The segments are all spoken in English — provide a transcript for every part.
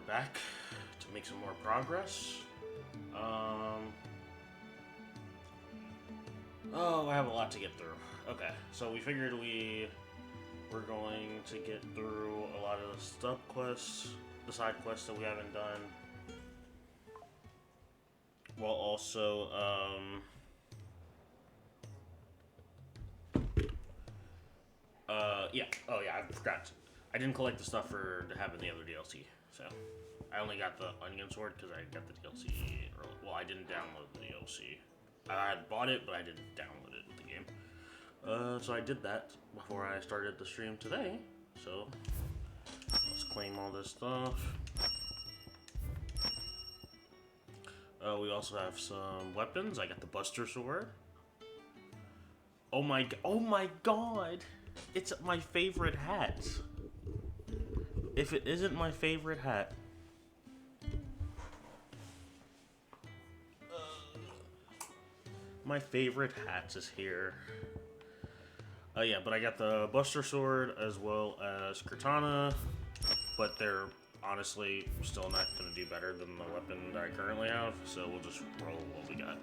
back to make some more progress. Oh, I have a lot to get through. Okay, so we figured we're going to get through a lot of the sub quests, the side quests that we haven't done, while also yeah. Oh yeah, I forgot. I didn't collect the stuff for having the other DLC, so I only got the Onion Sword because I got the DLC early. Well, I didn't download the DLC. I had bought it, but I didn't download it with the game. So I did that before I started the stream today. So let's claim all this stuff. We also have some weapons. I got the Buster Sword. Oh my god! It's my favorite hat. If it isn't my favorite hat, my favorite hats is here. Yeah, but I got the Buster Sword as well as Katana, but they're honestly still not going to do better than the weapon that I currently have, so we'll just roll what we got.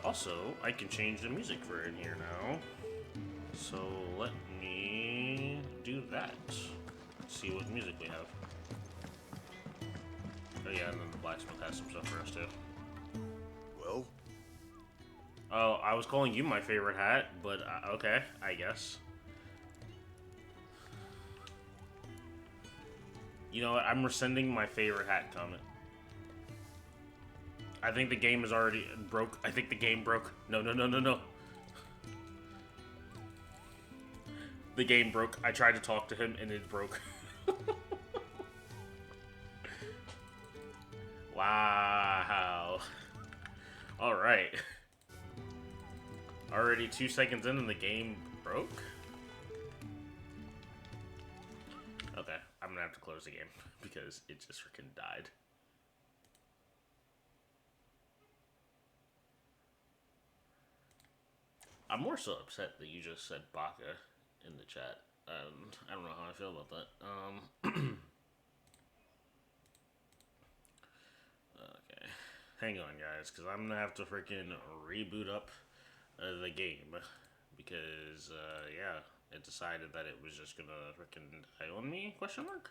Also, I can change the music for in here now, so let me do that. Let's see what music we have. Oh yeah, and then the blacksmith has some stuff for us too. Well? Oh, I was calling you my favorite hat, but okay, I guess. You know what? I'm rescinding my favorite hat comment. I think the game is already broke. I think the game broke. No. The game broke. I tried to talk to him and it broke. Wow. Alright. Already 2 seconds in and the game broke? Okay, I'm gonna have to close the game because it just freaking died. I'm more so upset that you just said Baka in the chat. I don't know how I feel about that. Okay. Hang on, guys, because I'm gonna have to freaking reboot up the game. Because, yeah, it decided that it was just gonna freaking die on me? Question mark?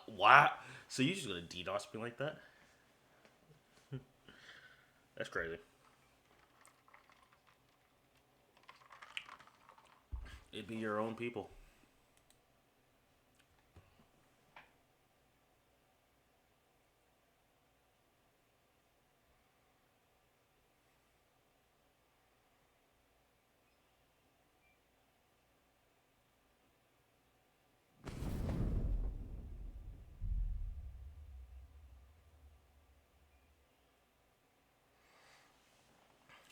What? So you just gonna DDoS me like that? That's crazy. It'd be your own people.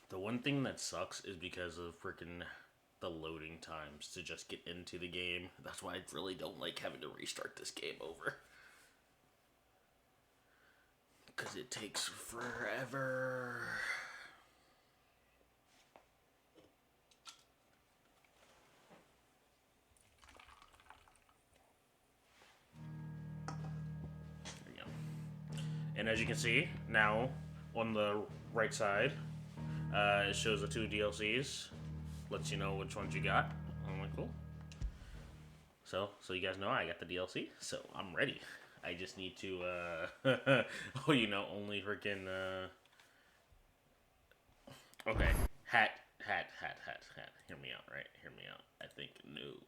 The one thing that sucks is because of freaking the loading times to just get into the game. That's why I really don't like having to restart this game over. Because it takes forever. There we go. And as you can see, now on the right side, it shows the 2 DLCs. Lets you know which ones you got. I'm like, cool. So you guys know I got the DLC, so I'm ready. I just need to, oh, you know, only freaking, okay. Hat. Hear me out, right? Hear me out. I think, no.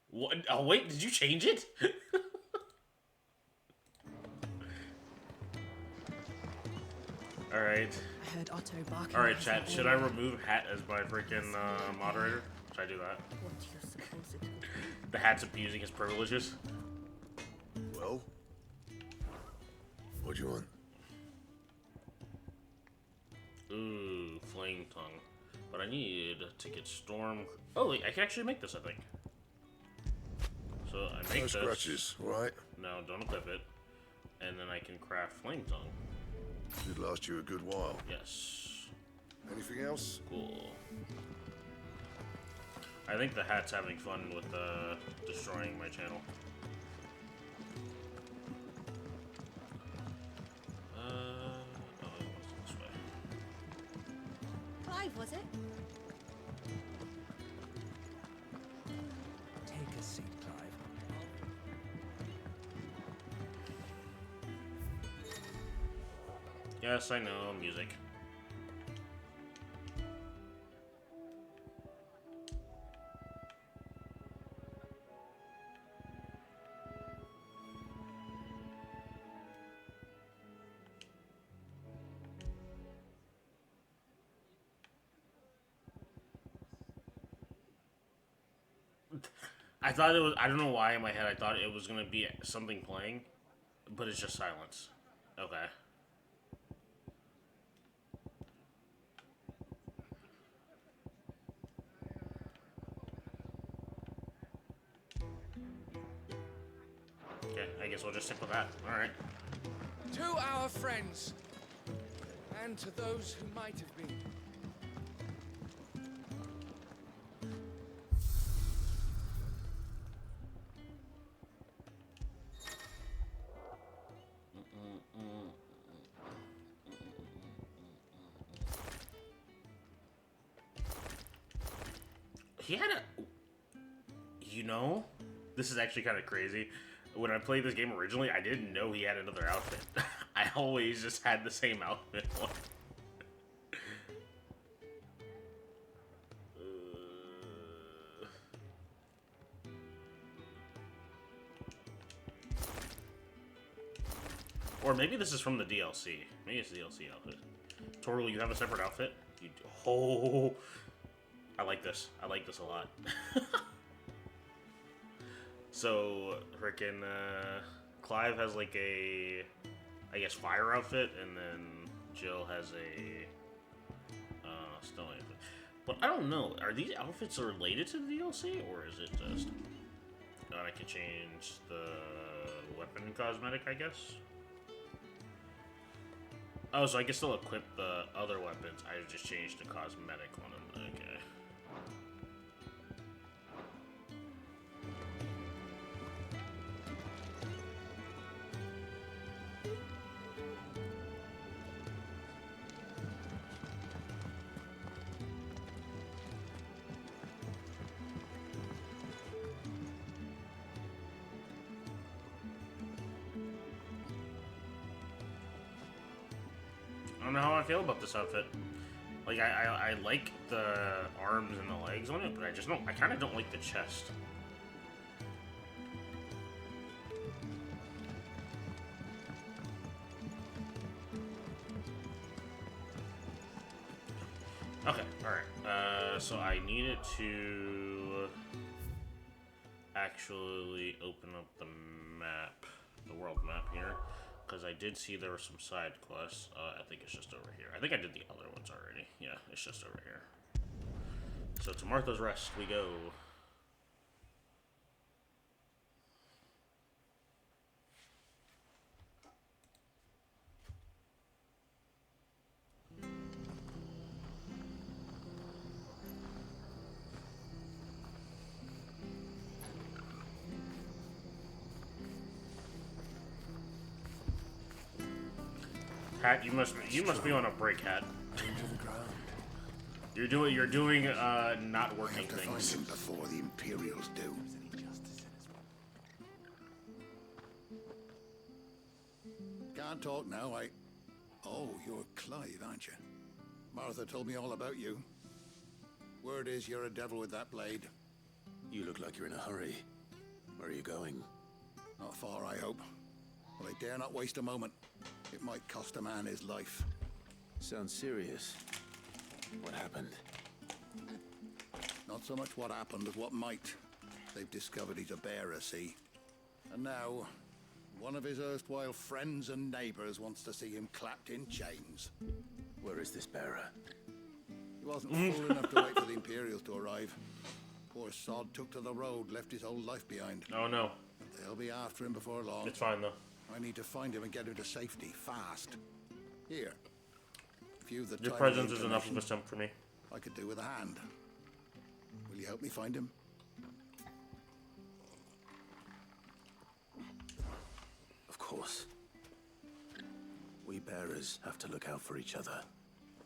What? Oh, wait, did you change it? Alright. I heard Otto barking. Alright, chat. Should I remove Hat as my freaking moderator? Should I do that? What do you suppose it would be? The Hat's abusing his privileges. Well? What do you want? Ooh, Flame Tongue. But I need to get Storm... Oh, wait, I can actually make this, I think. So I make No this. scratches, right? No, don't equip it. and then I can craft flame tongue. Should last you a good while. Yes. Anything else? Cool. I think the hat's having fun with destroying my channel. Oh, it was this way. Clive, was it? Take a seat, Clive. Yes, I know, music. I thought it was, I don't know why in my head I thought it was gonna be something playing, but it's just silence. Okay. Okay, I guess we'll just stick with that. Alright. To our friends, and to those who might have been. He had a... You know, this is actually kind of crazy. When I played this game originally, I didn't know he had another outfit. I always just had the same outfit. Or maybe this is from the DLC. Maybe it's the DLC outfit. Toru, you have a separate outfit? You do. Oh, I like this. I like this a lot. So, frickin' Clive has like a, I guess, fire outfit, and then Jill has a stone outfit. But I don't know. Are these outfits related to the DLC, or is it just... I can change the weapon cosmetic, I guess? Oh, so I can still equip the other weapons. I just changed the cosmetic one. Okay. I don't know how I feel about this outfit. Like, I like the arms and the legs on it, but I kind of don't like the chest. Okay, alright. So I needed to actually open up the map, the world map here. Because I did see there were some side quests. I think it's just over here. I think I did the other ones already. Yeah, it's just over here. So to Martha's Rest we go. Hat, you must be on a break, Hat. Into the ground. You're doing not working Have to find things. him before the Imperials do. Can't talk now, Oh, you're Clive, aren't you? Martha told me all about you. Word is you're a devil with that blade. You look like you're in a hurry. Where are you going? Not far, I hope. But I dare not waste a moment. It might cost a man his life. Sounds serious. What happened? Not so much what happened as what might. They've discovered he's a bearer, see? And now, one of his erstwhile friends and neighbors wants to see him clapped in chains. Where is this bearer? He wasn't fool enough to wait for the Imperials to arrive. Poor sod took to the road, left his whole life behind. Oh no, They'll be after him before long. it's fine though. I need to find him and get him to safety, fast. Here. If you've the Your time and presence is enough of a inclination, simp for me. I could do with a hand. Will you help me find him? Of course. We bearers have to look out for each other.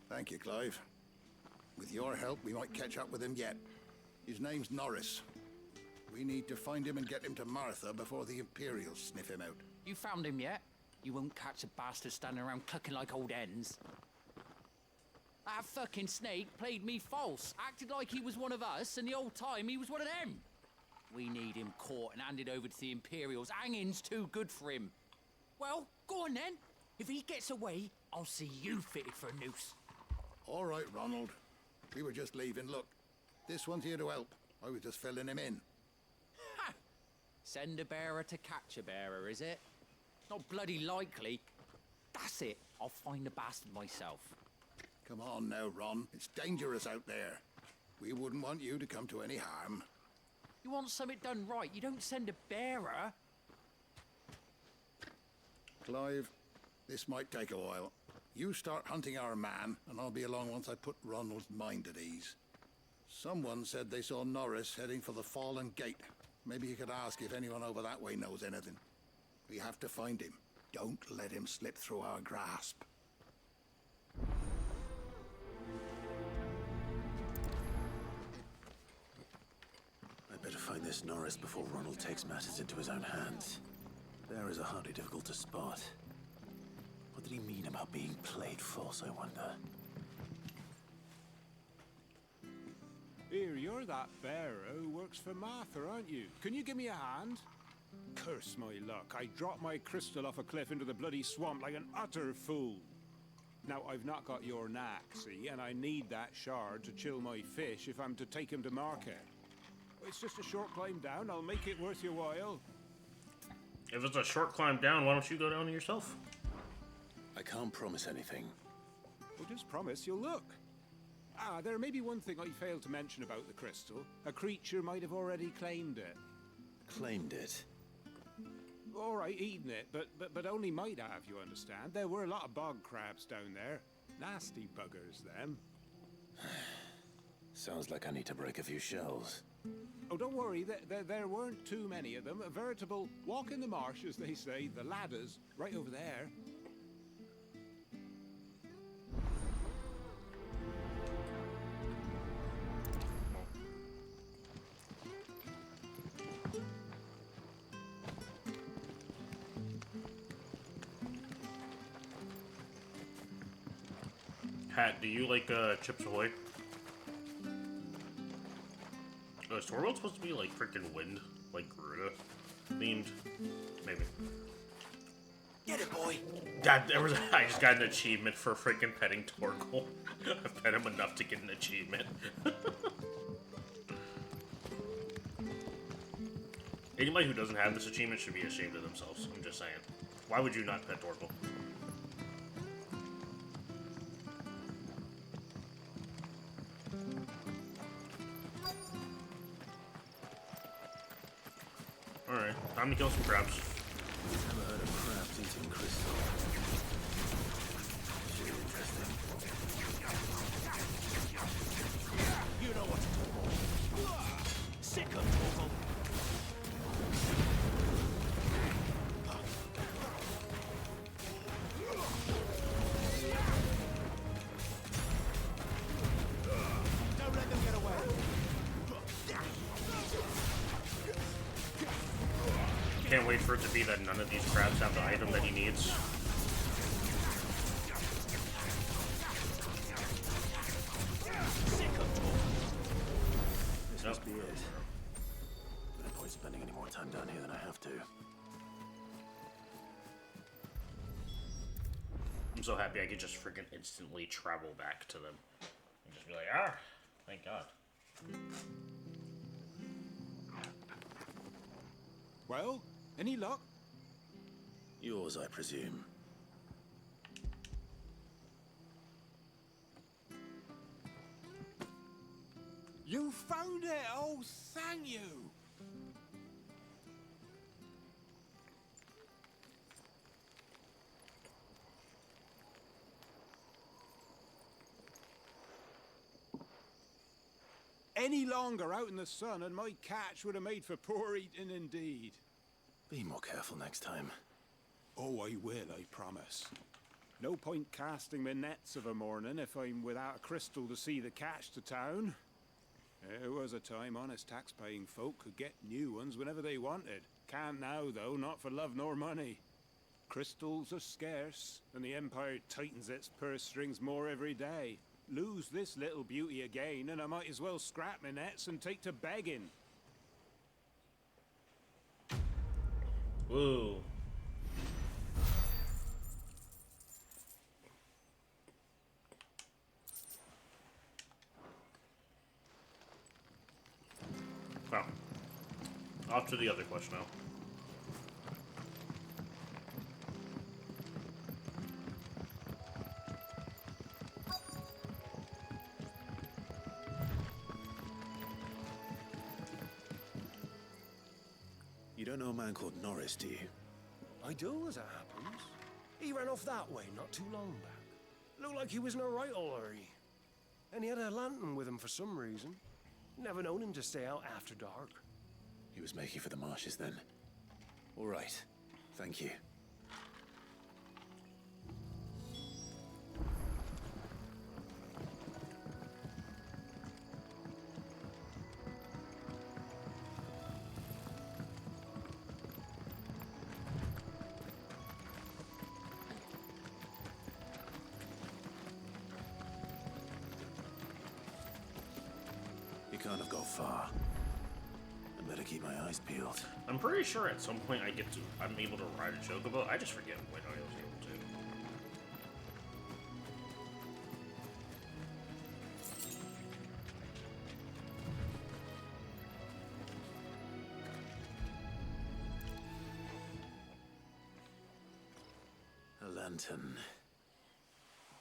Thank you, Clive. With your help, we might catch up with him yet. His name's Norris. We need to find him and get him to Martha before the Imperials sniff him out. You found him yet? You won't catch a bastard standing around clucking like old hens. That fucking snake played me false, acted like he was one of us, and the whole time he was one of them. We need him caught and handed over to the Imperials. Hanging's too good for him. Well, go on then. If he gets away, I'll see you fitted for a noose. All right, Ronald. We were just leaving. Look, this one's here to help. I was just filling him in. Ha! Send a bearer to catch a bearer, is it? Not bloody likely. That's it. I'll find the bastard myself. Come on now, Ron. It's dangerous out there. We wouldn't want you to come to any harm. You want something done right, you don't send a bearer. Clive, this might take a while. You start hunting our man, and I'll be along once I put Ronald's mind at ease. Someone said they saw Norris heading for the Fallen Gate. Maybe you could ask if anyone over that way knows anything. We have to find him. Don't let him slip through our grasp. I better find this Norris before Ronald takes matters into his own hands. Bearers are hardly difficult to spot. What did he mean about being played false, I wonder? Here, you're that bearer who works for Martha, aren't you? Can you give me a hand? Curse my luck. I dropped my crystal off a cliff into the bloody swamp like an utter fool. Now, I've not got your knack, see, and I need that shard to chill my fish if I'm to take him to market. It's just a short climb down. I'll make it worth your while. If it's a short climb down, why don't you go down yourself? I can't promise anything. Well, just promise you'll look. Ah, there may be one thing I failed to mention about the crystal. A creature might have already claimed it. Claimed it. All right, eaten it, but only might have, you understand. There were a lot of bog crabs down there. Nasty buggers, them. Sounds like I need to break a few shells. Oh, don't worry, there weren't too many of them. A veritable walk in the marsh, as they say, the ladders, right over there. Hat, do you like Chips Ahoy? Is Torvald supposed to be like freaking wind? Like Garuda themed? Maybe. Get it, boy. God, I just got an achievement for freaking petting Torgal. I've pet him enough to get an achievement. Anybody who doesn't have this achievement should be ashamed of themselves. I'm just saying. Why would you not pet Torgal? Alright, time to kill some crabs. Never heard of crabs eating crystal. Really interesting. You know what to do. Sick of Torgal. Don't let them get away. Can't wait for it to be that none of these crabs have the item that he needs. This must be it. No point spending any more time down here than I have to. I'm so happy I could just freaking instantly travel back to them. And just be like, ah, thank God. Well, any luck? Yours, I presume. You found it! Oh, thank you! any longer out in the sun, and my catch would have made for poor eating indeed. Be more careful next time. Oh, I will, I promise. No point casting my nets of a morning if I'm without a crystal to see the catch to town. There was a time honest tax-paying folk could get new ones whenever they wanted. Can't now, though, not for love nor money. Crystals are scarce, and the Empire tightens its purse strings more every day. Lose this little beauty again, and I might as well scrap my nets and take to begging. Whoa. Well, off to the other question now. You don't know a man called Norris, do you? I do, as it happens. He ran off that way not too long back. Looked like he was in a right old hurry. And he had a lantern with him for some reason. Never known him to stay out after dark. He was making for the marshes then. All right. Thank you. You can't have got far. I better keep my eyes peeled. I'm pretty sure at some point I'm able to ride a chocobo. I just forget when I was able to. A lantern.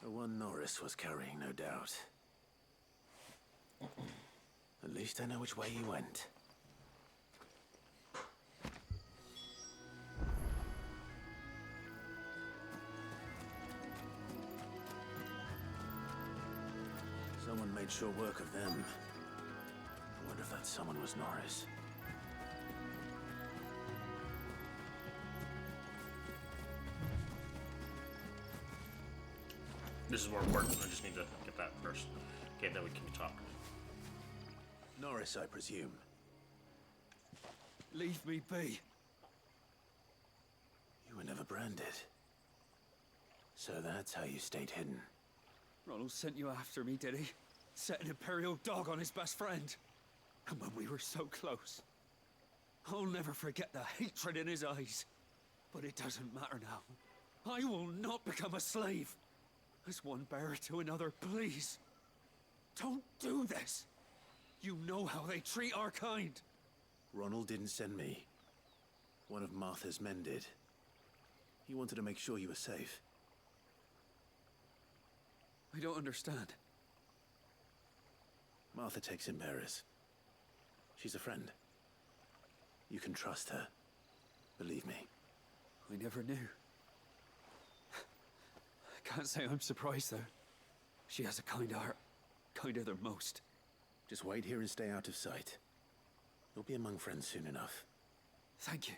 The one Norris was carrying, no doubt. At least I know which way he went. Someone made sure work of them. I wonder if that someone was Norris. This is more important. I just need to get that first. Okay, then we can talk. Norris, I presume. Leave me be. You were never branded. So that's how you stayed hidden. Ronald sent you after me, did he? Set an Imperial dog on his best friend. And when we were so close. I'll never forget the hatred in his eyes. But it doesn't matter now. I will not become a slave. As one bearer to another, please. Don't do this. You know how they treat our kind. Ronald didn't send me. One of Martha's men did. He wanted to make sure you were safe. I don't understand. Martha takes in bearers. She's a friend. You can trust her. Believe me. I never knew. I can't say I'm surprised, though. She has a kind heart. Kinder than most. Just wait here and stay out of sight. You'll be among friends soon enough. Thank you.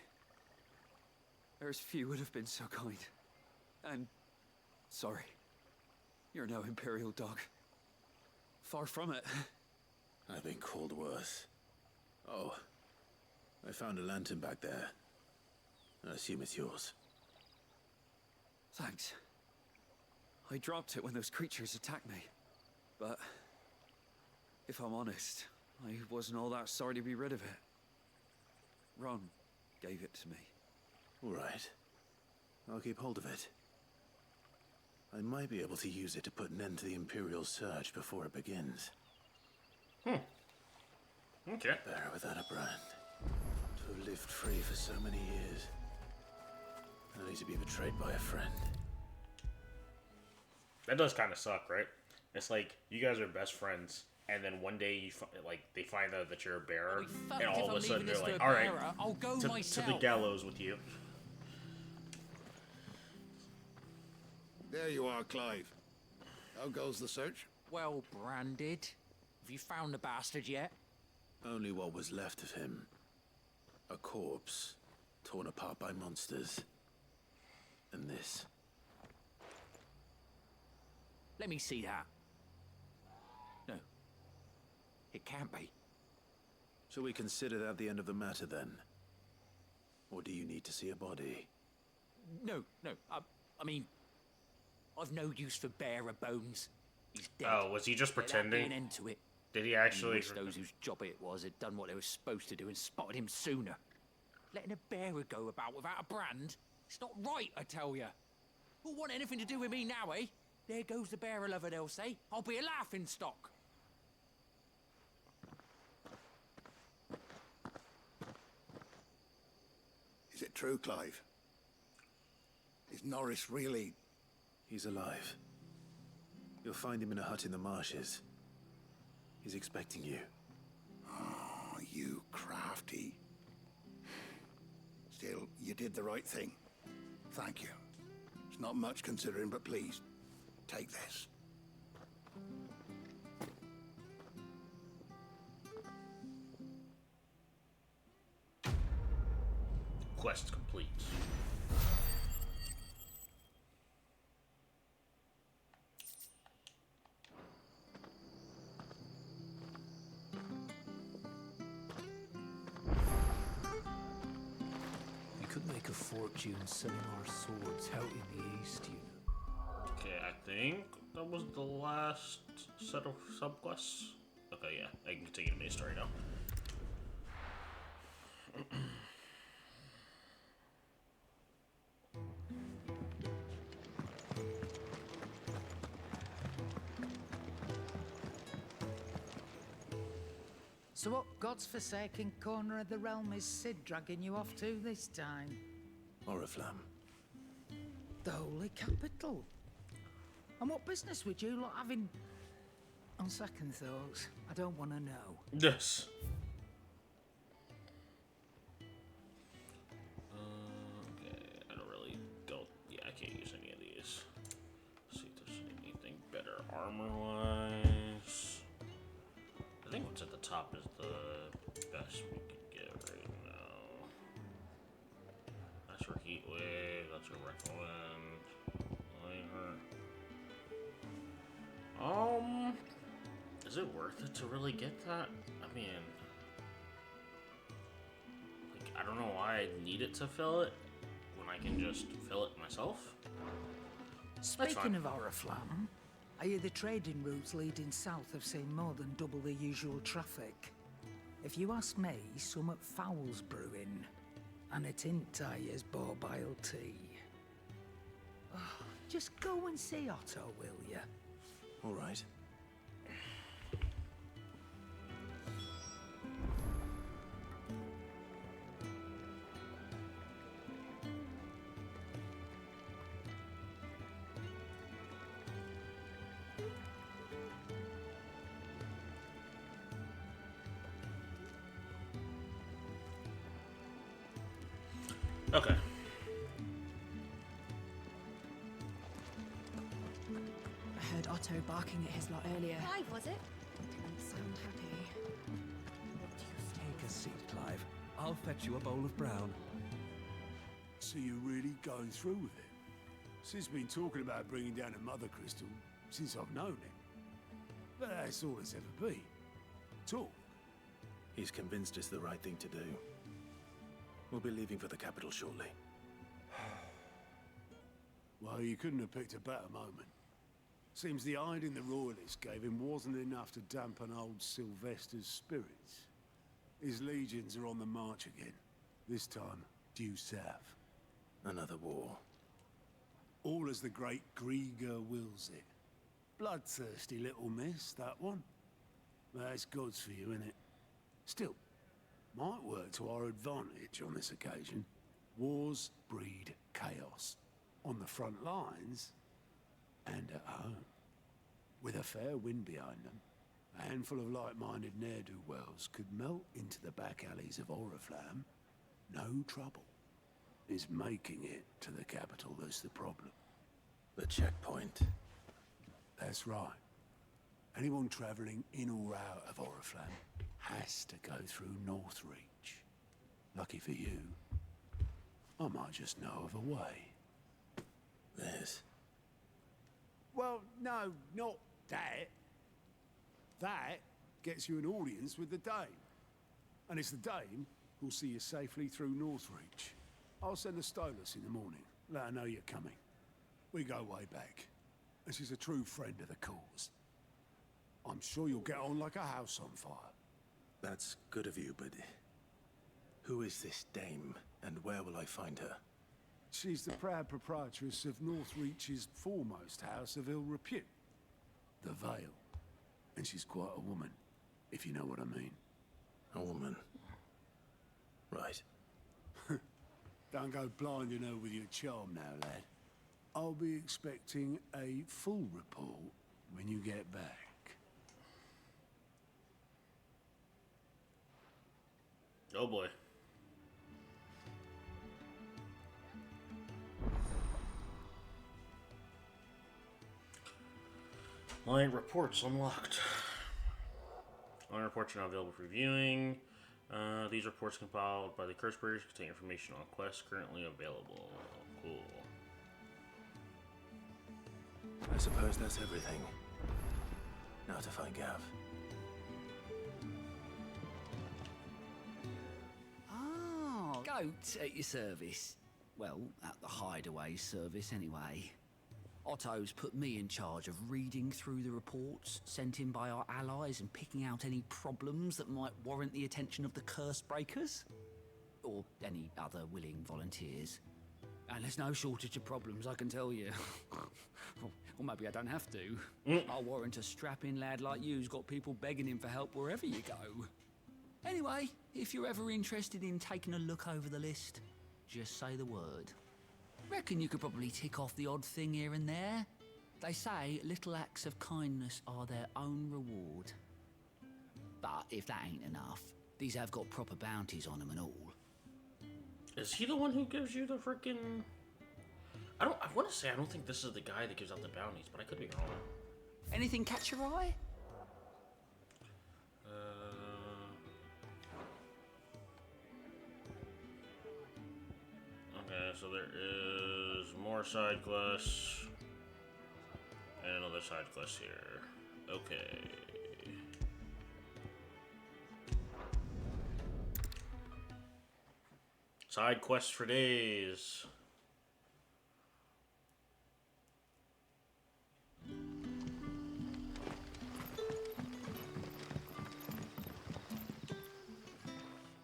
There's few would have been so kind. And sorry. You're no Imperial dog. Far from it. I've been called worse. Oh, I found a lantern back there. I assume it's yours. Thanks. I dropped it when those creatures attacked me. But if I'm honest, I wasn't all that sorry to be rid of it. Ron gave it to me. All right. I'll keep hold of it. I might be able to use it to put an end to the Imperial Surge before it begins. Okay. Better without a brand. To have lived free for so many years. Only to be betrayed by a friend. That does kind of suck, right? It's like you guys are best friends, and then one day you they find out that you're a bearer, and all of a sudden they're like, "All right, I'll go to myself. the gallows with you." There you are, Clive. How goes the search? Well branded. Have you found the bastard yet? Only what was left of him. A corpse, torn apart by monsters. And this. Let me see that. No. It can't be. Shall we consider that the end of the matter, then? Or do you need to see a body? No. I mean, I've no use for bearer bones. He's dead. Oh, was he just Let that be pretending? an end to it. Did he actually? Wish those whose job it was had done what they were supposed to do and spotted him sooner. Letting a bearer go about without a brand? It's not right, I tell you. Who'll want anything to do with me now, eh? There goes the bearer lover, they'll say. I'll be a laughing stock. Is it true, Clive? Is Norris really... He's alive. You'll find him in a hut in the marshes. He's expecting you. Oh, you crafty. Still, you did the right thing. Thank you. It's not much considering, but please, take this. Quest complete. We could make a fortune selling our swords out in the east, you know. Okay, I think that was the last set of subquests. Okay, yeah, I can continue the main story now. So what God's forsaken corner of the realm is Sid dragging you off to this time? Oriflamme. The Holy Capital. And what business would you lot having? On second thoughts, I don't want to know. Yes. Okay, I don't really don't. Yeah, I can't use any of these. Let's see if there's anything better armor-wise. I think what's at the top is the best we could get right now. That's for heat wave. That's for recommend. Liner. Is it worth it to really get that? I mean, like, I don't know why I need it to fill it when I can just fill it myself. Speaking of Oriflamme, I hear the trading routes leading south have seen more than double the usual traffic. If you ask me, some at foul's brewing, and it ain't as borbile tea. Oh, just go and see Otto, will you? All right. Okay. I heard Otto barking at his lot earlier. Clive, was it? Didn't sound happy. Take a seat, Clive. I'll fetch you a bowl of brown. So you're really going through with it? Sid's been talking about bringing down a mother crystal since I've known him. But that's all it's ever been. Talk. He's convinced it's the right thing to do. We'll be leaving for the capital shortly. Well, you couldn't have picked a better moment. Seems the hiding the royalists gave him wasn't enough to dampen old Sylvester's spirits. His legions are on the march again. This time, due south. Another war. All as the great Grieger wills it. Bloodthirsty little miss, that one. That's God's for you, innit? Still, might work to our advantage on this occasion. Wars breed chaos. On the front lines, and at home. With a fair wind behind them, a handful of like-minded ne'er-do-wells could melt into the back alleys of Oriflamme. No trouble. Is making it to the capital that's the problem. The checkpoint. That's right. Anyone travelling in or out of Oriflamme has to go through Northreach. Lucky for you, I might just know of a way. This. Well, no, not that. That gets you an audience with the Dame. And it's the Dame who'll see you safely through Northreach. I'll send the Stolas in the morning. Let her know you're coming. We go way back. And she's a true friend of the cause. I'm sure you'll get on like a house on fire. That's good of you, but... who is this Dame, and where will I find her? She's the proud proprietress of Northreach's foremost house of ill repute. The Vale. And she's quite a woman, if you know what I mean. A woman. Right. Don't go blinding her with your charm now, lad. I'll be expecting a full report when you get back. Oh boy. My reports unlocked. My reports are now available for viewing. These reports compiled by the Cursebearers contain information on quests currently available. Cool. I suppose that's everything. Now to find Gav. Oh, goat at your service. Well, at the hideaway service anyway. Otto's put me in charge of reading through the reports sent in by our allies and picking out any problems that might warrant the attention of the curse breakers. Or any other willing volunteers. And there's no shortage of problems, I can tell you. Or maybe I don't have to. I'll warrant a strapping lad like you's got people begging him for help wherever you go. Anyway, if you're ever interested in taking a look over the list, just say the word. Reckon you could probably tick off the odd thing here and there. They say little acts of kindness are their own reward. But if that ain't enough, these have got proper bounties on them and all. Is he the one who gives you the frickin'... I want to say I don't think this is the guy that gives out the bounties, but I could be wrong. Anything catch your eye? Okay, so there is more side quests and another side quest here. Okay. Side quests for days.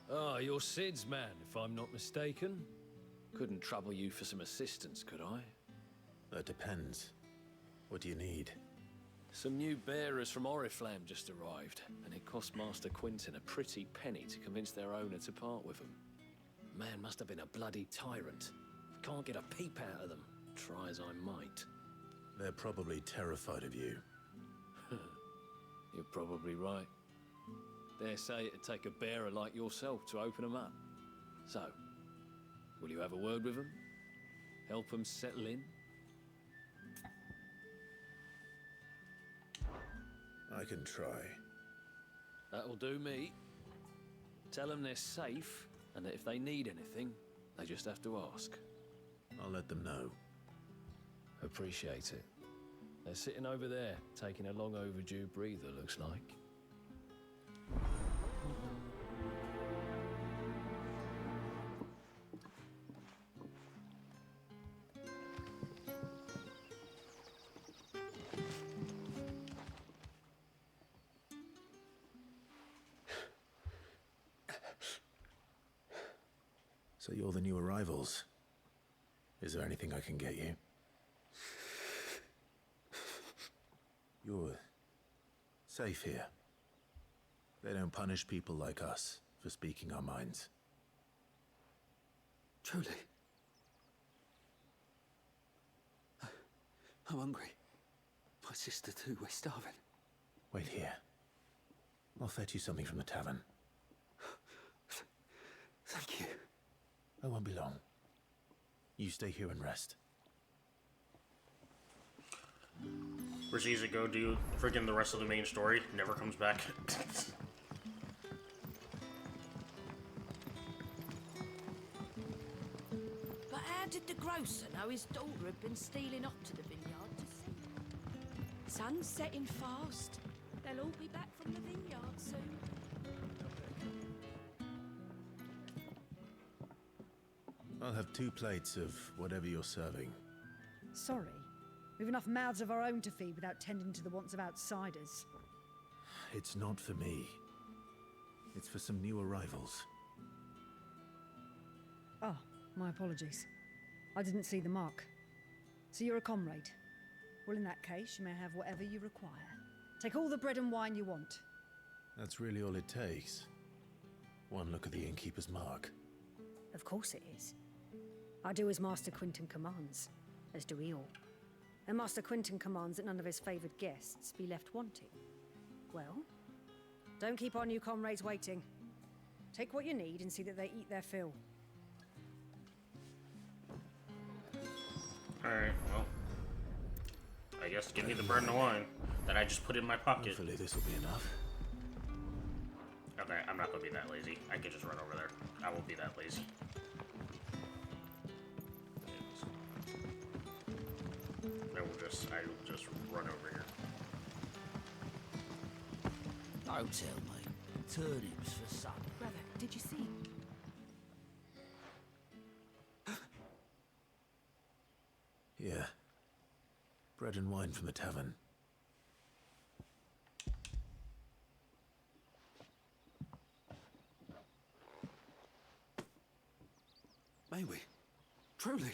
Ah, you're Sid's man, if I'm not mistaken. Couldn't trouble you for some assistance, could I? That depends. What do you need? Some new bearers from Oriflamme just arrived, and it cost Master Quinton a pretty penny to convince their owner to part with them. Man must have been a bloody tyrant. Can't get a peep out of them, try as I might. They're probably terrified of you. You're probably right. Dare say it'd take a bearer like yourself to open them up. So, will you have a word with them? Help them settle in? I can try. That'll do me. Tell them they're safe, and that if they need anything, they just have to ask. I'll let them know. Appreciate it. They're sitting over there, taking a long overdue breather, looks like. So you're the new arrivals. Is there anything I can get you? You're safe here. They don't punish people like us for speaking our minds. Truly. I'm hungry. My sister too, we're starving. Wait here. I'll fetch you something from the tavern. Thank you. I won't be long. You stay here and rest. Where sees it go do freaking the rest of the main story, never comes back. But how did the grocer know his daughter had been stealing off to the vineyard to see? Sun's setting fast. They'll all be back from the vineyard soon. I'll have 2 plates of whatever you're serving. Sorry. We've enough mouths of our own to feed without tending to the wants of outsiders. It's not for me. It's for some new arrivals. Oh, my apologies. I didn't see the mark. So you're a comrade. Well, in that case, you may have whatever you require. Take all the bread and wine you want. That's really all it takes. One look at the innkeeper's mark. Of course it is. I do as Master Quinton commands, as do we all. And Master Quinton commands that none of his favoured guests be left wanting. Well, don't keep our new comrades waiting. Take what you need and see that they eat their fill. Alright, well. I guess give me the bread and the wine that I just put in my pocket. Hopefully this will be enough. Okay, I'm not gonna be that lazy. I could just run over there. I won't be that lazy. I will just run over here. Don't tell me. Turnips for supper. Brother, did you see? Yeah. Bread and wine from the tavern. May we? Truly?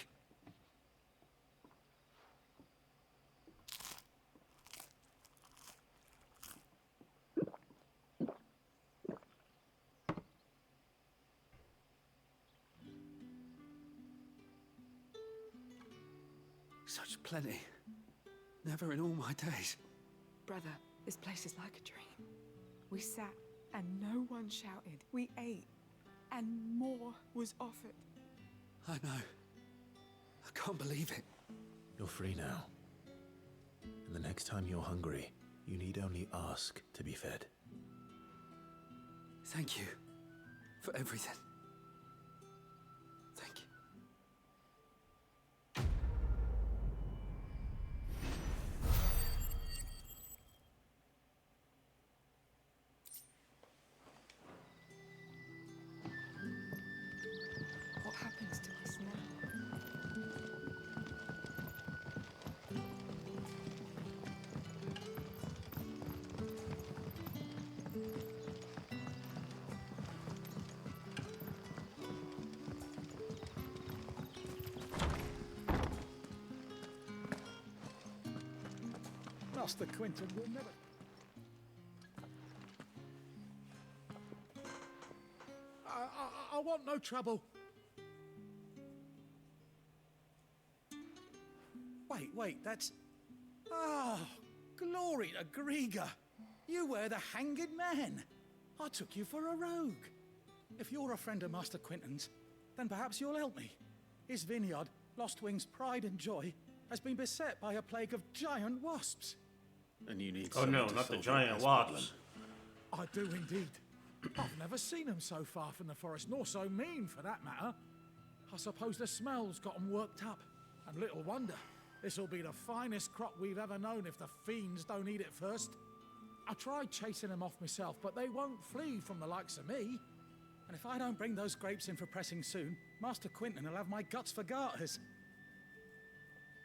Such plenty. Never in all my days. Brother, this place is like a dream. We sat and no one shouted. We ate and more was offered. I know. I can't believe it. You're free now. And the next time you're hungry, you need only ask to be fed. Thank you for everything. Thank you. What happens to us now? Master Quinton will never... I want no trouble. Wait, that's... Ah, glory to Grieger. You were the hanged man. I took you for a rogue. If you're a friend of Master Quinton's, then perhaps you'll help me. His vineyard, Lostwing's pride and joy, has been beset by a plague of giant wasps. And you need Oh no, someone to not the solve giant that wasps. I do indeed. I've never seen them so far from the forest, nor so mean for that matter. I suppose the smell's got them worked up. And little wonder. This'll be the finest crop we've ever known if the fiends don't eat it first. I tried chasing them off myself, but they won't flee from the likes of me. And if I don't bring those grapes in for pressing soon, Master Quinton will have my guts for garters.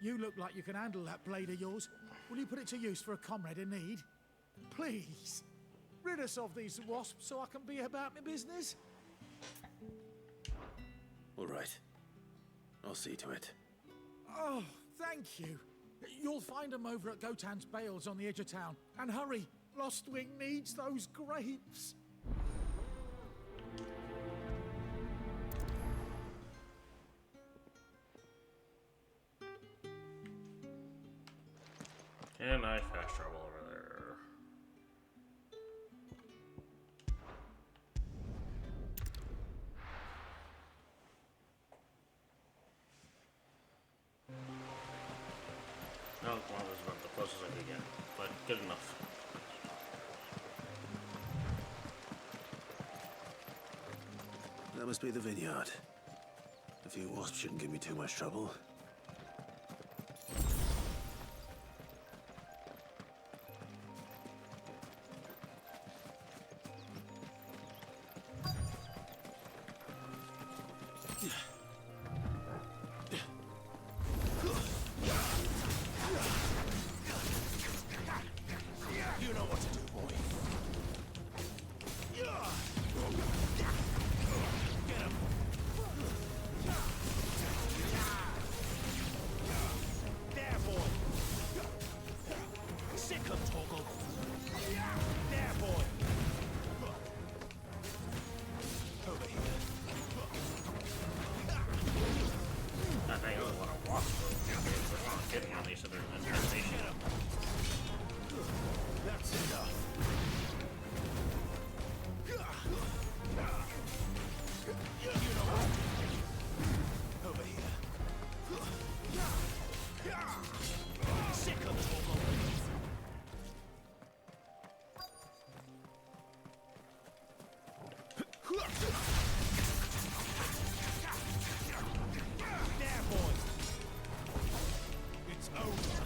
You look like you can handle that blade of yours. Will you put it to use for a comrade in need? Please. Rid us of these wasps so I can be about my business. All right. I'll see to it. Oh, thank you. You'll find them over at Gotan's Bales on the edge of town. And hurry, Lostwing needs those grapes. Can I fast travel over there? Well, that was about the closest I could get, but good enough. That must be the vineyard. A few wasps shouldn't give me too much trouble. You know what to do, boy. Get him. There, boy. Sick him, Torgal. There, boy. Over here. I think I want to walk. They're not kidding on these other infestation. That's enough. You know what? Over here. Sick of Torgal. There, boy. It's over.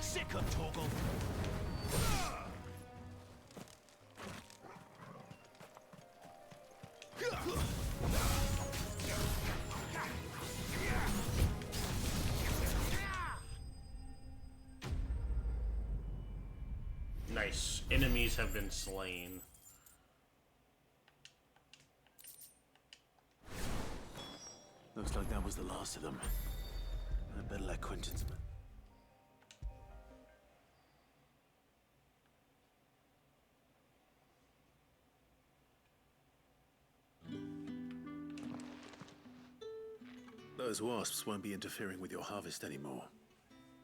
Sick of Torgal. Nice. Enemies have been slain. Looks like that was the last of them. I better let Quentin's... Those wasps won't be interfering with your harvest anymore.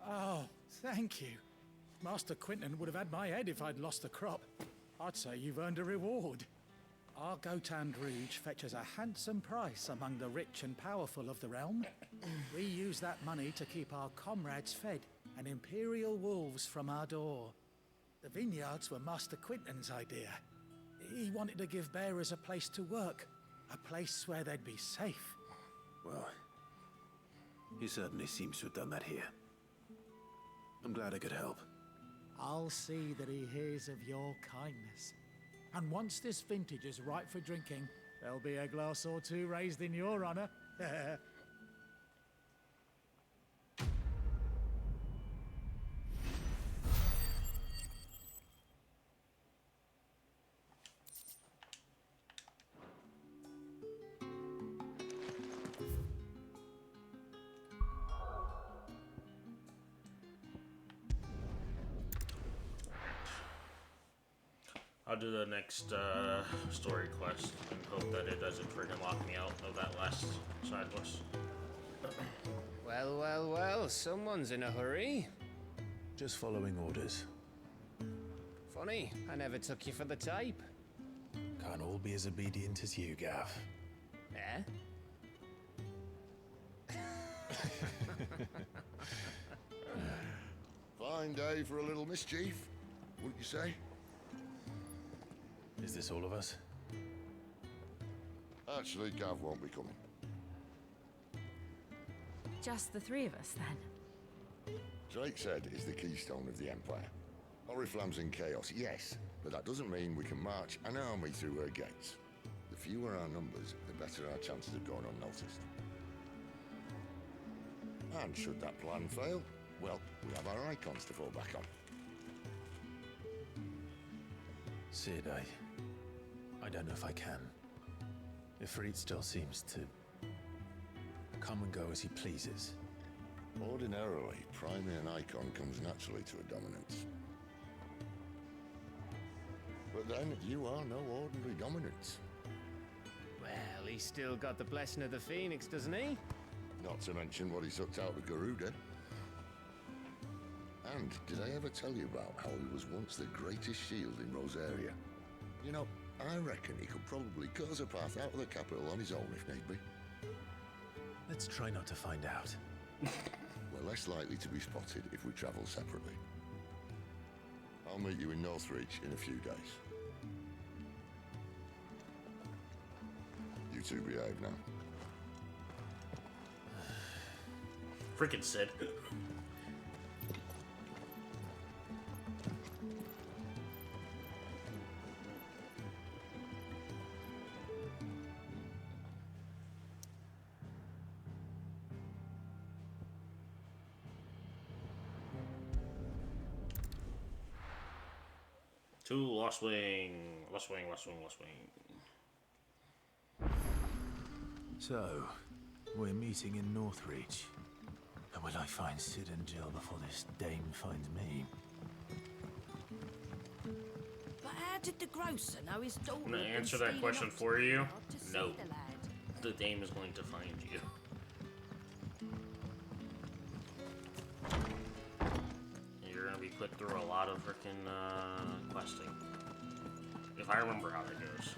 Oh, thank you. Master Quinton would have had my head if I'd lost the crop. I'd say you've earned a reward. Our Gotand Rouge fetches a handsome price among the rich and powerful of the realm. We use that money to keep our comrades fed and imperial wolves from our door. The vineyards were Master Quinton's idea. He wanted to give bearers a place to work, a place where they'd be safe. Well, he certainly seems to have done that here. I'm glad I could help. I'll see that he hears of your kindness. And once this vintage is ripe for drinking, there'll be a glass or two raised in your honor. I'll do the next story quest and hope that it doesn't friggin' lock me out of that last side quest. Well, well, well, someone's in a hurry. Just following orders. Funny, I never took you for the type. Can't all be as obedient as you, Gav. Eh? Fine day for a little mischief, wouldn't you say? Is this all of us? Actually, Gav won't be coming. Just the three of us, then? Drake said is the keystone of the Empire. Oriflamme's in chaos, yes, but that doesn't mean we can march an army through her gates. The fewer our numbers, the better our chances of going unnoticed. And should that plan fail, well, we have our icons to fall back on. Sid, I don't know if I can. Ifrit still seems to come and go as he pleases. Ordinarily, priming an icon comes naturally to a dominance. But then, you are no ordinary dominance. Well, he's still got the blessing of the Phoenix, doesn't he? Not to mention what he sucked out of Garuda. And did I ever tell you about how he was once the greatest shield in Rosaria? You know, I reckon he could probably cut us a path out of the capital on his own if need be. Let's try not to find out. We're less likely to be spotted if we travel separately. I'll meet you in Northreach in a few days. You two behave now. Freaking Sid. To Lost Wing. Lost Wing, Lost Wing, Lost Wing. So, we're meeting in Northreach. And will I find Sid and Jill before this dame finds me? But how did the grocer know his daughter? I'm gonna had been answer that stealing question up to for the you. vineyard to see No. the lad? The dame is going to find you. You're gonna be put through a lot of freaking questing. If I remember how that goes.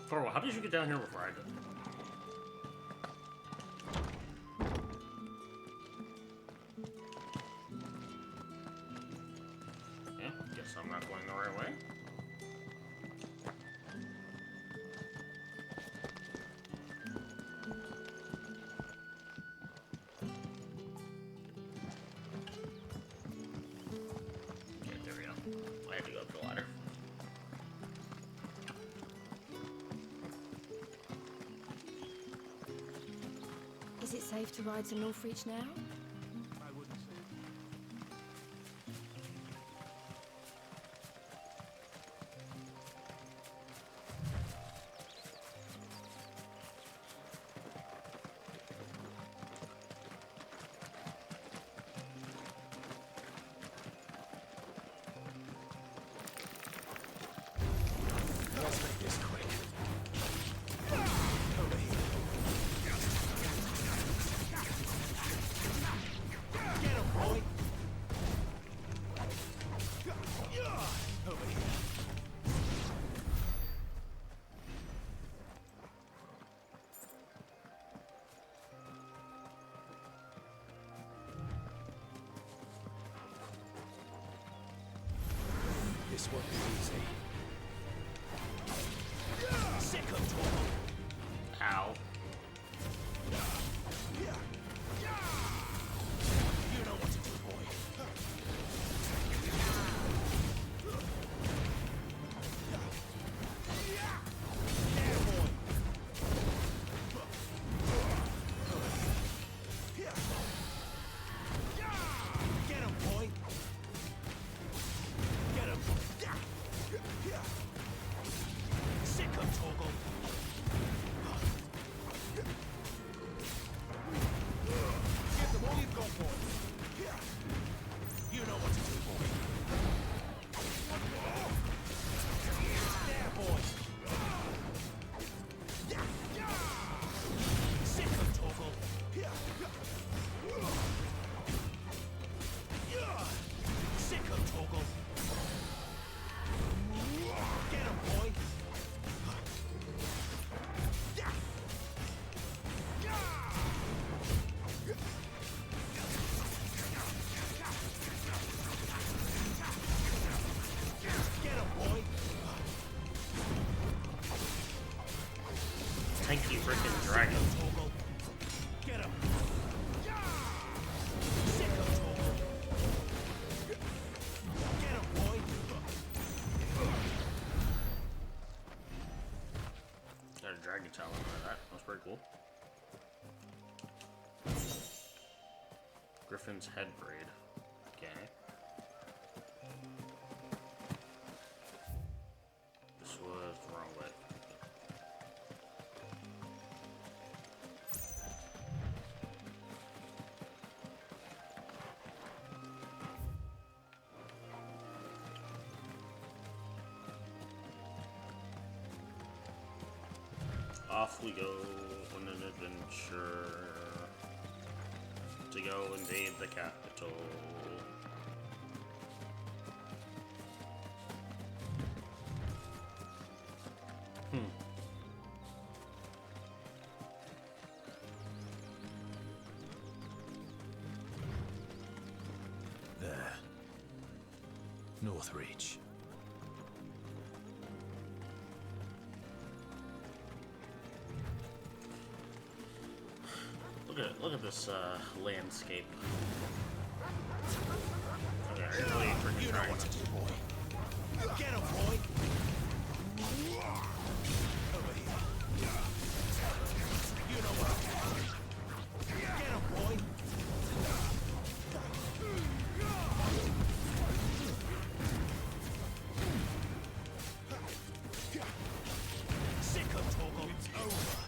Thorwell, how did you get down here before I did? Yeah, guess I'm not going the right way. Yeah, there we go. I had to go up the ladder. Is it safe to ride to Northreach now? I wouldn't say. Let's make this quick. Over here. Get him, boy! Over here. This won't be easy. Sick of trouble! Ow. You know what to do, boy. There, boy! Get him, boy! Get him! Sick of Toggle! Give them all you've got, boy! You know what to do, boy! There, boy! Sick of Toggle! Sick of Toggle! Get him, boy! Get him, boy! Tanky freaking dragon. Toggle! Get him! Sick of Toggle! Get him, boy! Got a dragon talent out of that. That's pretty cool. Griffin's head braid. Okay. This was the wrong way. Off we go on an adventure to go invade the capital. There. Northreach. Look at this landscape. Okay, I really freaking You know what to do, boy. Get him, boy. Over here. You know what to do. Get him, boy. Sick of talk, it's over.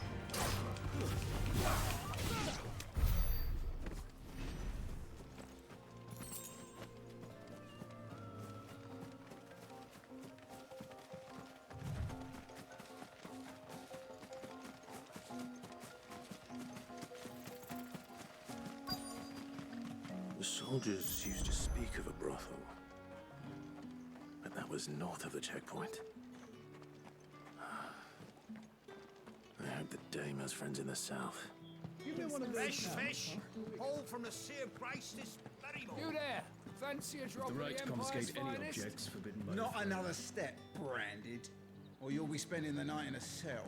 The soldiers used to speak of a brothel, but that was north of the checkpoint. I hope the dame has friends in the south. Fresh fish, hauled from the Sea of Grace this very morning. You there? Fancy a drop The of right the to Empire's confiscate any finest? objects forbidden by Not the another step, branded, or you'll be spending the night in a cell.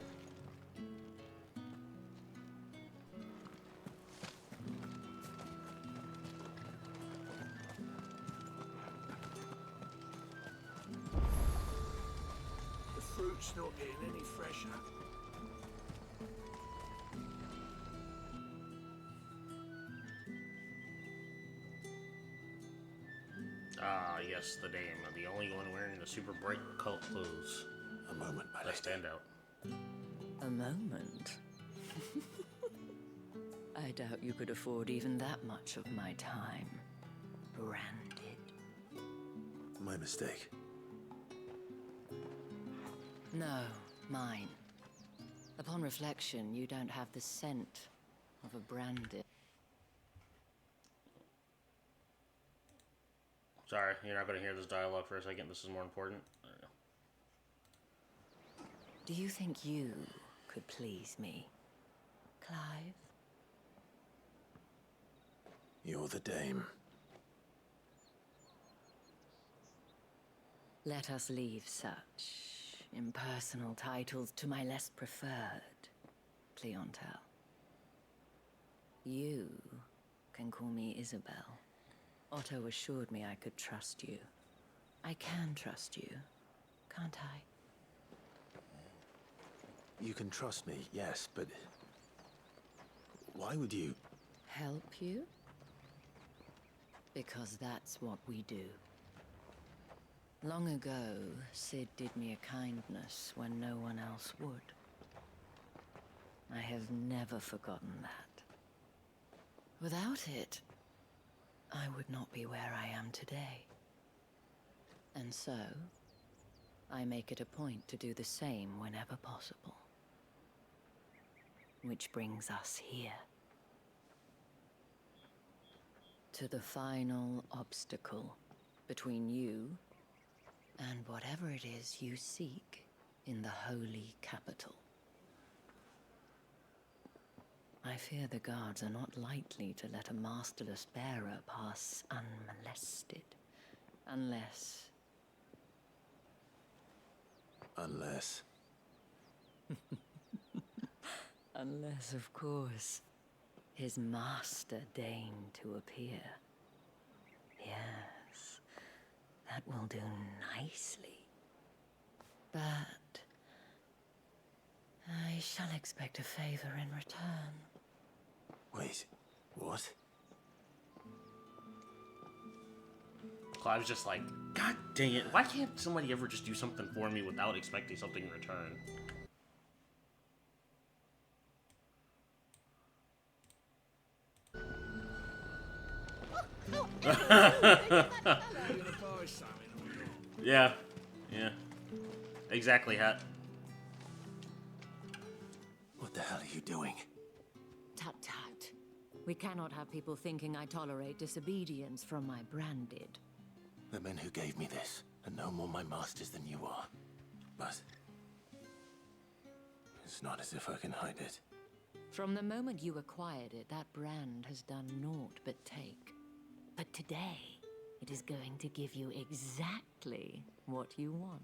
The fruit's not getting any fresher. Ah, yes, the dame. The only one wearing the super bright colored clothes. A moment, my That stand out. A moment? I doubt you could afford even that much of my time. Branded. My mistake. No, mine. Upon reflection, you don't have the scent of a branded. Sorry, you're not going to hear this dialogue for a second. This is more important. I don't know. Do you think you could please me, Clive? You're the dame. Let us leave such impersonal titles to my less preferred clientele. You can call me Isabel. Otto assured me I could trust you. I can trust you, can't I? You can trust me, yes, but why would you? Help you? Because that's what we do. Long ago, Sid did me a kindness when no one else would. I have never forgotten that. Without it, I would not be where I am today. And so, I make it a point to do the same whenever possible. Which brings us here. To the final obstacle between you and whatever it is you seek in the holy capital. I fear the guards are not likely to let a masterless bearer pass unmolested. Unless... Unless, of course, his master deigned to appear. Yes, that will do nicely. But I shall expect a favor in return. Wait, what? Clive's just like, God dang it, why can't somebody ever just do something for me without expecting something in return? Yeah, yeah. Exactly, Hat. What the hell are you doing? Tut tut. We cannot have people thinking I tolerate disobedience from my branded. The men who gave me this are no more my masters than you are. But It's not as if I can hide it. From the moment you acquired it, that brand has done naught but take. But today, it is going to give you exactly what you want.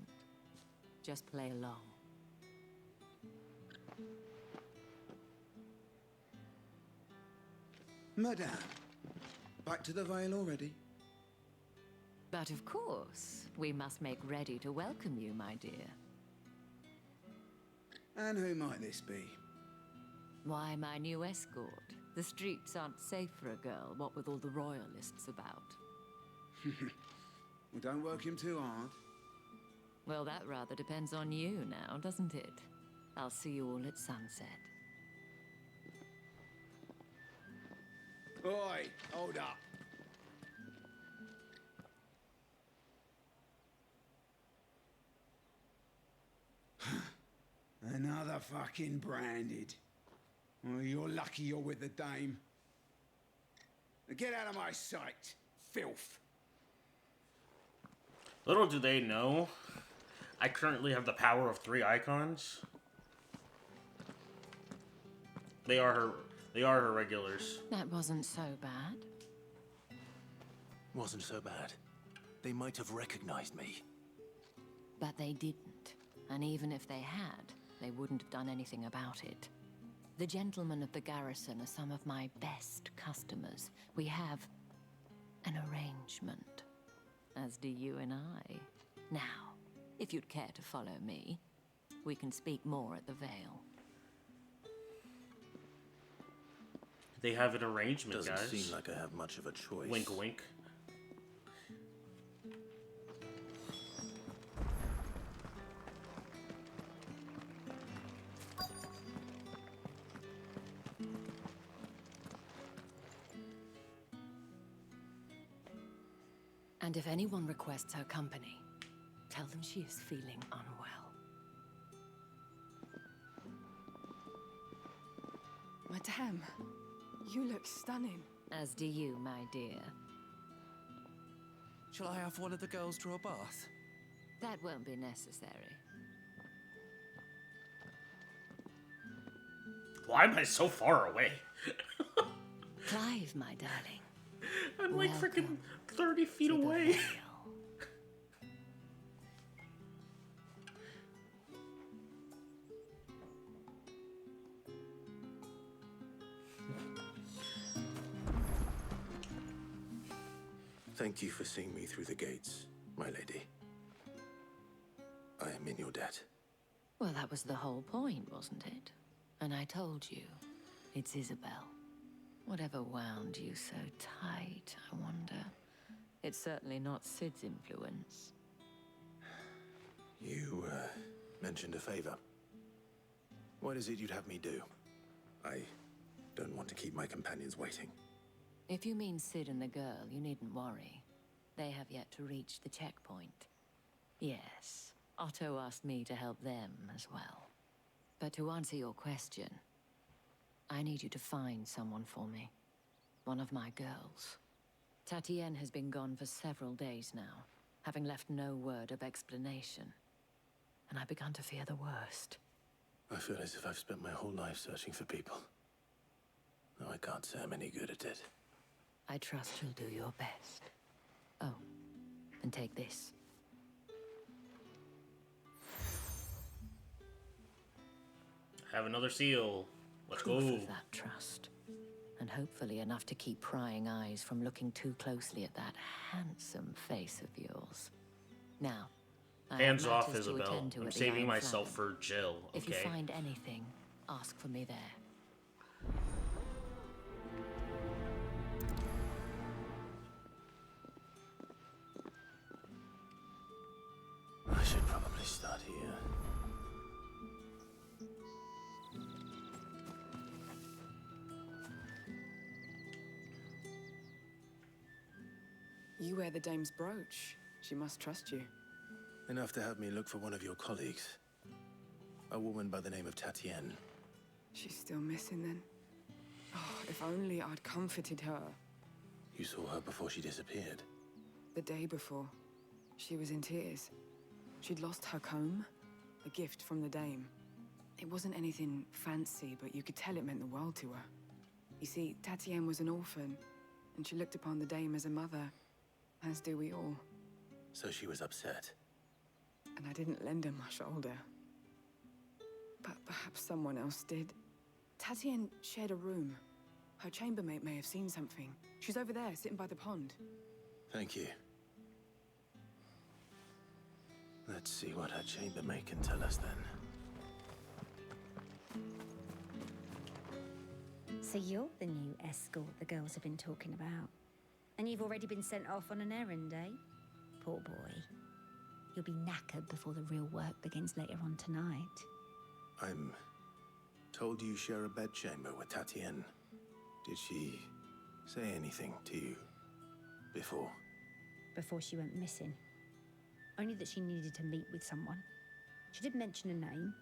Just play along. Madame, back to the Vale already? But of course, we must make ready to welcome you, my dear. And who might this be? Why, my new escort. The streets aren't safe for a girl, what with all the royalists about. Well, don't work him too hard. Well, that rather depends on you now, doesn't it? I'll see you all at sunset. Oi, hold up. Another fucking branded. Well, you're lucky you're with the dame. Now get out of my sight, filth. Little do they know, I currently have the power of 3 icons. They are her regulars. That wasn't so bad. Wasn't so bad. They might have recognized me. But they didn't. And even if they had, they wouldn't have done anything about it. The gentlemen of the garrison are some of my best customers. We have an arrangement, as do you and I. Now, if you'd care to follow me, we can speak more at the Vale. They have an arrangement, Doesn't guys. seem like I have much of a choice. Wink, wink. And if anyone requests her company, tell them she is feeling unwell. Madame, you look stunning. As do you, my dear. Shall I have one of the girls draw a bath? That won't be necessary. Why am I so far away? Clive, my darling. I'm like freaking 30 feet away. Thank you for seeing me through the gates, my lady. I am in your debt. Well, that was the whole point, wasn't it? And I told you, it's Isabel. Whatever wound you so tight, I wonder. It's certainly not Sid's influence. You, mentioned a favor. What is it you'd have me do? I don't want to keep my companions waiting. If you mean Sid and the girl, you needn't worry. They have yet to reach the checkpoint. Yes, Otto asked me to help them as well. But to answer your question, I need you to find someone for me. One of my girls. Tatienne has been gone for several days now, having left no word of explanation. And I've begun to fear the worst. I feel as if I've spent my whole life searching for people. Though I can't say I'm any good at it. I trust you'll do your best. Oh, and take this. Have another seal. Let's go. Proof of that trust. And hopefully enough to keep prying eyes from looking too closely at that handsome face of yours. Now, I have Hands off, matters to Isabel. attend to I'm at the saving Iron myself Flagon. for Jill, If you okay? find anything, ask for me there. I should probably start here. You wear the dame's brooch. She must trust you. Enough to have me look for one of your colleagues. A woman by the name of Tatienne. She's still missing then. Oh, if only I'd comforted her. You saw her before she disappeared. The day before, she was in tears. She'd lost her comb, a gift from the dame. It wasn't anything fancy, but you could tell it meant the world to her. You see, Tatienne was an orphan, and she looked upon the dame as a mother, as do we all. So she was upset. And I didn't lend her my shoulder. But perhaps someone else did. Tatienne shared a room. Her chambermaid may have seen something. She's over there, sitting by the pond. Thank you. Let's see what her chambermaid can tell us then. So you're the new escort the girls have been talking about. And you've already been sent off on an errand, eh? Poor boy. You'll be knackered before the real work begins later on tonight. I'm told you share a bedchamber with Tatienne. Did she say anything to you before? Before she went missing. Only that she needed to meet with someone. She did mention a name,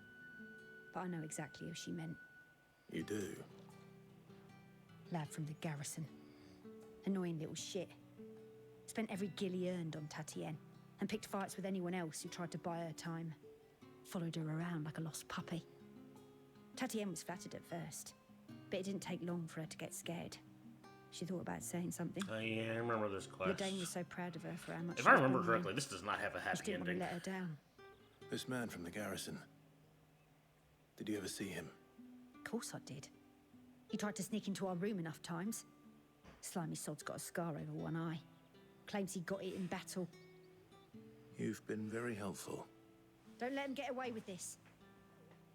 but I know exactly who she meant. You do? Lad from the garrison. Annoying little shit. Spent every guil he earned on Tatienne, and picked fights with anyone else who tried to buy her time. Followed her around like a lost puppy. Tatienne was flattered at first, but it didn't take long for her to get scared. She thought about saying something. Yeah, I remember this class. The dame was so proud of her for how much If she I was remember born correctly, this does not have a She happy didn't want ending. to let her down. This man from the garrison. Did you ever see him? Of course I did. He tried to sneak into our room enough times. Slimy sod's got a scar over one eye. Claims he got it in battle. You've been very helpful. Don't let him get away with this.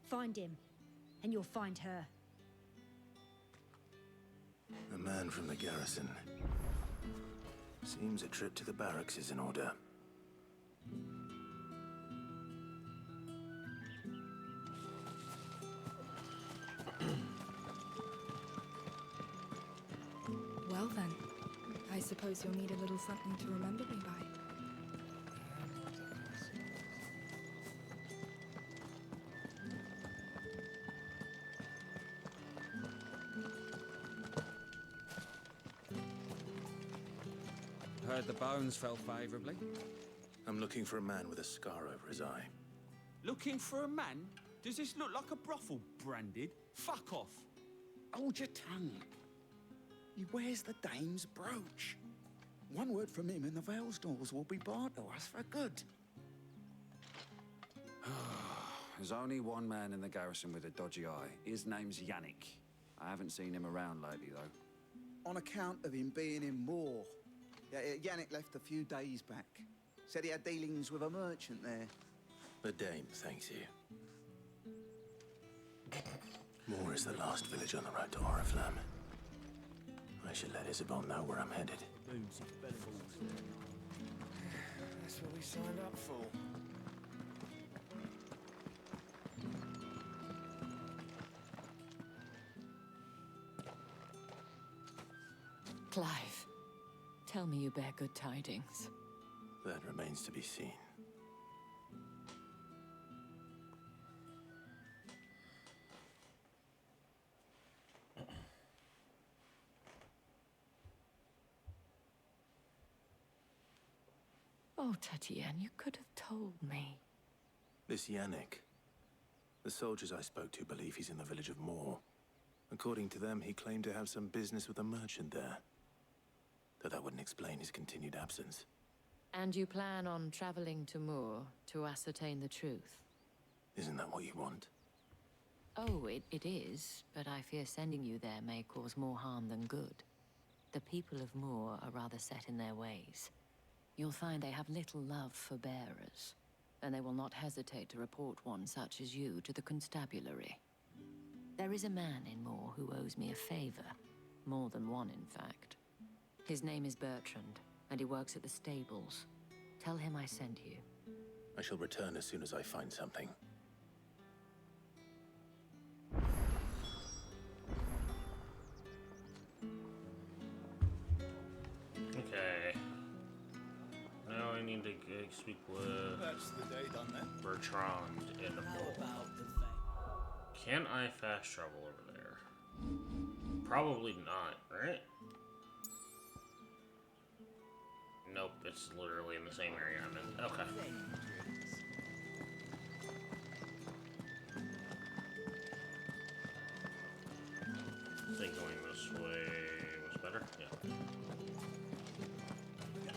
Find him, and you'll find her. A man from the garrison. Seems a trip to the barracks is in order. Well then, I suppose you'll need a little something to remember me by. Heard the bones fell favourably. I'm looking for a man with a scar over his eye. Looking for a man? Does this look like a brothel, Branded? Fuck off. Hold your tongue. He wears the dame's brooch. One word from him and the Vale's doors will be barred to us for good. There's only one man in the garrison with a dodgy eye. His name's Yannick. I haven't seen him around lately, though. On account of him being in Moor. Yeah, Yannick left a few days back. Said he had dealings with a merchant there. The dame thanks you. Moor is the last village on the road to Oriflamme. I should let Isabel know where I'm headed. That's what we signed up for. Clive, tell me you bear good tidings. That remains to be seen. Oh, Tatienne, you could have told me. This Yannick. The soldiers I spoke to believe he's in the village of Moor. According to them, he claimed to have some business with a merchant there. Though that wouldn't explain his continued absence. And you plan on traveling to Moor to ascertain the truth? Isn't that what you want? Oh, it is, but I fear sending you there may cause more harm than good. The people of Moor are rather set in their ways. You'll find they have little love for bearers, and they will not hesitate to report one such as you to the constabulary. There is a man in Moor who owes me a favor. More than one, in fact. His name is Bertrand, and he works at the stables. Tell him I sent you. I shall return as soon as I find something. Okay. Now I need to speak with That's the day done then. Bertrand in the Mole. Can I fast travel over there? Probably not, right? Nope, it's literally in the same area I'm in. Okay.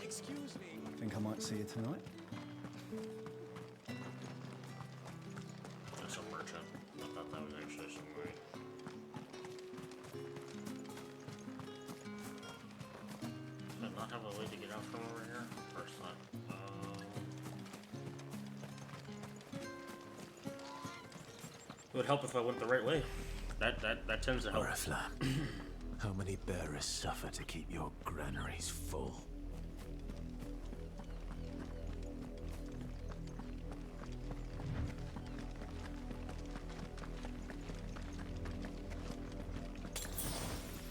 Excuse me. Think I might see you tonight? That's a merchant. I thought that was actually somebody. Does it not have a way to get out from over here? First thought. It would help if I went the right way. That tends to help. Oriflamme, how many bearers suffer to keep your granaries full?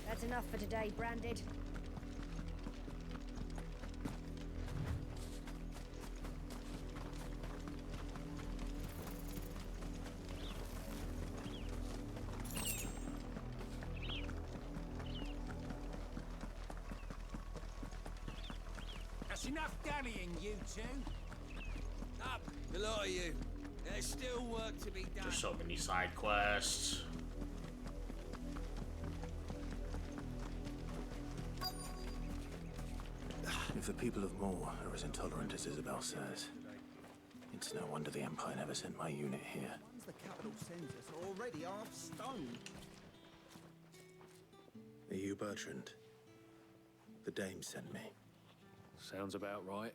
That's enough for today, Branded. That's enough dallying, you two. Up, the lot of you. There's still work to be done. There's so many side quests. If the people of Moor are as intolerant as Isabel says, it's no wonder the Empire never sent my unit here. Once the capital sends us are already half stone. Are you Bertrand? The dame sent me. Sounds about right.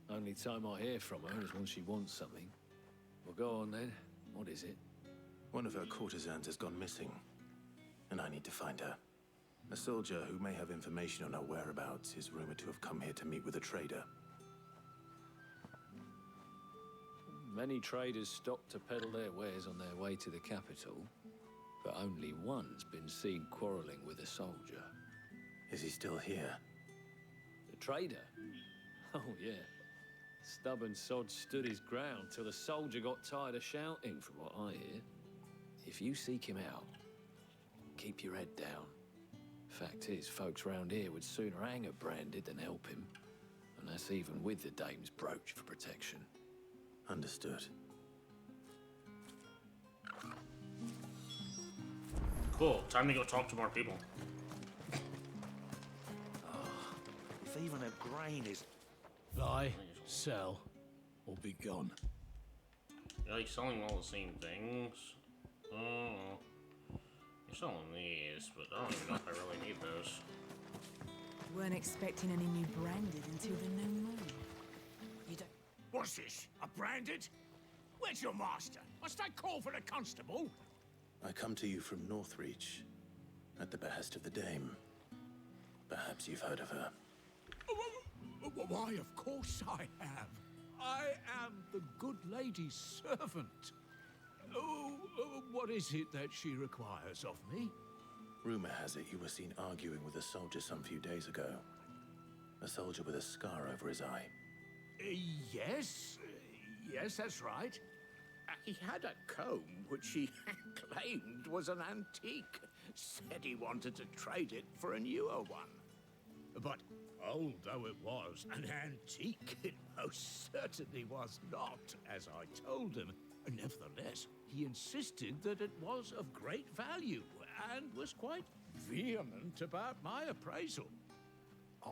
Only time I hear from her is when she wants something. Well, go on then. What is it? One of her courtesans has gone missing, and I need to find her. A soldier who may have information on her whereabouts is rumored to have come here to meet with a trader. Many traders stop to peddle their wares on their way to the capital, but only one's been seen quarreling with a soldier. Is he still here? The trader? Oh, yeah. Stubborn sod stood his ground till the soldier got tired of shouting, from what I hear. If you seek him out, keep your head down. Fact is, folks round here would sooner hang a Branded than help him. And that's even with the dame's brooch for protection. Understood. Cool. Time to go talk to more people. If even a grain is... Buy, sell, or be gone. You're like selling all the same things. You're selling these, but I don't even know if I really need those. Weren't expecting any new Branded until the new moon. You don't... What's this? A Branded? Where's your master? Must I call for the constable? I come to you from Northreach, at the behest of the dame. Perhaps you've heard of her. Why, of course I have. I am the good lady's servant. What is it that she requires of me? Rumor has it you were seen arguing with a soldier some few days ago. A soldier with a scar over his eye. Yes, that's right. He had a comb which he claimed was an antique. Said he wanted to trade it for a newer one. But old though it was, an antique it most certainly was not, as I told him. Nevertheless, he insisted that it was of great value and was quite vehement about my appraisal.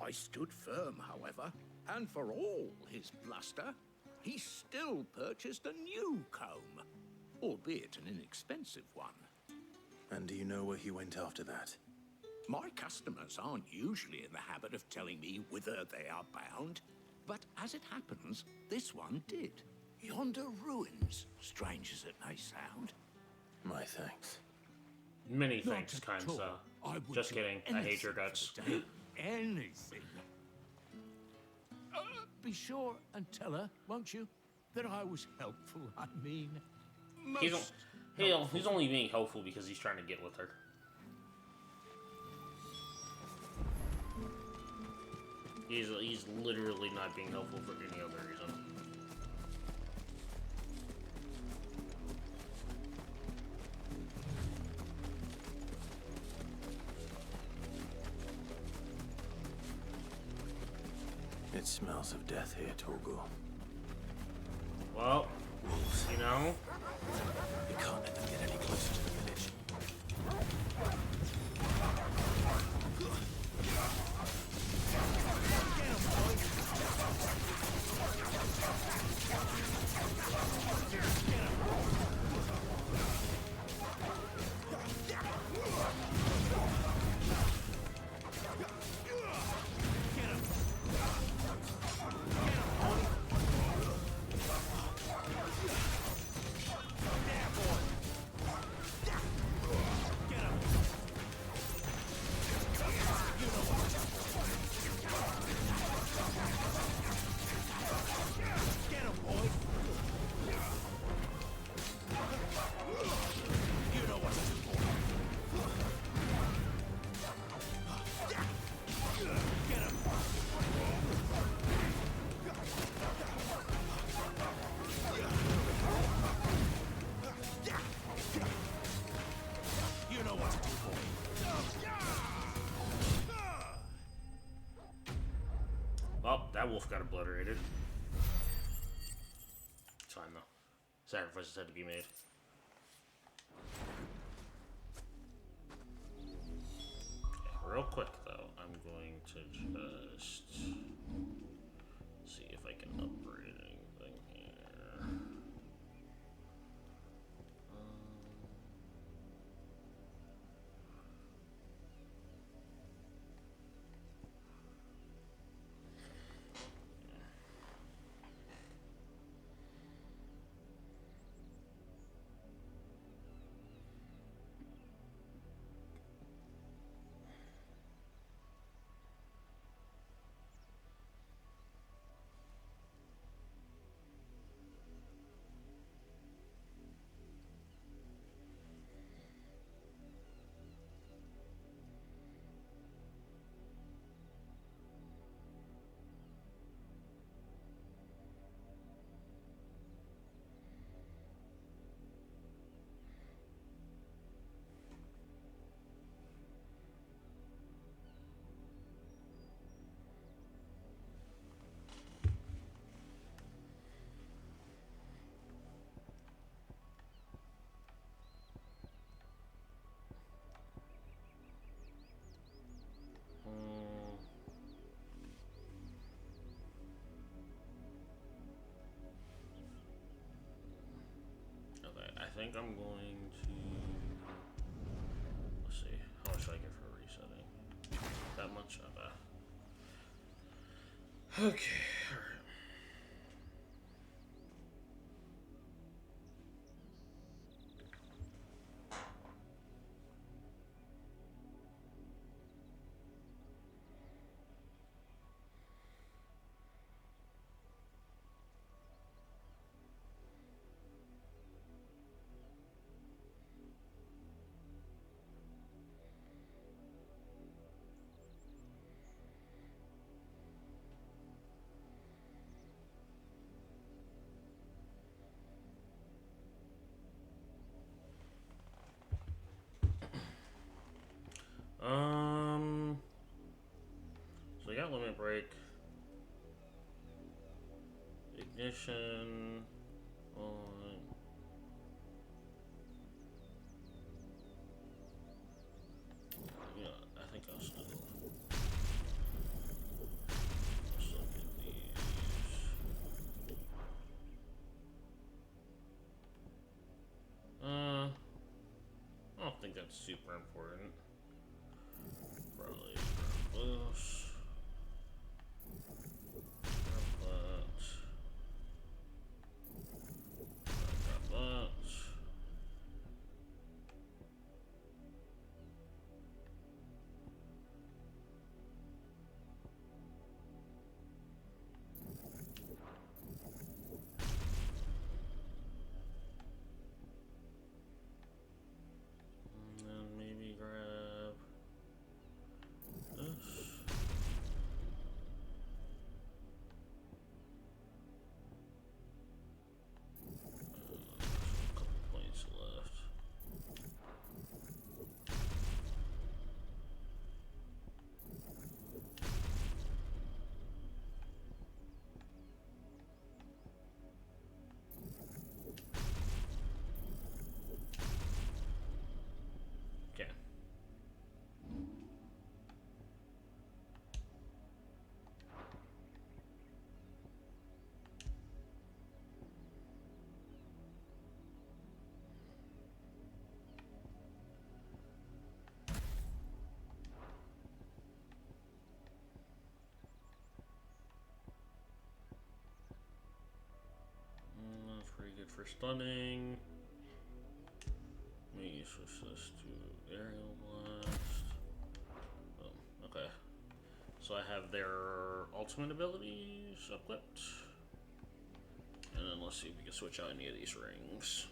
I stood firm, however, and for all his bluster, he still purchased a new comb, albeit an inexpensive one. And do you know where he went after that? My customers aren't usually in the habit of telling me whither they are bound, but as it happens, this one did. Yonder ruins, strange as it may sound. My thanks. Many Not thanks, at kind all. sir. I would Just do kidding. I hate your guts. Anything. Be sure and tell her, won't you, that I was helpful. I mean, most He's only being helpful because he's trying to get with her. He's literally not being helpful for any other reason. It smells of death here, Torgal. Well, you know, we can't let them get any closer to the village. wolf got obliterated. It's fine though. Sacrifices had to be made. Okay, real quick though, I'm going to just see if I can upgrade anything here. Okay, I think I'm going to, let's see, how much should I get for resetting? That much? Okay. Okay, alright. So we got limit break, ignition, on. Yeah, I think I'll still get these. I don't think that's super important. Probably grab this. Pretty good for stunning. Let me switch this to aerial blast. Okay. So I have their ultimate abilities equipped. And then let's see if we can switch out any of these rings.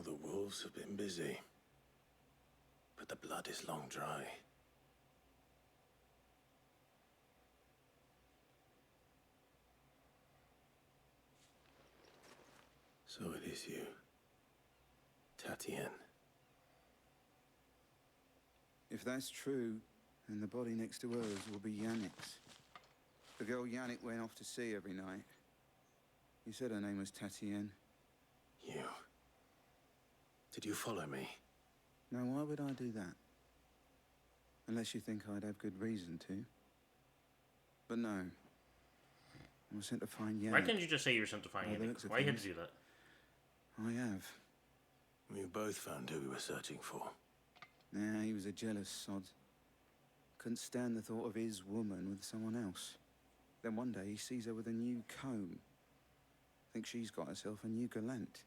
the wolves have been busy. But the blood is long dry. So it is you, Tatien. If that's true, then the body next to hers will be Yannick's. The girl Yannick went off to sea every night. You said her name was Tatien. You. Did you follow me? Now, why would I do that? Unless you think I'd have good reason to. But no. I was sent to find Yannick. Why can't you just say you were sent to find Yannick? Why you had to do that? I have. We both found who we were searching for. Yeah, he was a jealous sod. Couldn't stand the thought of his woman with someone else. Then one day he sees her with a new comb. Thinks she's got herself a new gallant.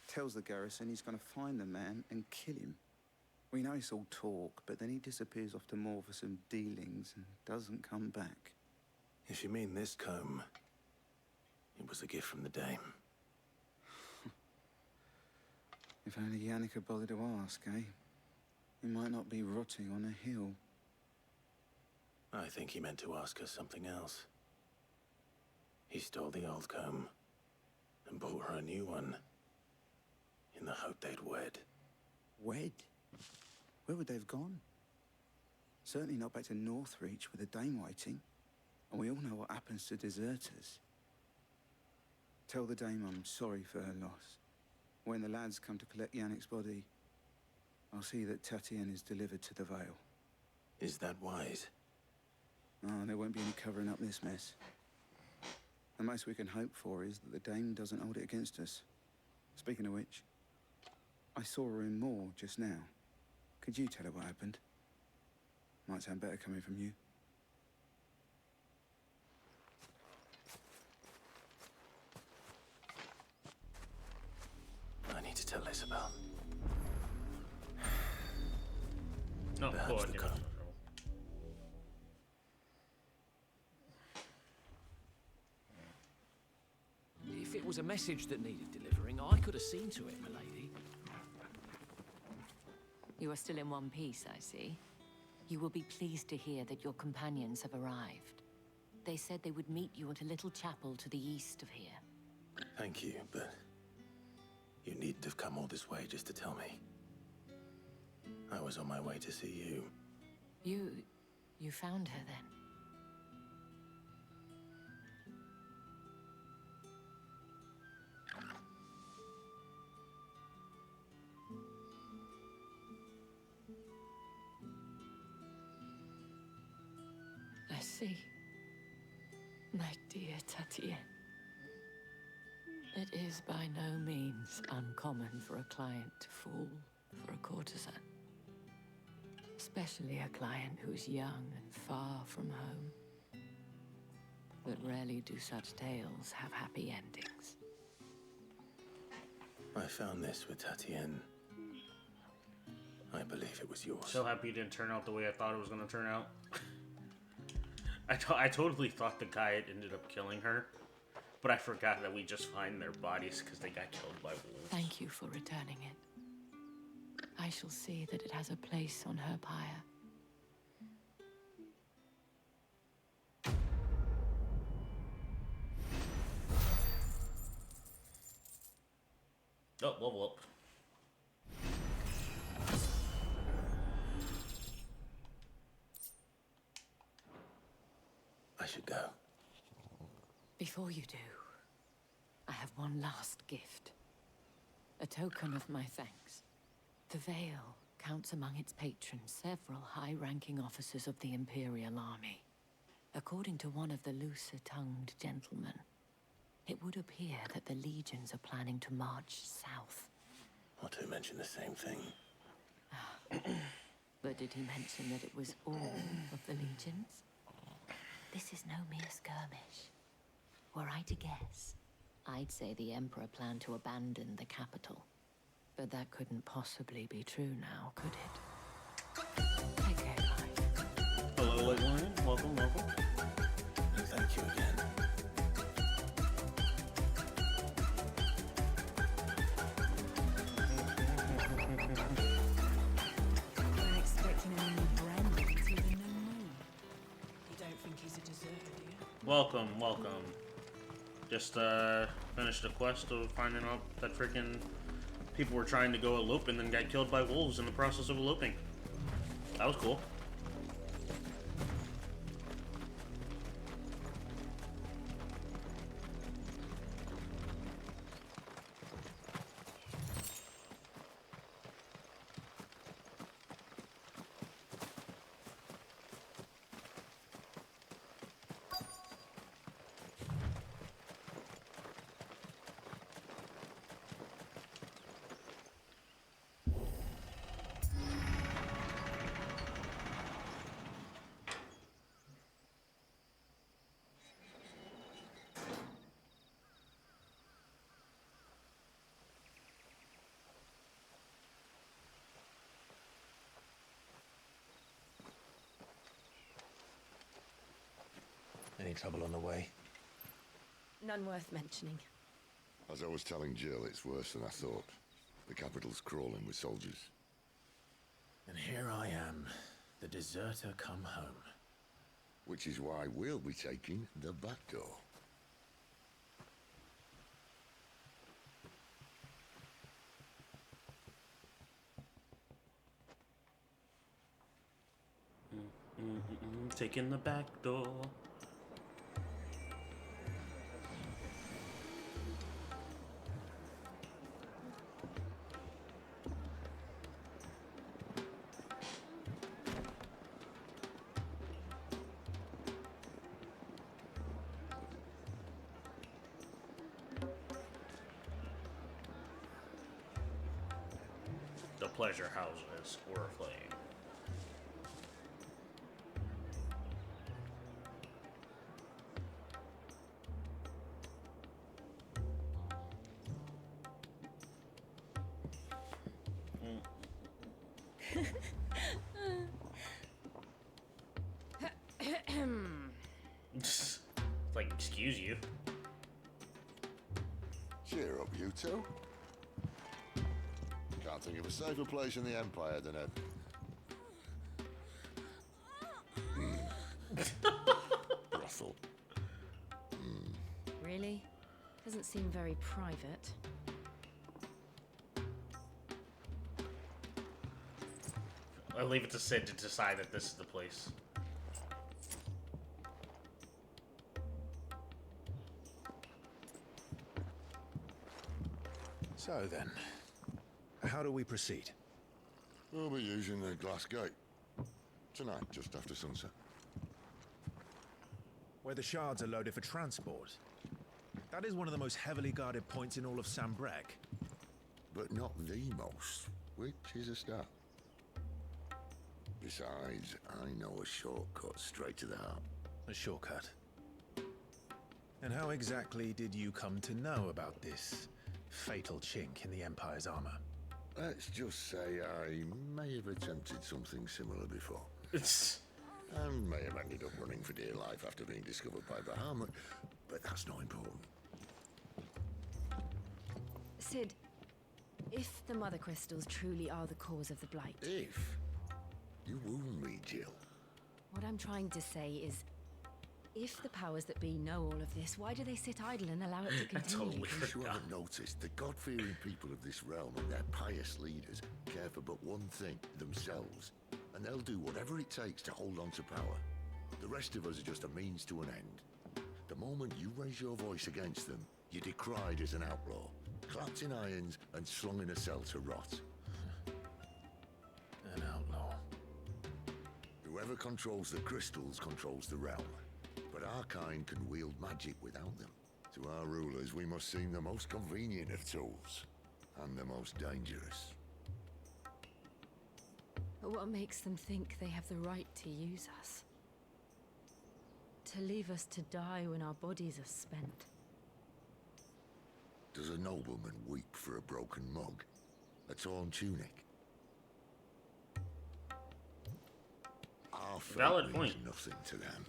Tells the garrison he's going to find the man and kill him. We know it's all talk, but then he disappears off to Moor for some dealings and doesn't come back. If you mean this comb, it was a gift from the dame. If only Yannick had bothered to ask, eh? He might not be rotting on a hill. I think he meant to ask her something else. He stole the old comb and bought her a new one in the hope they'd wed. Wed? Where would they have gone? Certainly not back to Northreach with a dame waiting. And we all know what happens to deserters. Tell the dame I'm sorry for her loss. When the lads come to collect Yannick's body, I'll see that Tatien is delivered to the Vale. Is that wise? Oh, there won't be any covering up this mess. The most we can hope for is that the dame doesn't hold it against us. Speaking of which, I saw her in Moor just now. Could you tell her what happened? Might sound better coming from you. I need to tell Isabel. No, Perhaps the comb. If it was a message that needed delivering, I could have seen to it, milady. You are still in one piece, I see. You will be pleased to hear that your companions have arrived. They said they would meet you at a little chapel to the east of here. Thank you, but you needn't have come all this way just to tell me. I was on my way to see you. You found her then? I see. My dear Tatien. It is by no means uncommon for a client to fall for a courtesan. Especially a client who's young and far from home. But rarely do such tales have happy endings. I found this with Tatien. I believe it was yours. So happy it didn't turn out the way I thought it was going to turn out. I totally thought the guy had ended up killing her, but I forgot that we just find their bodies because they got killed by wolves. Thank you for returning it. I shall see that it has a place on her pyre. Oh, level up. I should go. Before you do, I have one last gift. A token of my thanks. The Vale counts among its patrons several high-ranking officers of the Imperial Army. According to one of the looser-tongued gentlemen, it would appear that the legions are planning to march south. Not to mention the same thing. But did he mention that it was all of the legions? This is no mere skirmish. Were I to guess, I'd say the Emperor planned to abandon the capital. But that couldn't possibly be true now, could it? Take care, guys. Hello, everyone. Welcome. Thank you again. Welcome, welcome. Just finished a quest of finding out that freaking people were trying to go elope and then got killed by wolves in the process of eloping. That was cool. Any trouble on the way? None worth mentioning. As I was telling Jill, it's worse than I thought. The capital's crawling with soldiers. And here I am, the deserter come home. Which is why we'll be taking the back door. Taking the back door. The pleasure houses were aflame. It's like, excuse you. Cheer up, you two. Can't think of a safer place in the Empire than a... brothel. Really? Doesn't seem very private. I'll leave it to Sid to decide that this is the place. So then, how do we proceed? We'll be using the glass gate. Tonight, just after sunset. Where the shards are loaded for transport. That is one of the most heavily guarded points in all of Sambrek. But not the most, which is a start. Besides, I know a shortcut straight to the heart. A shortcut? And how exactly did you come to know about this fatal chink in the Empire's armor? Let's just say I may have attempted something similar before. And may have ended up running for dear life after being discovered by Bahamut, but that's not important. Sid, if the Mother Crystals truly are the cause of the Blight... If? You wound me, Jill. What I'm trying to say is, if the powers that be know all of this, why do they sit idle and allow it to continue? In case you haven't noticed, the God-fearing people of this realm and their pious leaders care for but one thing, themselves. And they'll do whatever it takes to hold on to power. The rest of us are just a means to an end. The moment you raise your voice against them, you're decried as an outlaw, clapped in irons and slung in a cell to rot. An outlaw. Whoever controls the crystals controls the realm. But our kind can wield magic without them. To our rulers, we must seem the most convenient of tools. And the most dangerous. But what makes them think they have the right to use us? To leave us to die when our bodies are spent? Does a nobleman weep for a broken mug? A torn tunic? Our fate Valid means point. nothing to them.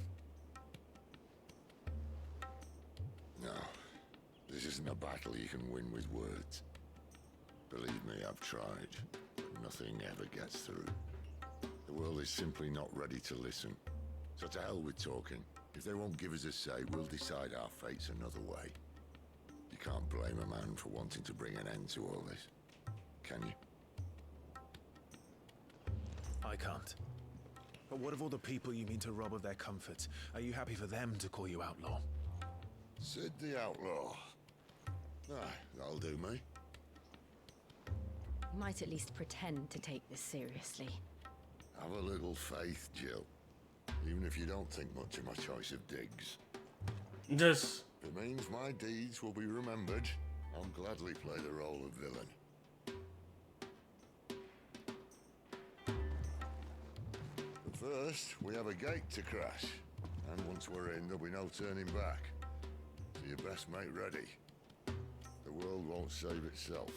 No, this isn't a battle you can win with words. Believe me, I've tried, but nothing ever gets through. The world is simply not ready to listen. So to hell with talking. If they won't give us a say, we'll decide our fates another way. You can't blame a man for wanting to bring an end to all this, can you? I can't. But what of all the people you mean to rob of their comforts? Are you happy for them to call you outlaw? Sid the Outlaw. Ah, that'll do me. You might at least pretend to take this seriously. Have a little faith, Jill. Even if you don't think much of my choice of digs. Just... If it means my deeds will be remembered, I'll gladly play the role of villain. But first, we have a gate to crash. And once we're in, there'll be no turning back. So you best make ready. The world won't save itself.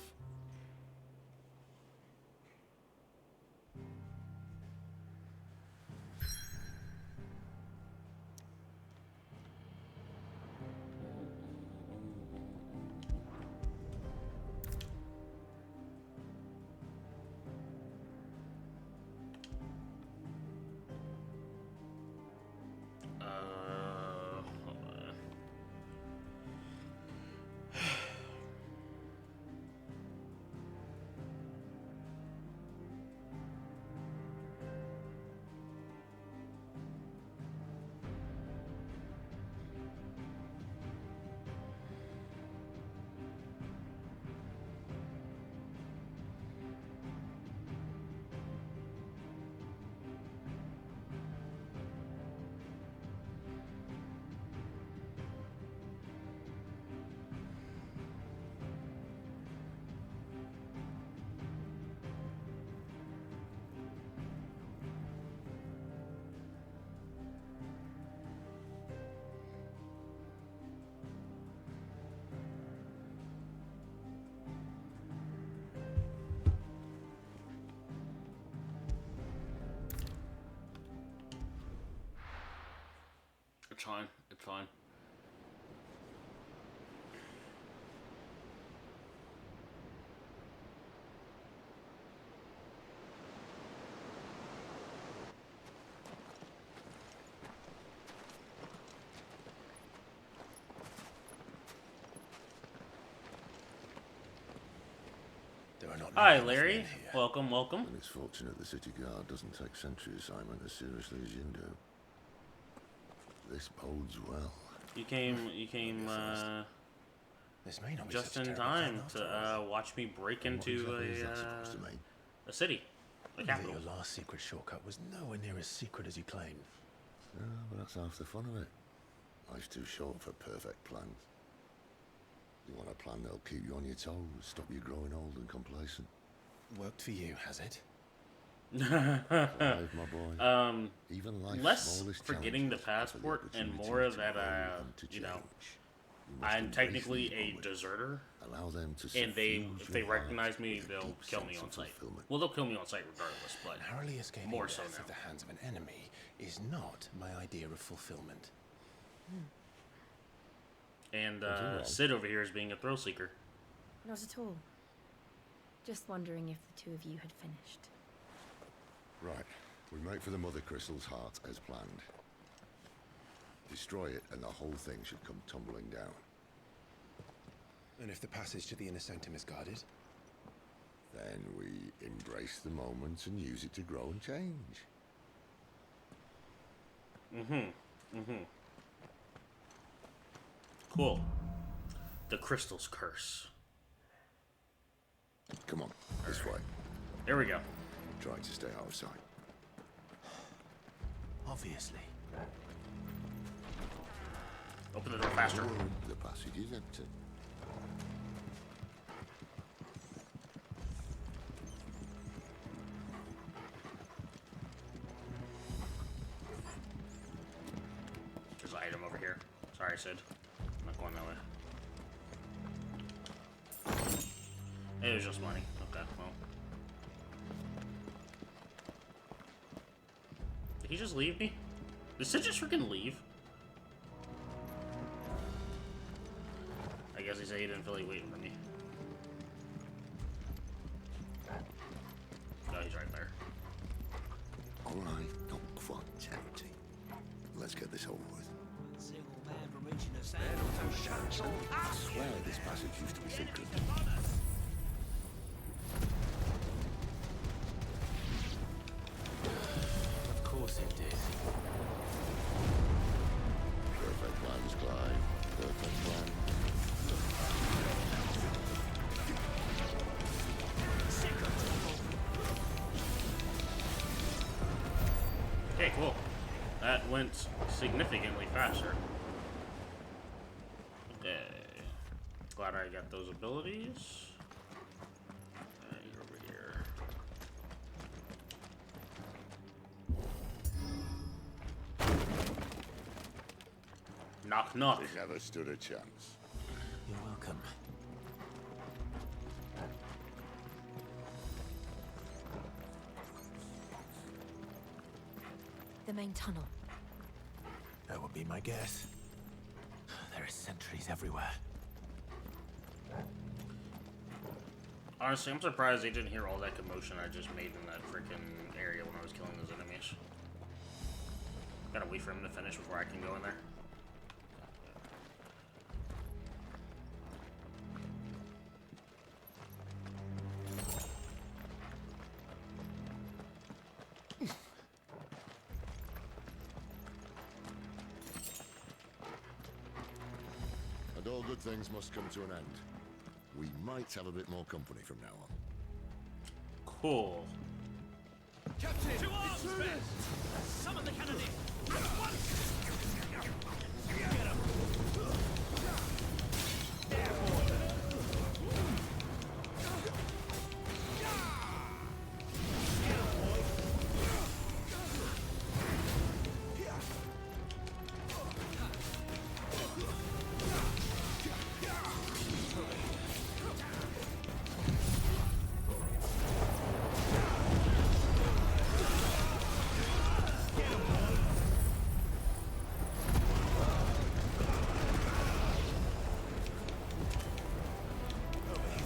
It's fine. It's fine. There are not Hi, many Larry. men here. Welcome, welcome. And it's fortunate the city guard doesn't take sentry assignment as seriously as you do. This bodes well. You came, This may not be just such a in terrible time plan to after all. watch me break And what into exactly is that supposed to mean? a city, a capital. Your last secret shortcut was nowhere near as secret as you claimed. Yeah, but that's half the fun of it. Life's too short for perfect plans. You want a plan that'll keep you on your toes, stop you growing old and complacent. Worked for you, has it? Clive, my boy. Even life's Less smallest forgetting the challenges passport offer the and opportunity more of to that, grow and to you know, change. You must I'm embrace technically these a moments. deserter, Allow them to and suffuse if they your heart recognize me, with a they'll deep kill me sense on of sight. fulfillment. Well, they'll kill me on sight regardless, but Narrowly escaping more so death now. at the hands of an enemy is not my idea of fulfillment. And Nothing wrong. Sid over here is being a thrill seeker. Not at all. Just wondering if the two of you had finished. Right. We make for the Mother Crystal's heart as planned. Destroy it and the whole thing should come tumbling down. And if the passage to the inner sanctum is guarded? Then we embrace the moment and use it to grow and change. Cool. The Crystal's Curse. Come on, this way. There we go. Try to stay out of sight. Obviously. Open the door faster. The passage is empty. There's an item over here. Sorry, Sid. I'm not going that way. It was just money. Okay, well. Did he just leave me? Did Sid just freaking leave? I guess he said he didn't feel like waiting for me. No, he's right there. All right, not quite empty. Let's get this over with. single man from reaching the sandals of shirts all I swear this passage used to be secret. Of course it did. Perfect plans, Clive. Perfect plan. Okay, cool. That went significantly faster. Okay. Glad I got those abilities. You're over here. Knock, knock. They never stood a chance. You're welcome. The main tunnel. That would be my guess. There are sentries everywhere. Honestly, I'm surprised they didn't hear all that commotion I just made in that freaking area when I was killing those enemies. Gotta wait for him to finish before I can go in there. And all good things must come to an end. We might have a bit more company from now on. Cool. Captain! To arms, men! Summon the cannoneer! Get him! There, boy!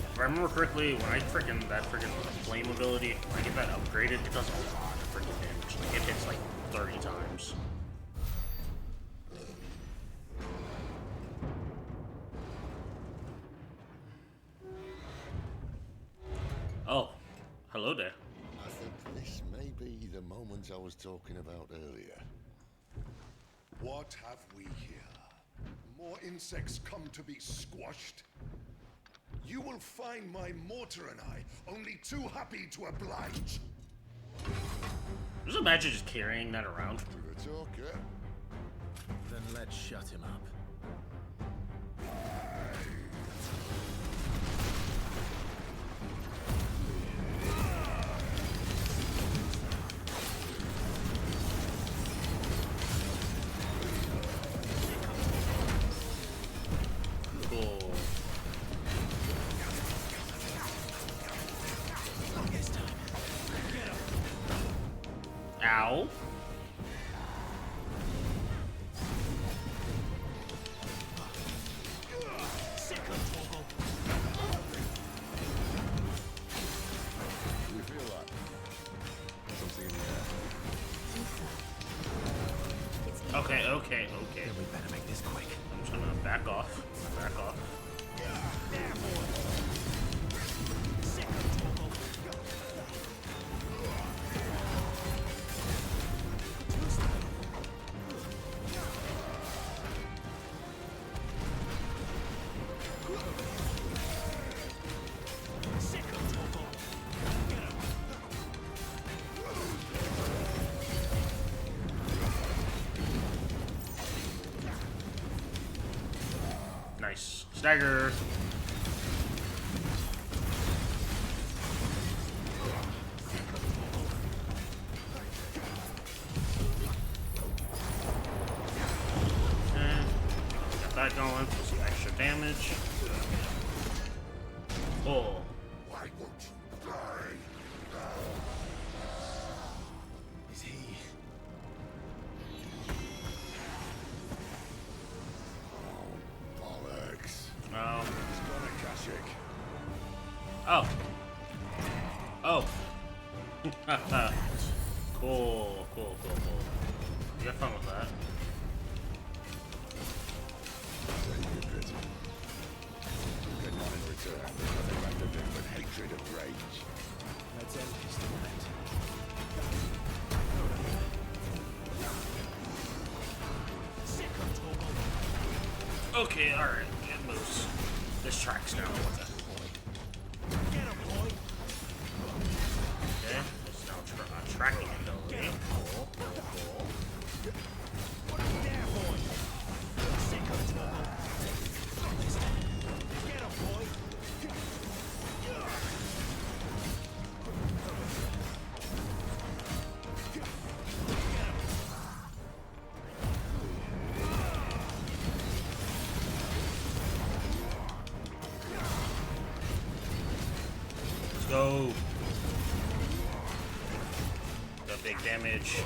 If I remember correctly, when I that flame ability, when I get that upgraded, it does a lot of freaking damage. Like, it hits like 30 times. Oh, hello there. I think this may be the moment I was talking about earlier. What have we here? More insects come to be squashed? You will find my mortar and I only too happy to oblige. Just imagine just carrying that around. You're a talker. Then let's shut him up. Cool. Ow. You feel that? Something in the air. Okay. We better make this quick. I'm just gonna back off. Back off. Nice. Stagger. Got that going for some extra damage. Oh. Why won't you die? Is he? Bollocks. Oh. He's got a Kashyyyk. Oh. Oh. Cool. You have fun with that. pity. Good man in return. Nothing left of him but hatred and rage. Let's end this tonight. Okay, alright, it moves. This tracks now. Okay, it's now tracking ability. Cool, cool, cool. Let's go. Got big damage.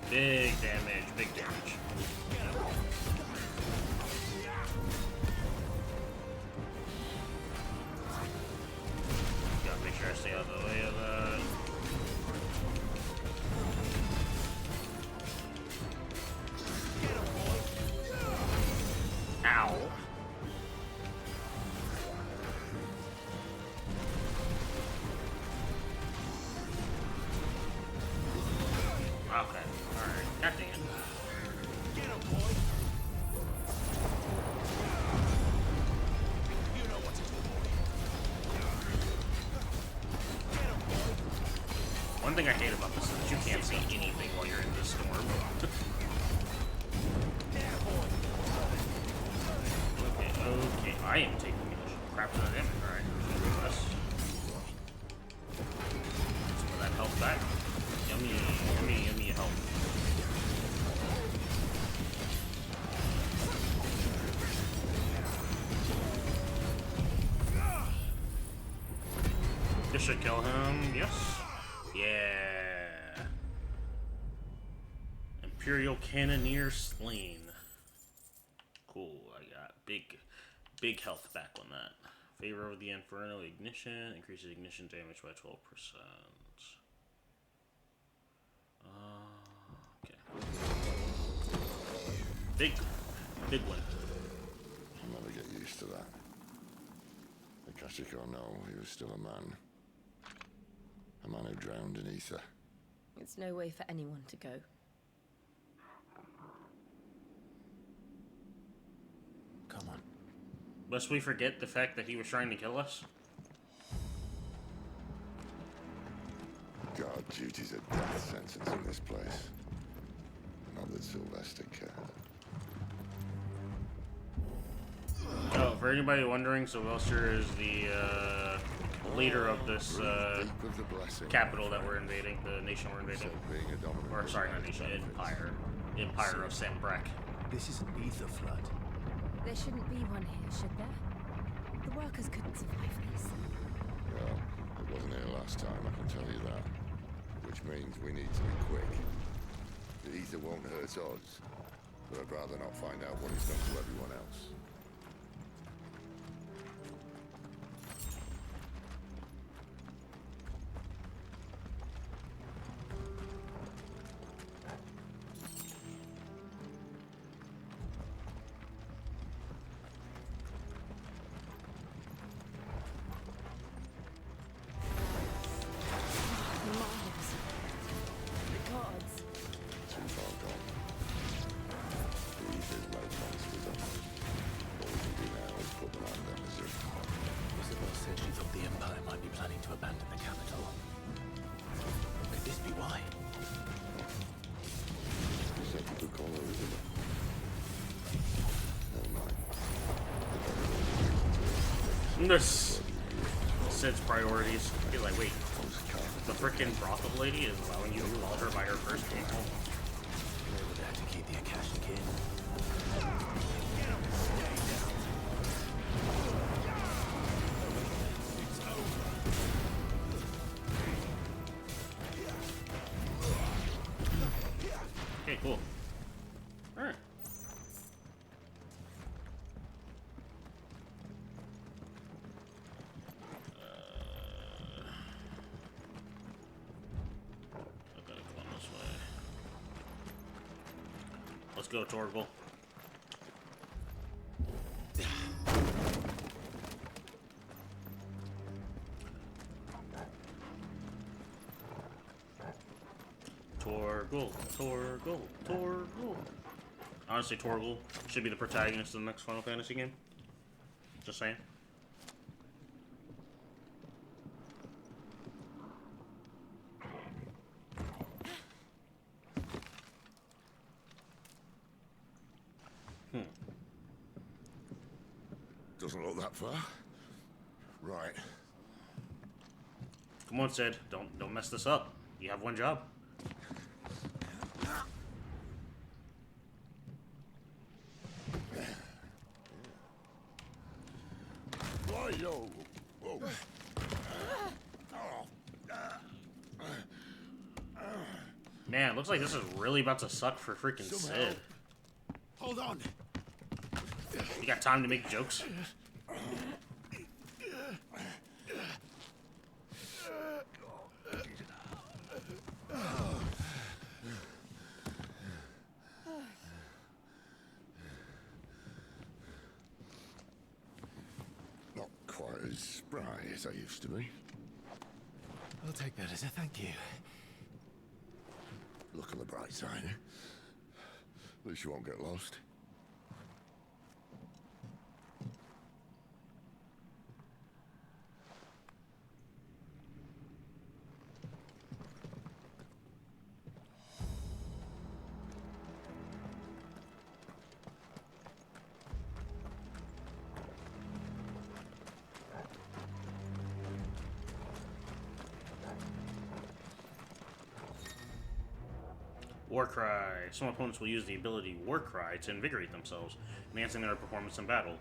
Big damage, big damage. Gotta make sure I stay out of the way of that. Ow. Okay, alright. God dang it. Get him, boy. You know what to do, boy. Get him, boy. One thing I hate about this is that you can't see anything while you're in this storm. Okay, I am taking a crap ton of damage, alright. Some of that health back. Yummy, yummy, yummy health. This should kill him, yes. Yeah. Imperial Cannoneer slain. Cool, I got big health back on that. Favor of the Inferno Ignition, increases ignition damage by 12%. Okay. Big one. I'll never get used to that. Akashic or no, he was still a man. A man who drowned in ether. It's no way for anyone to go. Come on. Must we forget the fact that he was trying to kill us? Guard duty's a death sentence in this place. Not that Sylvester cared. Oh, for anybody wondering, Sylvester is the leader of this capital that we're invading, the nation we're invading. Or sorry, not nation, empire. Empire of Sanbreck. This is an ether flood. There shouldn't be one here, should there? The workers couldn't survive this. Well, it wasn't here last time, I can tell you that. Which means we need to be quick. The ether won't hurt us, but I'd rather not find out what it's done to everyone else. This sets priorities. Be like, wait, the frickin' brothel lady is allowing you to call her by her first name. They were there to keep the Akashic in. Okay, cool. Alright. Let's go, Torgal. Torgal, Torgal, Torgal. Honestly, Torgal should be the protagonist of the next Final Fantasy game. Just saying. Doesn't look that far. Right. Come on, Sid. Don't mess this up. You have one job. Yo. Whoa. Man, looks like this is really about to suck for freaking Sid. Hold on. You got time to make jokes? Not quite as spry as I used to be. I'll take that as a thank you. Look on the bright side, eh? At least you won't get lost. War Cry. Some opponents will use the ability War Cry to invigorate themselves, enhancing their performance in battle.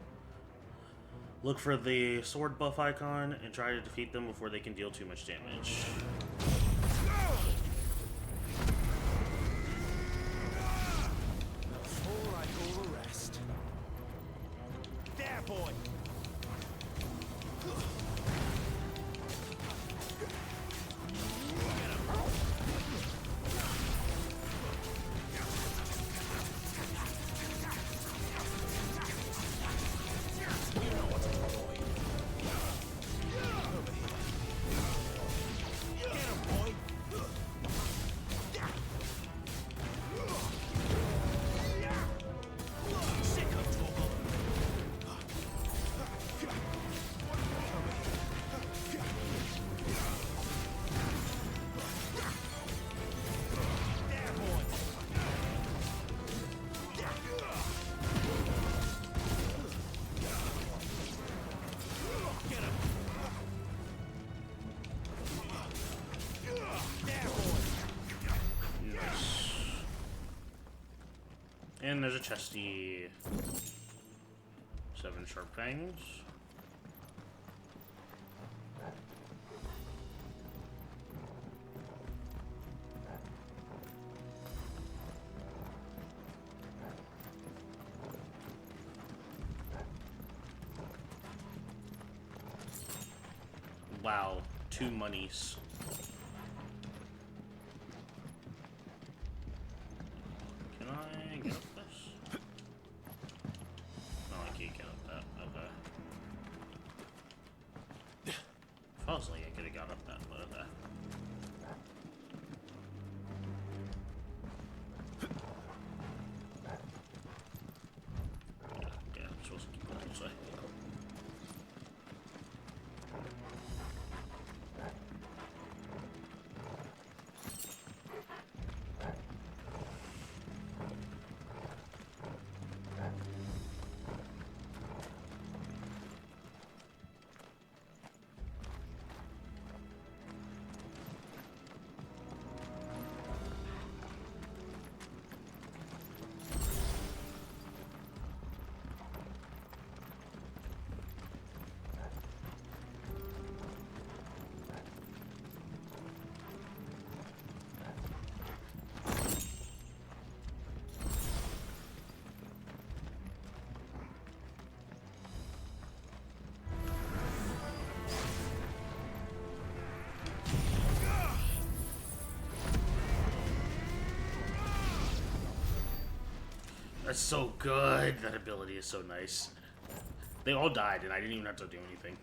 Look for the sword buff icon and try to defeat them before they can deal too much damage. All like all the rest. There, boy. And there's a chesty. 7 sharp fangs. Wow, 2 monies. Can I get up this? No, I can't get up that. Okay. Feels like I could have got up that, but okay. Yeah, I'm supposed to keep going this way. That's so good. That ability is so nice. They all died, and I didn't even have to do anything.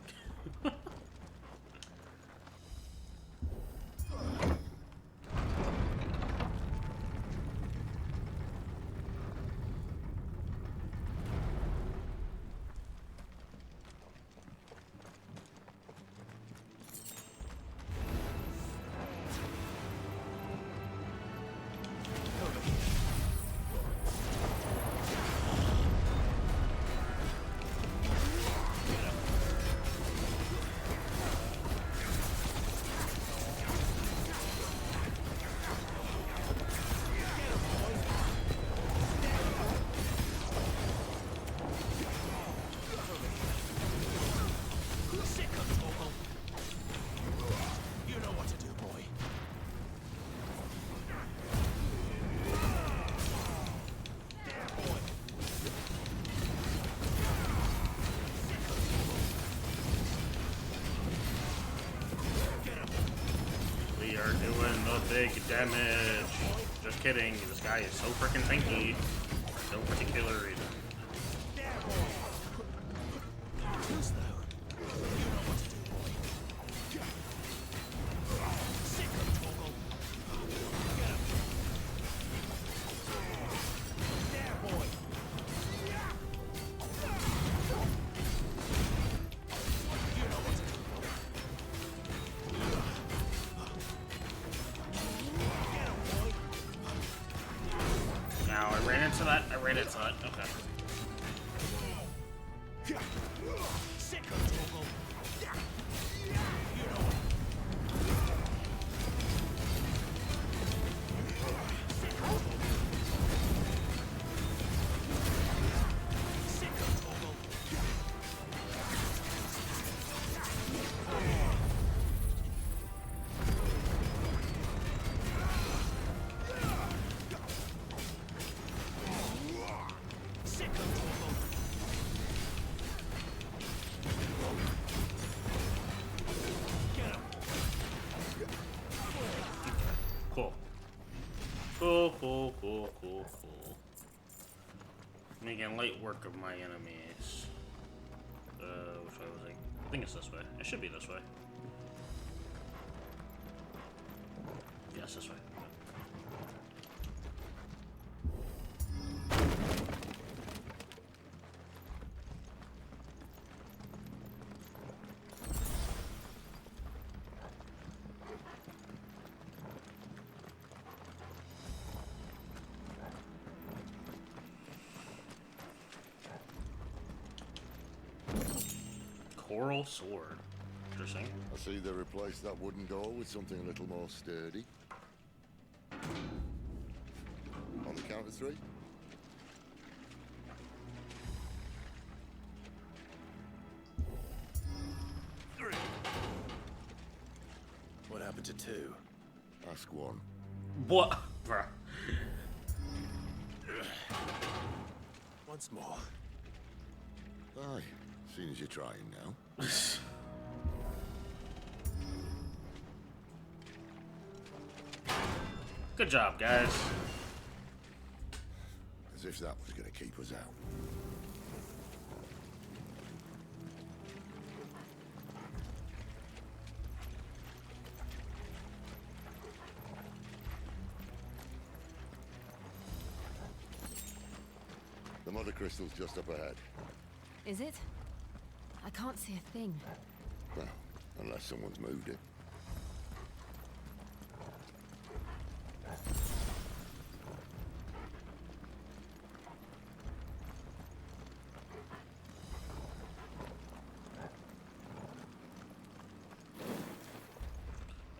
doing the big damage. Just kidding. This guy is so freaking tanky. For no particular reason. Now I ran into that. Okay. Cool. Making light work of my enemies. Which way was I? I think it's this way. It should be this way. Yes, this way. Coral sword. Interesting. I see they replaced that wooden door with something a little more sturdy. On the count of 3. What happened to 2? Ask 1. What? Bruh. Once more. Aye, seeing as you're trying now. Good job, guys. As if that was going to keep us out. The mother crystal's just up ahead. Is it? I can't see a thing. Well, unless someone's moved it.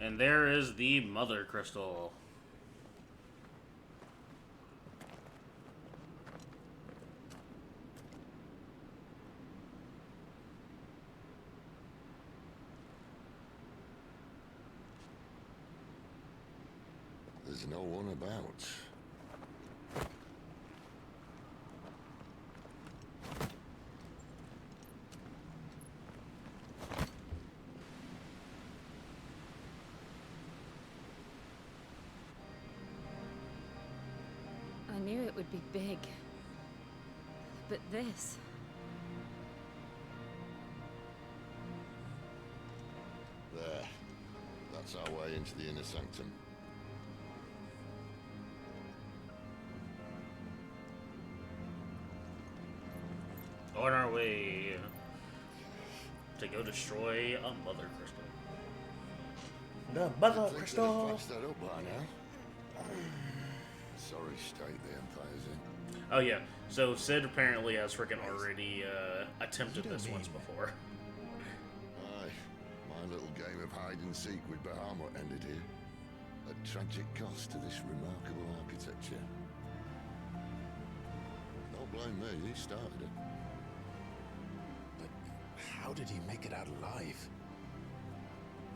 And there is the mother crystal. There's no one about. I knew it would be big. But this... There. That's our way into the inner sanctum. On our way to go destroy a mother crystal. The mother crystal. Fixed that up by now. Sorry state the Empire's in. Oh yeah. So Sid apparently has freaking already attempted this once before. Aye. My little game of hide and seek with Bahamut ended here. A tragic cost to this remarkable architecture. Don't blame me, he started it. How did he make it out alive?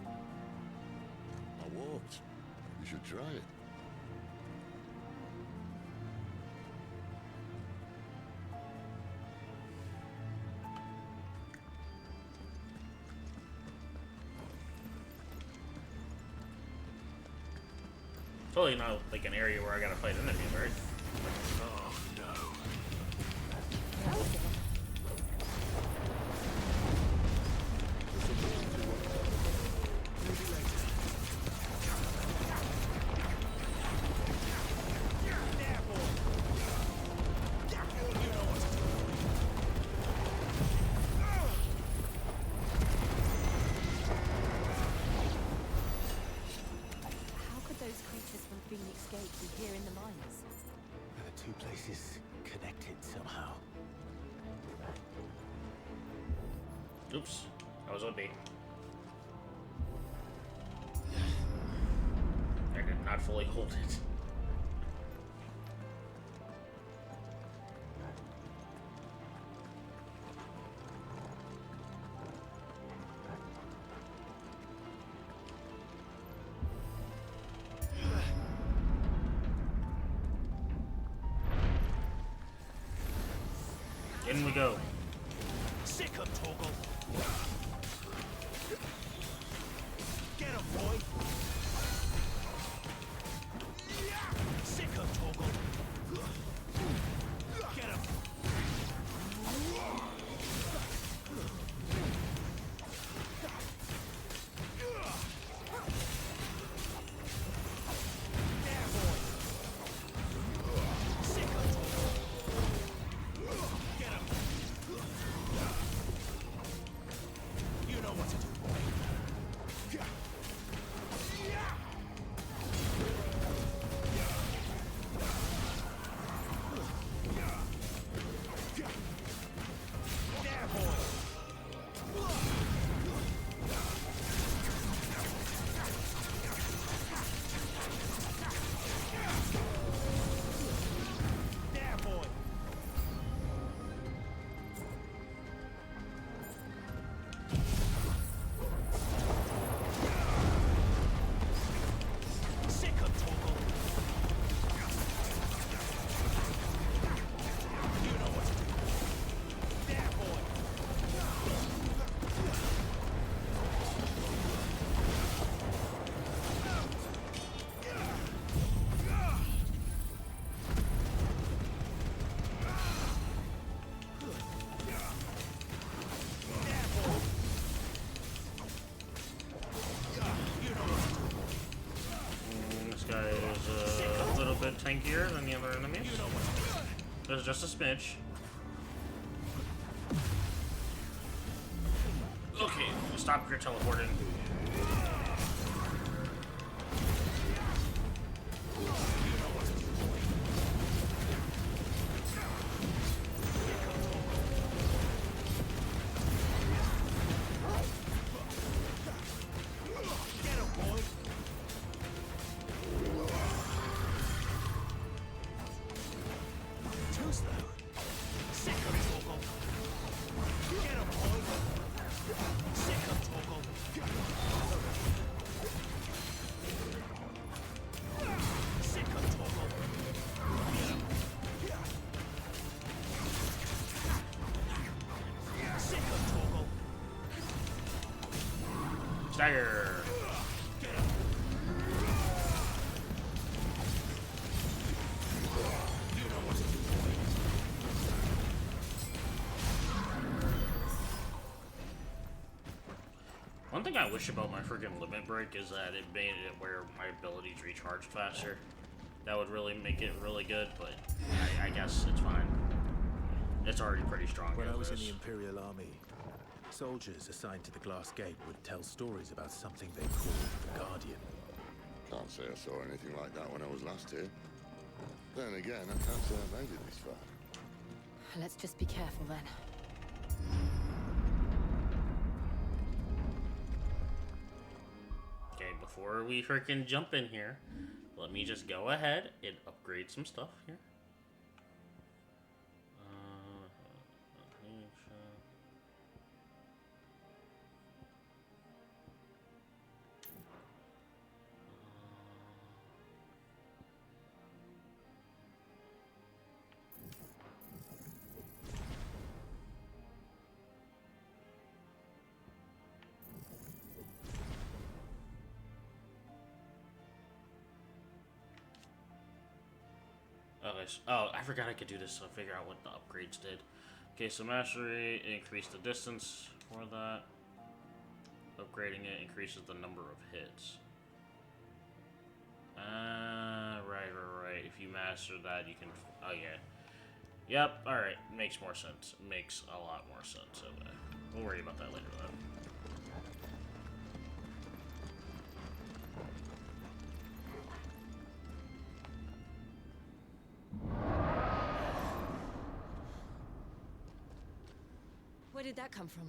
I walked. You should try it. Totally not like an area where I gotta fight enemies, right? Oh, no. How could those creatures from Phoenix Gate be here in the mines? Are the two places connected somehow? Oops, I was on bait. I did not fully hold it. In we go. Sick of Toggle. Get him, boy. Sick of Toggle. Get him. There, boy. Sick of Toggle. Get him. You know what to do, boy. There, boy. There, boy. Sick of Toggle. You know what to do. There, boy. This guy is a little bit tankier than the other enemies. There's just a smidge. Okay, stop your teleporting. Get him, boy. Too slow. Sick of Toggle. Get him, boy. Sick of Toggle. Sick of Toggle. Get him. Sick of Toggle. Stagger. You know what to do, boy. One thing I wish about my freaking limit break is that it made it where my abilities recharge faster. That would really make it really good, but I guess it's fine. It's already pretty strong. When as I was in is. the Imperial Army, soldiers assigned to the Glass Gate would tell stories about something they called the Guardian. Can't say I saw anything like that when I was last here. Then again, I can't say I made it this far. Let's just be careful then. Okay, before we freaking jump in here, let me just go ahead and upgrade some stuff here. nice. Oh, I forgot I could do this, so figure out what the upgrades did. Okay, so mastery, increase the distance for that. Upgrading it increases the number of hits. Right. If you master that, you can... Oh, yeah. Yep, alright. Makes more sense. Makes a lot more sense. So, we'll worry about that later, though. Where did that come from?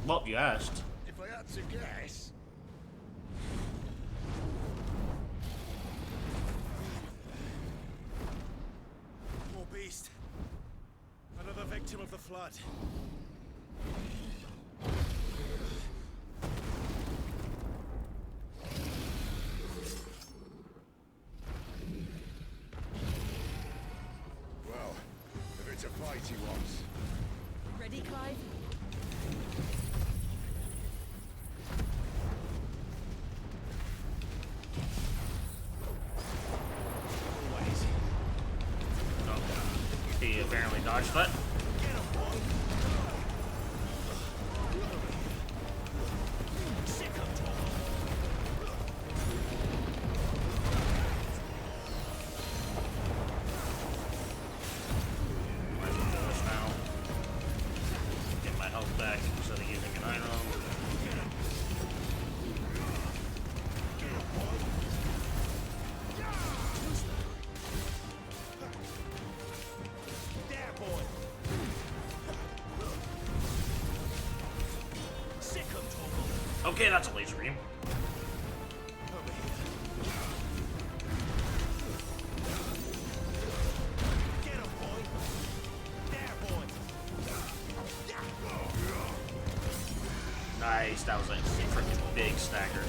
Well, you asked. If I had to guess... More beast. Another victim of the flood. Well, if it's a fight he wants. Ready, Clive? He apparently dodged that. Get my health back instead of using an item. Okay, that's a laser beam. Nice, that was a freaking big stagger.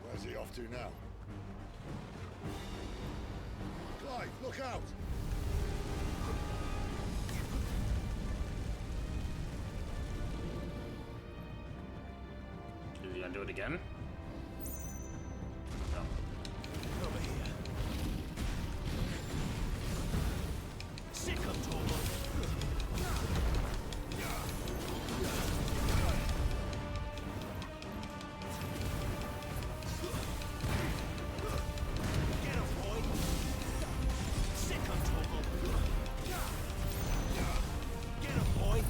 Where's he off to now? Clive, look out! Is he gonna do it again? No. Over here. Sick of Torval. Get him, boy. Sick of Torval. Get him, boy.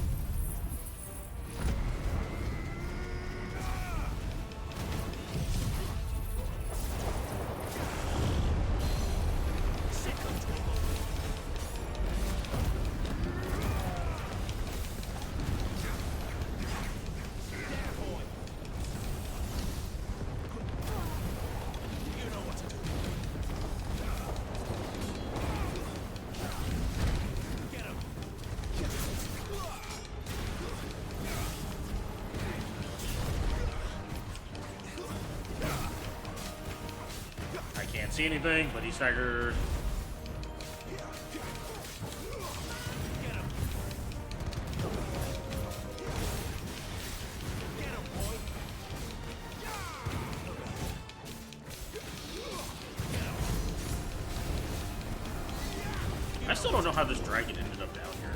I can't see anything, but he staggered. I still don't know how this dragon ended up down here.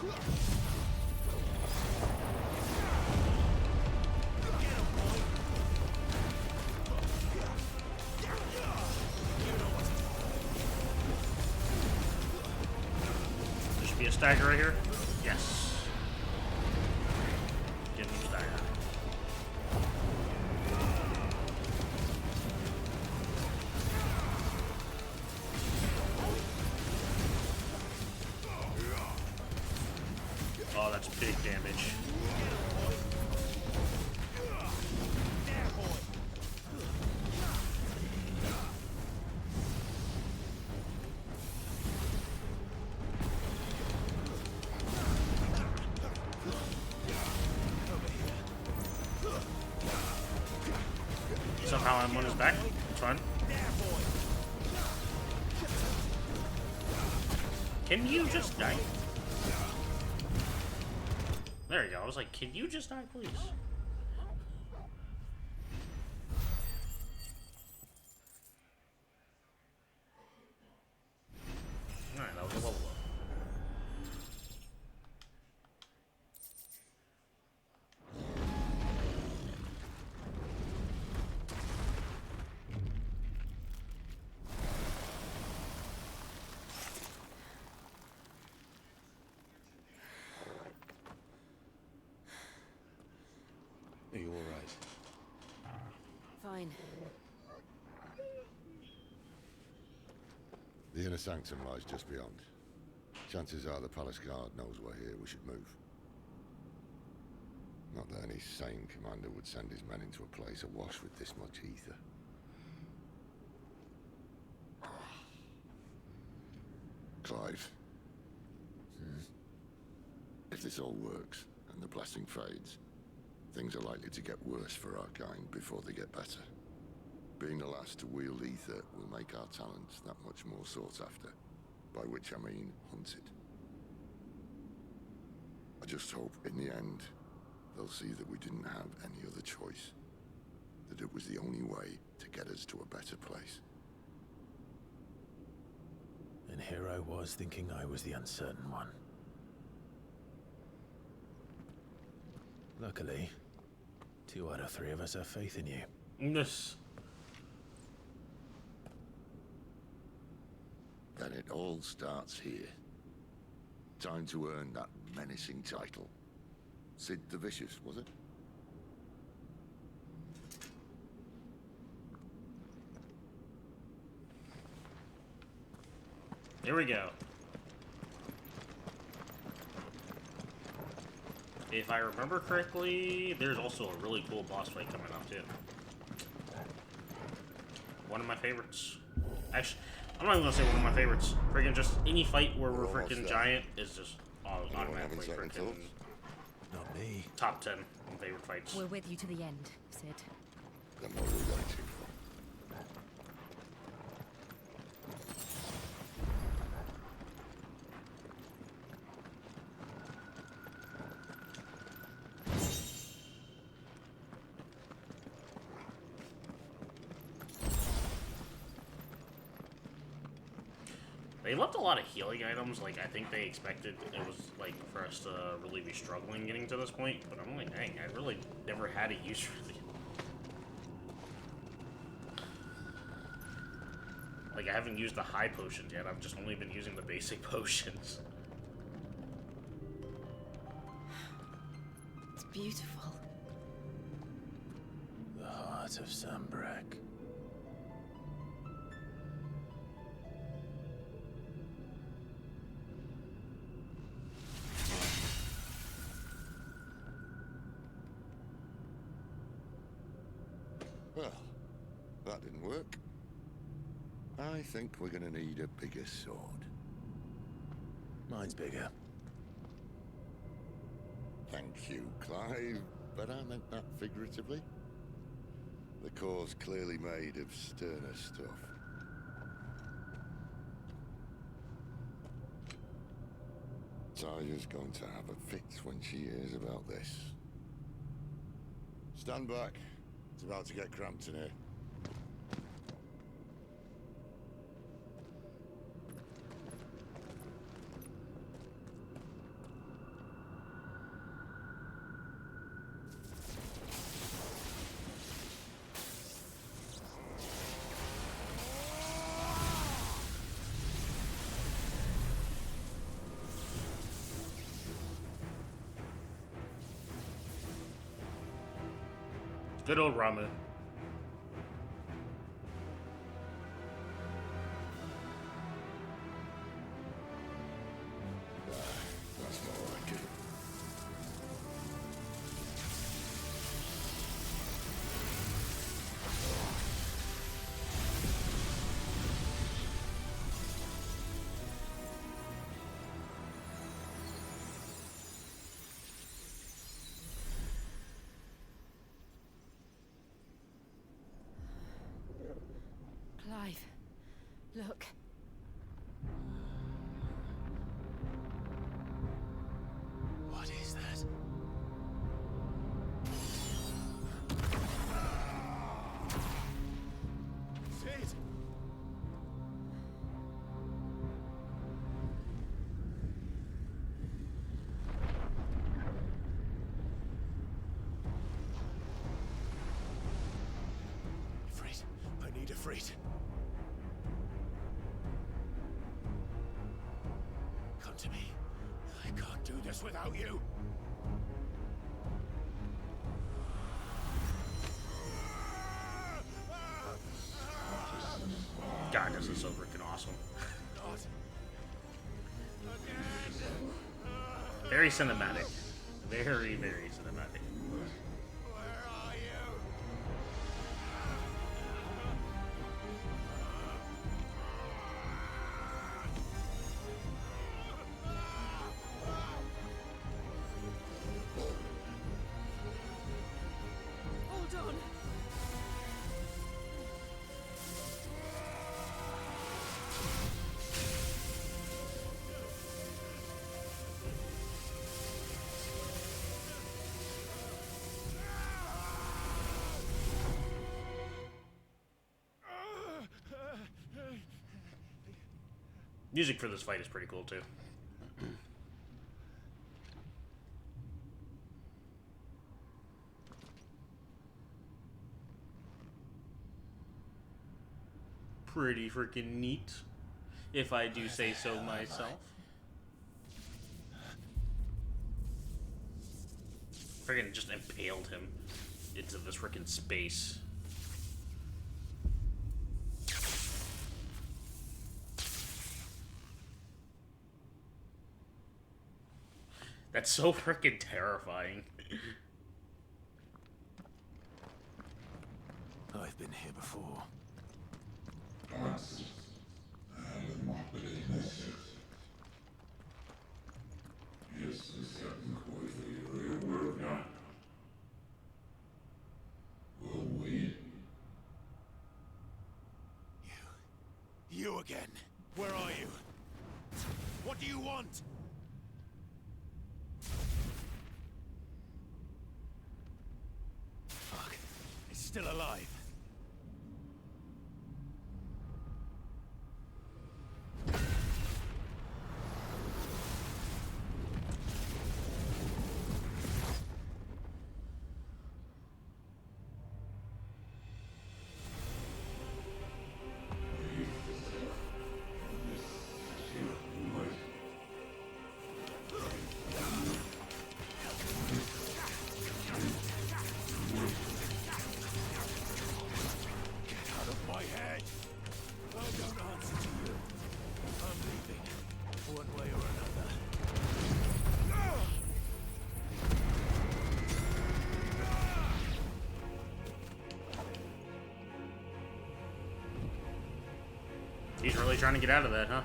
There should be a stagger right here. Yes. Give me a stagger. Oh, that's big damage. Somehow I'm on his back. It's fine. Can you just die? There you go. I was like, can you just die, please? Alright, that was a level up. Are you all right? Fine. The inner sanctum lies just beyond. Chances are the palace guard knows we're here. We should move. Not that any sane commander would send his men into a place awash with this much ether. Clive. If this all works, and the blessing fades, things are likely to get worse for our kind before they get better. Being the last to wield ether will make our talents that much more sought after, by which I mean hunted. I just hope, in the end, they'll see that we didn't have any other choice. That it was the only way to get us to a better place. And here I was thinking I was the uncertain one. Luckily, 2 out of 3 of us have faith in you. Yes. Then it all starts here. Time to earn that menacing title. Sid the Vicious, was it? Here we go. If I remember correctly, there's also a really cool boss fight coming up too. One of my favorites. Actually, I'm not even gonna say one of my favorites. Freaking just any fight where we're freaking giant is just automatically freaking Not me. top 10 on favorite fights. We're with you to the end, Sid. Then what are we waiting for? They left a lot of healing items. Like, I think they expected it was, like, for us to really be struggling getting to this point. But I'm like, dang, I really never had a use for the... Like, I haven't used the high potions yet. I've just only been using the basic potions. It's beautiful. The heart of Sambrek. Well, that didn't work. I think we're gonna need a bigger sword. Mine's bigger. Thank you, Clive, but I meant that figuratively. The core's clearly made of sterner stuff. Taya's going to have a fit when she hears about this. Stand back. It's about to get cramped in here. Good old Ramu. That's more like it. Clive, look. What is that? Sid! Ifrit, I need Ifrit. Come to me. I can't do this without you. God, this is so freaking awesome. Very cinematic. Very, very cinematic. Hold on. Music for this fight is pretty cool too. Pretty freaking neat, if I do say so myself. Freaking just impaled him into this freaking space. That's so freaking terrifying. I've been here before. You again. Where are you? What do you want? Fuck. It's still alive. He's really trying to get out of that, huh?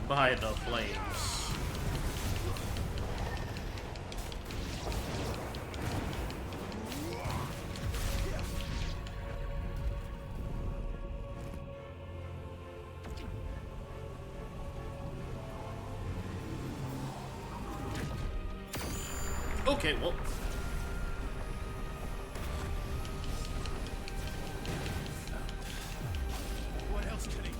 By the flames. Okay, well. What else can he do?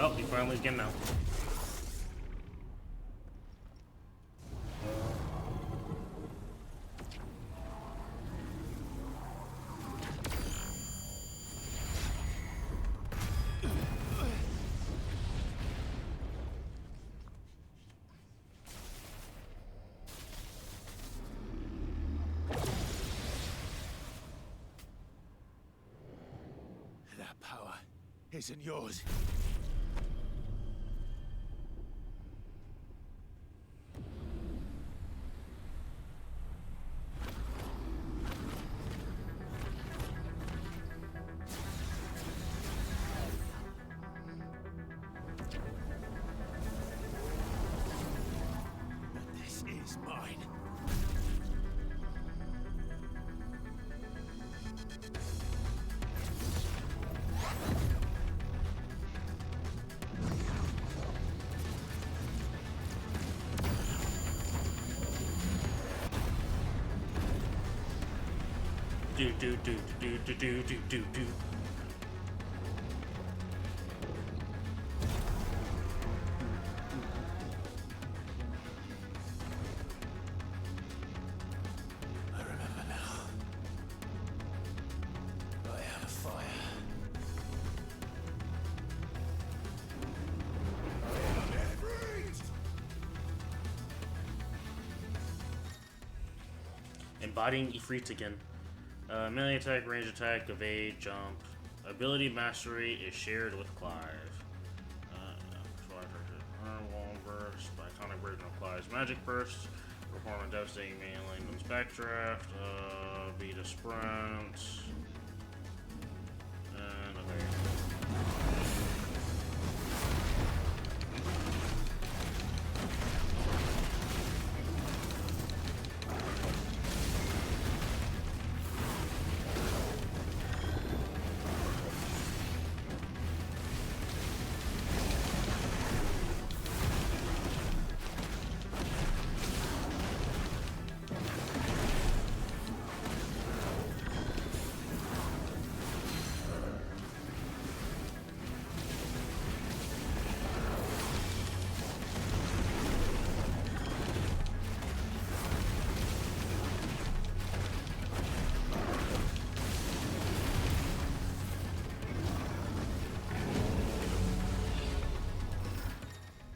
Oh, he finally getting out. That power isn't yours. This is mine. Do. I remember now. I have fire. Embodying Ifrit again. Melee attack, range attack, evade, jump. Ability mastery is shared with Clive. Wall burst, iconic version of Clive's magic burst. Perform a devastating melee Langdon's backdraft. Beat a sprint. And evade.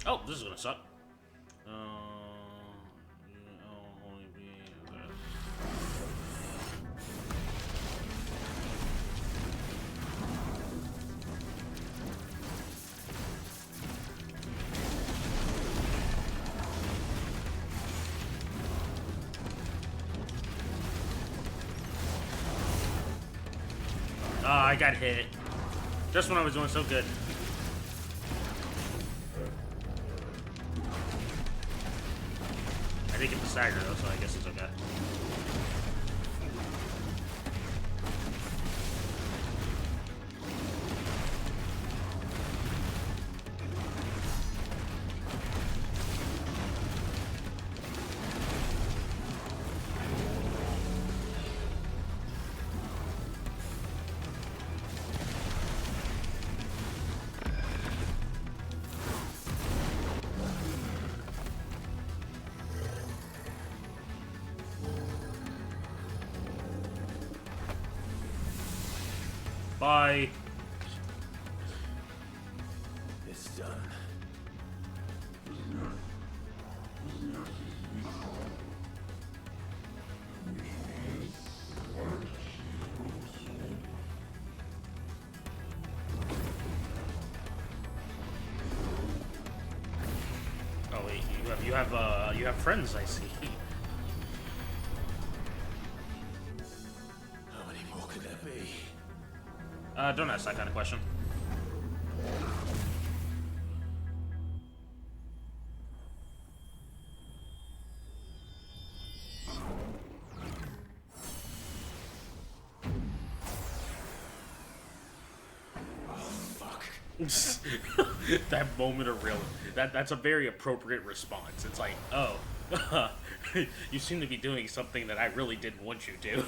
Oh, this is gonna suck. I got hit. Just when I was doing so good. I did get the stagger though, so I guess it's okay. Bye. It's done. Oh wait, you have friends, I see. How many more could there be? Don't ask that kind of question. That moment of real that's a very appropriate response. It's like, oh, you seem to be doing something that I really didn't want you to.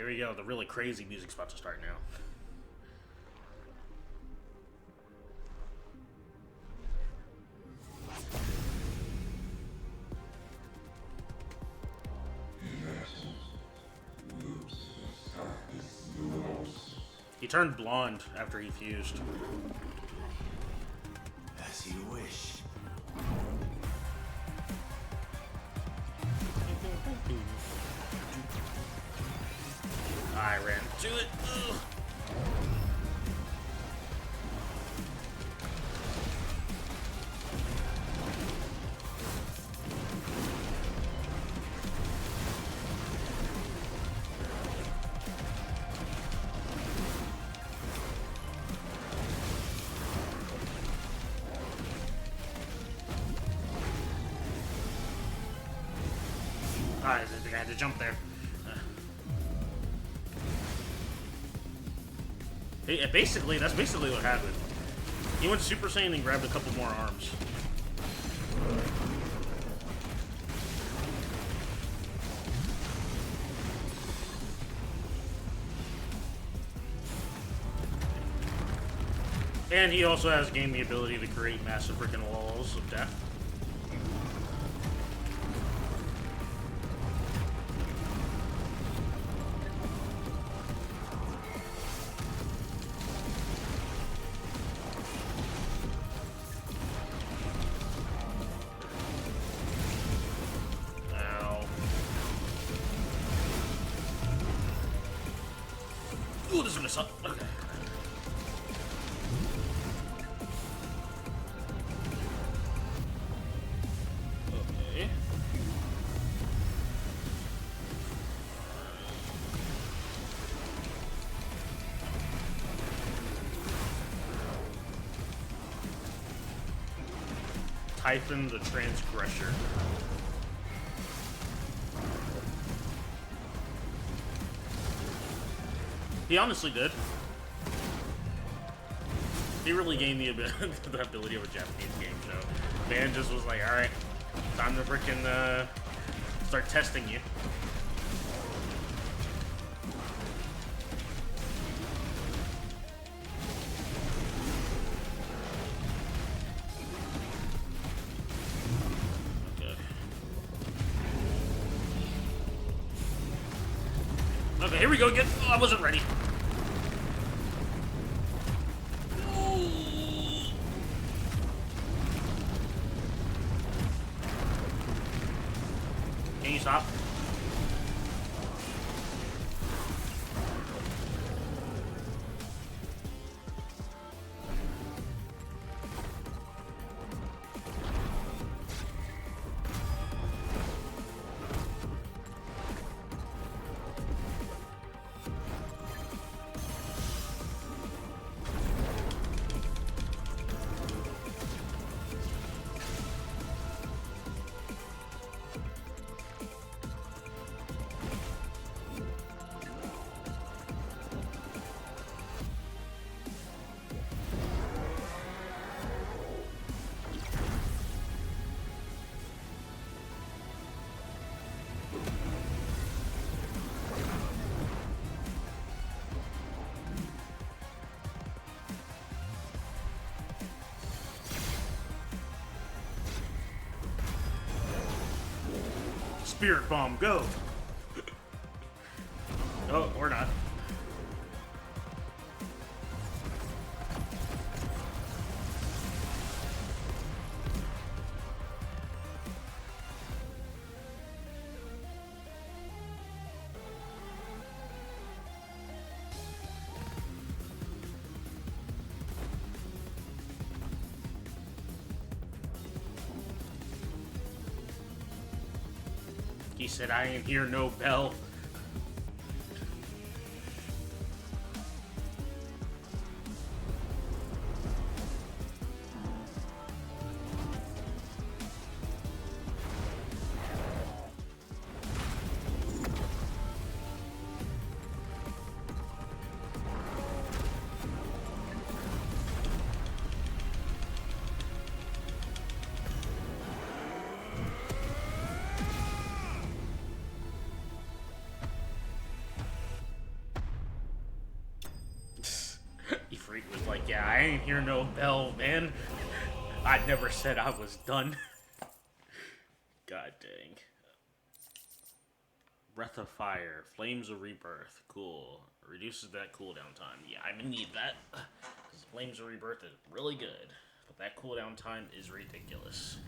Here we go. The really crazy music's about to start now. He turned blonde after he fused. As you wish. I ran to it. Ugh. I think I had to jump there. Basically, that's basically what happened. He went Super Saiyan and grabbed a couple more arms. And he also has gained the ability to create massive freaking walls of death. Ooh, this is gonna suck. Okay. Okay. Typhon the Transgressor. He honestly did. He really gained the ability of a Japanese game show. Man just was like, alright, time to freaking start testing you. Okay, here we go again. Oh, I wasn't ready. Can you stop? Spirit bomb, go! Oh, or not. He said, I ain't hear no bell. I ain't hear no bell, man. I never said I was done. God dang. Breath of Fire, Flames of Rebirth, cool. Reduces that cooldown time. Yeah, I'm gonna need that. Because Flames of Rebirth is really good. But that cooldown time is ridiculous.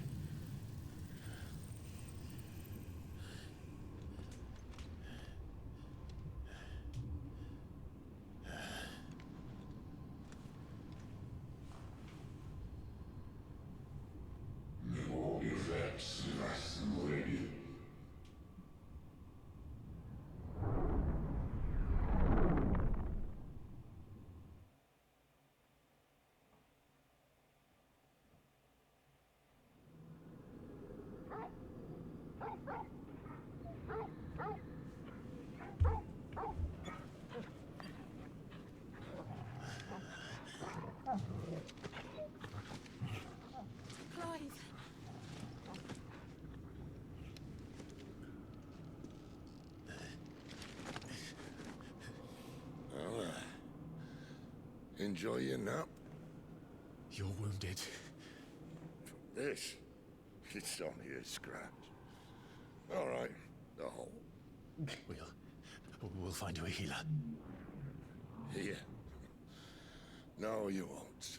Well, enjoy your nap. You're wounded. This? It's only a scratch. All right, the hole. We'll find you a healer. Here. No, you won't.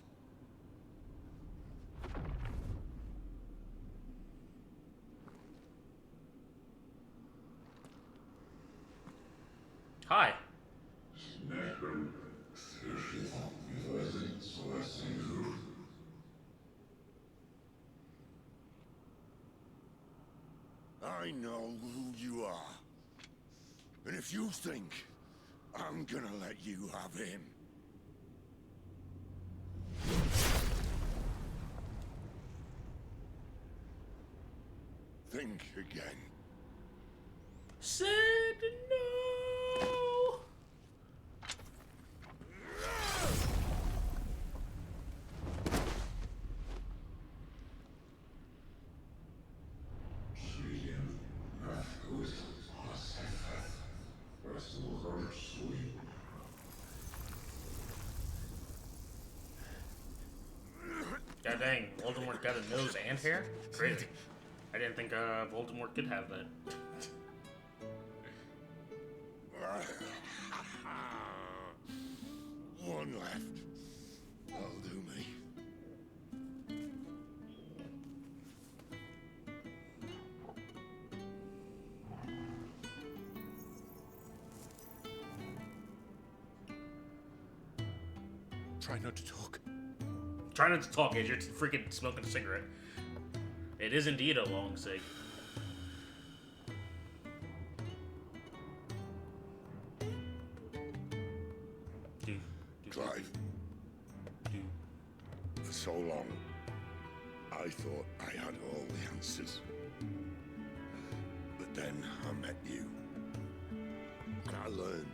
Hi. I know who you are. And if you think I'm gonna let you have him... think again. Said no. God dang, Voldemort got a nose and hair? Crazy. I didn't think Voldemort could have that. One left. That'll do me. Try not to talk. Try not to talk as you're freaking smoking a cigarette. It is indeed a long cig. Clive. For so long, I thought I had all the answers. But then I met you. And I learned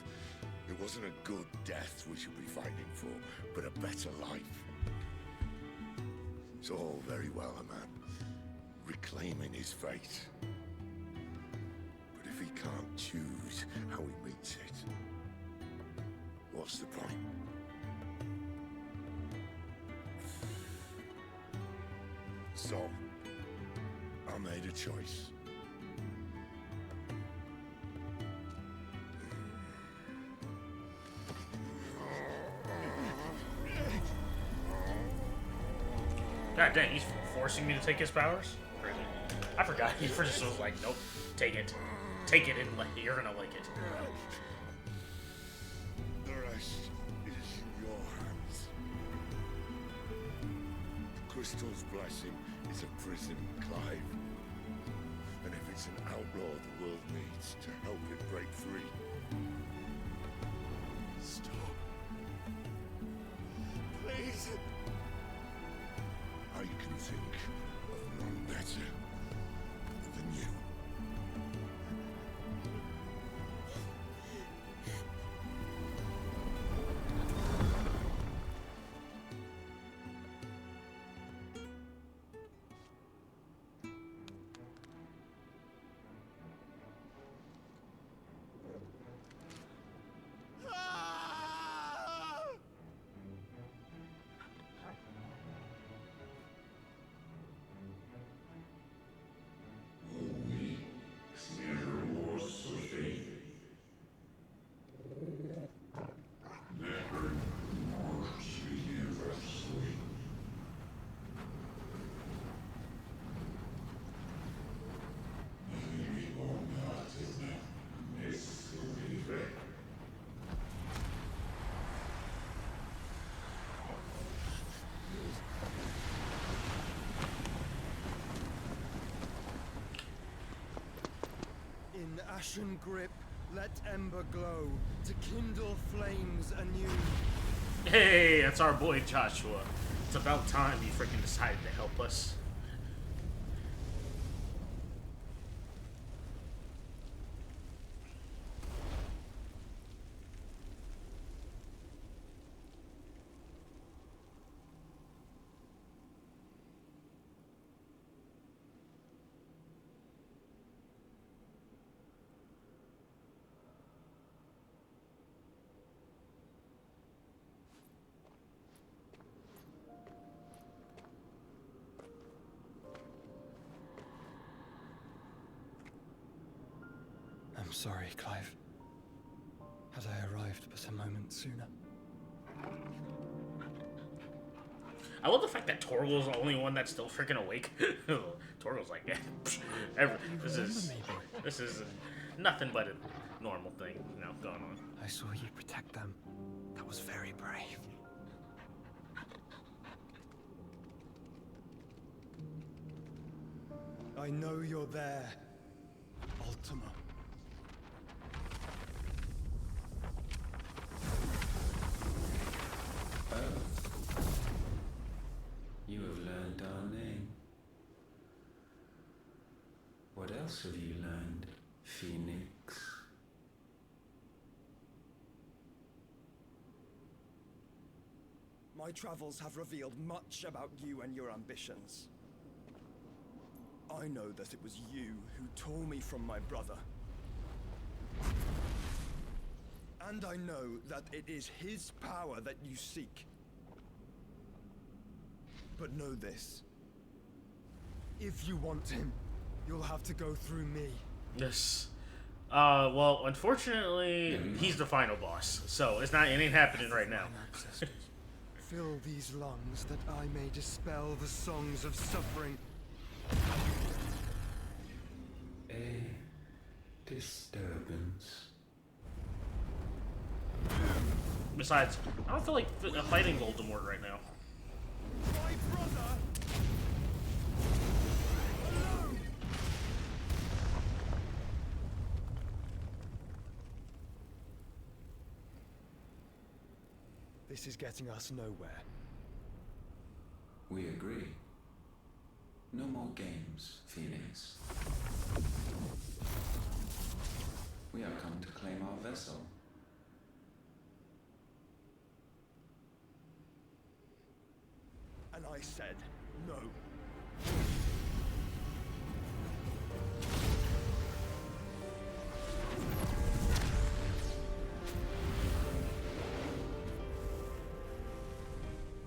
it wasn't a good death we should be fighting for, but a better life. It's all very well a man reclaiming his fate. But if he can't choose how he meets it, what's the point? So, I made a choice. God dang, he's forcing me to take his powers? Crazy. I forgot. He first was like, nope, take it. Take it and you're gonna like it. The rest is in your hands. The crystal's blessing is a prison, Clive. And if it's an outlaw the world needs to help it break free. Stop. Please. I can think of none better than you. Ashen grip, let ember glow, to kindle flames anew. Hey, that's our boy Joshua. It's about time you freaking decided to help us. I'm sorry, Clive. Had I arrived but a moment sooner. I love the fact that Torgal's the only one that's still freaking awake. Torgal's like, yeah, this is nothing but a normal thing, you know, going on. I saw you protect them. That was very brave. I know you're there, Ultima. You have learned our name. What else have you learned, Phoenix? My travels have revealed much about you and your ambitions. I know that it was you who tore me from my brother. And I know that it is his power that you seek. But know this. If you want him, you'll have to go through me. Yes. Well, unfortunately, he's the final boss, so it ain't happening right now. Fill these lungs that I may dispel the songs of suffering. A disturbance. Besides, I don't feel like fighting Voldemort right now. My brother! Alone! This is getting us nowhere. We agree. No more games, Phoenix. We have come to claim our vessel. And I said no.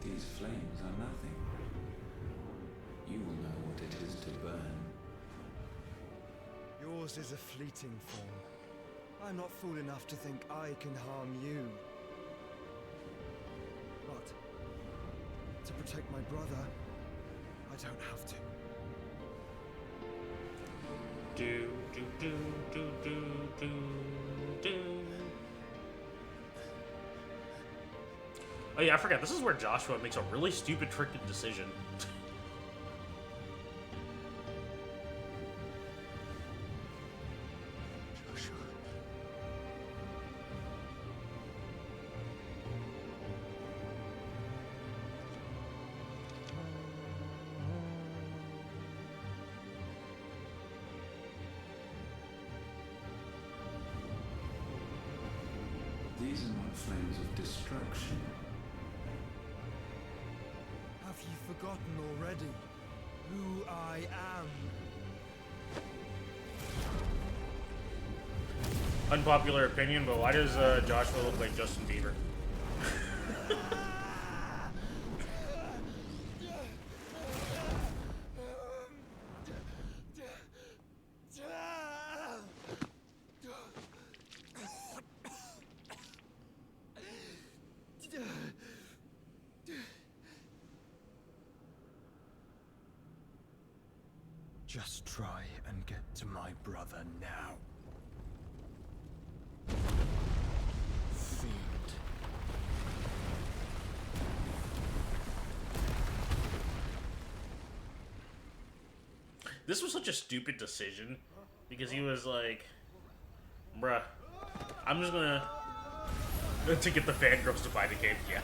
These flames are nothing. You will know what it is to burn. Yours is a fleeting form. I'm not fool enough to think I can harm you. But to protect my brother, I don't have to. Do do do do do do do. Oh yeah, I forgot. This is where Joshua makes a really stupid freaking decision. These are not flames of destruction. Have you forgotten already who I am? Unpopular opinion, but why does Joshua look like Justin Bieber? Just try and get to my brother now. Fiend. This was such a stupid decision because he was like, Bruh. I'm just gonna... to get the fangirls to buy the game, yeah.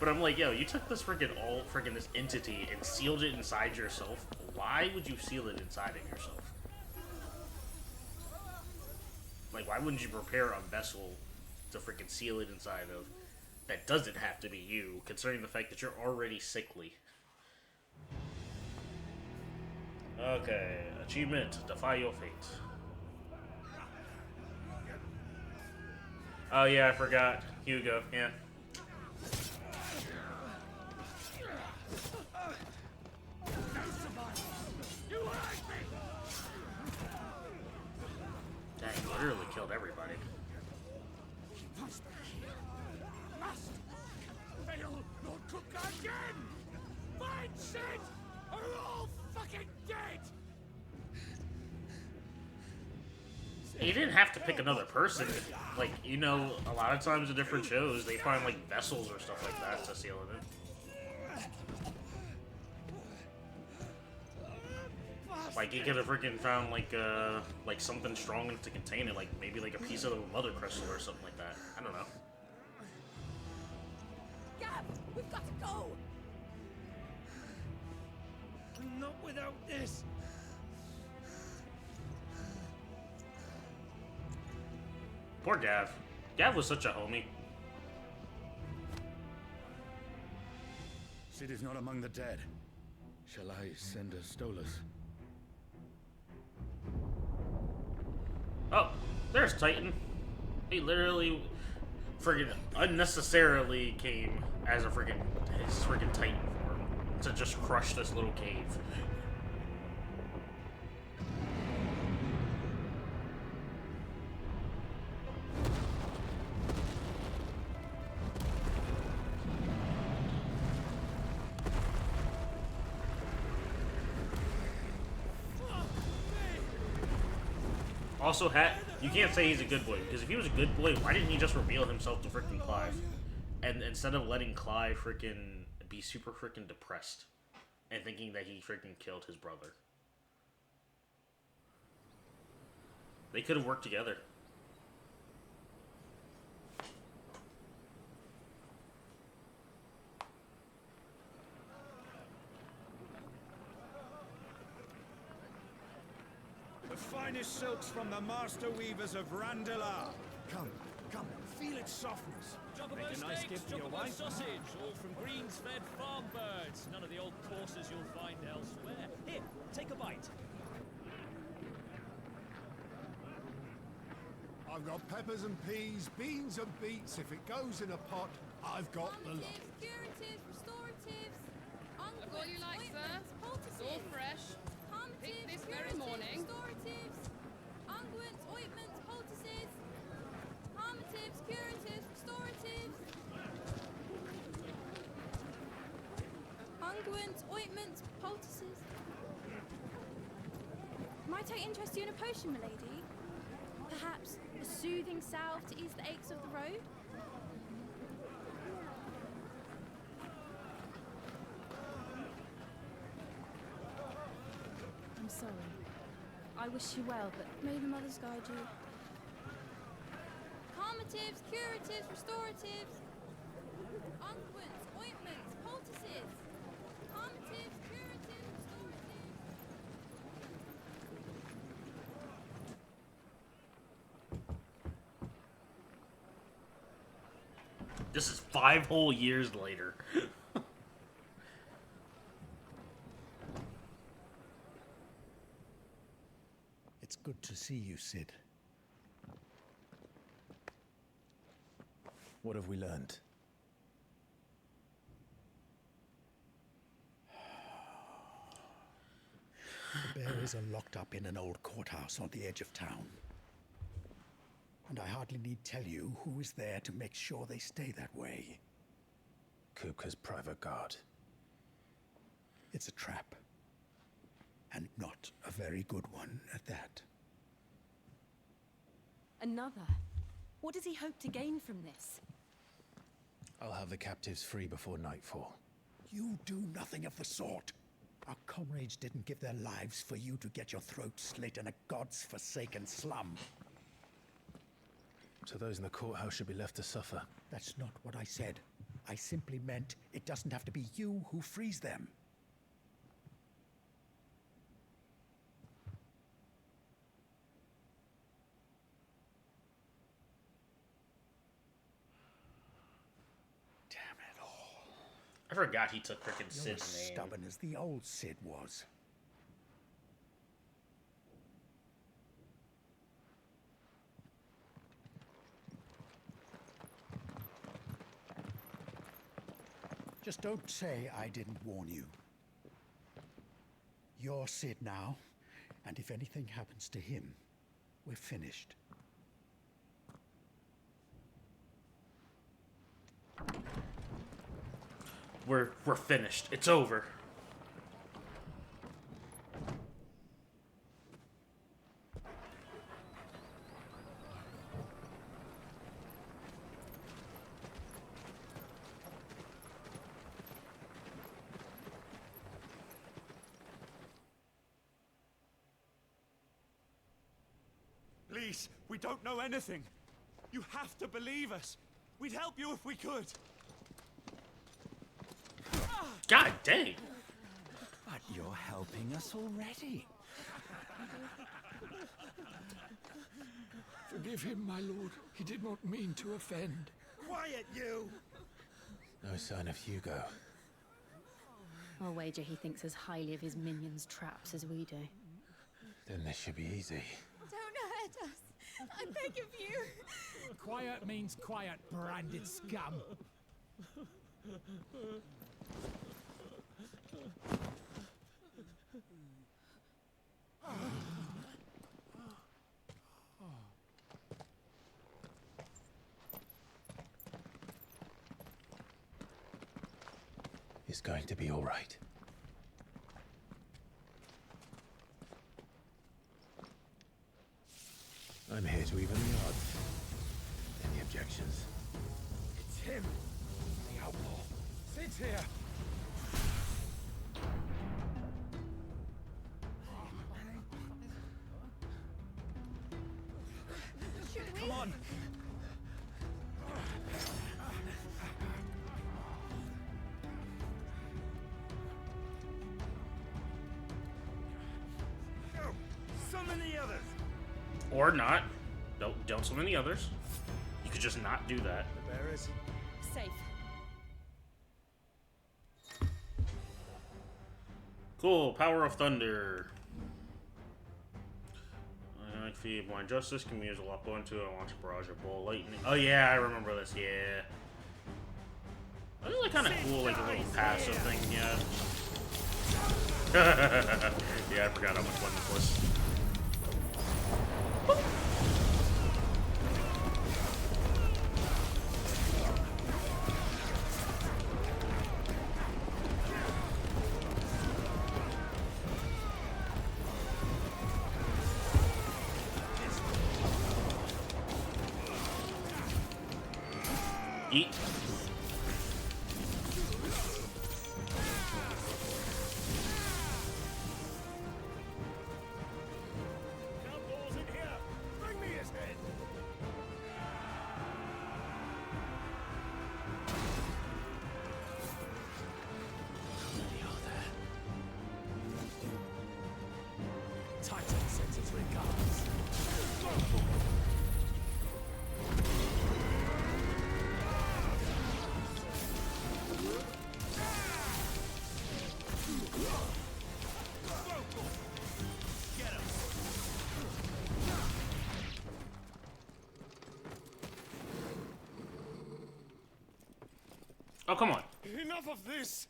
But I'm like, yo, you took this this entity and sealed it inside yourself. Why would you seal it inside of yourself? Like, why wouldn't you prepare a vessel to freaking seal it inside of that doesn't have to be you, considering the fact that you're already sickly? Okay, achievement, defy your fate. Oh yeah, I forgot. Hugo, yeah. Dang, literally killed everybody. Fail nor cook again! Find shit! Are all fucking dead! You didn't have to pick another person. Like, you know, a lot of times in different shows, they find, like, vessels or stuff like that to seal it in. Like, he could have freaking found, like something strong enough to contain it. Like, maybe, like, a piece of the mother crystal or something like that. I don't know. Gab, we've got to go! Not without this! Poor Gav. Gav was such a homie. Cid is not among the dead. Shall I send a Stolas? Oh, there's Titan. He literally friggin' unnecessarily came as his friggin' Titan form to just crush this little cave. Also, you can't say he's a good boy, because if he was a good boy, why didn't he just reveal himself to frickin' Clive? And instead of letting Clive frickin' be super frickin' depressed and thinking that he frickin' killed his brother. They could have worked together. The finest silks from the master weavers of Randalar. Come, feel its softness. Make a nice gift for your wife. Sausage, all from greens-fed farm birds. None of the old courses you'll find elsewhere. Here, take a bite. I've got peppers and peas, beans and beets. If it goes in a pot, I've got the lot. Curatives, restoratives, I've got you like, sir. It's all fresh. Picked this very morning. Restoratives, unguents, ointments, poultices, harmatives, curatives, restoratives. Unguents, ointments, poultices. Might I interest you in a potion, milady? Perhaps a soothing salve to ease the aches of the road? I'm sorry. I wish you well, but may the mothers guide you. Harmatives, curatives, restoratives, unguents, ointments, poultices. Harmatives, curatives, restoratives. This is 5 whole years later. It's good to see you, Cid. What have we learned? The bearers are locked up in an old courthouse on the edge of town. And I hardly need tell you who is there to make sure they stay that way. Kupka's private guard. It's a trap. And not a very good one at that. Another? What does he hope to gain from this? I'll have the captives free before nightfall. You do nothing of the sort. Our comrades didn't give their lives for you to get your throat slit in a god's-forsaken slum. So those in the courthouse should be left to suffer. That's not what I said. I simply meant it doesn't have to be you who frees them. I forgot he took frickin' You're Sid's as name. stubborn as the old Sid was. Just don't say I didn't warn you. You're Sid now, and if anything happens to him, we're finished. We're finished. It's over. Please, we don't know anything. You have to believe us. We'd help you if we could. God dang. But you're helping us already. Forgive him, my lord. He did not mean to offend. Quiet, you! No sign of Hugo. I'll wager he thinks as highly of his minions' traps as we do. Then this should be easy. Don't hurt us. I beg of you. Quiet means quiet, branded scum. It's going to be all right. I'm here to even the odds. Any objections? It's him, the outlaw. Sid's here. Come on. Go. Summon the others. Or not. Don't summon the others. You could just not do that. The bearers. Safe. Cool. Power of Thunder. I like feed blind justice. Can use a lot go into it. Launch a barrage of ball lightning. Oh yeah, I remember this. Yeah. That was like kind of cool, like a little passive thing. Yeah. Yeah, I forgot how much fun this was. Eat. Outlaws in here. Bring me his head. Titan sends his regards. Oh, come on. Enough of this.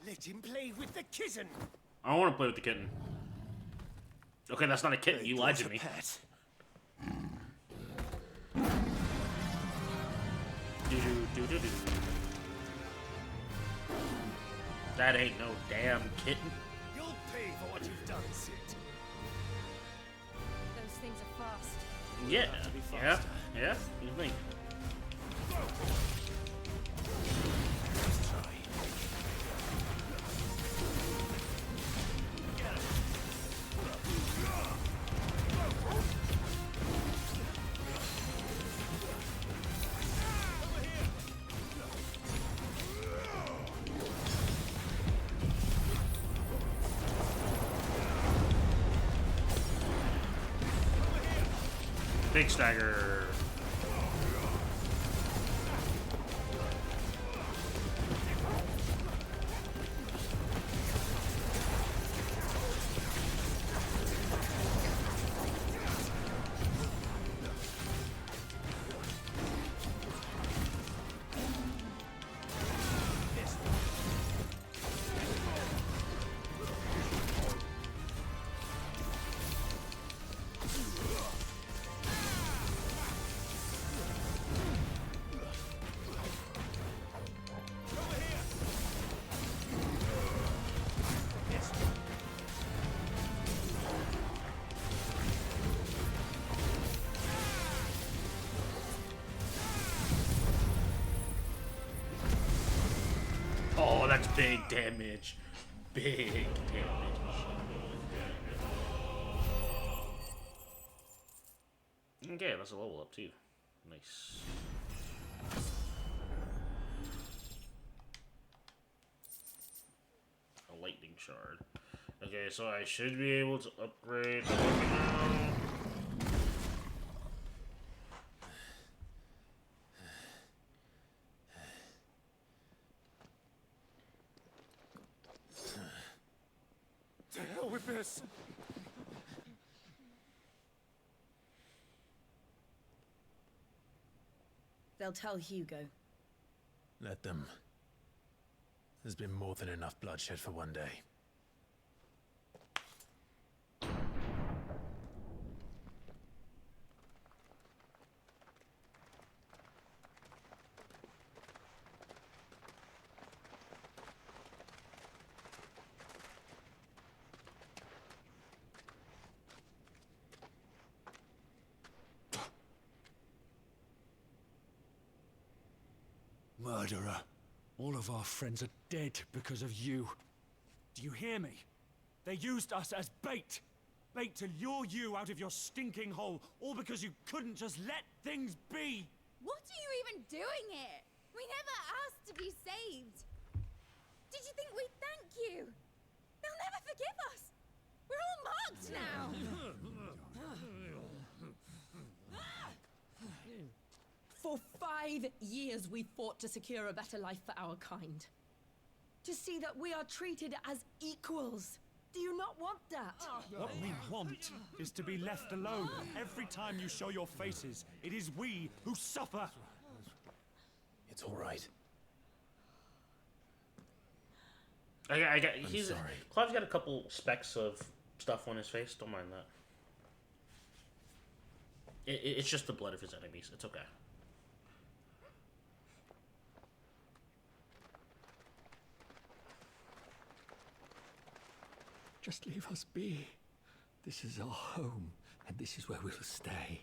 Let him play with the kitten. I don't want to play with the kitten. Okay, that's not a kitten. You lied to me. Do-do-do-do-do. That ain't no damn kitten. You'll pay for what you've done, Sid. Those things are fast. Yeah, yeah, yeah. You think? Big stagger. Oh, that's big damage. Big damage. Okay, that's a level up too. Nice. A lightning shard. Okay, so I should be able to upgrade the weapon now. To hell with this! They'll tell Hugo. Let them. There's been more than enough bloodshed for one day. Murderer. All of our friends are dead because of you. Do you hear me? They used us as bait. Bait to lure you out of your stinking hole, all because you couldn't just let things be. What are you even doing here? We never asked to be saved. Did you think we'd thank you? They'll never forgive us. We're all marked now. For 5 years we fought to secure a better life for our kind. To see that we are treated as equals. Do you not want that? What we want is to be left alone. Every time you show your faces, it is we who suffer. It's all right. I got. I'm sorry. Clive's got a couple specks of stuff on his face. Don't mind that. It's just the blood of his enemies. It's okay. Just leave us be. This is our home, and this is where we'll stay.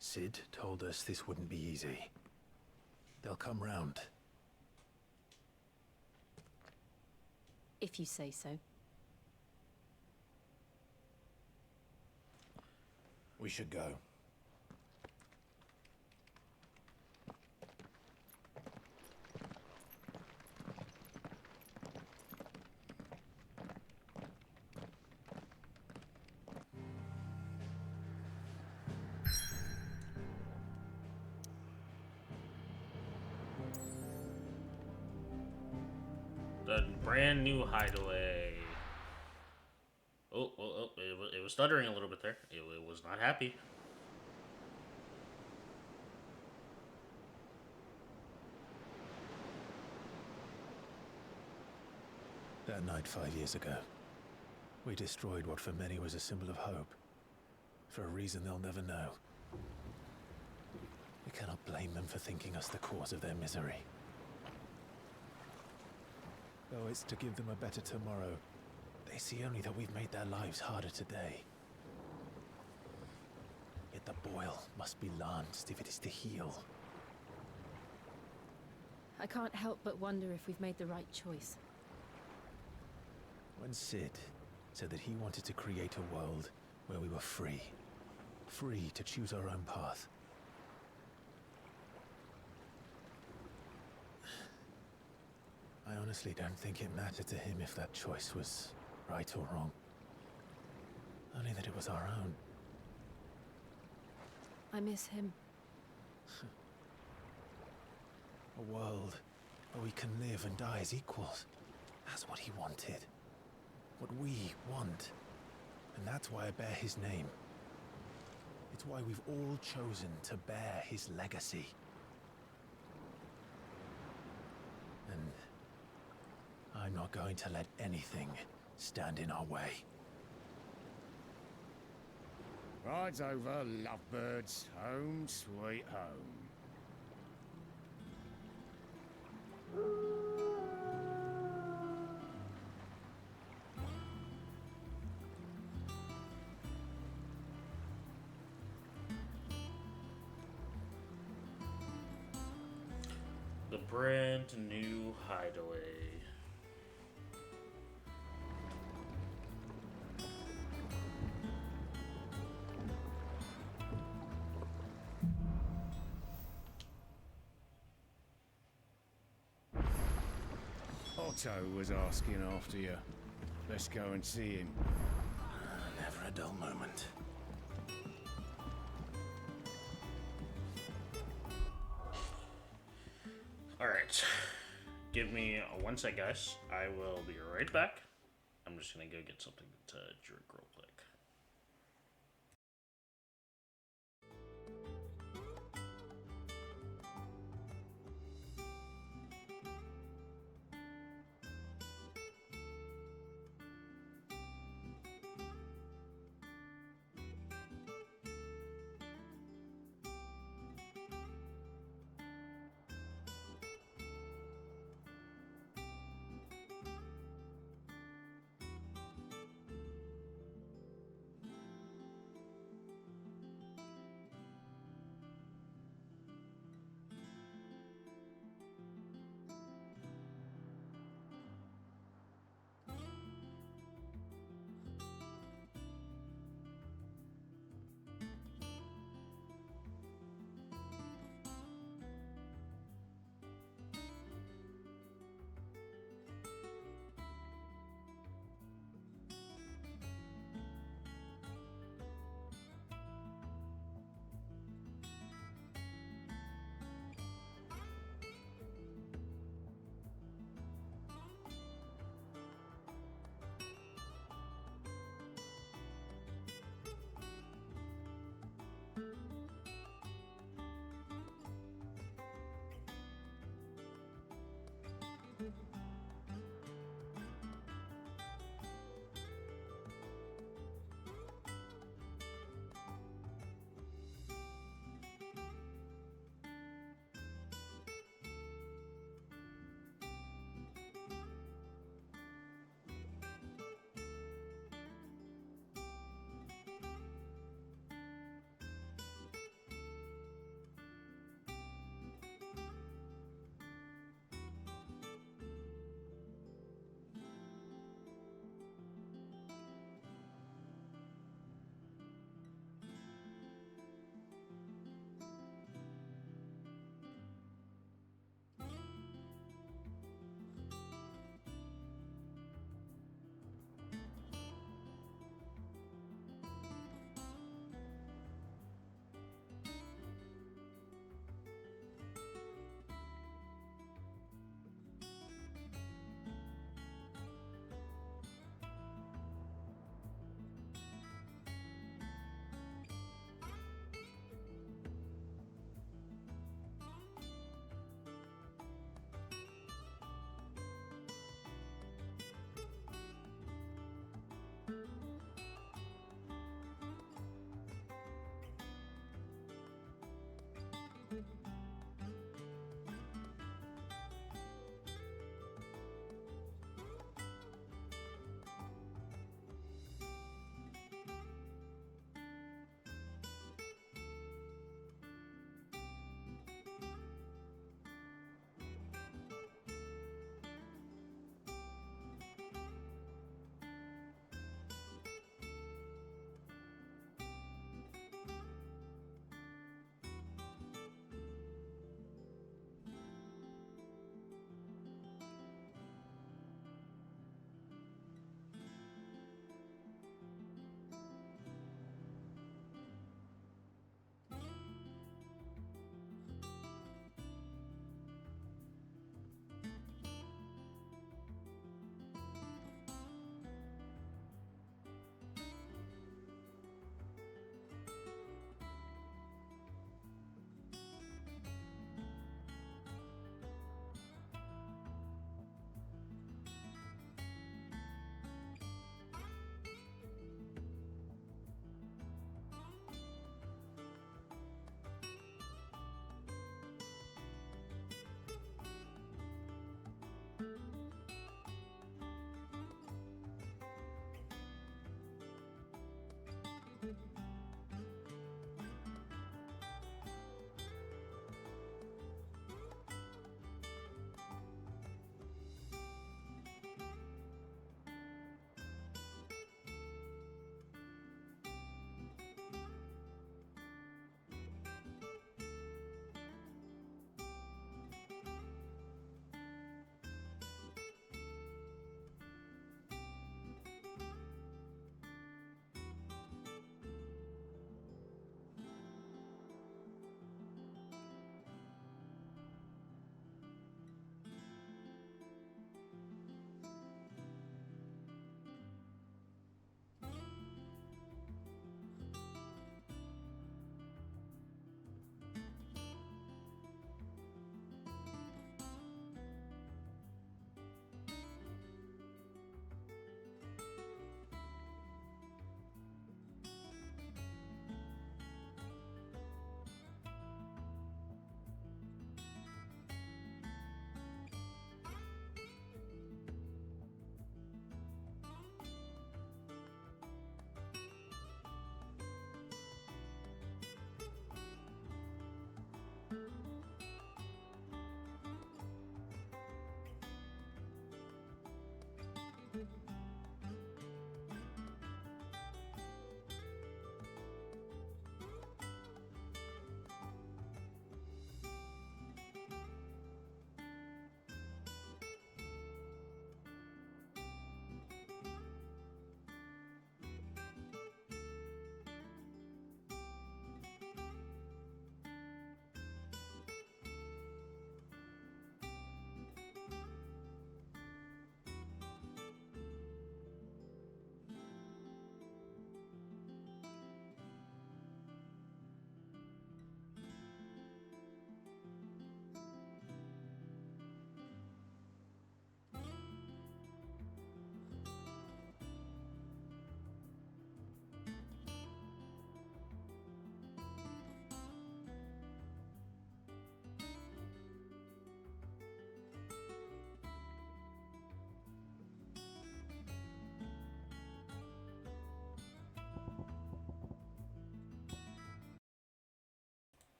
Sid told us this wouldn't be easy. They'll come round. If you say so. We should go. The brand new hideaway. Oh, it was stuttering a little bit there. It was not happy. That night 5 years ago, we destroyed what for many was a symbol of hope. For a reason they'll never know. We cannot blame them for thinking us the cause of their misery. Though it's to give them a better tomorrow, they see only that we've made their lives harder today. Yet the boil must be lanced if it is to heal. I can't help but wonder if we've made the right choice. When Sid said that he wanted to create a world where we were free. Free to choose our own path. I honestly don't think it mattered to him if that choice was right or wrong. Only that it was our own. I miss him. A world where we can live and die as equals. That's what he wanted. What we want. And that's why I bear his name. It's why we've all chosen to bear his legacy. And I'm not going to let anything stand in our way. Rides over, lovebirds. Home, sweet home. The brand new hideaway. Otto was asking after you. Let's go and see him. Never a dull moment. Alright. Give me 1 sec, guys. I will be right back. I'm just gonna go get something to drink real quick.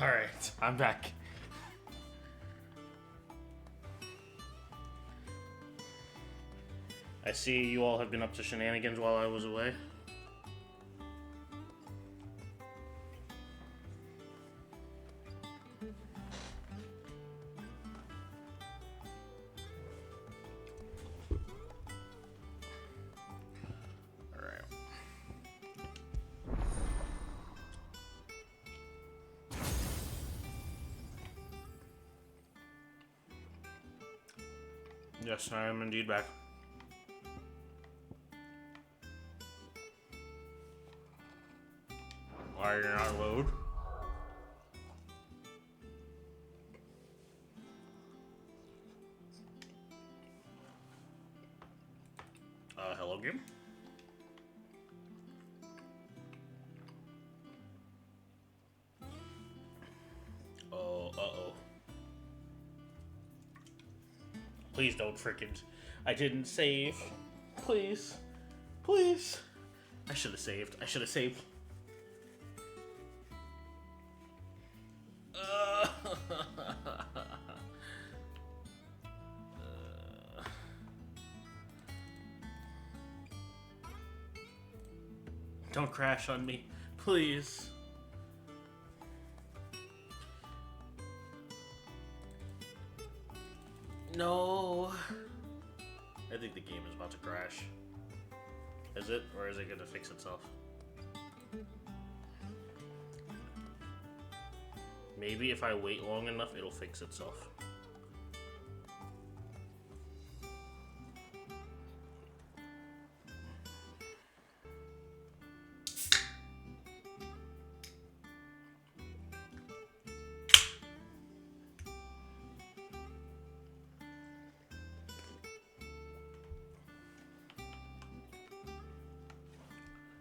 Alright, I'm back. I see you all have been up to shenanigans while I was away. Yes, I am indeed back. Why did not load? Hello game? Oh, uh-oh. Please don't frickin'. I didn't save. Please. Please. I should have saved. I should have saved. Don't crash on me. Please. No. I think the game is about to crash. Is it? Or is it going to fix itself? Maybe if I wait long enough, it'll fix itself.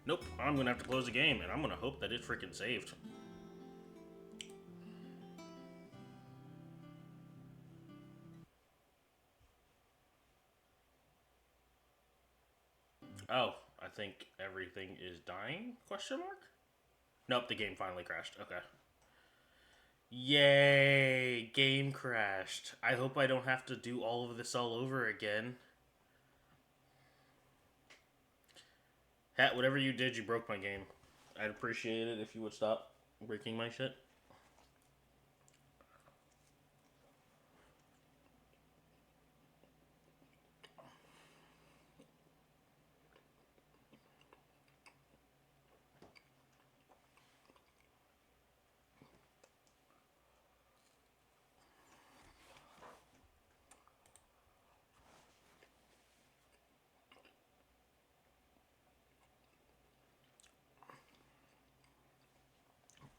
Nope, I'm gonna have to close the game, and I'm gonna hope that it freaking saved. Oh, I think everything is dying? Question mark? Nope, the game finally crashed. Okay. Yay! Game crashed. I hope I don't have to do all of this all over again. Hat, whatever you did, you broke my game. I'd appreciate it if you would stop breaking my shit.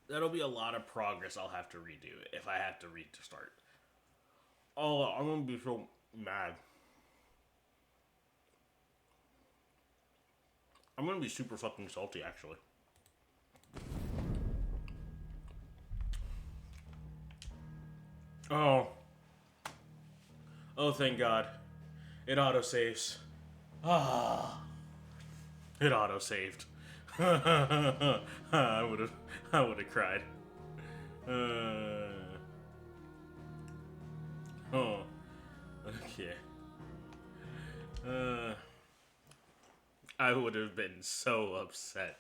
That'll be a lot of progress I'll have to redo if I have to restart. Oh, I'm gonna be so mad. I'm gonna be super fucking salty, actually. Oh. Oh, thank God. It autosaves. Ah. It autosaved. I would have cried. Oh. Okay. I would have been so upset.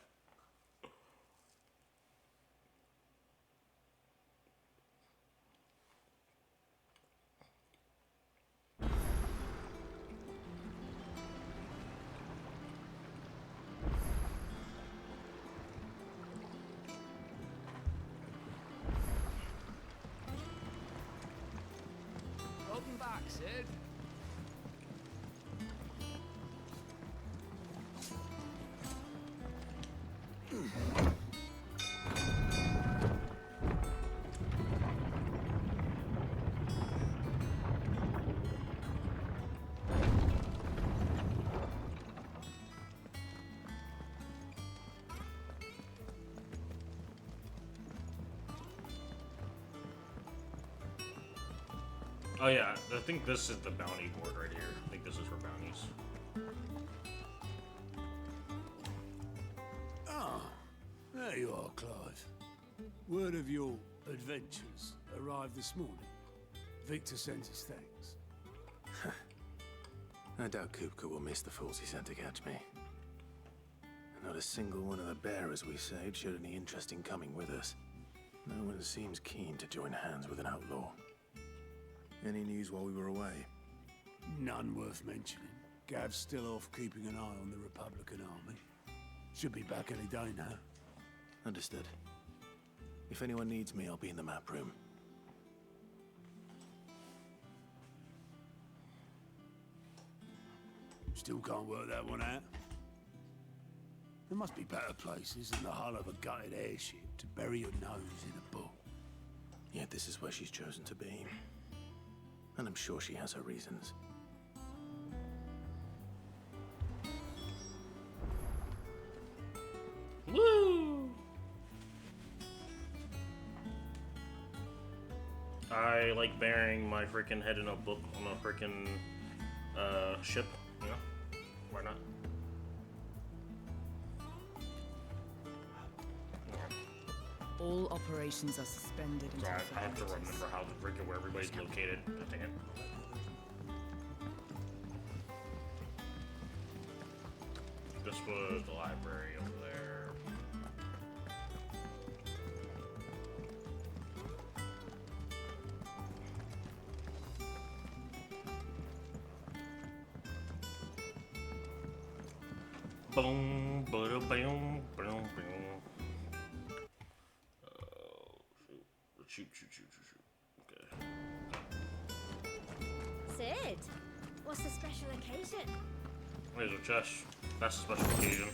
Welcome back, Sid. Oh yeah, I think this is the bounty board right here. I think this is for bounties. Ah, there you are, Clive. Word of your adventures arrived this morning. Victor sends his thanks. I doubt Kupka will miss the fools he sent to catch me. Not a single one of the bearers we saved showed any interest in coming with us. No one seems keen to join hands with an outlaw. Any news while we were away? None worth mentioning. Gav's still off keeping an eye on the Republican army. Should be back any day now. Understood. If anyone needs me, I'll be in the map room. Still can't work that one out. There must be better places than the hull of a gutted airship to bury your nose in a book. Yet this is where she's chosen to be. And I'm sure she has her reasons. Woo! I like burying my freaking head in a book on a freaking ship. You know? Why not? All operations are suspended until Sorry, I have to further remember how to freaking where everybody's located. Dang it. This was the library over there. Boom, bada, boom, boom, boom. Shoot. Okay. Sid, what's the special occasion? There's a chest. That's a special occasion.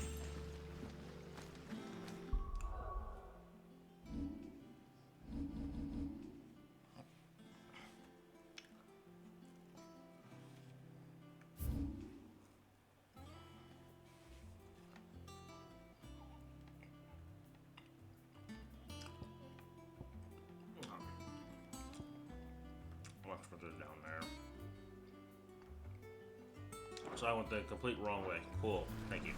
Let's put this down there. So I went the complete wrong way. Cool. Thank you.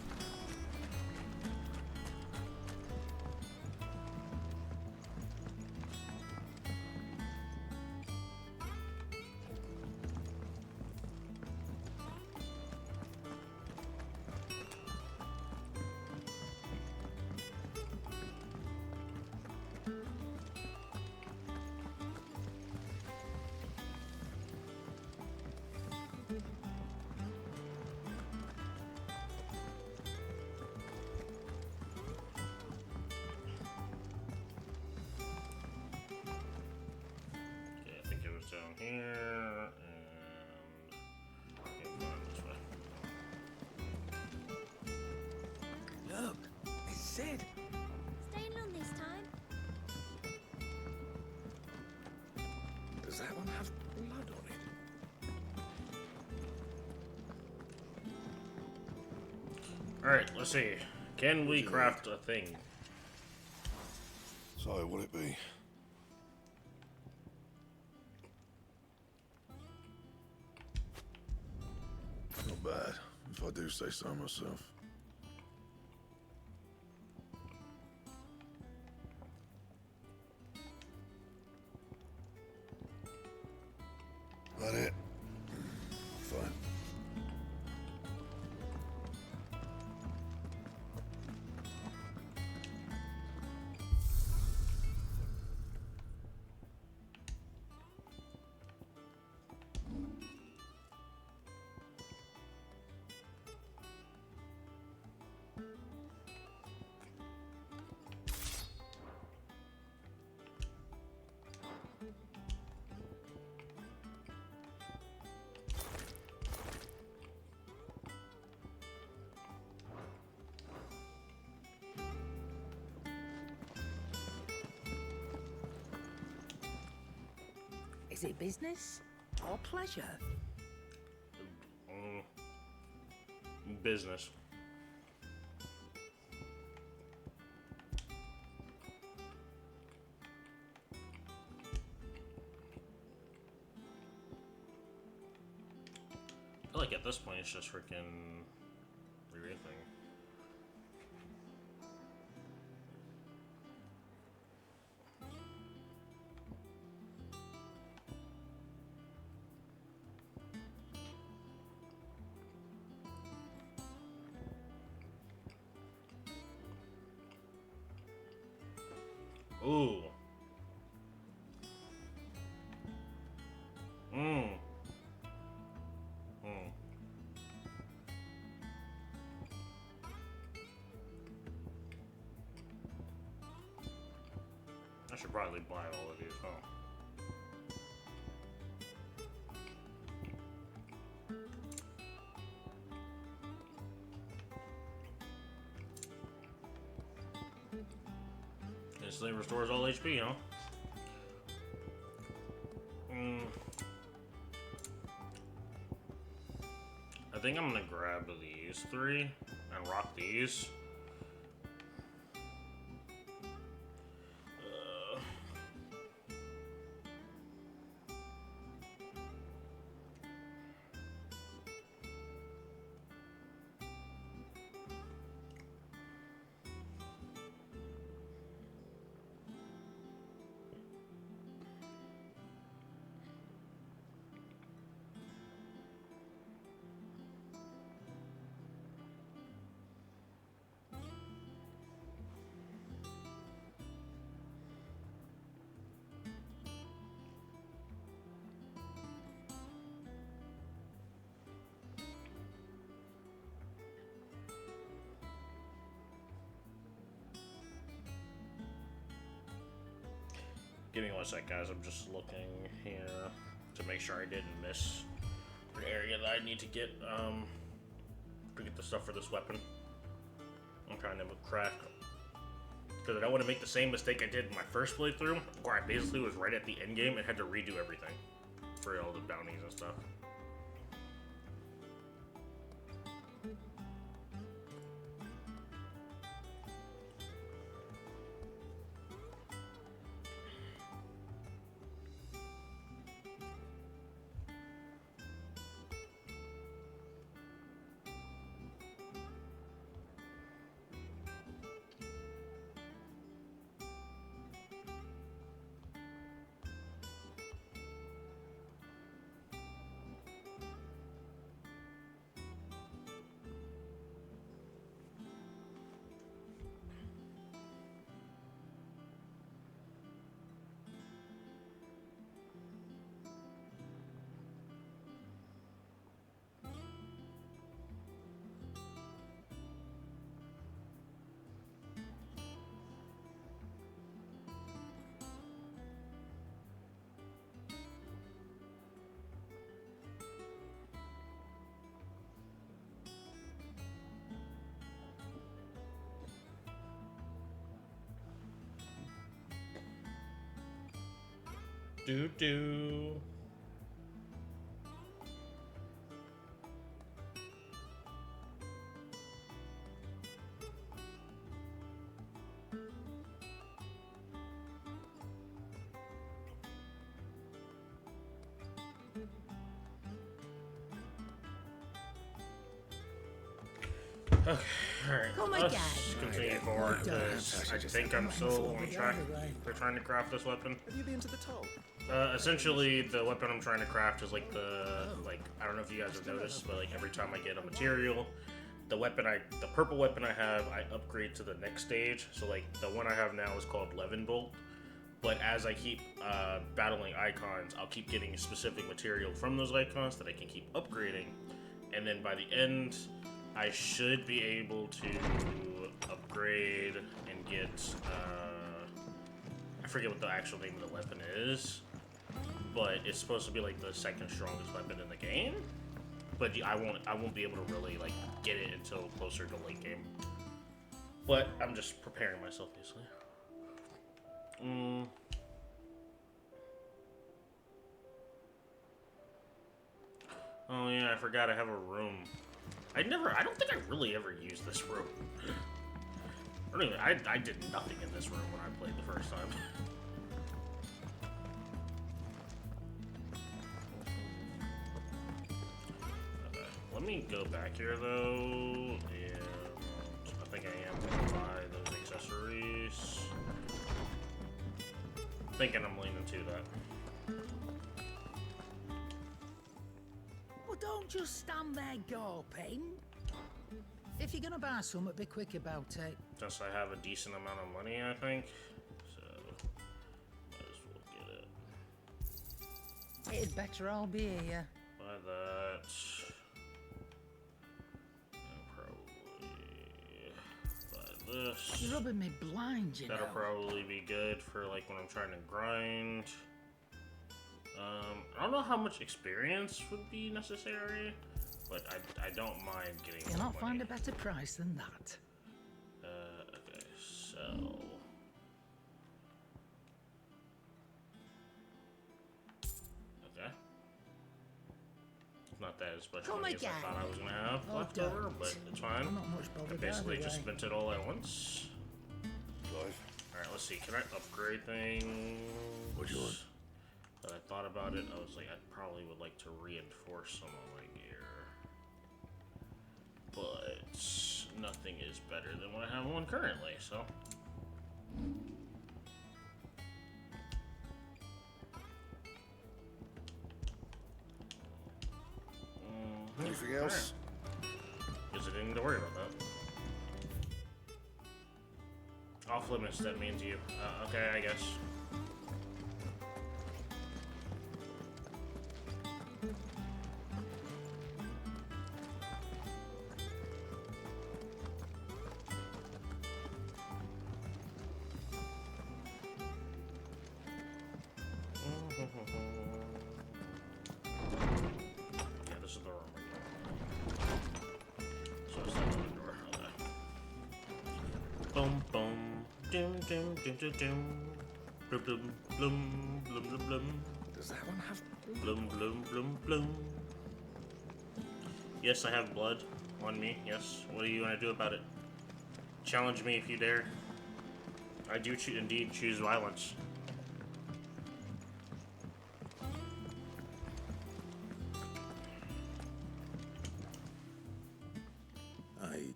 Down here, and this way. Look, it's Sid. Staying long this time? Does that one have blood on it? Alright, let's see. Can we craft a thing? So, what'd it be? Not bad, if I do say so myself. That it? Fine. Is it business or pleasure? Business. I feel like at this point it's just freaking everything. Ooh. Mmm. Hmm. I should probably buy all of these, huh? Instantly restores all HP, huh? I think I'm gonna grab these three and rock these. Give me one sec, guys. I'm just looking here to make sure I didn't miss an area that I need to get the stuff for this weapon. I'm trying to craft because I don't want to make the same mistake I did in my first playthrough, where I basically was right at the end game and had to redo everything for all the bounties and stuff. Do. Okay, alright. Oh my Let's God. continue forward because I think I'm still on track for trying to craft this weapon. Have you been to the toll? Essentially, the weapon I'm trying to craft is like I don't know if you guys have noticed, but like every time I get a material, the purple weapon I have, I upgrade to the next stage. So like the one I have now is called Levin Bolt, but as I keep battling icons, I'll keep getting specific material from those icons that I can keep upgrading, and then by the end, I should be able to upgrade and get I forget what the actual name of the weapon is, but it's supposed to be like the second strongest weapon in the game. But I won't be able to really like get it until closer to late game. But I'm just preparing myself basically. Oh yeah, I forgot I have a room. I don't think I really ever used this room. I did nothing in this room when I played the first time. Okay, let me go back here though, and I think I am gonna buy those accessories. Thinking I'm leaning to that. Well, don't just stand there gawping. If you're gonna buy something, be quick about it. Just I have a decent amount of money, I think. So It'd better all be here. Buy that. And probably buy this. You're rubbing me blind, you That'll know. probably be good for like when I'm trying to grind. I don't know how much experience would be necessary, but I don't mind getting You'll more not money. find a better price than that. Okay, so... Okay. It's not that special Come money as I again. thought I was going to have Oh, left over, don't. but it's fine. I'm not much I bothered basically either just way. spent it all at once. Alright, let's see. Can I upgrade things? What do you want? But I thought about it. I was like, I probably would like to reinforce some of my gear. But nothing is better than what I have on currently, so. Anything else? Guess I didn't need to worry about that. Off limits, that means you. Okay, I guess. Yeah, this is the wrong way. So it's that other door. Okay. Boom, boom. Doom, doom, doom, doom, doom. Bloom, bloom, bloom, bloom, bloom, bloom. Does that one have... Bloom, bloom, bloom, bloom. Yes, I have blood on me. Yes. What do you want to do about it? Challenge me if you dare. I do indeed choose violence. I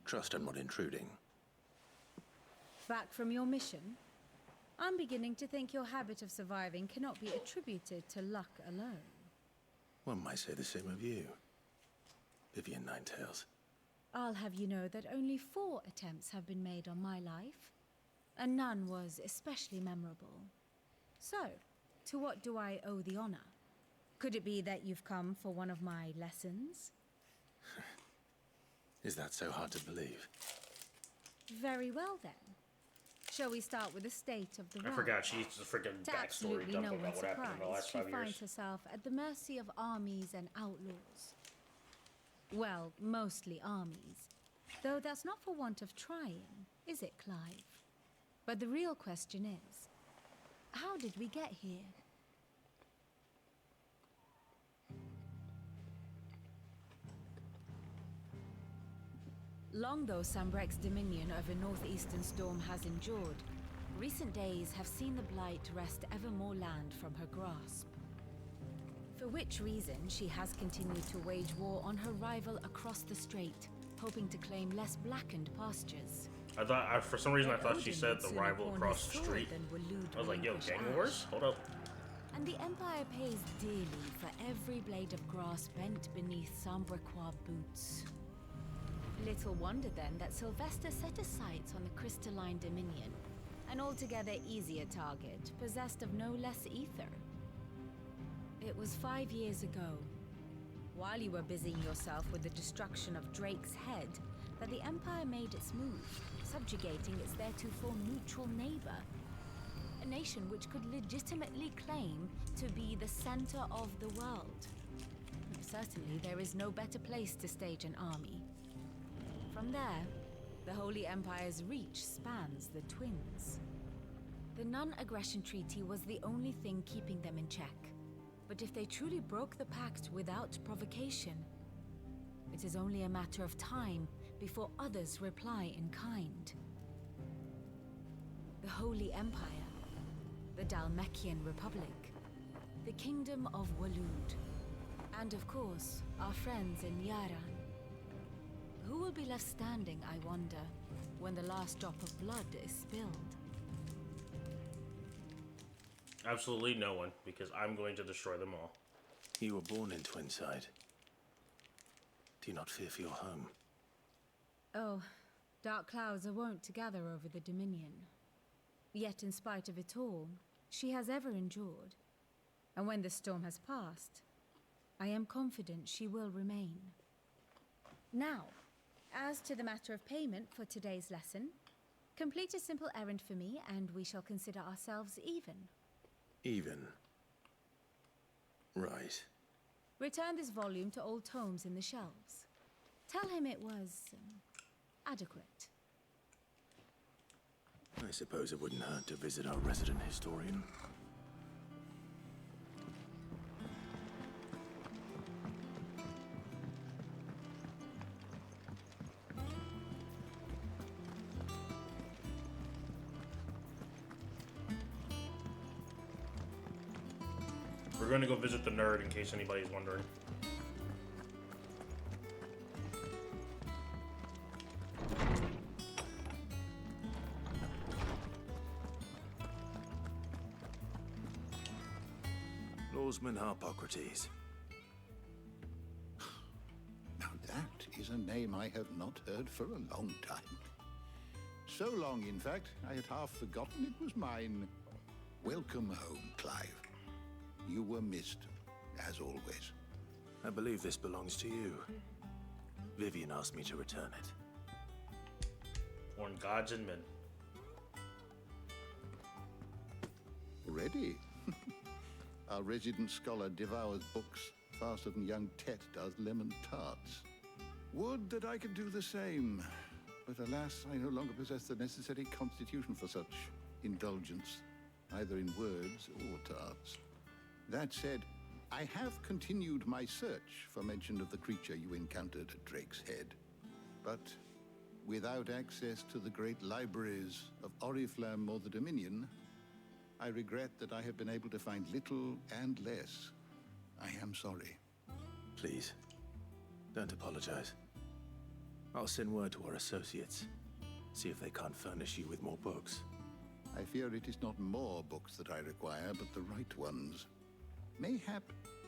trust I'm not intruding. Back from your mission? I'm beginning to think your habit of surviving cannot be attributed to luck alone. One might say the same of you, Vivian Ninetails. I'll have you know that only 4 attempts have been made on my life, and none was especially memorable. So, to what do I owe the honor? Could it be that you've come for one of my lessons? Is that so hard to believe? Very well then. Shall we start with the state of the I realm? forgot she's a freaking To backstory absolutely dump no about one's what happened in the surprise, last she 5 years. finds herself at the mercy of armies and outlaws. Well, mostly armies. Though that's not for want of trying, is it, Clive? But the real question is, how did we get here? Long though Sambrek's dominion over northeastern storm has endured, recent days have seen the Blight wrest ever more land from her grasp. For which reason she has continued to wage war on her rival across the strait, hoping to claim less blackened pastures. I thought, for some reason, I thought she Odin said would the sooner rival pawn across his the sword street. than Waloed I was like, yo, relinquish gang ash. wars? Hold up. And the Empire pays dearly for every blade of grass bent beneath Sambrequois boots. Little wonder then that Sylvester set his sights on the crystalline dominion, an altogether easier target, possessed of no less ether. It was 5 years ago, while you were busying yourself with the destruction of Drake's head, that the Empire made its move, subjugating its theretofore neutral neighbor. A nation which could legitimately claim to be the center of the world. Certainly, there is no better place to stage an army. From there, the Holy Empire's reach spans the Twins. The non-aggression treaty was the only thing keeping them in check. But if they truly broke the pact without provocation, it is only a matter of time before others reply in kind. The Holy Empire, the Dalmekian Republic, the Kingdom of Waloed, and of course, our friends in Yaran. Who will be left standing, I wonder, when the last drop of blood is spilled? Absolutely no one, because I'm going to destroy them all. You were born in Twinside. Do you not fear for your home? Oh, dark clouds are wont to gather over the Dominion. Yet in spite of it all, she has ever endured. And when the storm has passed, I am confident she will remain. Now, as to the matter of payment for today's lesson, complete a simple errand for me, and we shall consider ourselves even. Even. Right. Return this volume to old tomes in the shelves. Tell him it was adequate. I suppose it wouldn't hurt to visit our resident historian. We're going to go visit the nerd in case anybody's wondering. Lawsman Harpocrates. Now that is a name I have not heard for a long time. So long, in fact, I had half forgotten it was mine. Welcome home, Clive. You were missed, as always. I believe this belongs to you. Vivian asked me to return it. On gods and men. Ready? Our resident scholar devours books faster than young Tet does lemon tarts. Would that I could do the same. But alas, I no longer possess the necessary constitution for such indulgence, either in words or tarts. That said, I have continued my search for mention of the creature you encountered at Drake's Head. But without access to the great libraries of Oriflamme or the Dominion, I regret that I have been able to find little and less. I am sorry. Please, don't apologize. I'll send word to our associates. See if they can't furnish you with more books. I fear it is not more books that I require, but the right ones. Mayhap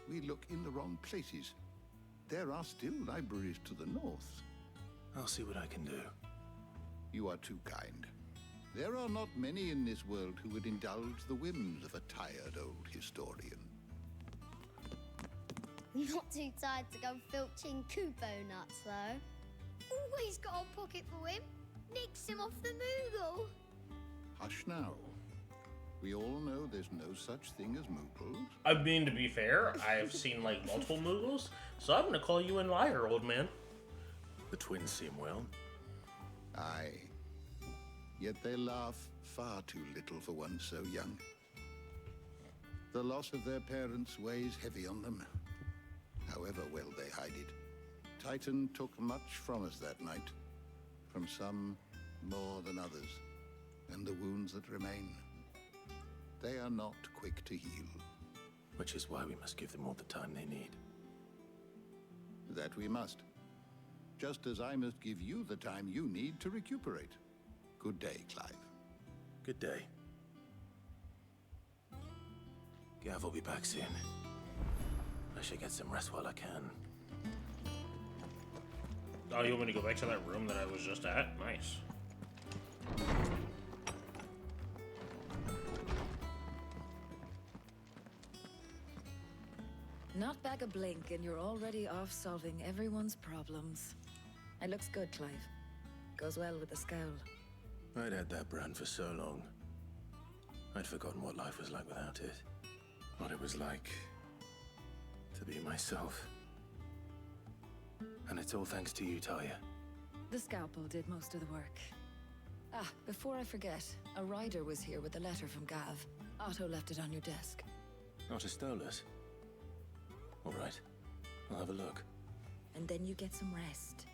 we look in the wrong places. There are still libraries to the north. I'll see what I can do. You are too kind. There are not many in this world who would indulge the whims of a tired old historian. Not too tired to go filching Kupo nuts, though. Always got a pocket for him. Nicks him off the Moogle. Hush now. We all know there's no such thing as Moogles. I mean, to be fair, I've seen like multiple Moogles, so I'm gonna call you a liar, old man. The twins seem well. Aye. Yet they laugh far too little for one so young. The loss of their parents weighs heavy on them, however well they hide it. Titan took much from us that night, from some more than others, and the wounds that remain, they are not quick to heal. Which is why we must give them all the time they need. That we must. Just as I must give you the time you need to recuperate. Good day, Clive. Good day. Gav will be back soon. I should get some rest while I can. Oh, you want me to go back to that room that I was just at? Nice. Not back a blink and you're already off solving everyone's problems. It looks good, Clive. Goes well with the scowl. I'd had that brand for so long. I'd forgotten what life was like without it. What it was like to be myself. And it's all thanks to you, Talia. The scalpel did most of the work. Ah, before I forget, a rider was here with a letter from Gav. Otto left it on your desk. Otto stole it. All right, I'll have a look. And then you get some rest.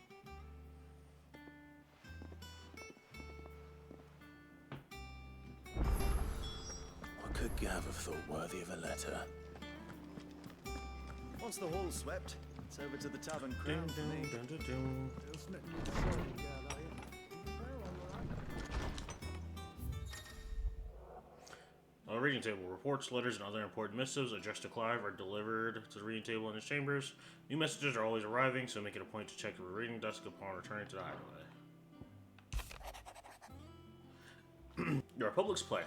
What could Gav have thought worthy of a letter? Once the hall's swept, it's over to the Tavern Crown for me. On the reading table, reports, letters, and other important missives addressed to Clive are delivered to the reading table in his chambers. New messages are always arriving, so make it a point to check your reading desk upon returning to the hideaway. The Republic's play.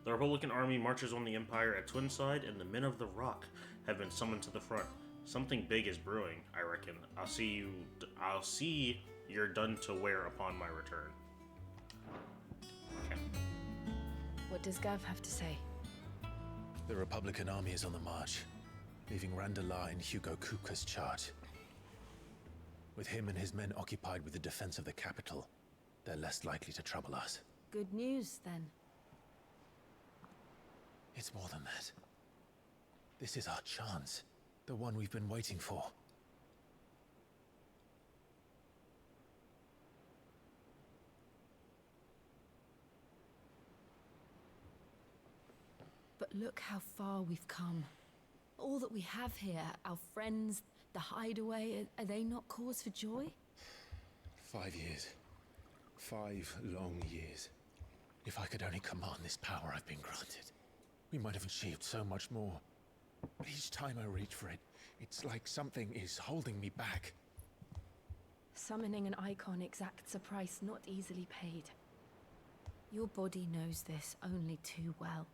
The Republican army marches on the Empire at Twinside, and the men of the Rock have been summoned to the front. Something big is brewing, I reckon. I'll see you're done to wear upon my return. Okay. What does Gav have to say? The Republican army is on the march, leaving Randalar in Hugo Kuka's charge. With him and his men occupied with the defense of the capital, they're less likely to trouble us. Good news, then. It's more than that. This is our chance. The one we've been waiting for. But look how far we've come. All that we have here, our friends, the hideaway, are they not cause for joy? 5 years. 5 long years. If I could only command this power I've been granted, we might have achieved so much more. But each time I reach for it, it's like something is holding me back. Summoning an icon exacts a price not easily paid. Your body knows this only too well.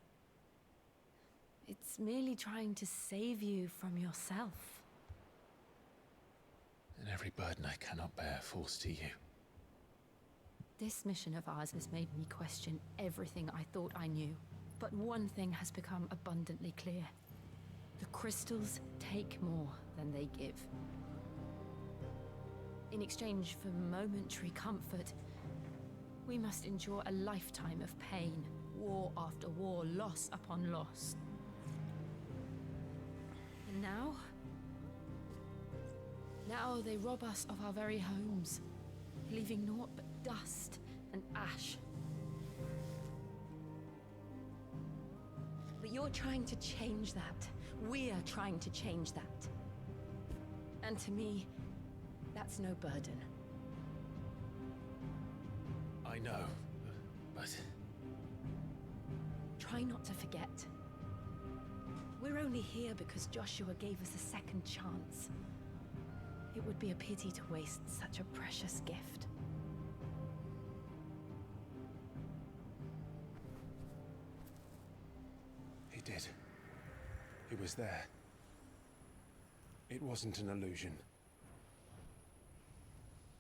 It's merely trying to save you from yourself. And every burden I cannot bear falls to you. This mission of ours has made me question everything I thought I knew. But one thing has become abundantly clear. The crystals take more than they give. In exchange for momentary comfort, we must endure a lifetime of pain, war after war, loss upon loss. And now they rob us of our very homes, leaving naught but dust and ash. But you're trying to change that. We're trying to change that. And to me, that's no burden. I know, but... Try not to forget. We're only here because Joshua gave us a second chance. It would be a pity to waste such a precious gift. He did. He was there. It wasn't an illusion.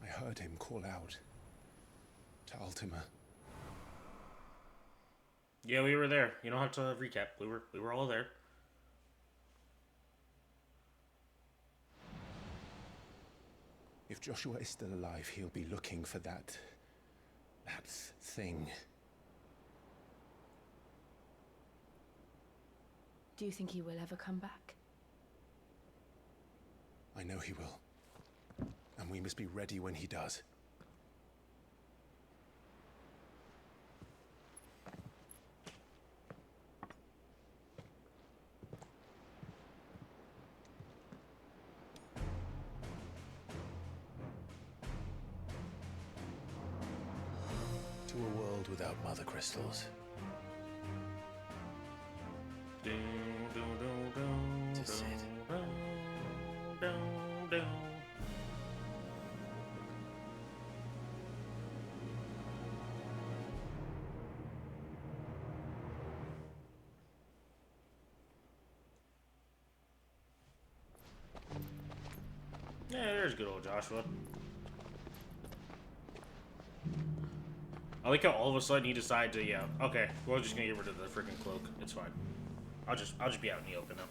I heard him call out to Ultima. Yeah, we were there. You don't have to recap. We were all there. If Joshua is still alive, he'll be looking for that thing. Do you think he will ever come back? I know he will. And we must be ready when he does. To a world without mother crystals. To Sid. Yeah, there's good old Joshua. I like how all of a sudden he decided to, yeah, okay, we're just gonna get rid of the freaking cloak. It's fine. I'll just be out in the open now.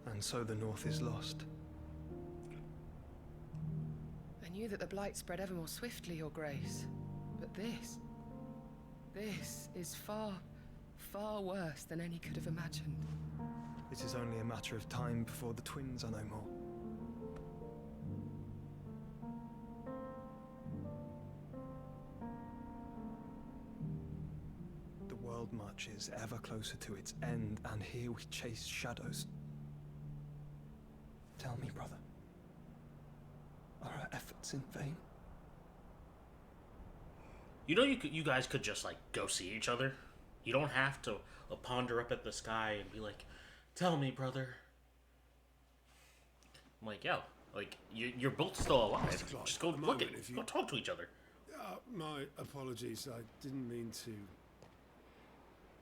And so the North is lost. I knew that the Blight spread ever more swiftly, Your Grace. But this is far, far worse than any could have imagined. It is only a matter of time before the twins are no more. The world marches ever closer to its end, and here we chase shadows. Tell me, brother, are our efforts in vain? You know, you guys could just, like, go see each other. You don't have to ponder up at the sky and be like, tell me, brother. I'm like, yo, like, you're both still alive. Just go look at, go talk to each other. My apologies. I didn't mean to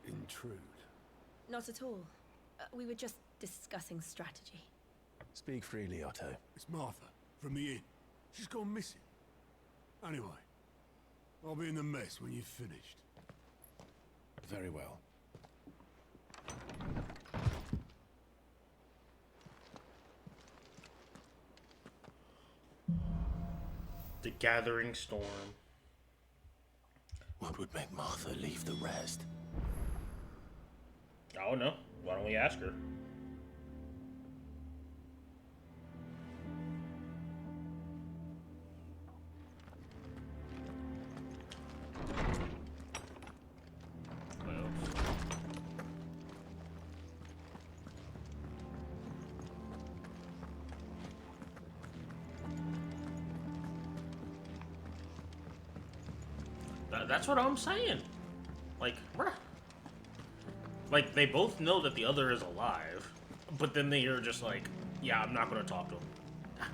intrude? Not at all. We were just discussing strategy. Speak freely, Otto. It's Martha, from the inn. She's gone missing. Anyway, I'll be in the mess when you've finished. Very well. The Gathering Storm. What would make Martha leave the rest? I don't know. Why don't we ask her? That's what I'm saying. Like, bruh. Like, they both know that the other is alive, but then they are just like, yeah, I'm not gonna talk to him.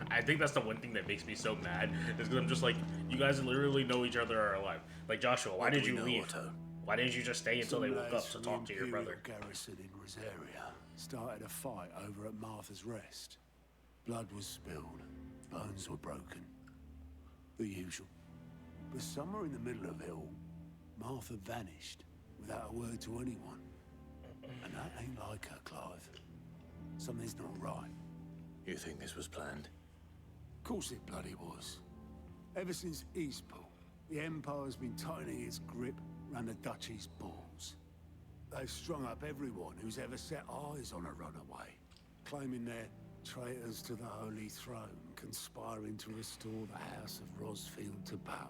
I think that's the one thing that makes me so mad, is because I'm just like, you guys literally know each other are alive. Like, Joshua, why did you leave? Otto? Why didn't you just stay until they woke up to Some talk to your Imperial brother? garrison in Rosaria started a fight over at Martha's Rest. Blood was spilled, bones were broken. The usual. But somewhere in the middle of it all, Martha vanished without a word to anyone. And that ain't like her, Clive. Something's not right. You think this was planned? Of course it bloody was. Ever since Eastpool, the Empire's been tightening its grip round the Duchy's balls. They've strung up everyone who's ever set eyes on a runaway, claiming they're traitors to the Holy Throne, conspiring to restore the House of Rosfield to power.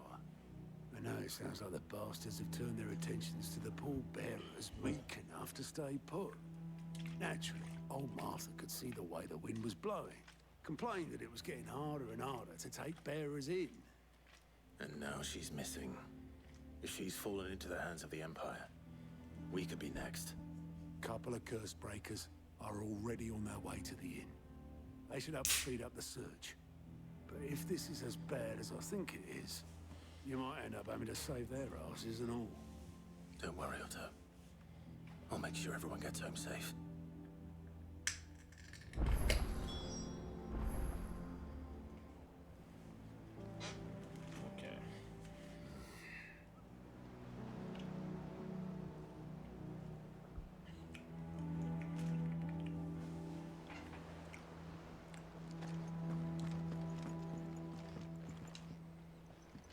And now it sounds like the bastards have turned their attentions to the pallbearers weak enough to stay put. Naturally, old Martha could see the way the wind was blowing, complained that it was getting harder and harder to take bearers in. And now she's missing. If she's fallen into the hands of the Empire, we could be next. Couple of curse breakers are already on their way to the inn. They should help speed up the search. But if this is as bad as I think it is, you might end up having to save their asses and all. Don't worry, Otto. I'll make sure everyone gets home safe. Okay.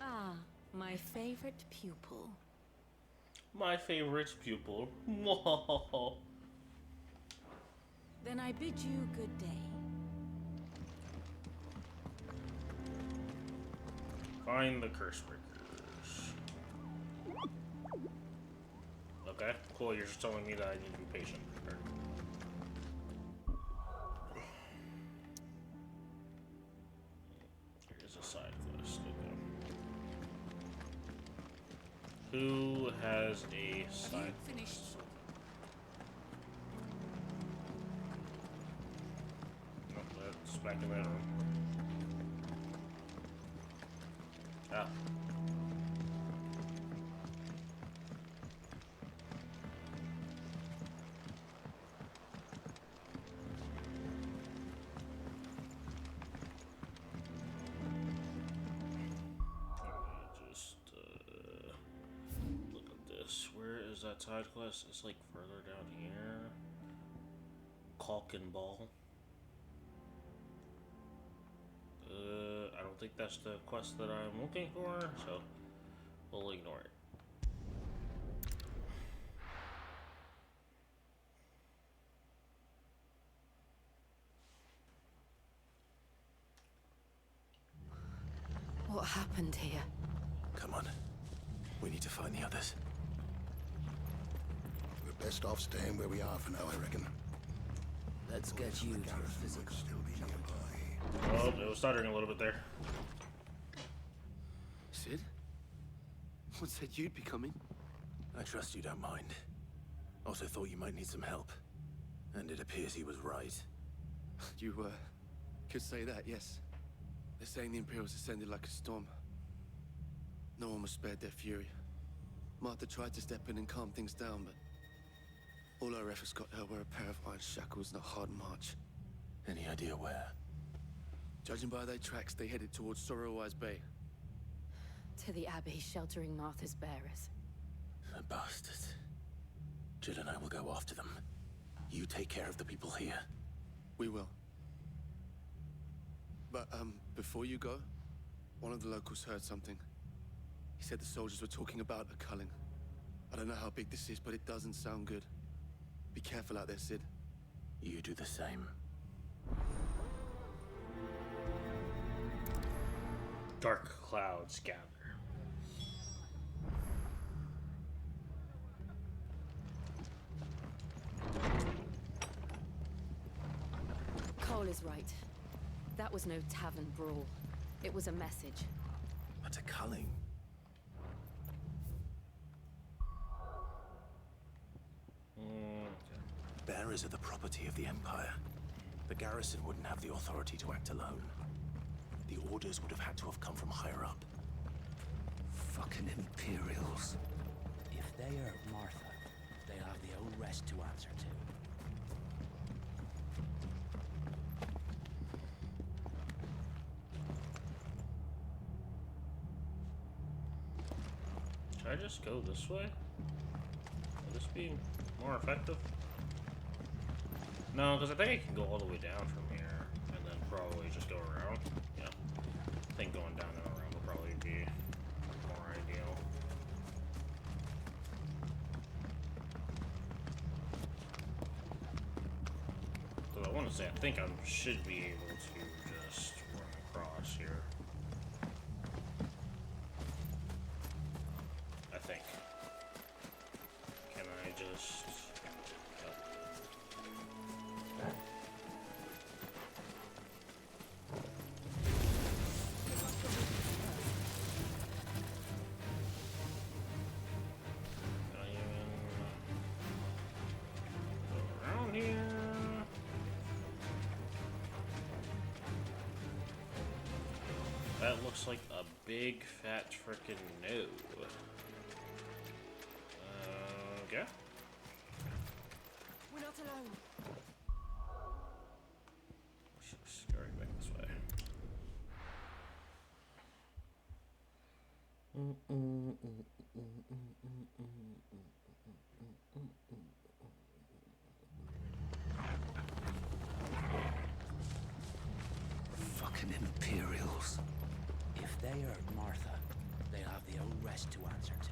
Ah, my favorite pupil. My favorite pupil. Then I bid you good day. Find the curse breakers. Okay, cool. You're just telling me that I need to be patient. Or... Here's a side quest. Okay. Who has a side quest? Nope, that's back in that room. Ah. Just look at this. Where is that side quest? It's like further down here. Caulk and Ball. I don't think that's the quest that I'm looking for, so we'll ignore it. What happened here? Come on. We need to find the others. We're best off staying where we are for now, I reckon. Let's get you to a physical. Oh, it was stuttering a little bit there. Sid? What said you'd be coming? I trust you don't mind. Also thought you might need some help. And it appears he was right. You, could say that, yes. They're saying the Imperials descended like a storm. No one was spared their fury. Martha tried to step in and calm things down, but All our efforts got her were a pair of iron shackles and a hard march. Any idea where? Judging by their tracks, they headed towards Sorrowwise Bay. To the Abbey, sheltering Martha's bearers. The bastards. Jill and I will go after them. You take care of the people here. We will. But, before you go, one of the locals heard something. He said the soldiers were talking about a culling. I don't know how big this is, but it doesn't sound good. Be careful out there, Sid. You do the same. Dark clouds gather. Cole is right. That was no tavern brawl. It was a message. But a culling. Bearers are the property of the Empire. The garrison wouldn't have the authority to act alone. The orders would have had to have come from higher up. Fucking Imperials. If they hurt Martha, they'll have the old rest to answer to. Should I just go this way? Will this be more effective? No, because I think I can go all the way down from here, and then probably just go around. Yeah. I think going down and around will probably be more ideal. So I want to say, I think I should be able to just run across here. I think. Can I just... That looks like a big fat frickin' no. Okay. We're not alone. Let's just scurry back this way. Fucking Imperials. If they hurt Martha, they'll have the old rest to answer to.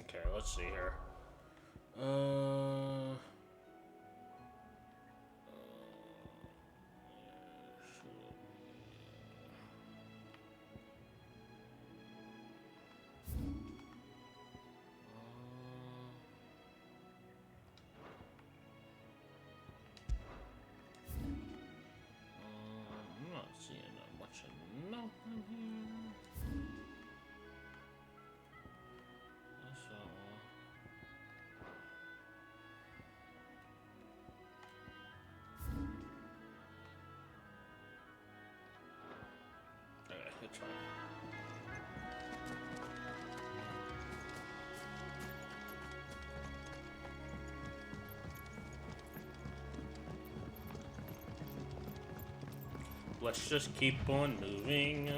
Okay, let's see here. I'm not seeing much of nothing here. So. Okay, it's fine. Let's just keep on moving.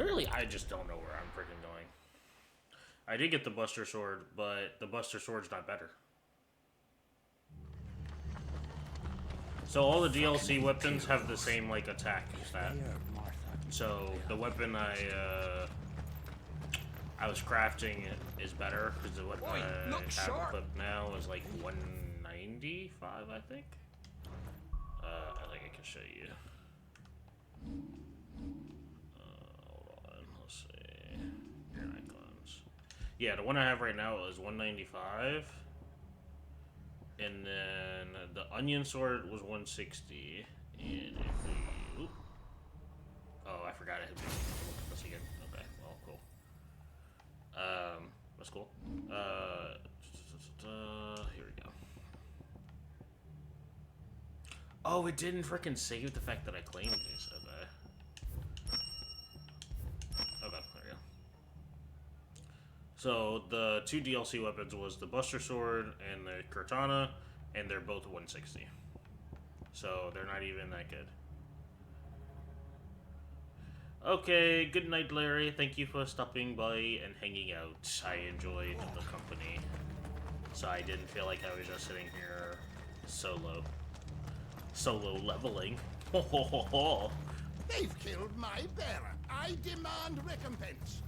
Literally, I just don't know where I'm freaking going. I did get the Buster Sword, but the Buster Sword's not better. So all the DLC weapons have the same, like, attack stat. So the weapon I was crafting is better, because the weapon I have equipped now is like 195, I think. I think I can show you. Hold on, let's see. Your icons. Yeah, the one I have right now is 195. And then the onion sword was 160. And if we... Oop. Oh, I forgot it. Let's see again. Okay, well, cool. That's cool. Here we go. Oh, it didn't frickin' save the fact that I claimed these. Okay. Okay, there we go. So, the two DLC weapons was the Buster Sword and the Katana, and they're both 160. So, they're not even that good. Okay, good night, Larry. Thank you for stopping by and hanging out. I enjoyed the company. So I didn't feel like I was just sitting here solo leveling. Ho ho ho ho. They've killed my bearer. I demand recompense.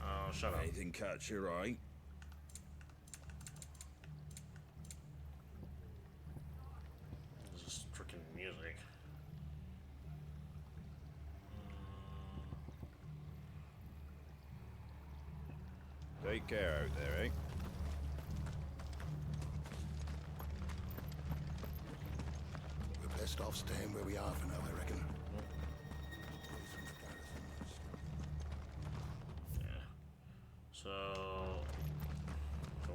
Oh, shut up. Anything catch your eye? This is freaking music. Take care out there, eh? We're best off staying where we are for now, I reckon. Yeah. So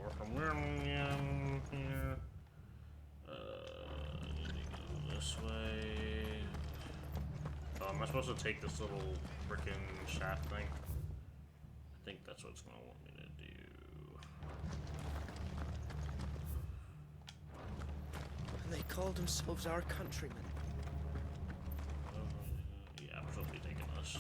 we're from Birmingham here. I need to go this way. Oh, am I supposed to take this little frickin' shaft thing? I think that's what it's gonna want me to do. And they called themselves our countrymen. Yeah, I'm supposed to be taking this.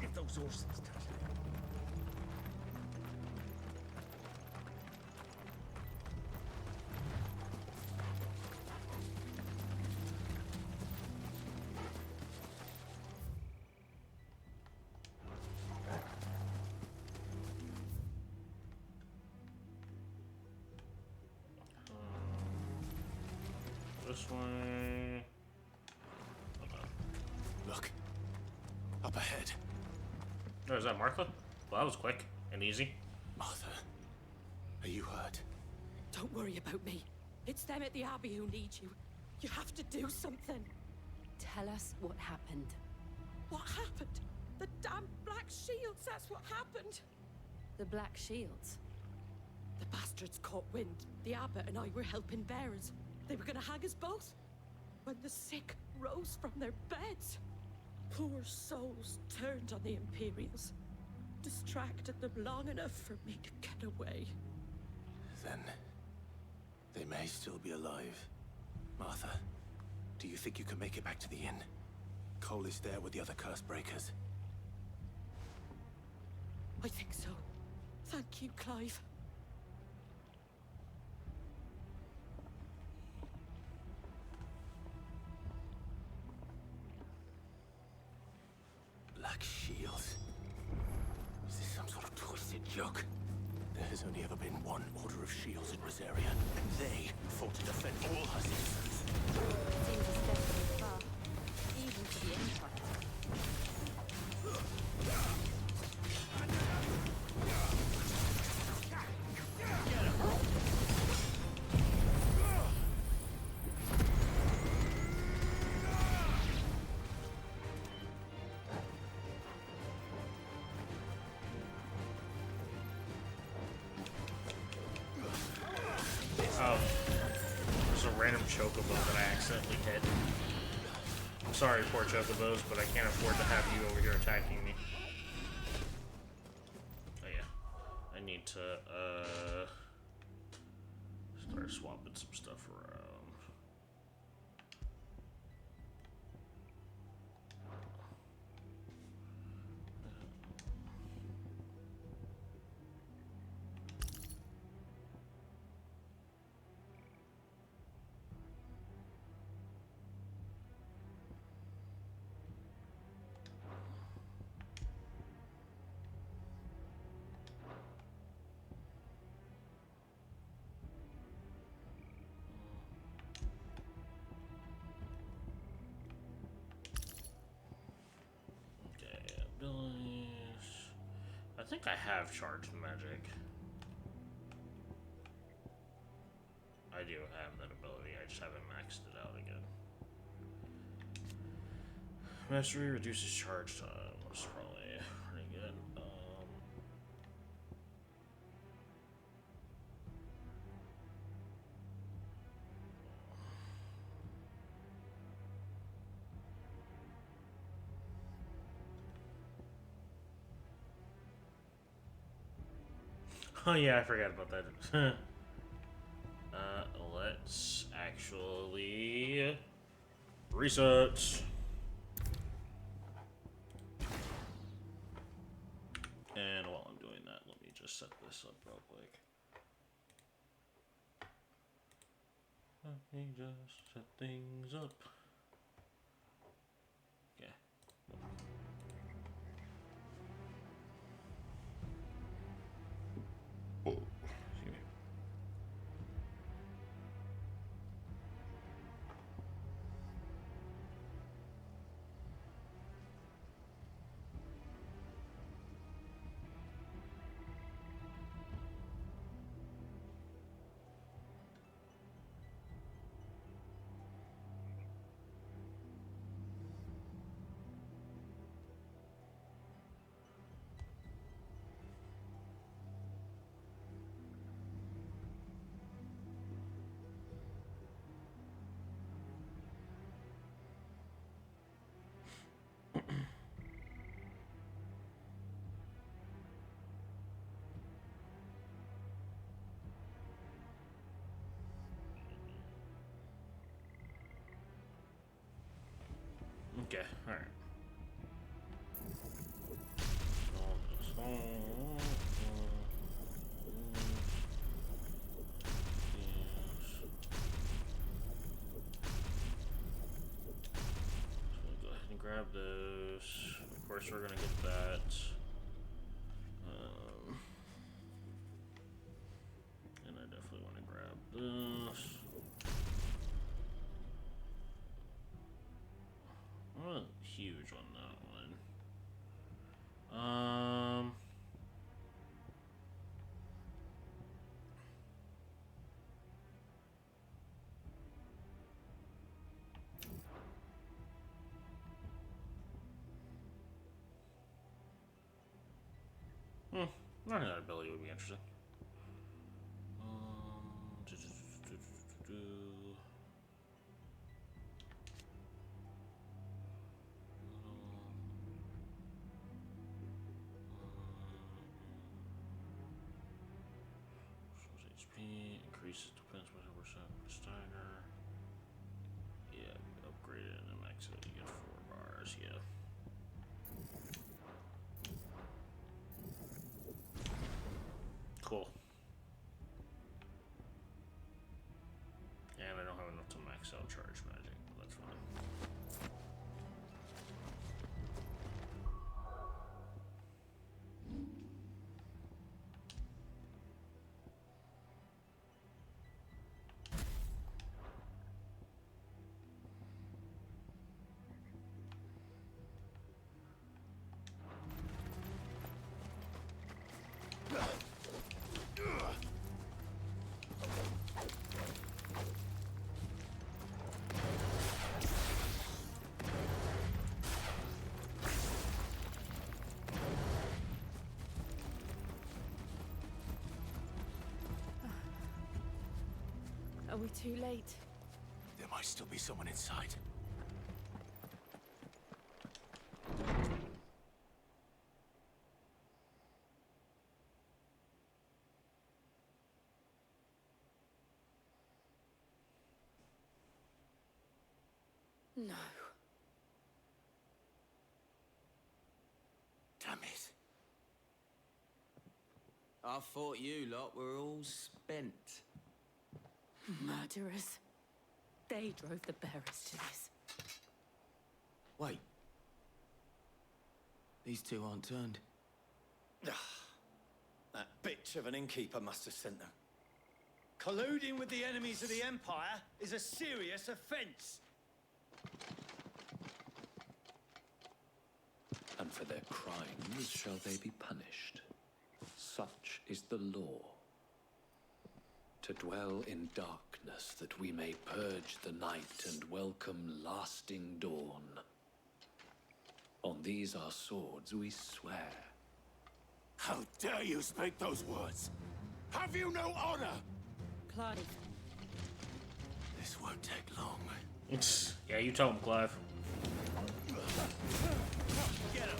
If those horses touch it. This way. Look. Up ahead. Oh, is that Martha? Well, that was quick and easy. Martha, are you hurt? Don't worry about me. It's them at the Abbey who need you. You have to do something. Tell us what happened. What happened? The damn Black Shields, that's what happened. The Black Shields? The bastards caught wind. The abbot and I were helping bearers. They were gonna hang us both. When the sick rose from their beds, poor souls turned on the Imperials. Distracted them long enough for me to get away. Then they may still be alive. Martha, do you think you can make it back to the inn? Cole is there with the other curse breakers. I think so. Thank you, Clive. Black Shields? Is this some sort of twisted joke? There has only ever been one Order of Shields in Rosaria, and they fought to defend all her citizens. Seems a step too far, even for the Empire. random chocobo that I accidentally hit. I'm sorry, poor chocobos, but I can't afford to have you over here attacking me. Oh yeah, I need to start swapping some stuff around. I think I have charged magic. I do have that ability, I just haven't maxed it out again. Mastery reduces charge time, which is probably pretty good. Oh yeah, I forgot about that. Let's actually research. And while I'm doing that, let me just set this up real quick. Let me just set things up. Okay. Excuse me. Okay, alright. Go ahead and grab those. Of course, we're gonna get that. And I definitely want to grab this. Oh, huge on that one. Learning that ability would be interesting. HP increases depends what percent stagger. Yeah, upgrade it and max it. You get 4 bars. Yeah. Cool. And I don't have enough to max out charge magic, but that's fine. Are we too late? might still be someone inside. No. Damn it. I thought you lot were all spent. Murderers. They drove the bearers to this. Wait. These two aren't turned. That bitch of an innkeeper must have sent them. Colluding with the enemies of the Empire is a serious offense. And for their crimes shall they be punished. Such is the law. To dwell in darkness, that we may purge the night and welcome lasting dawn. On these our swords we swear. How dare you speak those words? Have you no honor? Clive. This won't take long. Yeah, you tell him, Clive. Get him.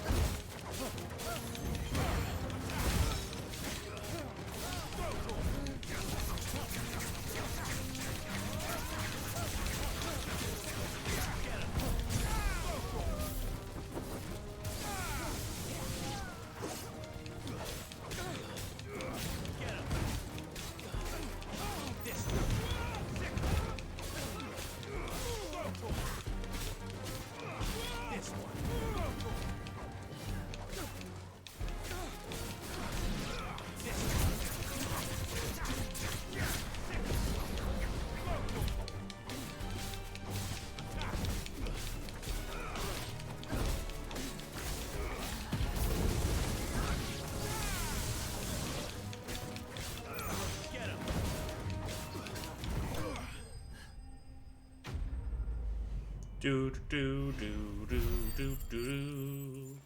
Do do do do do do.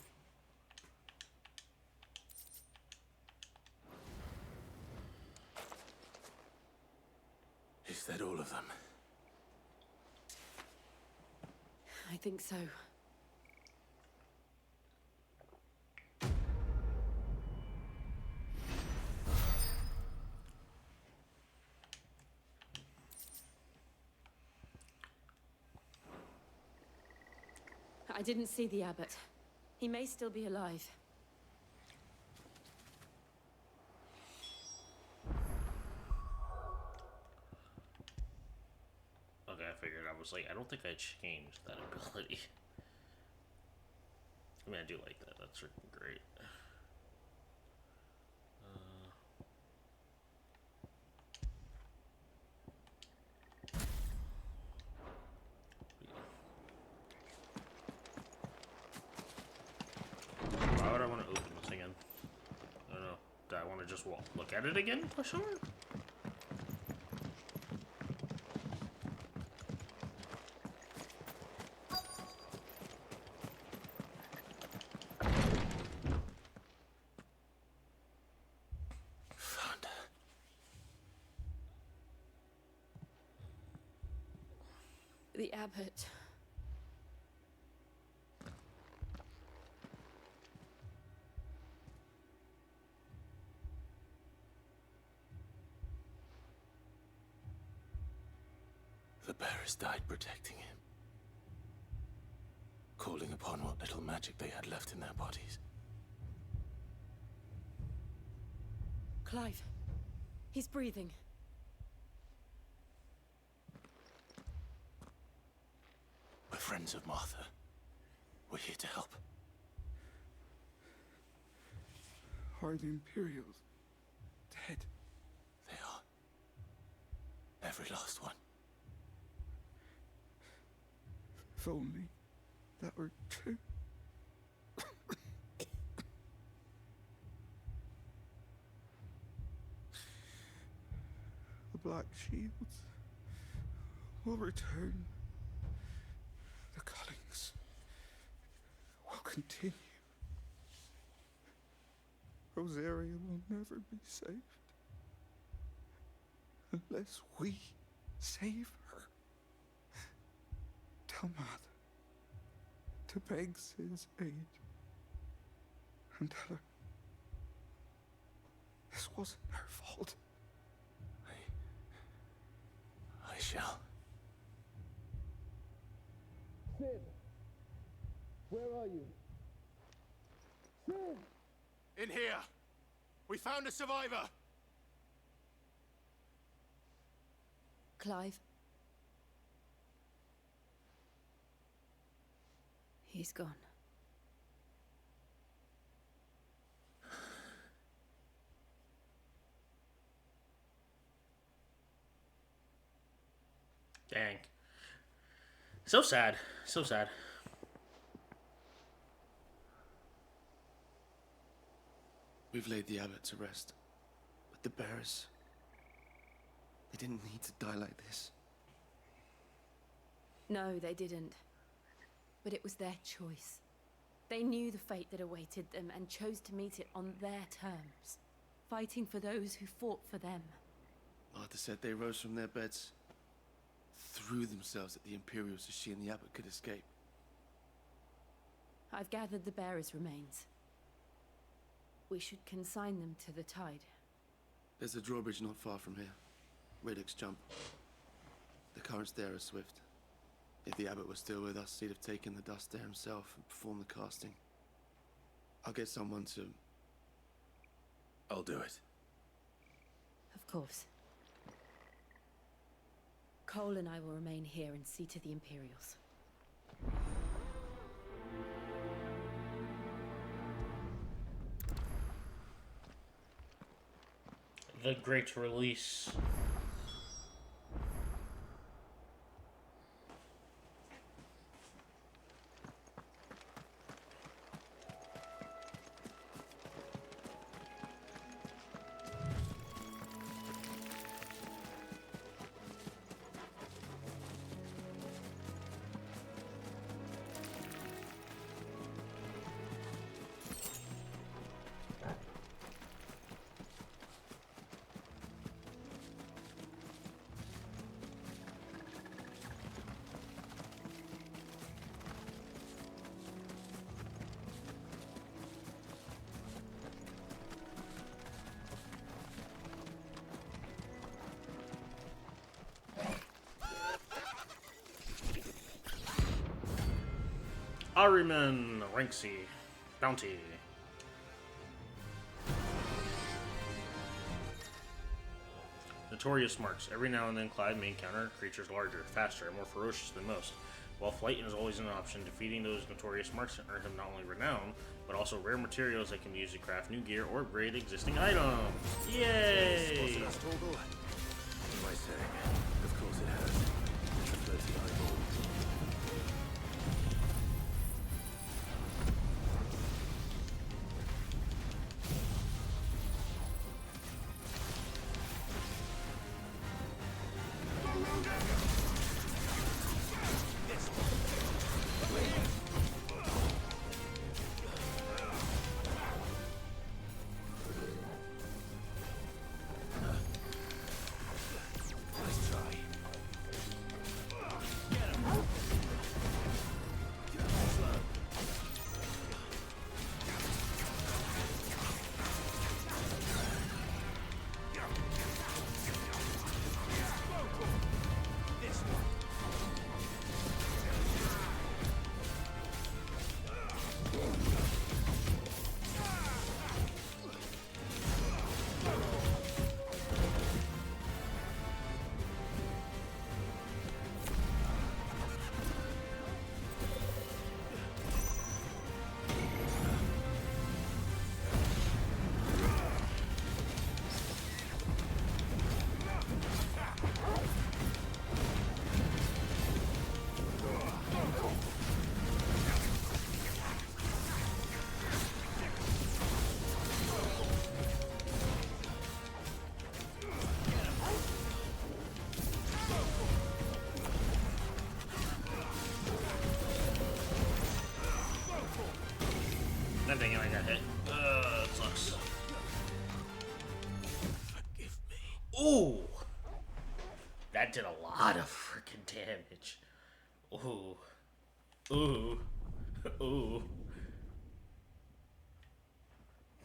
Is that all of them? I think so. I didn't see the abbot. He may still be alive. Okay, I figured. I was like, I don't think I changed that ability. I mean, I do like that. That's freaking great. Why would I want to open this again? I don't know. Do I want to just look at it again? Question mark? The abbot. The bearers died protecting him. Calling upon what little magic they had left in their bodies. Clive. He's breathing. We're friends of Martha. We're here to help. Are the Imperials dead? They are. Every last one. If only that were true. The Black Shields will return. The cullings will continue. Rosaria will never be saved unless we save her. Come on. To beg Sid's aid. And tell her this wasn't her fault. I shall. Sid! Where are you? Sid! In here! We found a survivor! Clive. He's gone. Dang. So sad. So sad. We've laid the abbot to rest. But the bearers... they didn't need to die like this. No, they didn't. But it was their choice. They knew the fate that awaited them and chose to meet it on their terms, fighting for those who fought for them. Martha said they rose from their beds, threw themselves at the Imperials so she and the abbot could escape. I've gathered the bearers' remains. We should consign them to the tide. There's a drawbridge not far from here. Radix Jump. The currents there are swift. If the abbot was still with us, he'd have taken the dust there himself and performed the casting. I'll get someone to... I'll do it. Of course. Cole and I will remain here and see to the Imperials. The Great Release. Ahriman Ranksy Bounty. Notorious marks. Every now and then Clive may encounter creatures larger, faster, and more ferocious than most. While flight is always an option, defeating those notorious marks can earn him not only renown, but also rare materials that can be used to craft new gear or upgrade existing items. Yay! What am I saying? Of course it has. It's a floating eyeball. Dang it, I got hit. That sucks. Forgive me. Ooh! That did a lot of freaking damage. Ooh. Ooh. Ooh.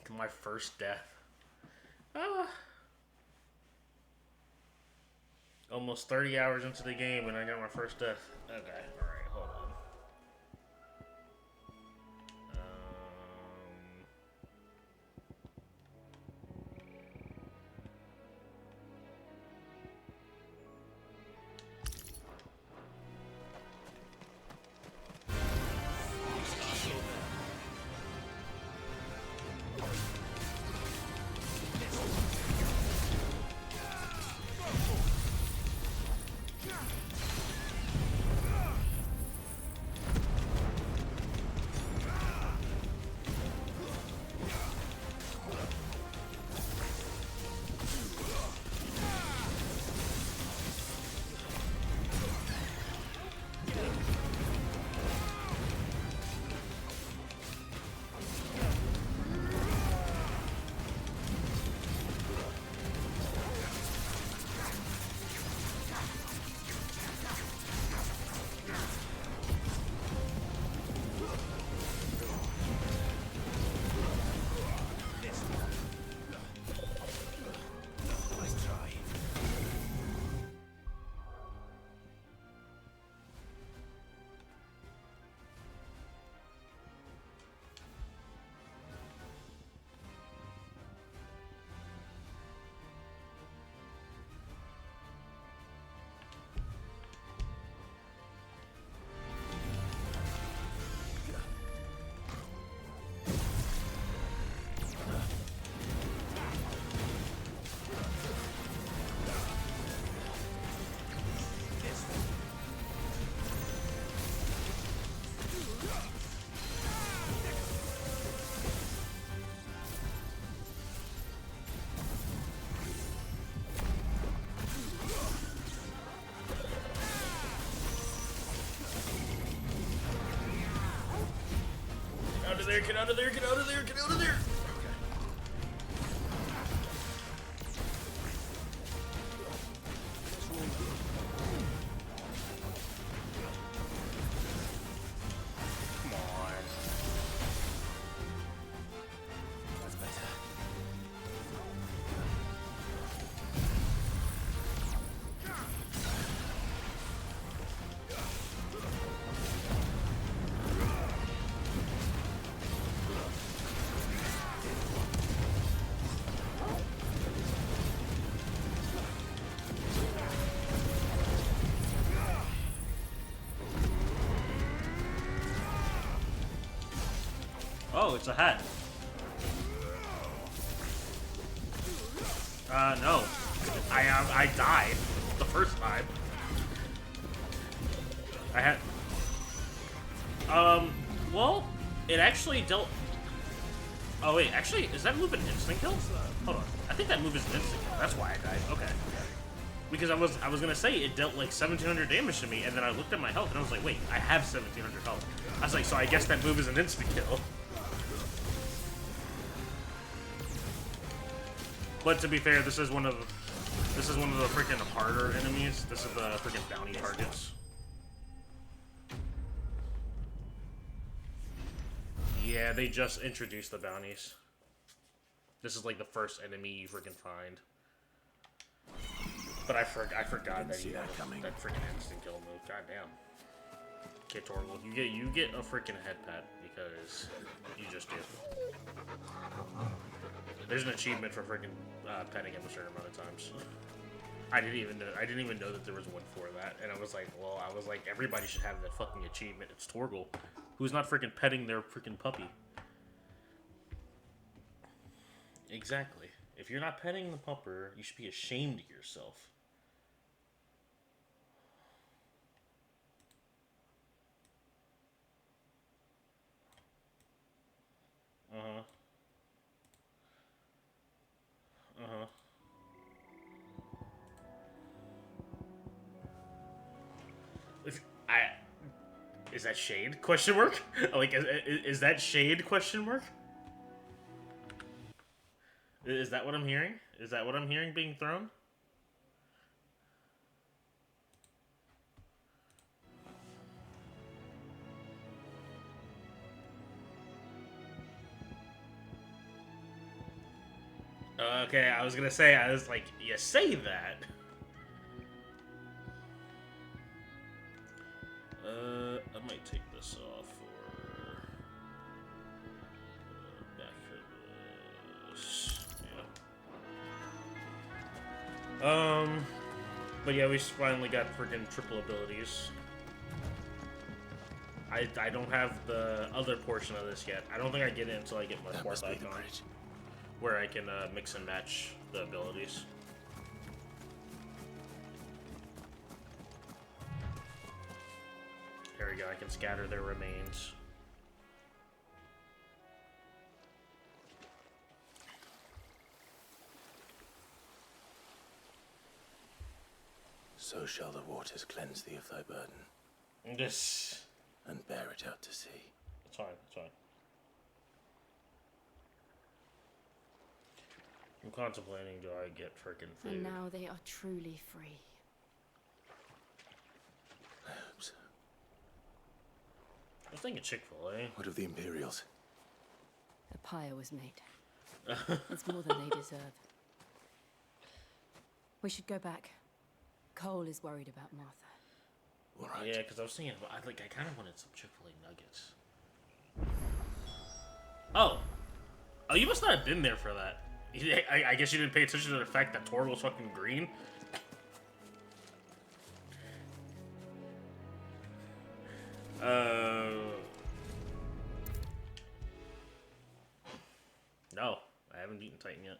My first death. Ah. Almost 30 hours into the game and I got my first death. Okay, alright, hold on. Out of there, get out of there, get out of there, get out of there! Come on. That's better. Oh, it's a hat. No. I died the first time. I had... well, it actually dealt... Oh, wait, actually, is that move an instant kill? Hold on. I think that move is an instant kill. That's why I died. Okay. Because I was gonna say it dealt like 1700 damage to me, and then I looked at my health and I was like, wait, I have 1700 health. I was like, so I guess that move is an instant kill. But to be fair, this is one of the freaking harder enemies. This is the freaking bounty targets. Yeah, they just introduced the bounties. This is like the first enemy you freaking find. But I forgot that you had that freaking instant kill move. Goddamn. Okay, Torgal, you get a freaking head pat because you just do. There's an achievement for freaking petting him a certain amount of times. I didn't even know that there was one for that, and I was like, everybody should have that fucking achievement. It's Torgal, who's not freaking petting their freaking puppy. Exactly. If you're not petting the pupper, you should be ashamed of yourself. Uh-huh. Uh-huh. Is that shade? Question mark? Like, is that shade? Question mark? Is that what I'm hearing? Is that what I'm hearing being thrown? Okay, I was gonna say, I was like, you say that. I might take this off for back of this. Yeah. But yeah, we finally got freaking triple abilities. I don't have the other portion of this yet. I don't think I get it until I get my fourth icon, where I can mix and match the abilities. There we go, I can scatter their remains. So shall the waters cleanse thee of thy burden. Yes. And bear it out to sea. It's fine, it's fine. I'm contemplating, do I get frickin' food? And now they are truly free. I hope so. I was thinking Chick-fil-A. What of the Imperials? The pyre was made. It's more than they deserve. We should go back. Cole is worried about Martha. All right. Yeah, because I was thinking, I kind of wanted some Chick-fil-A nuggets. Oh, you must not have been there for that. I guess you didn't pay attention to the fact that Tor was fucking green. No, I haven't eaten Titan yet.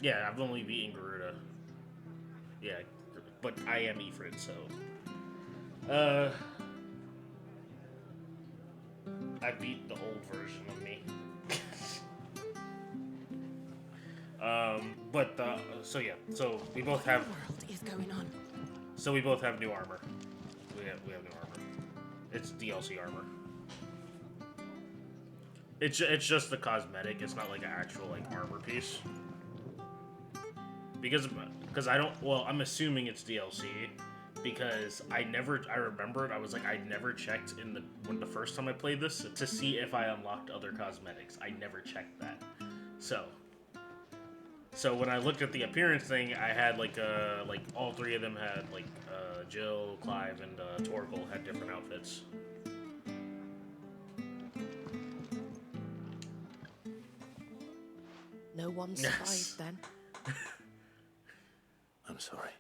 Yeah, I've only beaten Garuda. Yeah, but I am Ifrit, so... I beat the old version of me. So yeah, so we both have... What is going on? So we both have new armor. We have new armor. It's DLC armor. It's just the cosmetic, it's not like an actual, like, armor piece. Because I don't, well, I'm assuming it's DLC, because I remembered, I was like, I never checked when the first time I played this to see if I unlocked other cosmetics. I never checked that. So when I looked at the appearance thing, I had like all three of them had Jill, Clive, and Torgal had different outfits. No one survived then. I'm sorry.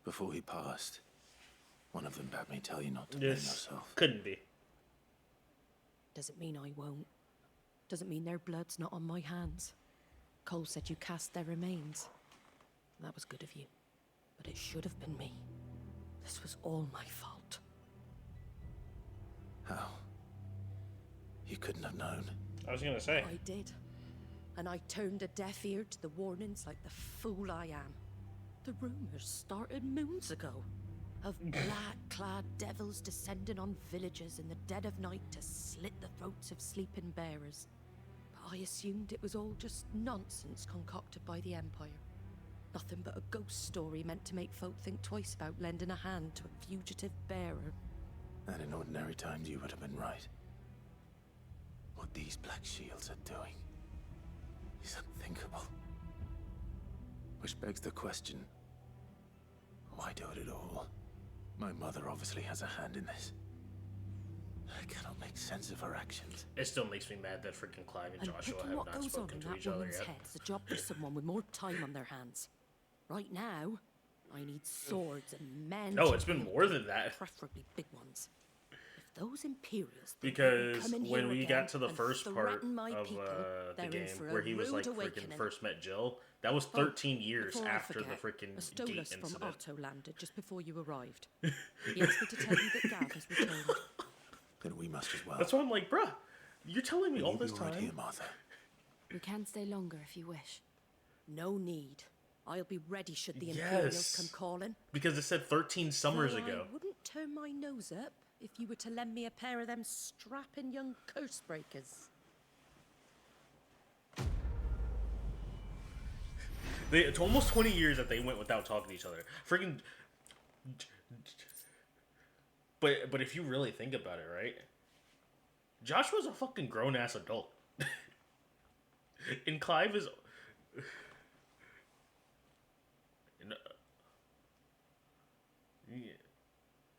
Before he passed, one of them bade me tell you not to blame yourself. Couldn't be. Doesn't mean I won't. Doesn't mean their blood's not on my hands. Cole said you cast their remains. That was good of you. But it should have been me. This was all my fault. How? You couldn't have known. I was gonna say. I did. And I turned a deaf ear to the warnings like the fool I am. The rumors started moons ago. Of black-clad devils descending on villages in the dead of night to slit the throats of sleeping bearers. But I assumed it was all just nonsense concocted by the Empire. Nothing but a ghost story meant to make folk think twice about lending a hand to a fugitive bearer. And in ordinary times you would have been right. What these Black Shields are doing is unthinkable. Which begs the question, why do it at all? My mother obviously has a hand in this. I cannot make sense of her actions. It still makes me mad that freaking Clive and Joshua have what not goes on spoken in to that each other woman's yet. head is a job for someone with more time on their hands. Right now, I need swords and men. No, to it's been wield more them, than that. Preferably big ones. If those Imperials think they can Because come in when here we again got to the and first part threaten my of people, the they're in game for a where he was rude like freaking awakening. first met Jill, that was 13 years Before I after the forget, freaking a gate Stolas from incident. Otto landed just before you arrived. He asked me to tell you that Gav has returned. Then we must as well. That's why I'm like, bruh, you're telling me Will all you be this all right time? here, Martha? We can stay longer if you wish. No need. I'll be ready should the Imperials Yes. come calling. Because it said 13 summers Though ago. I wouldn't turn my nose up if you were to lend me a pair of them strapping young curse breakers. It's almost 20 years that they went without talking to each other. Freaking. But if you really think about it, right? Joshua's a fucking grown ass adult, and Clive is.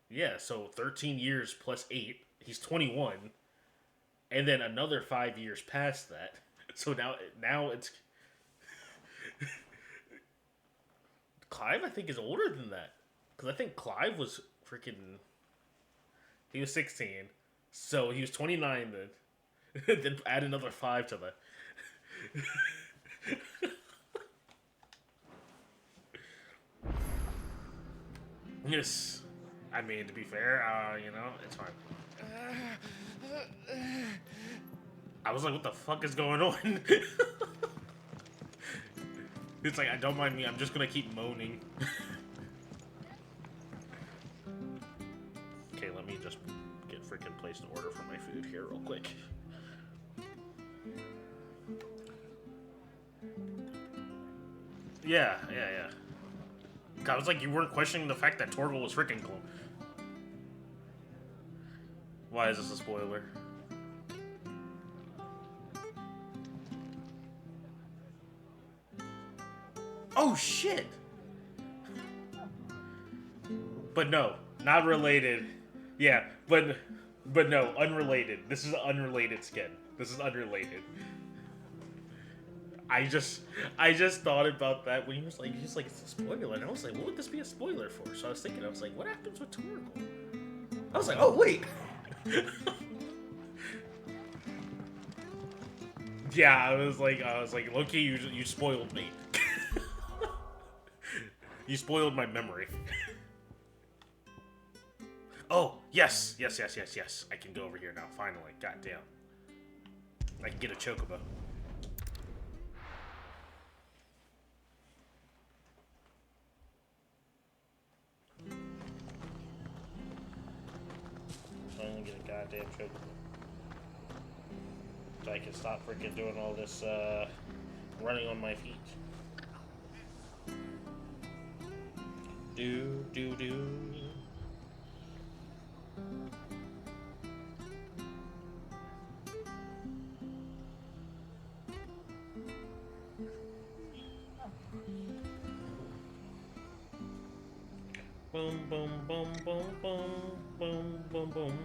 Yeah, so 13 years plus 8, he's 21, and then another 5 years past that. So now it's Clive. I think is older than that because I think Clive was freaking. He was 16, so he was 29 then. Then add another 5 to the. Yes. I mean, to be fair, it's fine. I was like, what the fuck is going on? It's like, don't mind me, I'm just gonna keep moaning. Okay, let me just get freaking placed an order for my food here real quick. Yeah. I was like, you weren't questioning the fact that Torgal was freaking cool. Why is this a spoiler? Oh shit! But no, not related. Yeah, but no, unrelated. This is an unrelated skin. This is unrelated. I just thought about that when he was like, it's a spoiler, and I was like, what would this be a spoiler for? So I was thinking, what happens with Torgal? I was like, oh wait. Yeah, I was like, Loki, you spoiled me. You spoiled my memory. Oh, yes. I can go over here now, finally. Goddamn. I can get a chocobo. Finally get a goddamn chocobo. So I can stop freaking doing all this, running on my feet. Do. Boom, boom, boom, boom, boom, boom, boom, boom.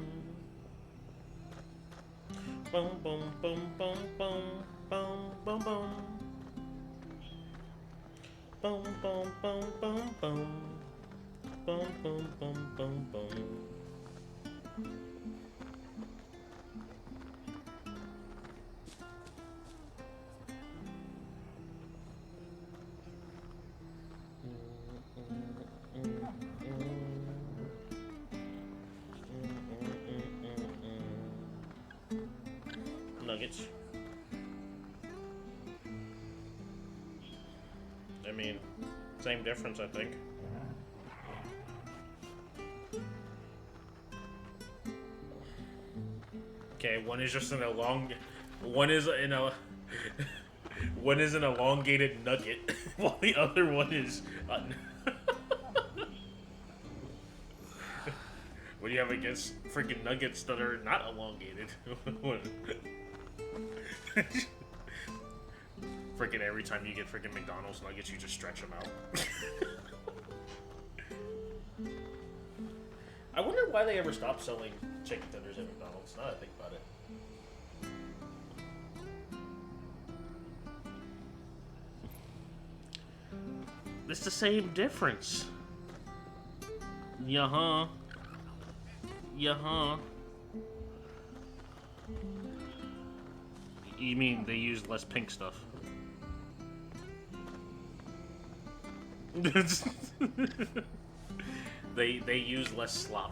Boom, boom, boom, boom, boom, boom, boom, boom. Boom, boom, boom, boom, boom. Boom, boom, boom, boom, boom. Nuggets. I mean, same difference, I think. Okay, one is just an elongated nugget, while the other one is. What do you have against freaking nuggets that are not elongated? Freaking every time you get freaking McDonald's nuggets, you just stretch them out. I wonder why they ever stopped selling chicken tenders at McDonald's. Now that I think about it. It's the same difference. Yeah-huh. Yeah-huh. You mean they use less pink stuff? They use less slop.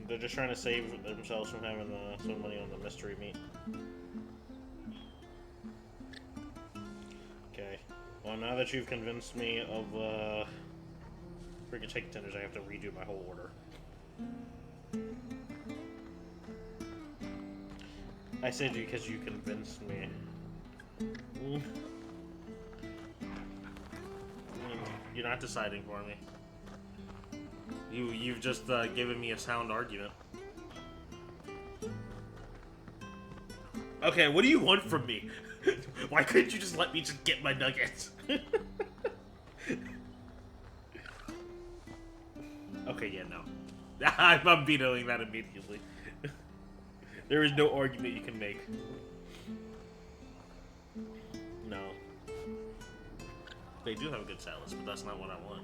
They're just trying to save themselves from having some money on the mystery meat. Okay. Well, now that you've convinced me of freaking chicken tenders, I have to redo my whole order. I said you because you convinced me. You're not deciding for me. You've just given me a sound argument. Okay, what do you want from me? Why couldn't you just let me just get my nuggets? Okay, yeah, no. I'm vetoing that immediately. There is no argument you can make. No. They do have good salads, but that's not what I want.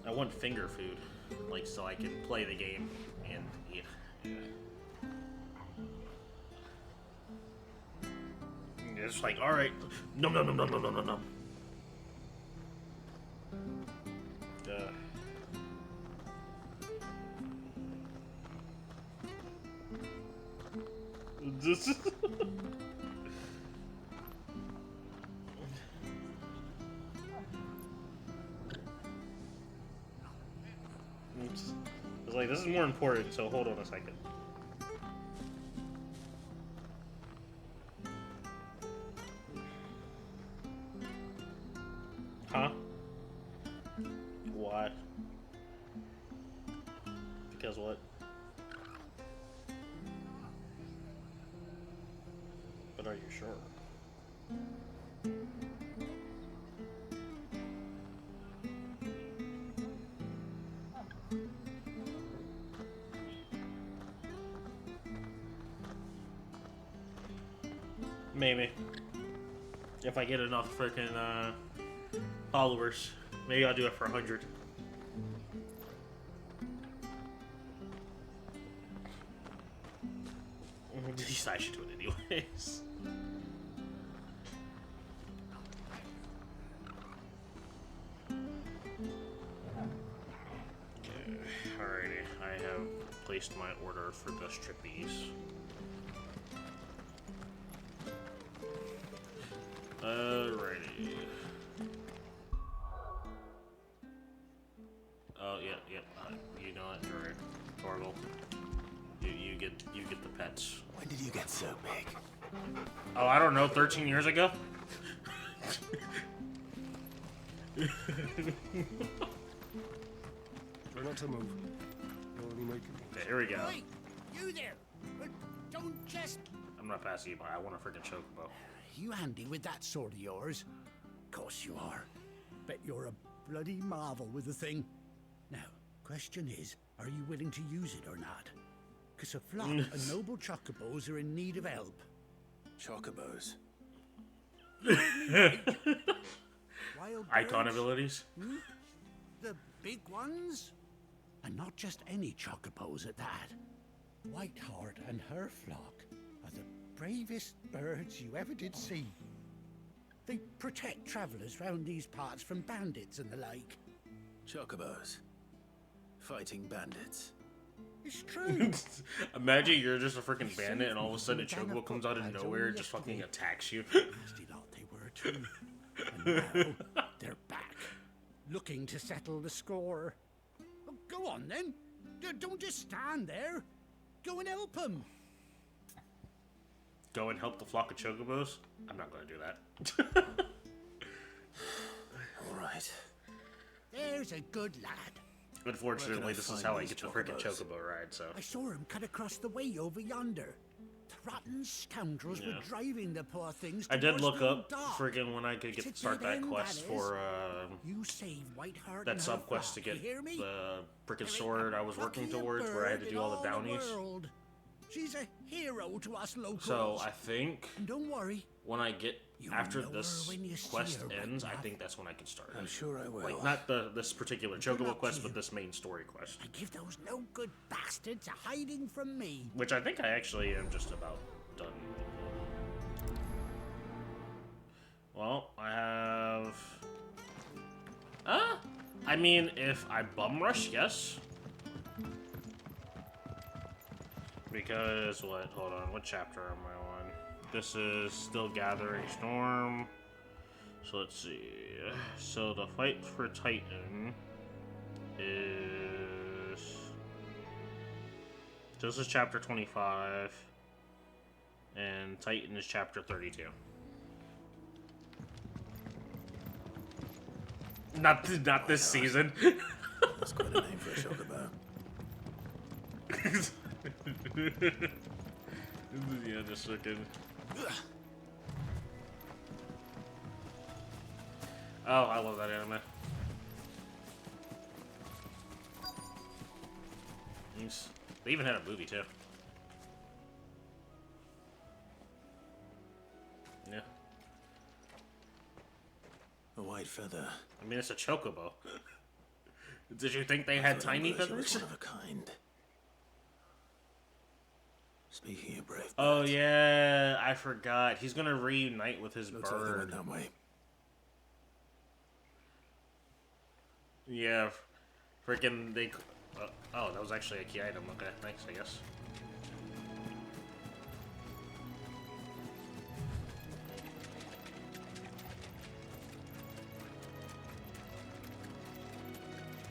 I want finger food, like, so I can play the game and eat. Yeah. It's like, alright, nom nom nom nom nom nom nom nom. This is It's like, this is more important, so hold on a second. Huh? Why? Because what? But are you sure? Maybe. If I get enough freaking followers, maybe I'll do it for 100. I should do it anyways. Okay, alrighty. I have placed my order for those trippies. Alrighty. Oh, yeah. You know what? You're right. Torgal. You get the pets. When did you get so big? Oh, I don't know. 13 years ago. Try not to move. You'll only make it. Okay, here we go. Hey, you there! Don't just... I'm not passing you by. I want a freaking chocobo. You handy with that sword of yours? Course you are. Bet you're a bloody marvel with the thing. Now, question is, are you willing to use it or not? Because a flock of noble chocobos are in need of help. Chocobos? Wild Icon birds? abilities? Hmm? The big ones? And not just any chocobos at that. Whiteheart and her flock are the bravest birds you ever did see. They protect travelers round these parts from bandits and the like. Chocobos. Fighting bandits. It's true. Imagine you're just a freaking bandit and all of a sudden a chocobo comes out of nowhere and just fucking attacks you. Nasty lot they were too. And now they're back, looking to settle the score. Oh, go on then. Don't just stand there. Go and help them. Go and help the flock of chocobos? I'm not going to do that. All right. There's a good lad. Unfortunately, this is how I get the freaking chocobo ride, so. I saw him cut across the way over yonder. The rotten scoundrels were driving the poor things. I did look up dark. friggin' when I could get start that quest for You save Whiteheart that and sub her quest to flock, get you hear me? the freaking sword I was working towards, where I had to do all the bounties. She's a hero to us locals. So I think And don't worry, when I get after know this her when you see quest her, ends, I Whiteheart. think that's when I can start. I'm sure I will. Like not this particular chocobo quest, but this main story quest, I give those no good bastards a hiding from me. which I think I actually am just about done. Well, I have. I mean, if I bum rush, yes. Because what? Hold on. What chapter am I on? This is still Gathering Storm. So let's see. So the fight for Titan is This is chapter 25, and Titan is chapter 32. Not this season. That's quite a name for a chocobo. Yeah, just looking. Oh, I love that anime. They even had a movie too. Yeah. A white feather. I mean, it's a chocobo. Did you think they had tiny feathers? One of a kind. Speaking of brave. Oh yeah, I forgot. He's gonna reunite with his Looks bird. like they went that way. Yeah, freaking they. Oh, that was actually a key item. Okay, thanks, I guess.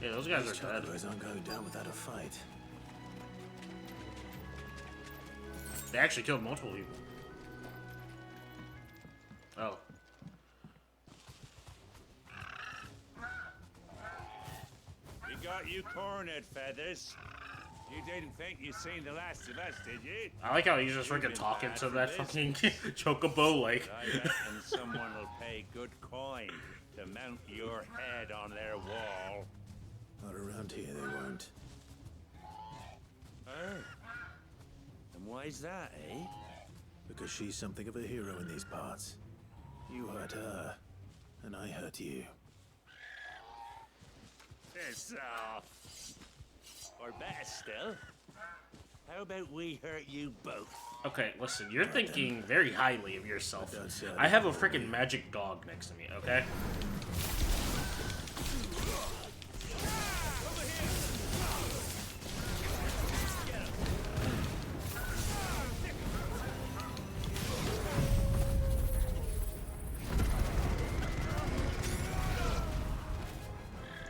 Yeah, those guys These are dead. chocobos aren't going down without a fight. They actually killed multiple people. Oh. We got you cornered, Feathers. You didn't think you'd seen the last of us, did you? I like how he's just freaking talking to that fucking chocobo, like. I reckon someone will pay good coin to mount your head on their wall. Not around here, they won't. Oh. And why's that, eh? Because she's something of a hero in these parts. You hurt her, and I hurt you. Piss off. Or better still, how about we hurt you both? Okay, listen, you're thinking very highly of yourself. I have a freaking magic dog next to me, okay?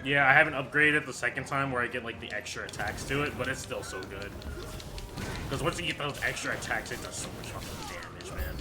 Yeah, I haven't upgraded the second time where I get like the extra attacks to it, but it's still so good. Because once you get those extra attacks, it does so much fucking damage, man.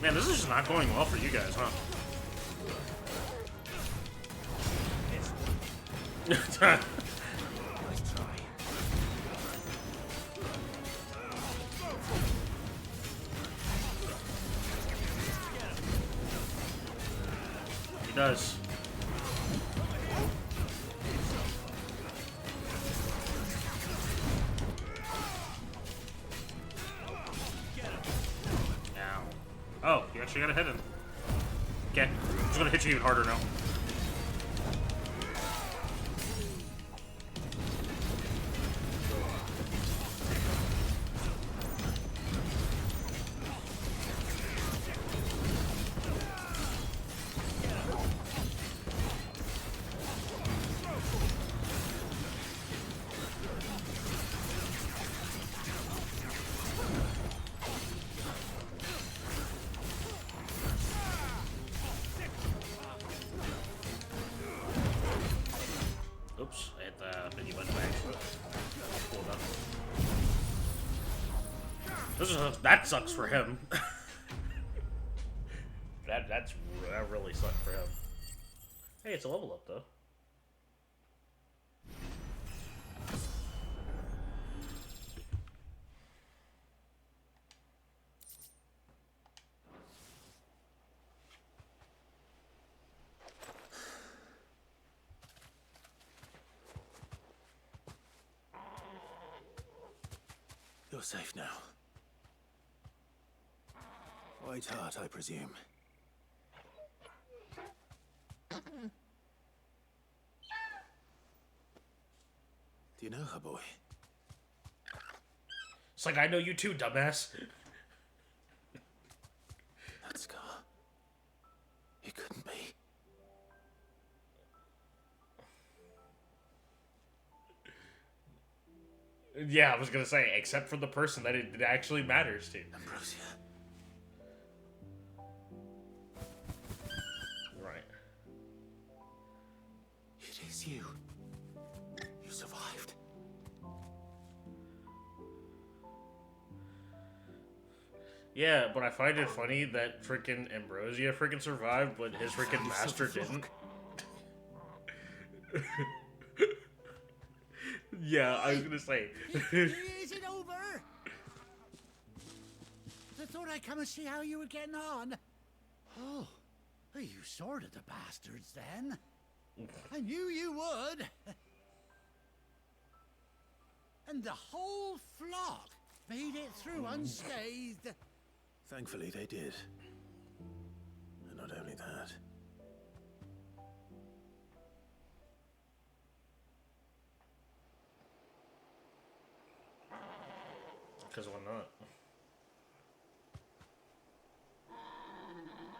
Man, this is just not going well for you guys, huh? Nice try. He does. Oh, you actually got a hit him. Okay, I'm just gonna hit you even harder now. Oops, I hit the menu button by accident. Hold up. That sucks for him. that really sucked for him. Hey, it's a level up though. You're safe now. White heart, I presume. Do you know her, boy? It's like, I know you too, dumbass. That scar. It couldn't be. Yeah, I was gonna say, except for the person that it actually matters to. Ambrosia. Right. It is you. You survived. Yeah, but I find it funny that freaking Ambrosia freaking survived, but his freaking master didn't. Yeah, I was gonna say. Is it over? I thought I'd come and see how you were getting on. Oh, you sorted the bastards then. I knew you would. And the whole flock made it through unscathed. Thankfully, they did. And not only that. Because why not?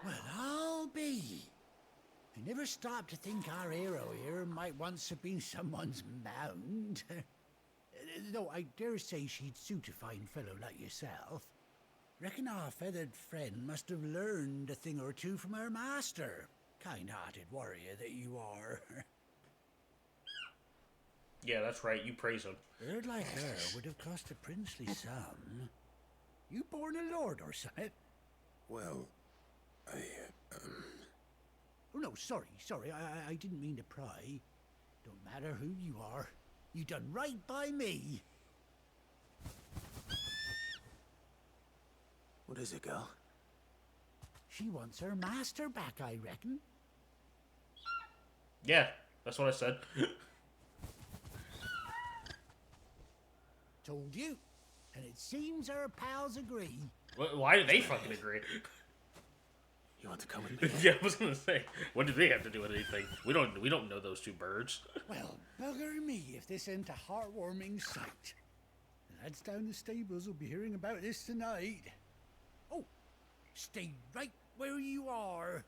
Well, I'll be. I never stopped to think our hero here might once have been someone's mount. Though I dare say she'd suit a fine fellow like yourself. Reckon our feathered friend must have learned a thing or two from her master. Kind-hearted warrior that you are. Yeah, that's right. You praise him. A bird like her would have cost a princely sum. You born a lord or something? Well, Oh, no, sorry. I didn't mean to pry. Don't matter who you are. You done right by me. What is it, girl? She wants her master back, I reckon. Yeah, that's what I said. Told you. And it seems our pals agree. Why do they fucking agree? You want to come with me? Yeah, I was gonna say, what do they have to do with anything? We don't know those two birds. Well, bugger me if this ain't a heartwarming sight. The lads down the stables will be hearing about this tonight. Oh, stay right where you are.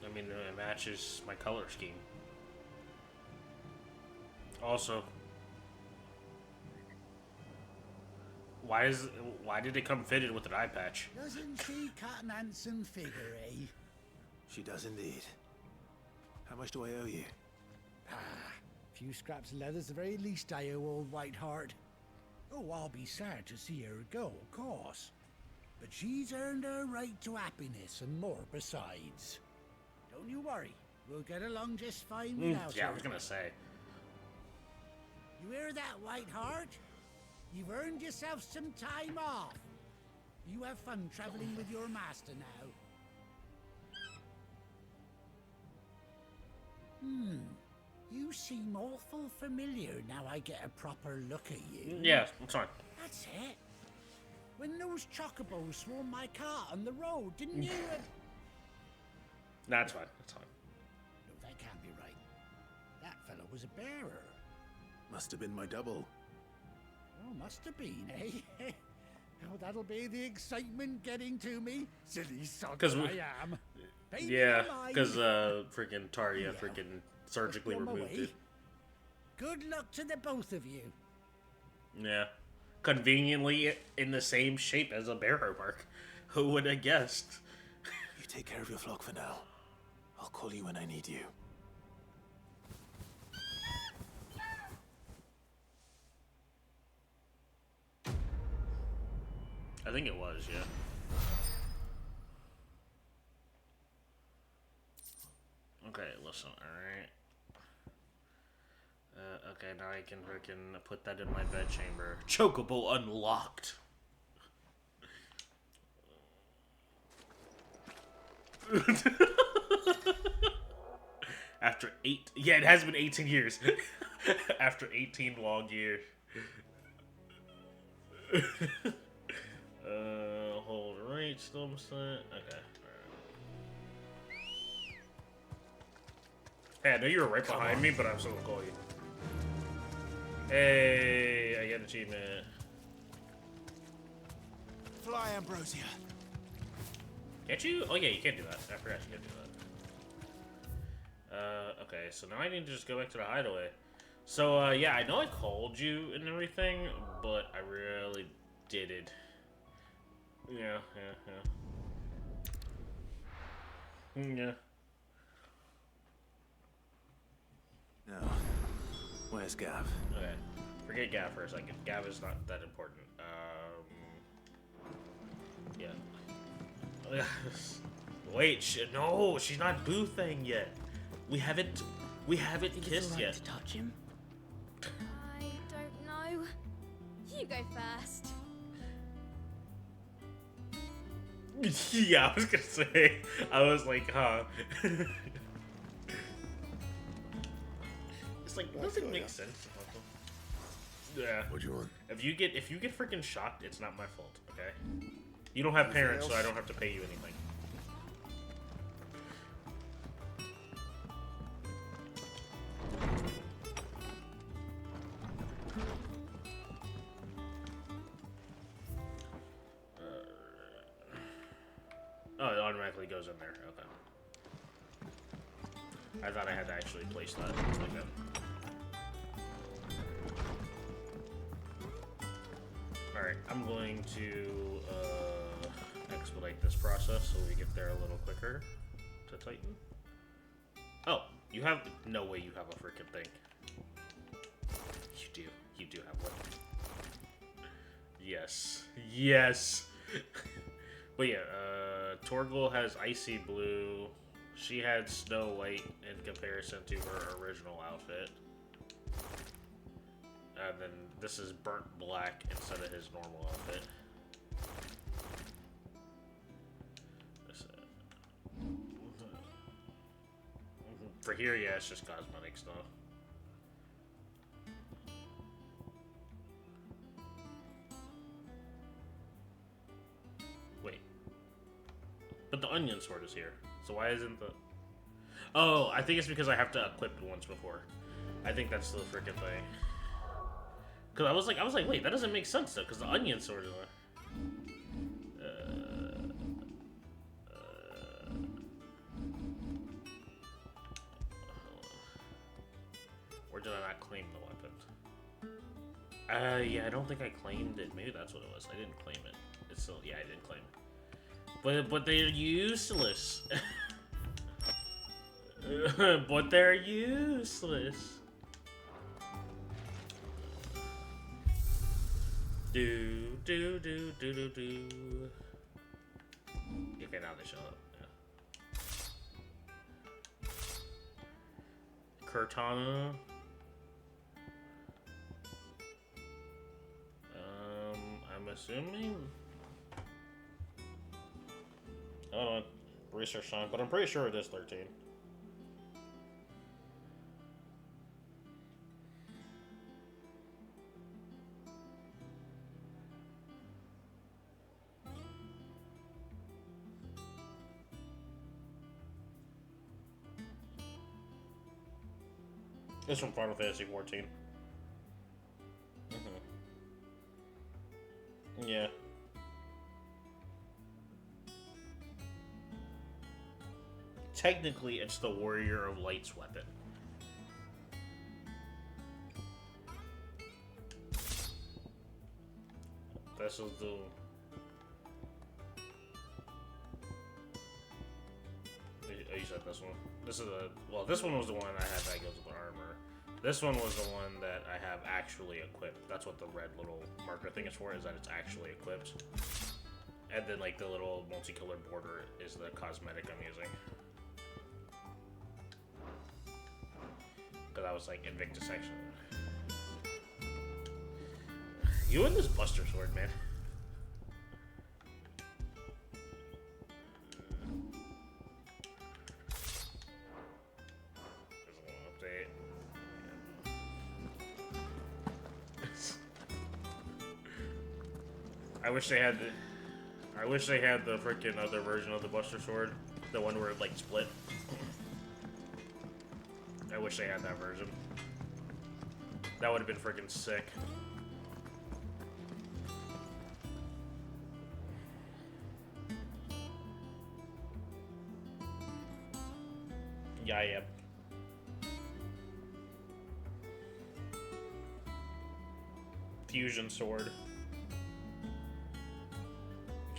I mean, it matches my color scheme. Also, why did it come fitted with an eye patch? Doesn't she cut an handsome figure, eh? She does indeed. How much do I owe you? A few scraps of leather's the very least I owe old Whiteheart. Oh, I'll be sad to see her go, of course. But she's earned her right to happiness and more besides. Don't you worry. We'll get along just fine without her. Yeah, I was gonna say. You hear that, Whiteheart? You've earned yourself some time off. You have fun traveling with your master now. You seem awful familiar now I get a proper look at you. Yeah, I'm sorry. That's it. When those chocobos swarmed my cart on the road, didn't you? Nah, it's fine. It's fine. No, that can't be right. That fellow was a bearer. Must have been my double. Oh, must have been, eh? Oh, that'll be the excitement getting to me. Silly sod that I am. Baby Yeah, alive. because freaking Taria freaking surgically Come removed away. it. Good luck to the both of you. Yeah. Conveniently in the same shape as a bearer mark. Who would have guessed? You take care of your flock for now. I'll call you when I need you. I think it was, yeah. Okay, listen, alright. Okay, now I can freaking put that in my bedchamber. Chocobo unlocked! After 8. Yeah, it has been 18 years. After 18 long years. Hold right, still set. Okay. Hey, I know you were right behind me, but I'm still gonna call you. Hey, I get an achievement. Fly, Ambrosia. Can't you? Oh yeah, you can't do that. I forgot you can't do that. Okay, so now I need to just go back to the hideaway. So, yeah, I know I called you and everything, but I really didn't. Yeah. Yeah. Now, where's Gav? Okay. Forget Gav for a second. Gav is not that important. Yeah. Wait, no, she's not boo thing yet. We haven't kissed yet. To touch him? I don't know. You go first. Yeah, I was gonna say. I was like, huh. It's like, doesn't make sense. Yeah. What do you want? If you get freaking shocked, it's not my fault. Okay. You don't have parents, so I don't have to pay you anything. Oh, it automatically goes in there. Okay. I thought I had to actually place that. Okay. Alright, I'm going to expedite this process so we get there a little quicker to Titan. Oh, you have... No way you have a freaking thing. You do. You do have one. Yes. Yes! But yeah, Torgal has Icy Blue. She had Snow White in comparison to her original outfit. And then this is Burnt Black instead of his normal outfit. For here, yeah, it's just cosmetic stuff. Wait. But the onion sword is here. So why isn't the... Oh, I think it's because I have to equip it once before. I think that's the freaking thing. Cause I was like, wait, that doesn't make sense though, because the onion sword is or did I not claim the weapon? Yeah, I don't think I claimed it. Maybe that's what it was. I didn't claim it. It's still, yeah, I didn't claim it. But they're useless. But they're useless. Do. Okay, now they show up. Yeah. Cortana. I'm assuming. I don't know. Research time, but I'm pretty sure it is 13. It's from Final Fantasy 14. Yeah. Technically, it's the Warrior of Light's weapon. This is the... Oh, you said this one. This is a... Well, this one was the one I had that goes with the armor. This one was the one that I have actually equipped. That's what the red little marker thing is for, is that it's actually equipped. And then, like, the little multicolored border is the cosmetic I'm using. Because I was like, Invictus section. You and this Buster Sword, man. I wish they had the freaking other version of the Buster Sword, the one where it like split. I wish they had that version. That would have been freaking sick. Yeah. Fusion sword.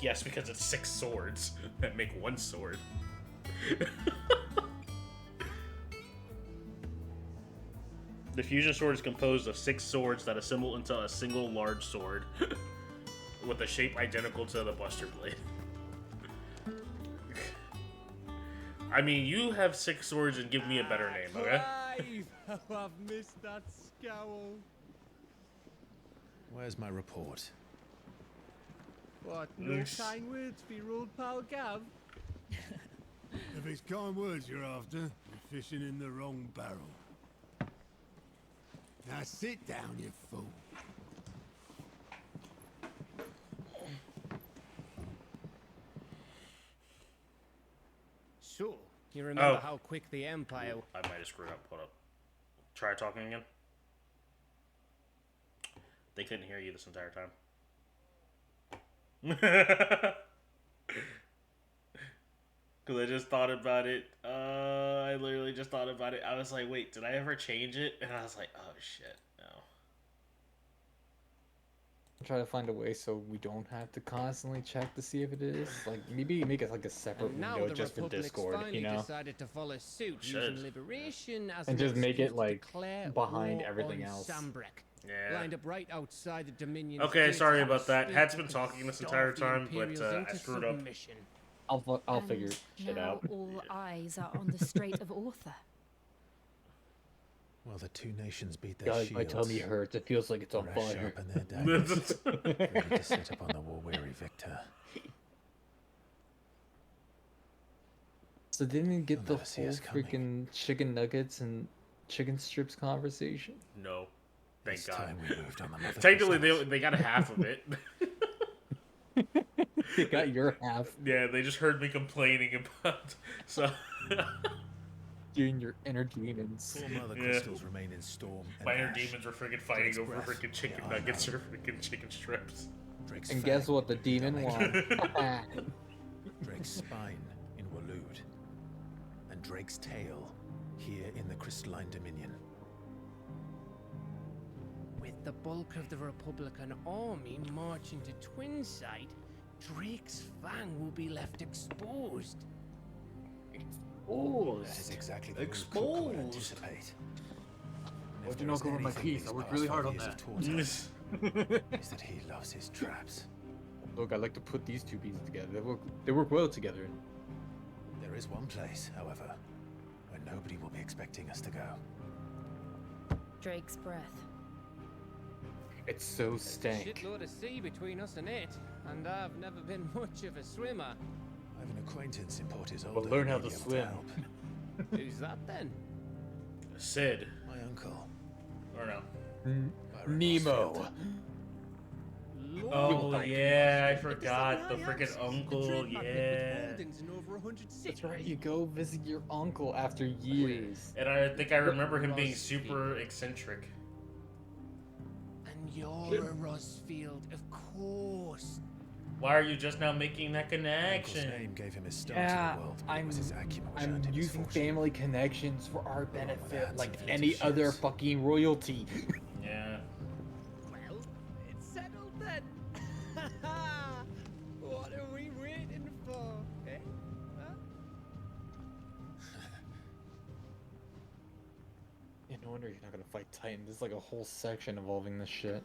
Yes, because it's 6 swords that make 1 sword. The fusion sword is composed of 6 swords that assemble into a single large sword with a shape identical to the Buster Blade. I mean, you have 6 swords and give me a better name, okay? Clive! Oh, I've missed that scowl. Where's my report? What, no kind words for your old pal Gav? If it's kind words you're after, you're fishing in the wrong barrel. Now sit down, you fool. So, you remember Oh. how quick the Empire... I might have screwed up. Hold up. Try talking again. They couldn't hear you this entire time. Because I just thought about it. I literally just thought about it. I was like, wait, did I ever change it? And I was like, oh shit, no. Try to find a way so we don't have to constantly check to see if it is. Like, maybe make it like a separate And now window the just for Republic's Discord, finally you know? decided to follow suit, Should. using liberation as And an just make it, excuse to like, declare behind war everything on else. Sambrek. Yeah. Lined up right outside the Dominion. Okay, sorry about that. Had's been talking this entire time, but I screwed up. I'll And figure shit now out. all eyes are on the Strait of Author. Well, the two nations beat their God, shields. my tummy hurts. It feels like it's on Rush fire. sharpen their daggers, ready to set upon the war-weary victor. So didn't you get You'll the never see whole us coming. freaking chicken nuggets and chicken strips conversation? No. Thank This God. time we moved on the mother Technically, they got half of it. You got your half. Yeah, they just heard me complaining about. So. You and your inner demons. Four mother Yeah. crystals remain in storm. My and inner ash. demons were freaking fighting Drake's over breath, freaking chicken they are nuggets known. or freaking chicken strips. Drake's And fang guess what? The demon in won. Dalek. Drake's spine in Waloed. And Drake's tail here in the Crystalline Dominion. With the bulk of the Republican army marching to Twinside, Drake's fang will be left exposed. That is exactly the move Cook would anticipate. And if Why'd you there not is go with my anything piece? these I worked past really hard 5 on years that. have taught us, is that he loves his traps. Look, I like to put these two pieces together. They work well together. There is one place, however, where nobody will be expecting us to go. Drake's breath. It's so There's a stank. shitload of sea between us and it, and I've never been much of a swimmer. I have an acquaintance in Port Isolde. Well, learn who how may to be able swim. help. Who's that then? Sid. My uncle. Or no. Nemo. Oh, yeah, I forgot. The freaking uncle, yeah. That's right, you go visit your uncle after years. And I think I remember him being super eccentric. And you're a Rosfield, of course. Why are you just now making that Uncle's connection? name gave him his start Yeah, in the world, but it was his acumen which I'm earned him his using fortune. family connections for our benefit, hands like and feet any of other ships. fucking royalty. Yeah. Well, it's settled then. What are we waiting for? Eh? Huh? Yeah, no wonder you're not gonna fight Titan. There's like a whole section involving this shit.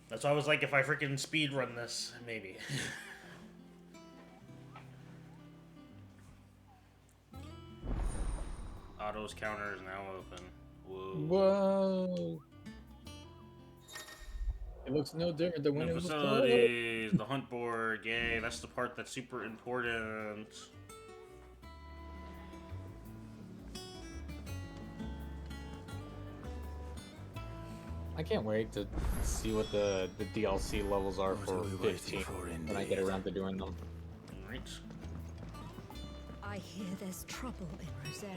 That's why I was like, if I freaking speed run this, maybe. Otto's counter is now open. Whoa. Whoa! It looks no different than when New it was closed. facilities, the hunt board, yay, that's the part that's super important. I can't wait to see what the DLC levels are for 15 when I get around to doing them. Right. I hear there's trouble in Rosaria.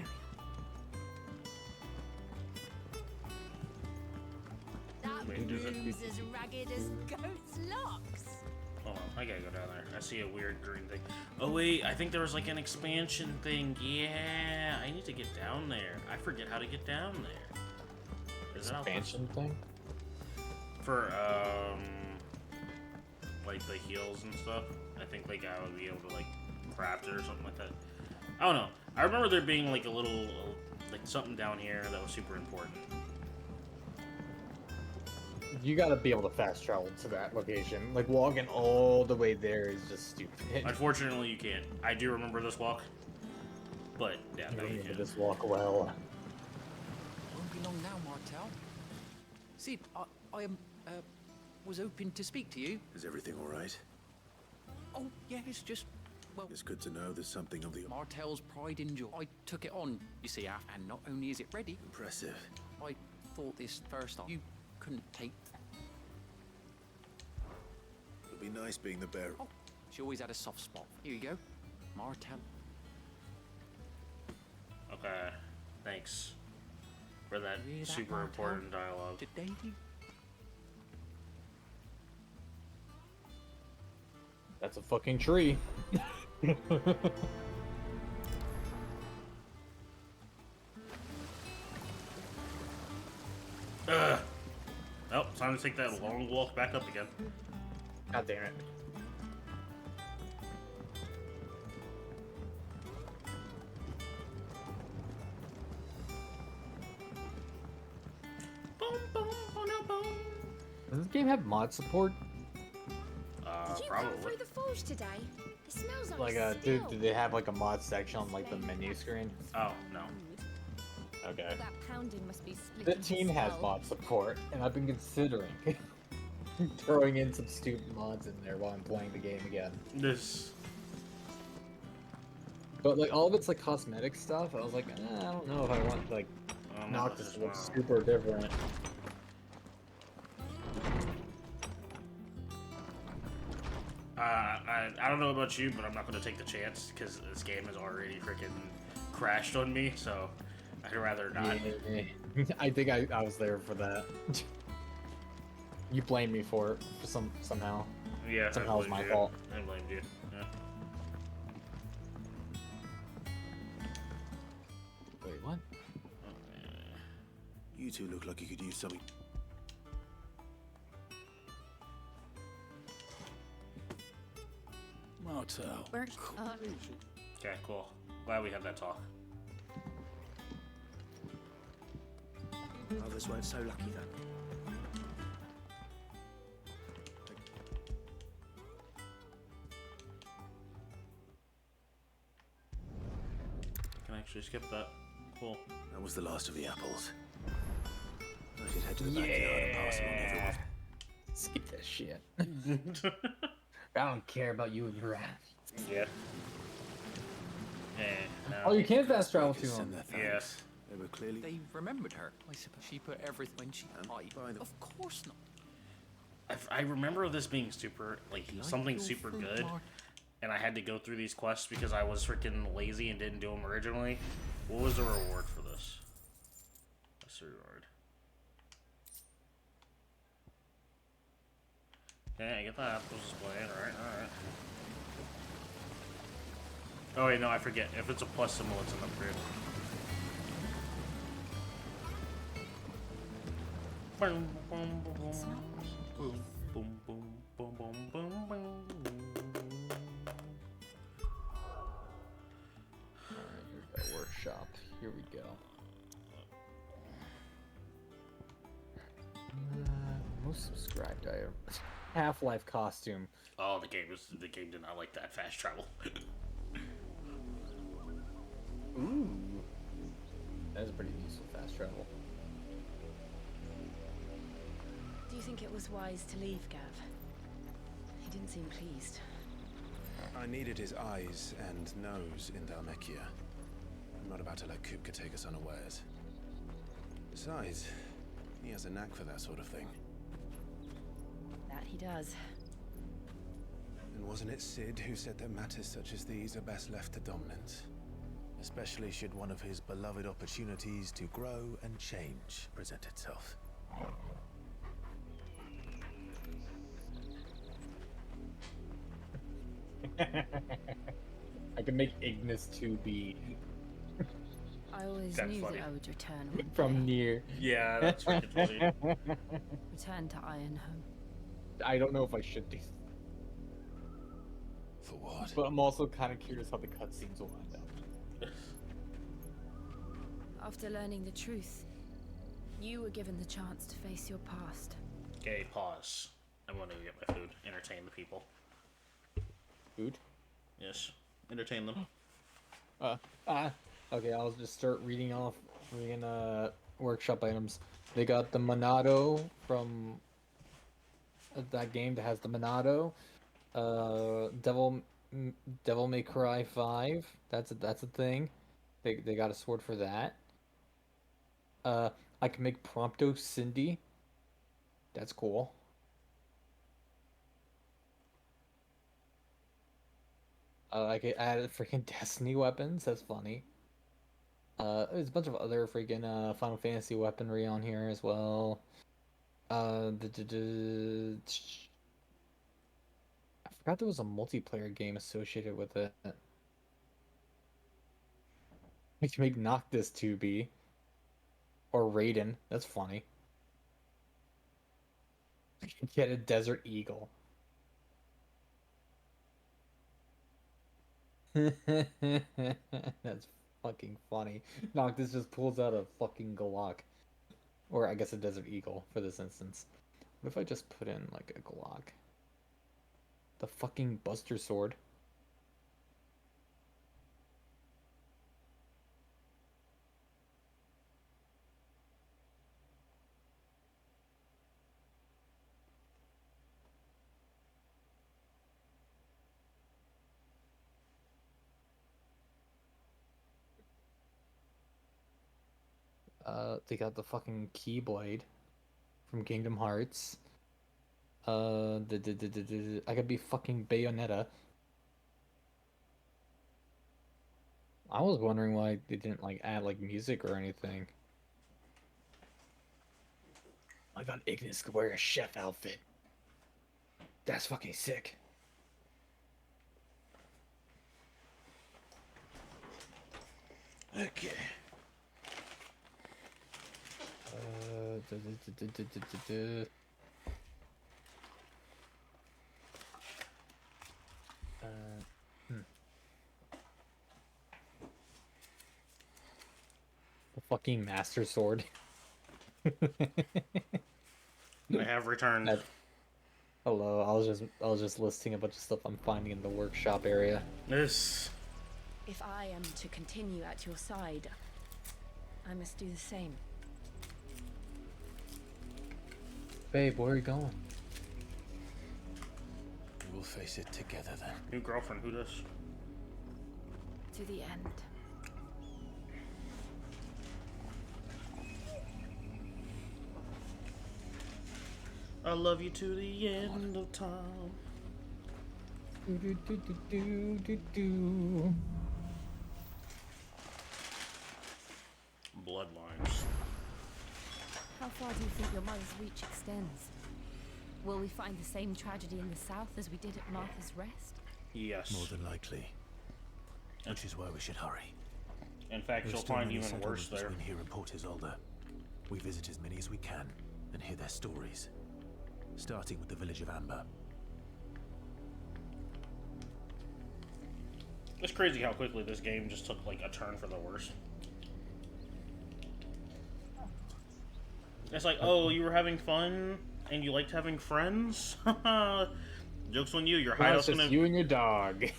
That room's as ragged as goat's locks. Hold on, I gotta go down there. I see a weird green thing. Oh wait, I think there was like an expansion thing. Yeah, I need to get down there. I forget how to get down there. Is that Expansion thing? for like the heals and stuff? I think like I would be able to like craft it or something like that. I don't know. I remember there being like a little like something down here that was super important. You gotta be able to fast travel to that location. Like walking all the way there is just stupid. Unfortunately, you can't. I do remember this walk, but yeah, no, you can't. This walk well. Won't be long now, Martel. Sid, I was hoping to speak to you. Is everything all right? Oh, yeah, it's just, well... It's good to know there's something of the... Martel's pride and joy. I took it on, you see, and not only is it ready... Impressive. I thought this first off. You couldn't take... It'll be nice being the bearer. Oh, she always had a soft spot. Here you go. Martel. Okay, thanks for that Hear that, super Martel? important dialogue. Today... That's a fucking tree. Oh, time to take that long walk back up again. God damn it. Does this game have mod support? Did you come through the forge today? It smells like Like do they have like a mod section on like the menu screen? Oh no. Okay. That pounding must be split. 15 has mod support, and I've been considering throwing in some stupid mods in there while I'm playing the game again. This. But like all of it's like cosmetic stuff. I was like, I don't know if I want like Noctis to look super different. I don't know about you, but I'm not going to take the chance because this game has already freaking crashed on me, so I'd rather not. Yeah. I think I was there for that. You blamed me for it somehow. Yeah, somehow it was my you. fault. I blamed you. Yeah. Wait, what? You two look like you could use something. Martel. Okay, cool. Glad we had that talk. Others weren't so lucky then. Can I actually skip that? Cool. That was the last of the apples. I should head to the backyard and pass along everyone. Skip that shit. I don't care about you and your ass. Yeah. No. Oh, you can fast travel to them. Yes. They were clearly... They remembered her. I suppose she put everything when she died. Of course not. I remember this being super, like, something super good, and I had to go through these quests because I was freaking lazy and didn't do them originally. What was the reward for this? What's the reward? Okay, I get that. Apples displayed, alright. Oh wait, no, I forget. If it's a plus symbol, it's an upgrade. Boom, boom, boom, boom. Boom, boom, boom, boom, boom, boom, boom. Alright, here's the workshop. Here we go. Most subscribed item. Half-Life costume. Oh, the game did not like that fast travel. Ooh. That is pretty useful fast travel. Do you think it was wise to leave, Gav? He didn't seem pleased. I needed his eyes and nose in Dhalmekia. I'm not about to let Kupka take us unawares. Besides, He has a knack for that sort of thing. That he does. And wasn't it Sid who said that matters such as these are best left to dominance? Especially should one of his beloved opportunities to grow and change present itself. I can make Ignis 2B. I always That's knew funny. that I would return one From day. near. Yeah, that's freaking funny. Return to Ironhome. I don't know if I should do. For what? But I'm also kind of curious how the cutscenes will end up. After learning the truth, you were given the chance to face your past. Okay, pause. I'm going to get my food. Entertain the people. Food? Yes. Entertain them. Okay, I'll just start reading workshop items. They got the Monado from that game that has the Monado. Devil May Cry 5. That's a thing. They got a sword for that. I can make Prompto Cindy. That's cool. I could add freaking Destiny weapons. That's funny. There's a bunch of other freaking Final Fantasy weaponry on here as well. I forgot there was a multiplayer game associated with it. I can make Noctis 2B. Or Raiden. That's funny. I can get a Desert Eagle. That's fucking funny. Noctis just pulls out a fucking Glock. Or I guess a Desert Eagle for this instance. What if I just put in like a Glock? The fucking Buster Sword. They got the fucking Keyblade from Kingdom Hearts. I could be fucking Bayonetta. I was wondering why they didn't like add like music or anything. I got Ignis could wear a chef outfit. That's fucking sick. Okay. The fucking Master Sword. I have returned. Hello, I was just listing a bunch of stuff I'm finding in the workshop area. This. If I am to continue at your side, I must do the same. Babe, where are you going? We'll face it together then. New girlfriend, who does? To the end. I love you to the end of time. Bloodlines. How far do you think your mother's reach extends? Will we find the same tragedy in the south as we did at Martha's Rest? Yes. More than likely. Which is why we should hurry. In fact, There's you'll still find many even settlements worse there. between here and Port Isolde. We visit as many as we can and hear their stories. Starting with the village of Amber. It's crazy how quickly this game just took like a turn for the worse. It's like, oh, you were having fun and you liked having friends? Joke's on you, your hideout's It's gonna... you and your dog.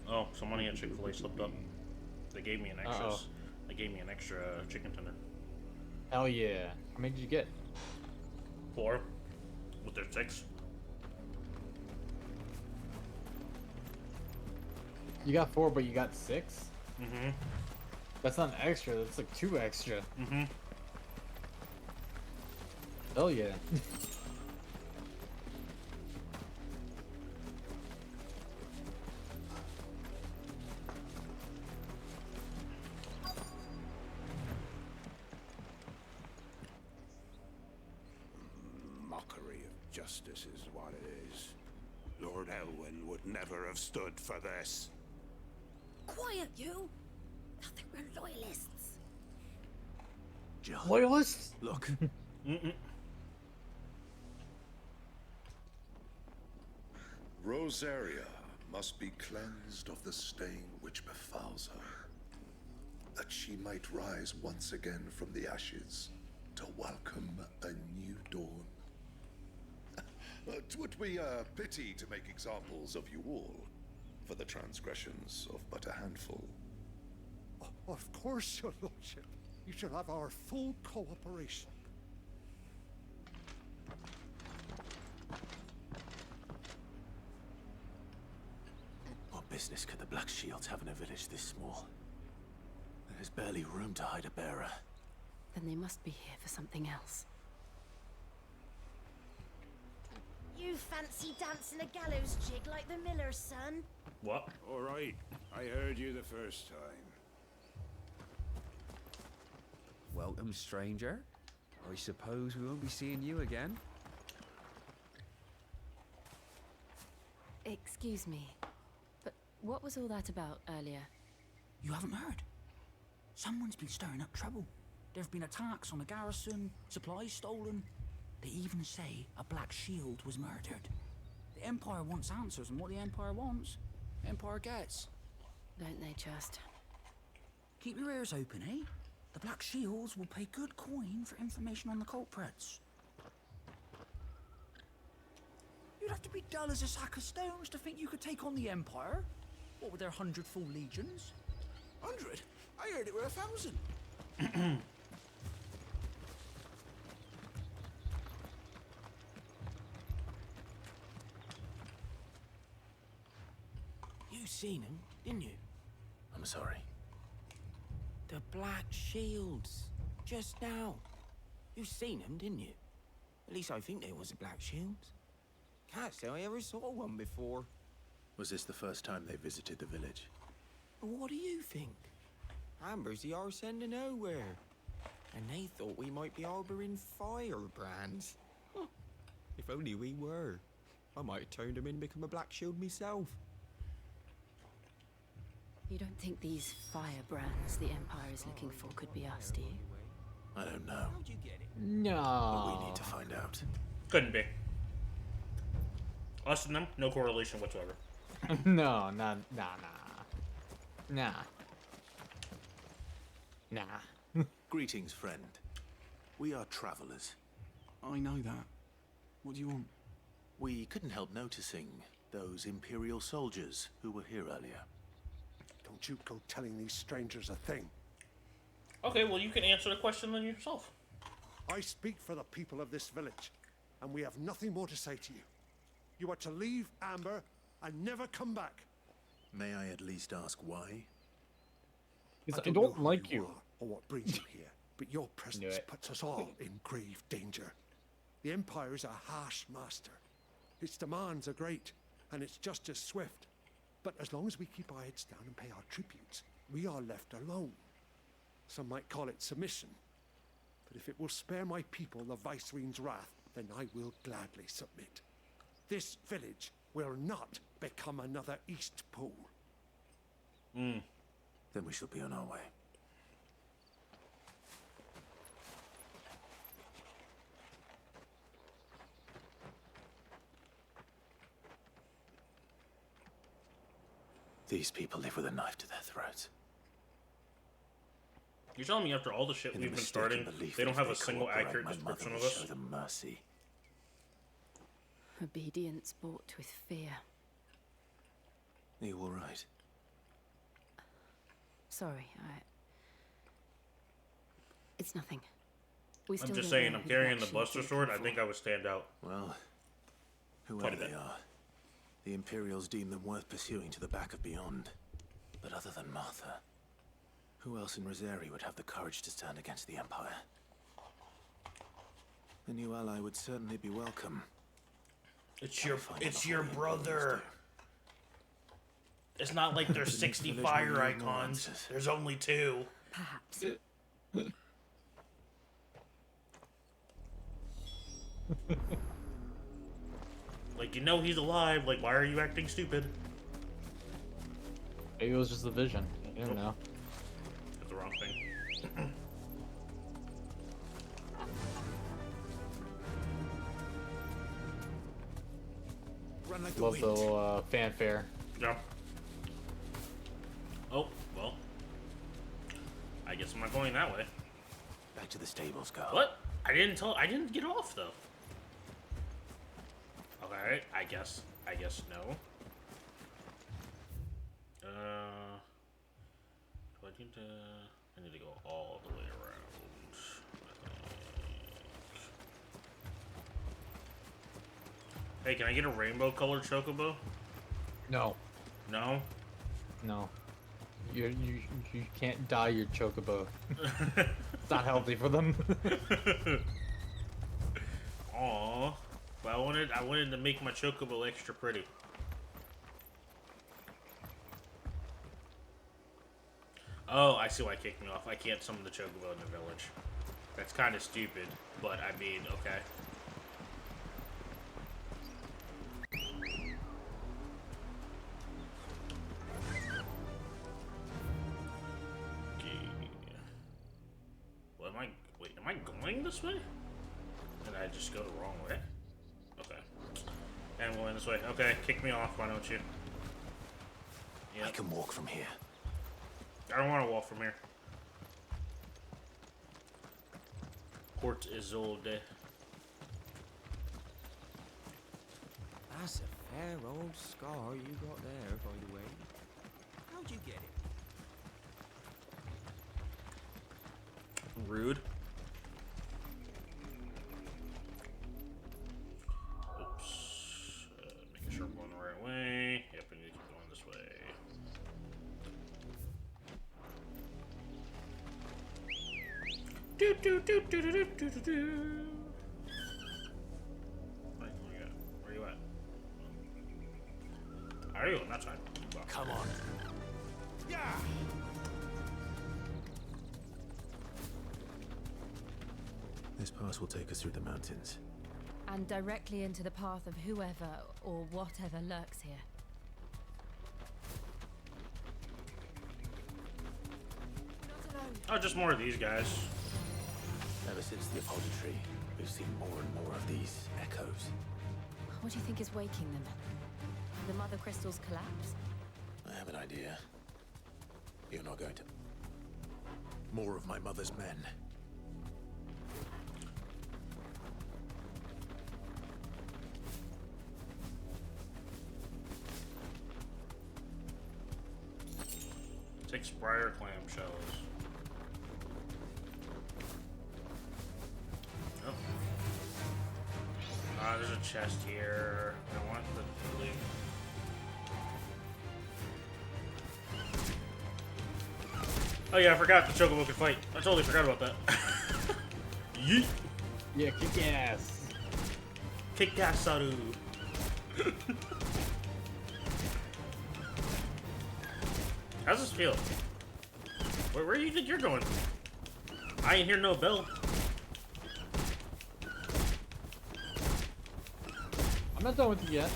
Oh, some money at Chick-fil-A slipped up. They gave me an extra. Uh-oh. They gave me an extra chicken tender. Hell yeah. How many did you get? 4. With their 6. You got 4, but you got 6? Mm-hmm. That's not an extra, that's like 2 extra. Mm-hmm. Hell yeah. Mockery of justice is what it is. Lord Elwyn would never have stood for this. Quiet, you! Nothing, we're loyalists. Jill. Loyalists? Look. Rosaria must be cleansed of the stain which befouls her, that she might rise once again from the ashes to welcome a new dawn. 'Twould be a pity to make examples of you all for the transgressions of but a handful. Of course, your lordship. You shall have our full cooperation. What business could the Black Shields have in a village this small? There's barely room to hide a bearer. Then they must be here for something else. You fancy dancing a gallows jig like the miller's son? What? All right. I heard you the first time. Welcome, stranger. I suppose we won't be seeing you again. Excuse me, but what was all that about earlier? You haven't heard? Someone's been stirring up trouble. There have been attacks on the garrison, supplies stolen. They even say a Black Shield was murdered. The Empire wants answers, and what the Empire wants, the Empire gets. Don't they just? Keep your ears open, eh? The Black Shields will pay good coin for information on the culprits. You'd have to be dull as a sack of stones to think you could take on the Empire. What with their 100 full legions? 100? I heard it were 1,000. You seen him, didn't you? I'm sorry. The Black Shields. Just now. You seen them, didn't you? At least I think there was a Black Shield. Can't say I ever saw one before. Was this the first time they visited the village? What do you think? Amber's the arse end of nowhere. And they thought we might be harboring firebrands. Huh. If only we were. I might have turned them in and become a Black Shield myself. You don't think these firebrands the Empire is looking for could be us, do you? I don't know. No. But we need to find out. Couldn't be. Us and them, no correlation whatsoever. No, nah. Greetings, friend. We are travelers. I know that. What do you want? We couldn't help noticing those Imperial soldiers who were here earlier. Don't you go telling these strangers a thing. Okay, well, you can answer the question then yourself. I speak for the people of this village, and we have nothing more to say to you. You are to leave Amber and never come back. May I at least ask why? I know don't who like you. are or what brings you here, but your presence puts us all in grave danger. The Empire is a harsh master. Its demands are great, and its justice swift. But as long as we keep our heads down and pay our tributes, we are left alone. Some might call it submission. But if it will spare my people the Viceroy's wrath, then I will gladly submit. This village will not become another East Pool. Then we shall be on our way. These people live with a knife to their throats. You're telling me after all the shit we've been starting, they don't have a single accurate description of us? Show them mercy. Obedience bought with fear. Are you all right? Sorry, it's nothing. We still I'm just don't saying, know I'm who carrying the Black Buster Shields Sword. are I for. think I would stand out. Well, Quite whoever a bit. they are, the Imperials deem them worth pursuing to the back of beyond. But other than Martha, who else in Rosari would have the courage to stand against the Empire? A new ally would certainly be welcome. It's your brother. It's not like there's 60 fire icons. There's only 2. Perhaps. Like, you know he's alive. Like, why are you acting stupid? Maybe it was just a vision. You never know. That's the wrong thing. Run like the Love the wind. little fanfare. Yeah. Oh, well. I guess I'm not going that way. Back to the stables, go. What? I didn't get off though. Okay, I guess no. Do I need to go all the way around. Hey, can I get a rainbow colored chocobo? No. No? No. You can't dye your chocobo. It's not healthy for them. Aw. But I wanted to make my chocobo extra pretty. Oh, I see why it kicked me off. I can't summon the chocobo in the village. That's kind of stupid, but I mean, okay. Well, wait, am I going this way? Did I just go the wrong way? Okay. I'm going this way. Okay, kick me off, why don't you? Yep. I can walk from here. I don't want to walk from here. Port Isolde. That's a fair old scar you got there, by the way. How'd you get it? Rude. Oops. Making sure I'm going the right way. Yep, I need to keep going this way. Do do do do do do do do. Where you at? Are you? That's fine. Come on. Yeah. This pass will take us through the mountains. And directly into the path of whoever or whatever lurks here. Oh, just more of these guys. Ever since the apology, we've seen more and more of these echoes. What do you think is waking them? The mother crystals collapse? I have an idea. You're not going to. More of my mother's men. Take Sprier clam shells. Oh. There's a chest here. I want the loot. Oh yeah, I forgot the Chocobo could fight. I totally forgot about that. Yeet. Yeah, kick ass. Kick ass, Saru. How's this feel? Where do you think you're going? I ain't hear no bell. I'm not done with you yet.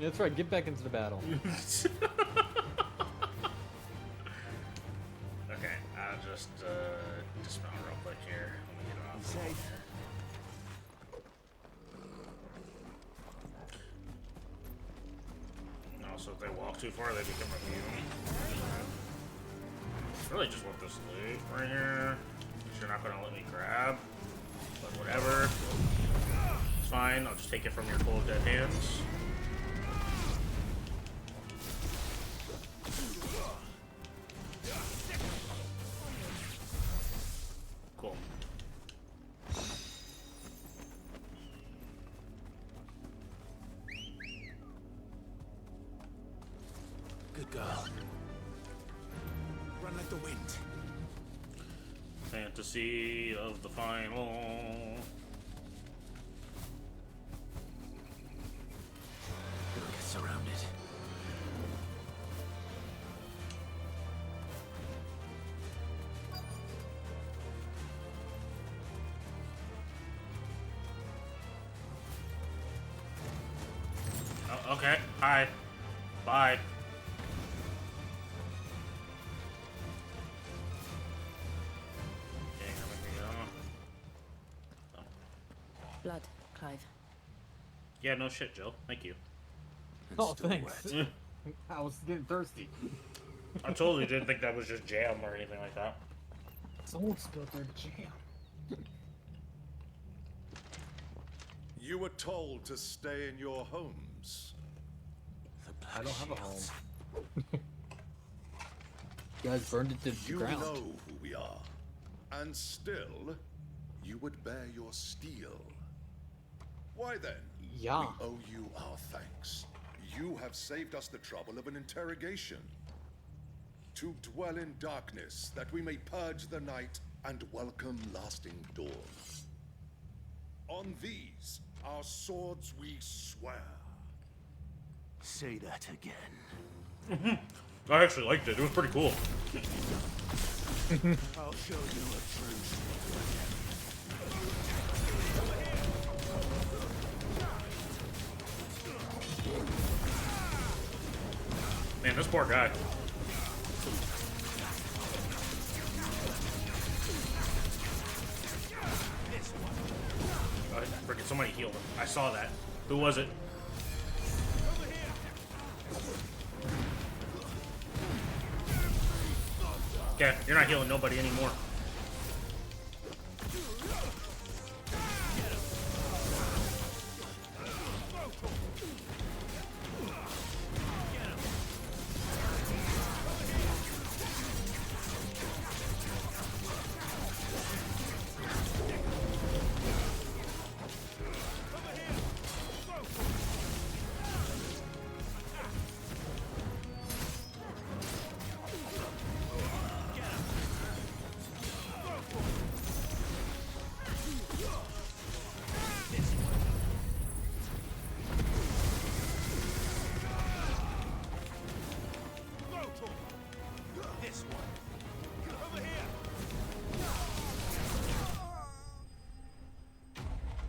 Yeah, that's right, get back into the battle. Okay, I'll just dismount real quick here. Let me get off. Safe. Also, if they walk too far, they become immune. I really just want this loot right here, which you're not gonna let me grab, but whatever. It's fine, I'll just take it from your cold dead hands. Cool. Good good girl. Run like the wind. Fantasy of the final. We'll get surrounded. Oh, okay. Hi. Bye. Okay, here we go. Blood, Clive. Yeah, no shit, Jill. Thank you. Oh, thanks. I was getting thirsty. I totally didn't think that was just jam or anything like that. Someone spilled their jam. You were told to stay in your homes. I don't have a home. You guys burned it to the You ground. know who we are. And still, you would bear your steel. Why then? Yeah. We owe you our thanks. You have saved us the trouble of an interrogation. To dwell in darkness, that we may purge the night and welcome lasting dawn. On these, our swords we swear. Say that again. I actually liked it. It was pretty cool. I'll show you a truth. Man, this poor guy. Oh, freaking somebody healed him. I saw that. Who was it? Okay, you're not healing nobody anymore.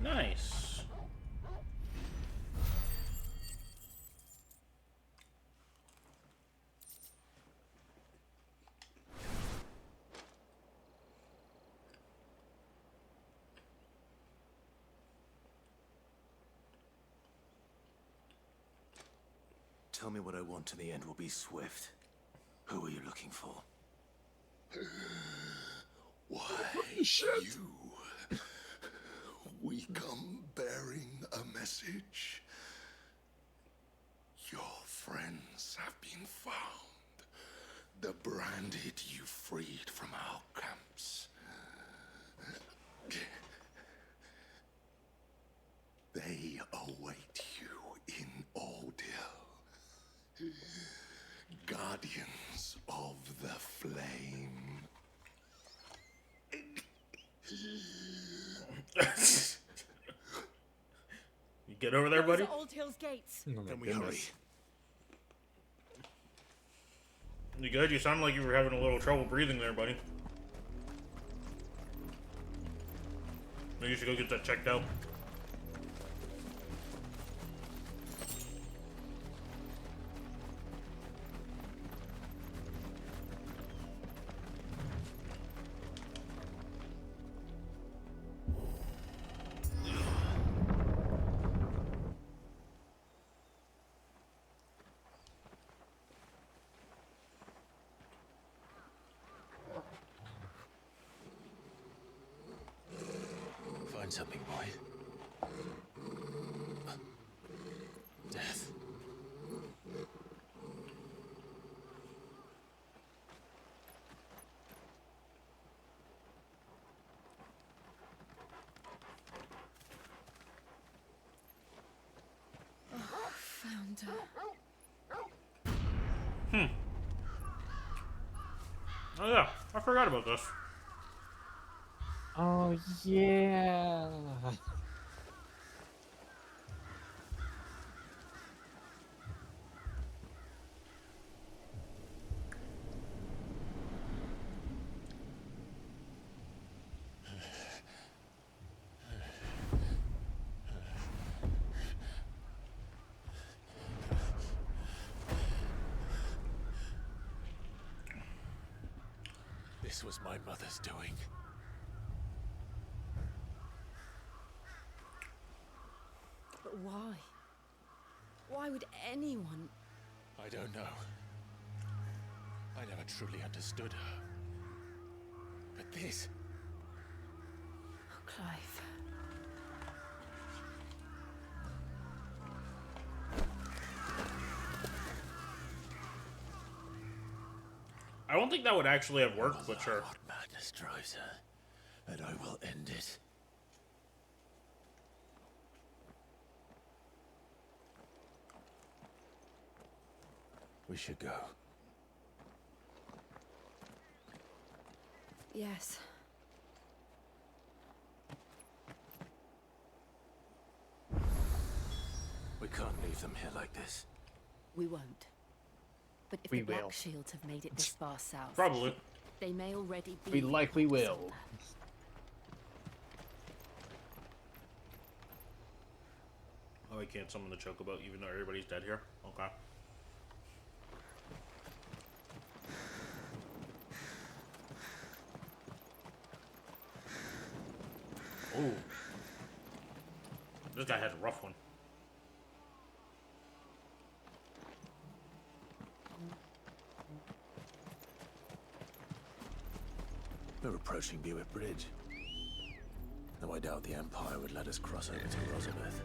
Nice. Tell me what I want, and the end will be swift. Who are you looking for? Why, you? We come bearing a message. Your friends have been found. The branded you freed from our camps. They await you in Aldil. Guardians of the Flame. You get over there, buddy? Those are Old Hill's gates. Oh my Then we goodness. hurry. You good? You sound like you were having a little trouble breathing there, buddy. Maybe you should go get that checked out. Find something, boy. Death. Found her. Oh yeah, I forgot about this. Oh yeah. This was my mother's doing. But why? Why would anyone? I don't know. I never truly understood her. But this... Oh, Clive. I don't think that would actually have worked, but sure. What madness drives her, and I will end it. We should go. Yes. We can't leave them here like this. We won't. But if We the Black will. Shields have made it this far south, Probably. they may already be. We likely will. Oh, I can't summon the chocobo even though everybody's dead here? Okay. Ooh. This guy has a rough one. We're approaching Buick Bridge. Though I doubt the Empire would let us cross over to Rosabeth.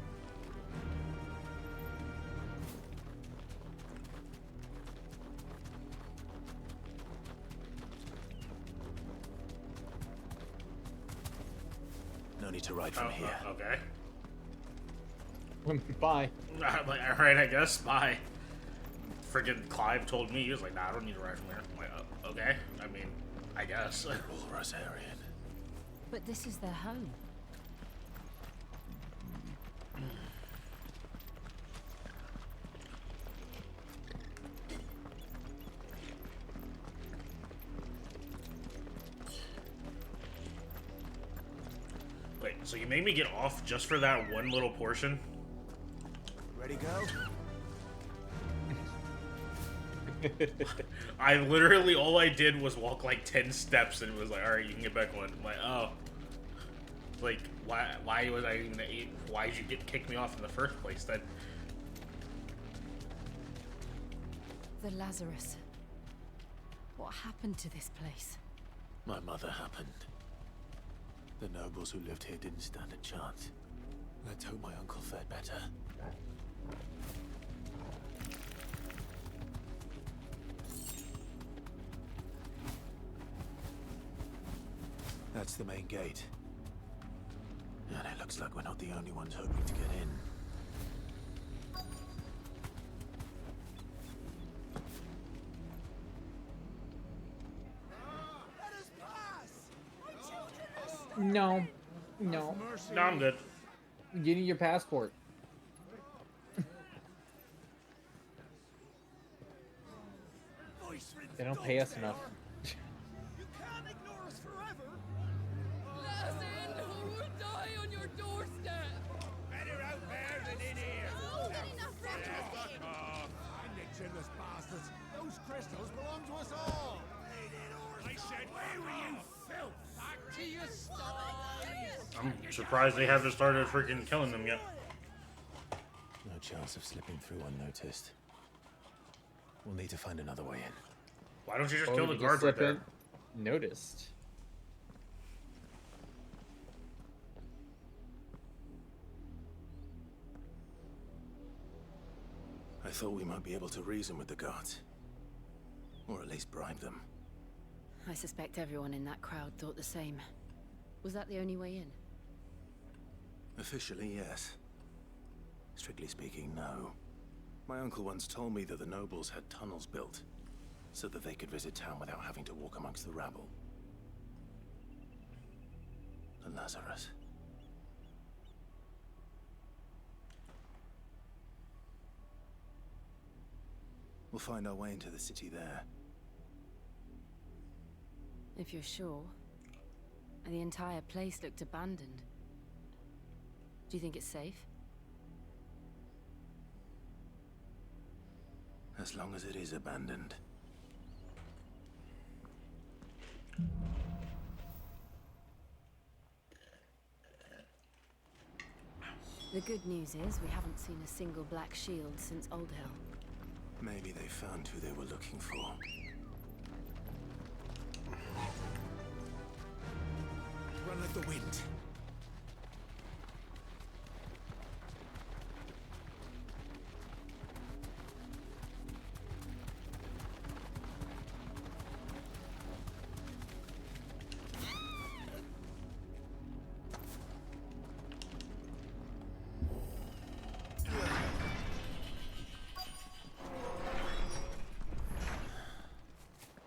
No need to ride from here. Okay. Bye. I'm like, alright, I guess. Bye. Friggin' Clive told me, he was like, nah, I don't need to ride from here. I'm like, okay. I mean, I guess. They're all Rosarian. But this is their home. Wait, so you made me get off just for that one little portion? Ready, go? I literally, all I did was walk like 10 steps and it was like, alright, you can get back on. I'm like, oh. Like, why was I even, why did you kick me off in the first place then? The Lazarus. What happened to this place? My mother happened. The nobles who lived here didn't stand a chance. Let's hope my uncle fared better. That's the main gate. And it looks like we're not the only ones hoping to get in. No. No. No, I'm good. You need your passport. They don't pay us enough. You can't ignore us forever. Let us in, or we'll die on your doorstep. Better out there than in here. Fuck off! Chinless bastards! Those crystals belong to us all! I said, where were you, filth? Back to your sties. I'm surprised they haven't started freaking killing them yet. No chance of slipping through unnoticed. We'll need to find another way in. Why don't you just Or kill we the could guard right slip there? in noticed. I thought we might be able to reason with the guards. Or at least bribe them. I suspect everyone in that crowd thought the same. Was that the only way in? Officially, yes. Strictly speaking, no. My uncle once told me that the nobles had tunnels built so that they could visit town without having to walk amongst the rabble. The Lazarus. We'll find our way into the city there. If you're sure. The entire place looked abandoned. Do you think it's safe? As long as it is abandoned. The good news is we haven't seen a single black shield since Old Hill. Maybe they found who they were looking for. Run like the wind.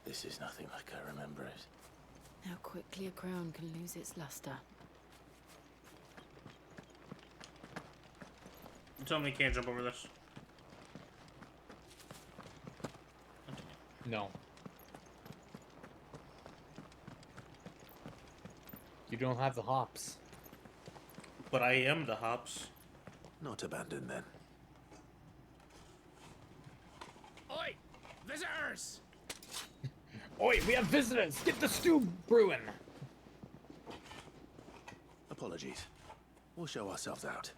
This is nothing like I remember it. How quickly a crown can lose its luster. You tell me you can't jump over this? No. You don't have the hops. But I am the hops. Not abandoned then. Oi! Visitors! Oi, we have visitors! Get the stew brewing! Apologies. We'll show ourselves out.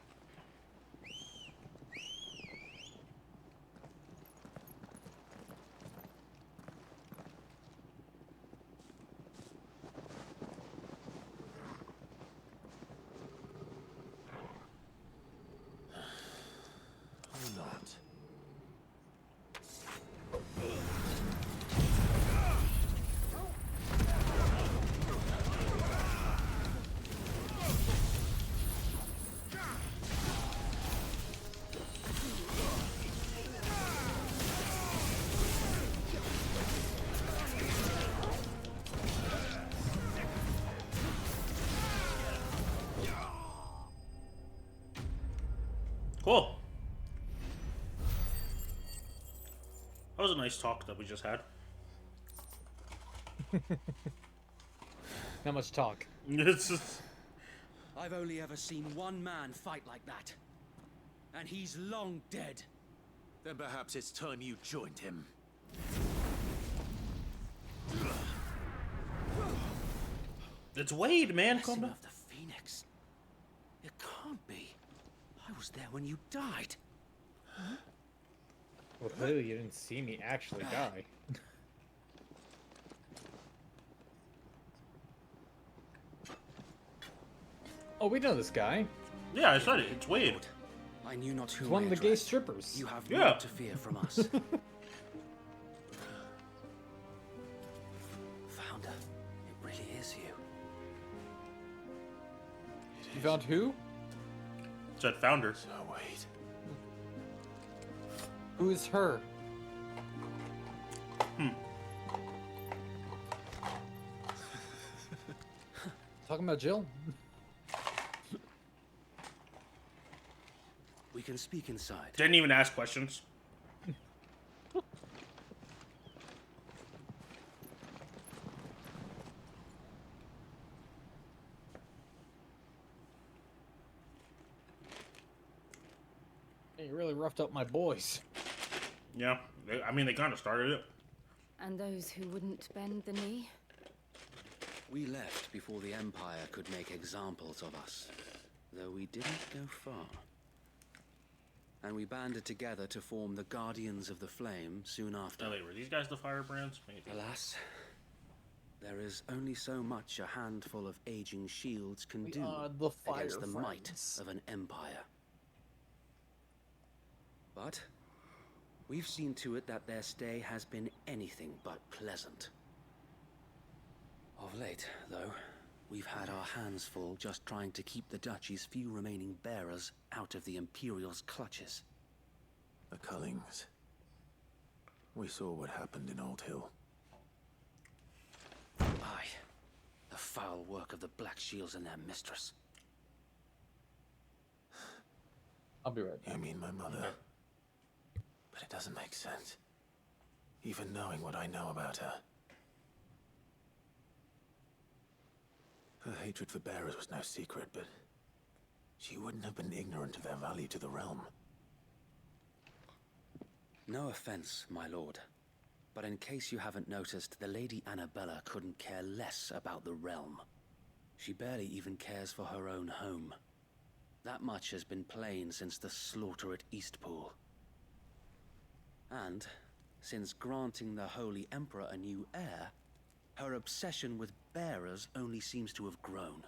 Or not. Cool. That was a nice talk that we just had. Not much talk. It's just... I've only ever seen one man fight like that. And he's long dead. Then perhaps it's time you joined him. It's Wade, man. Calm Blessing down. of the Phoenix. It can't be. I was there when you died. Well, clearly you didn't see me actually die. Oh, we know this guy. Yeah, I said it. It's Wade. I knew not who He's one I of the gay addressed. strippers. You have Yeah. naught to fear from us. Founder, it really is you. You found who? Said founder. So wait. Who is her? Talking about Jill? We can speak inside. Didn't even ask questions. Hey, you really roughed up my boys. Yeah, I mean, they kind of started it. And those who wouldn't bend the knee? We left before the Empire could make examples of us, though we didn't go far. And we banded together to form the Guardians of the Flame soon after. Oh, wait, were these guys the firebrands? Maybe. Alas, there is only so much a handful of aging shields can We do are the against the might Firefriends. of an empire. But we've seen to it that their stay has been anything but pleasant. Of late, though, we've had our hands full just trying to keep the Duchy's few remaining bearers out of the Imperial's clutches. The Cullings. We saw what happened in Old Hill. Aye. The foul work of the Black Shields and their mistress. I'll be right back. You mean my mother? But it doesn't make sense. Even knowing what I know about her. Her hatred for bearers was no secret, but she wouldn't have been ignorant of their value to the realm. No offense, my lord. But in case you haven't noticed, the Lady Annabella couldn't care less about the realm. She barely even cares for her own home. That much has been plain since the slaughter at Eastpool. And, since granting the Holy Emperor a new heir, her obsession with bearers only seems to have grown.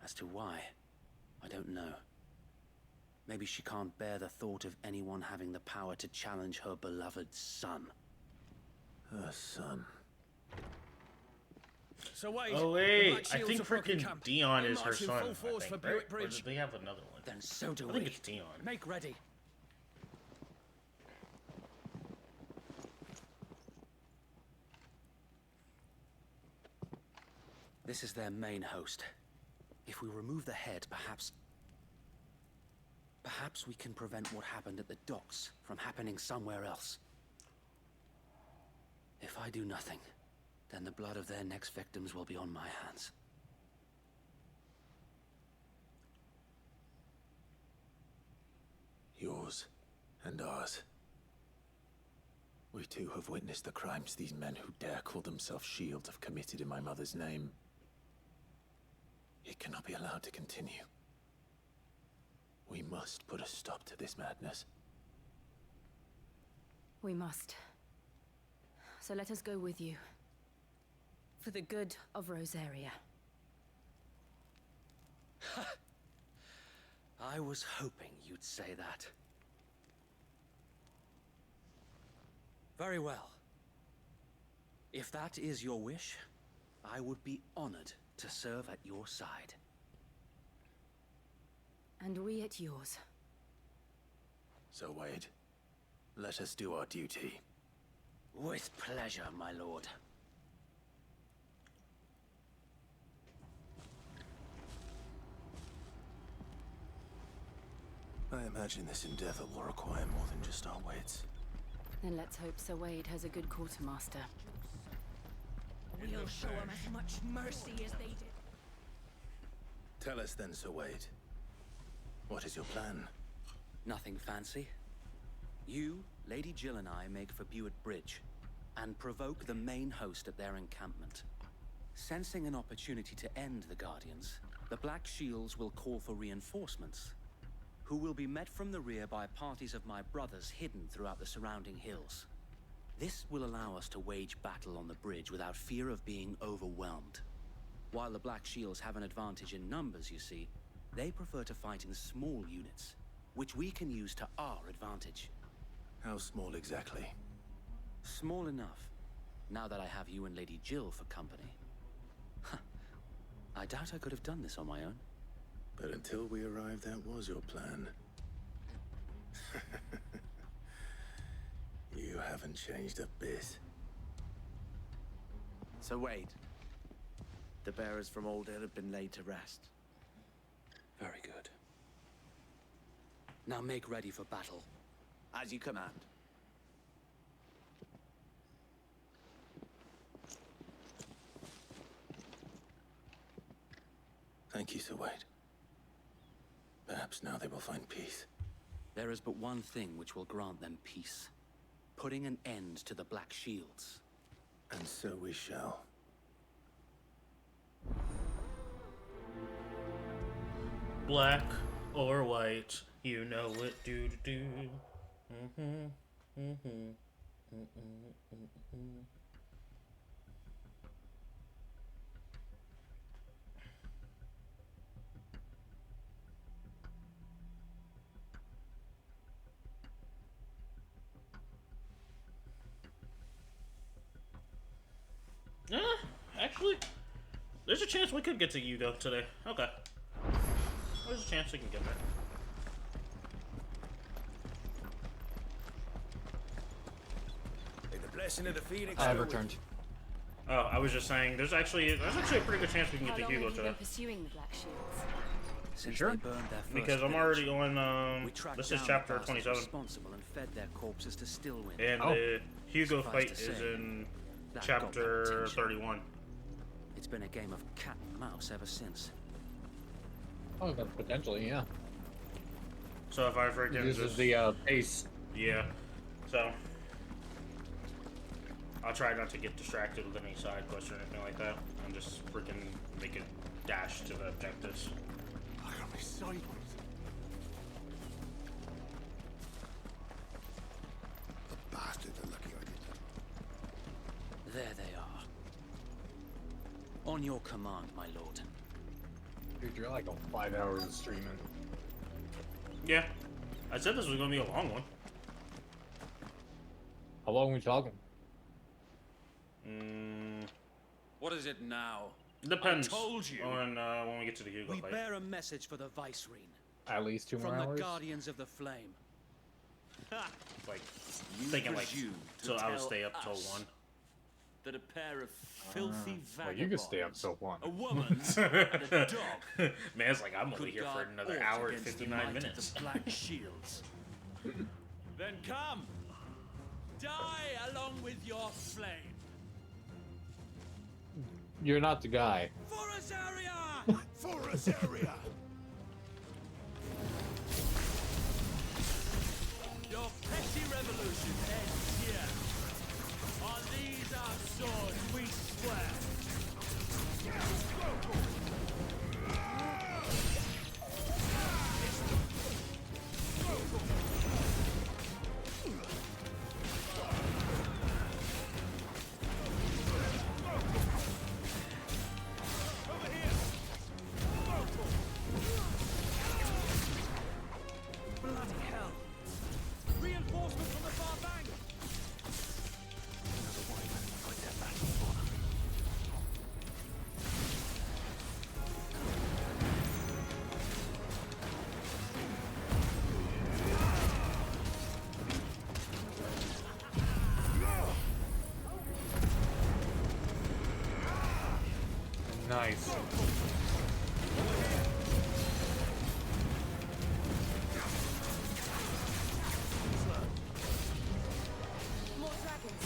As to why, I don't know. Maybe she can't bear the thought of anyone having the power to challenge her beloved son. Her son. So wait. Oh wait, I think freaking Dion is her son. Full force I think, for right? Buick Or Bridge. did they have another one? Then so do I think it's Dion. Make ready. This is their main host. If we remove the head, perhaps we can prevent what happened at the docks from happening somewhere else. If I do nothing, then the blood of their next victims will be on my hands. Yours and ours. We too have witnessed the crimes these men who dare call themselves shields have committed in my mother's name. It cannot be allowed to continue. We must put a stop to this madness. We must. So let us go with you. For the good of Rosaria. I was hoping you'd say that. Very well. If that is your wish, I would be honored to serve at your side. And we at yours. So, Wade, let us do our duty. With pleasure, my lord. I imagine this endeavor will require more than just our wits. Then let's hope Sir Wade has a good quartermaster. We'll show them as much mercy as they did. Tell us then, Sir Wade. What is your plan? Nothing fancy. You, Lady Jill and I make for Buick Bridge, and provoke the main host at their encampment. Sensing an opportunity to end the Guardians, the Black Shields will call for reinforcements, who will be met from the rear by parties of my brothers hidden throughout the surrounding hills. This will allow us to wage battle on the bridge without fear of being overwhelmed. While the Black Shields have an advantage in numbers, you see, they prefer to fight in small units, which we can use to our advantage. How small exactly? Small enough, now that I have you and Lady Jill for company. I doubt I could have done this on my own. But until we arrived, that was your plan. You haven't changed a bit. So Wade, the bearers from Old Hill have been laid to rest. Very good. Now make ready for battle. As you command. Thank you, Sir Wade. Perhaps now they will find peace. There is but one thing which will grant them peace. Putting an end to the Black Shields. And so we shall. Black or white, you know what do to do. Yeah, actually, there's a chance we could get to Yugo today. Okay. There's a chance we can get there. Blessing of the Phoenix. I have returned. Oh, I was just saying, there's actually a pretty good chance we can get to Hugo Have you today. been pursuing the Black Shields? Since Sure. they burned their first Because I'm village, already on. we tracked This is down the chapter bastards 27, responsible and fed their corpses to Stillwind. and the Hugo Suffice fight to is say, in that got chapter their attention. 31. It's been a game of cat and mouse ever since. Oh, but potentially, yeah. So if I freaking This just is the pace. yeah, so I'll try not to get distracted with any side quests or anything like that, and just freaking make a dash to the objectives. I got me sideways. The bastards are lucky I did that. There they are. On your command, my lord. Dude, you're like 5 hours of streaming. Yeah, I said this was gonna be a long one. How long are we talking? What is it now? Depends I told you. on when we get to the Hugo We fight. bear a message for the Vicereine. At least 2 more From the hours? Guardians of the Flame. Like, You thinking like, presume to so I would tell stay up till us 1. That a pair of filthy Well, you can stay up till 1. a woman, and a dog. Man's like, I'm only could here for guard another aught hour and against the 59 might of minutes. The Black Shields. Then come! Die along with your flame! You're not the guy. For Azaria! For Azaria! Your petty revolution ends here. On these our swords we swear. Bloody hell! Reinforcements from the far bank! Nice. More dragons.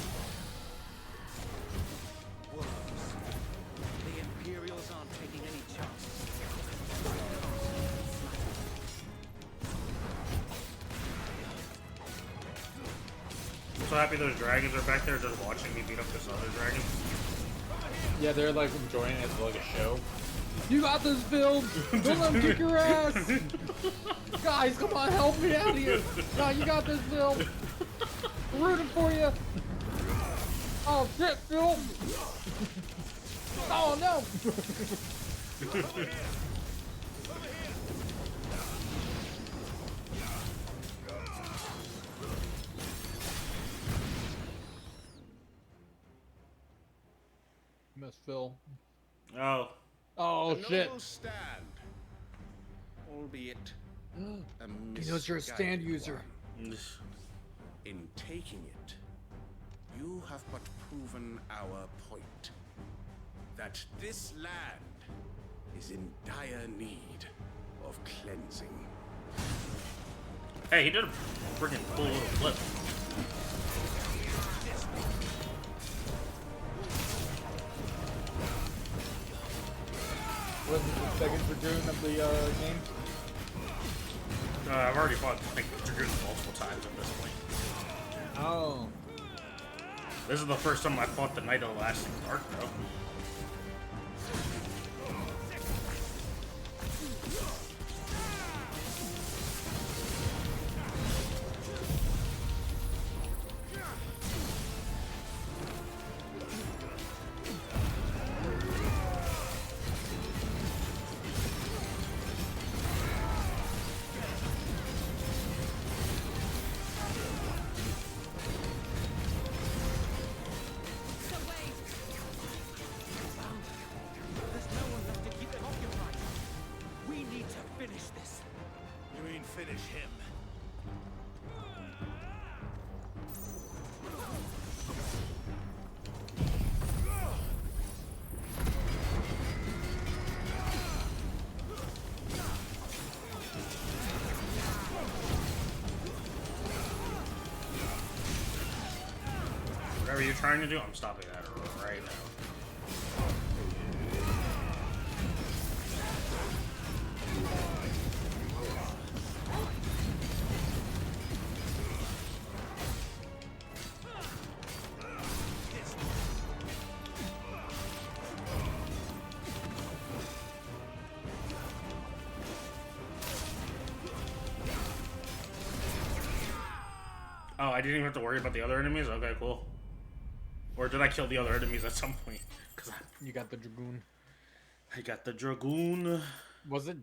The Imperials aren't taking any chances. I'm so happy those dragons are back there just watching me beat up this other dragon. Yeah, they're like enjoying it as like a show. You got this, Bill! Don't let him kick your ass! Guys, come on, help me out here! No, you got this, Bill! I'm rooting for you! Oh shit, Phil! Oh no! Miss Phil. Oh. Oh A shit. noble stand, albeit a He knows you're a stand misguided user. one. In taking it, you have but proven our point. That this land is in dire need of cleansing. Hey, he did a freaking cool little flip. What is the second Dragoon of the game? I've already fought like Dragoon multiple times at this point. Oh. This is the first time I fought the Knight of the Lasting Arc, though. So wait. There's no one left to keep them occupied. We need to finish this. You mean finish him? whatever you're trying to do, I'm stopping that right now. Oh, I didn't even have to worry about the other enemies? Okay, cool. Or did I kill the other enemies at some point? You got the Dragoon. I got the Dragoon. Was it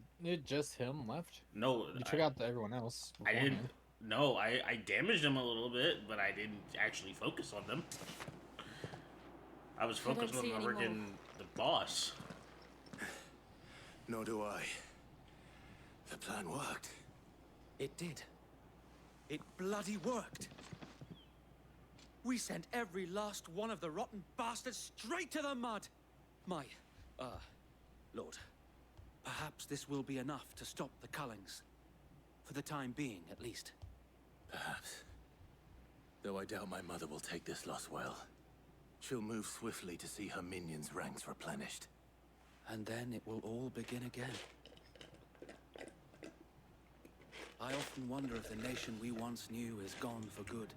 just him left? No. You took out everyone else. I didn't. No, I damaged them a little bit, but I didn't actually focus on them. I was focused on the boss. Nor do I. The plan worked. It did. It bloody worked. We sent every last one of the rotten bastards straight to the mud. My, Lord, perhaps this will be enough to stop the Cullings. For the time being, at least. Perhaps. Though I doubt my mother will take this loss well. She'll move swiftly to see her minions' ranks replenished. And then it will all begin again. I often wonder if the nation we once knew is gone for good.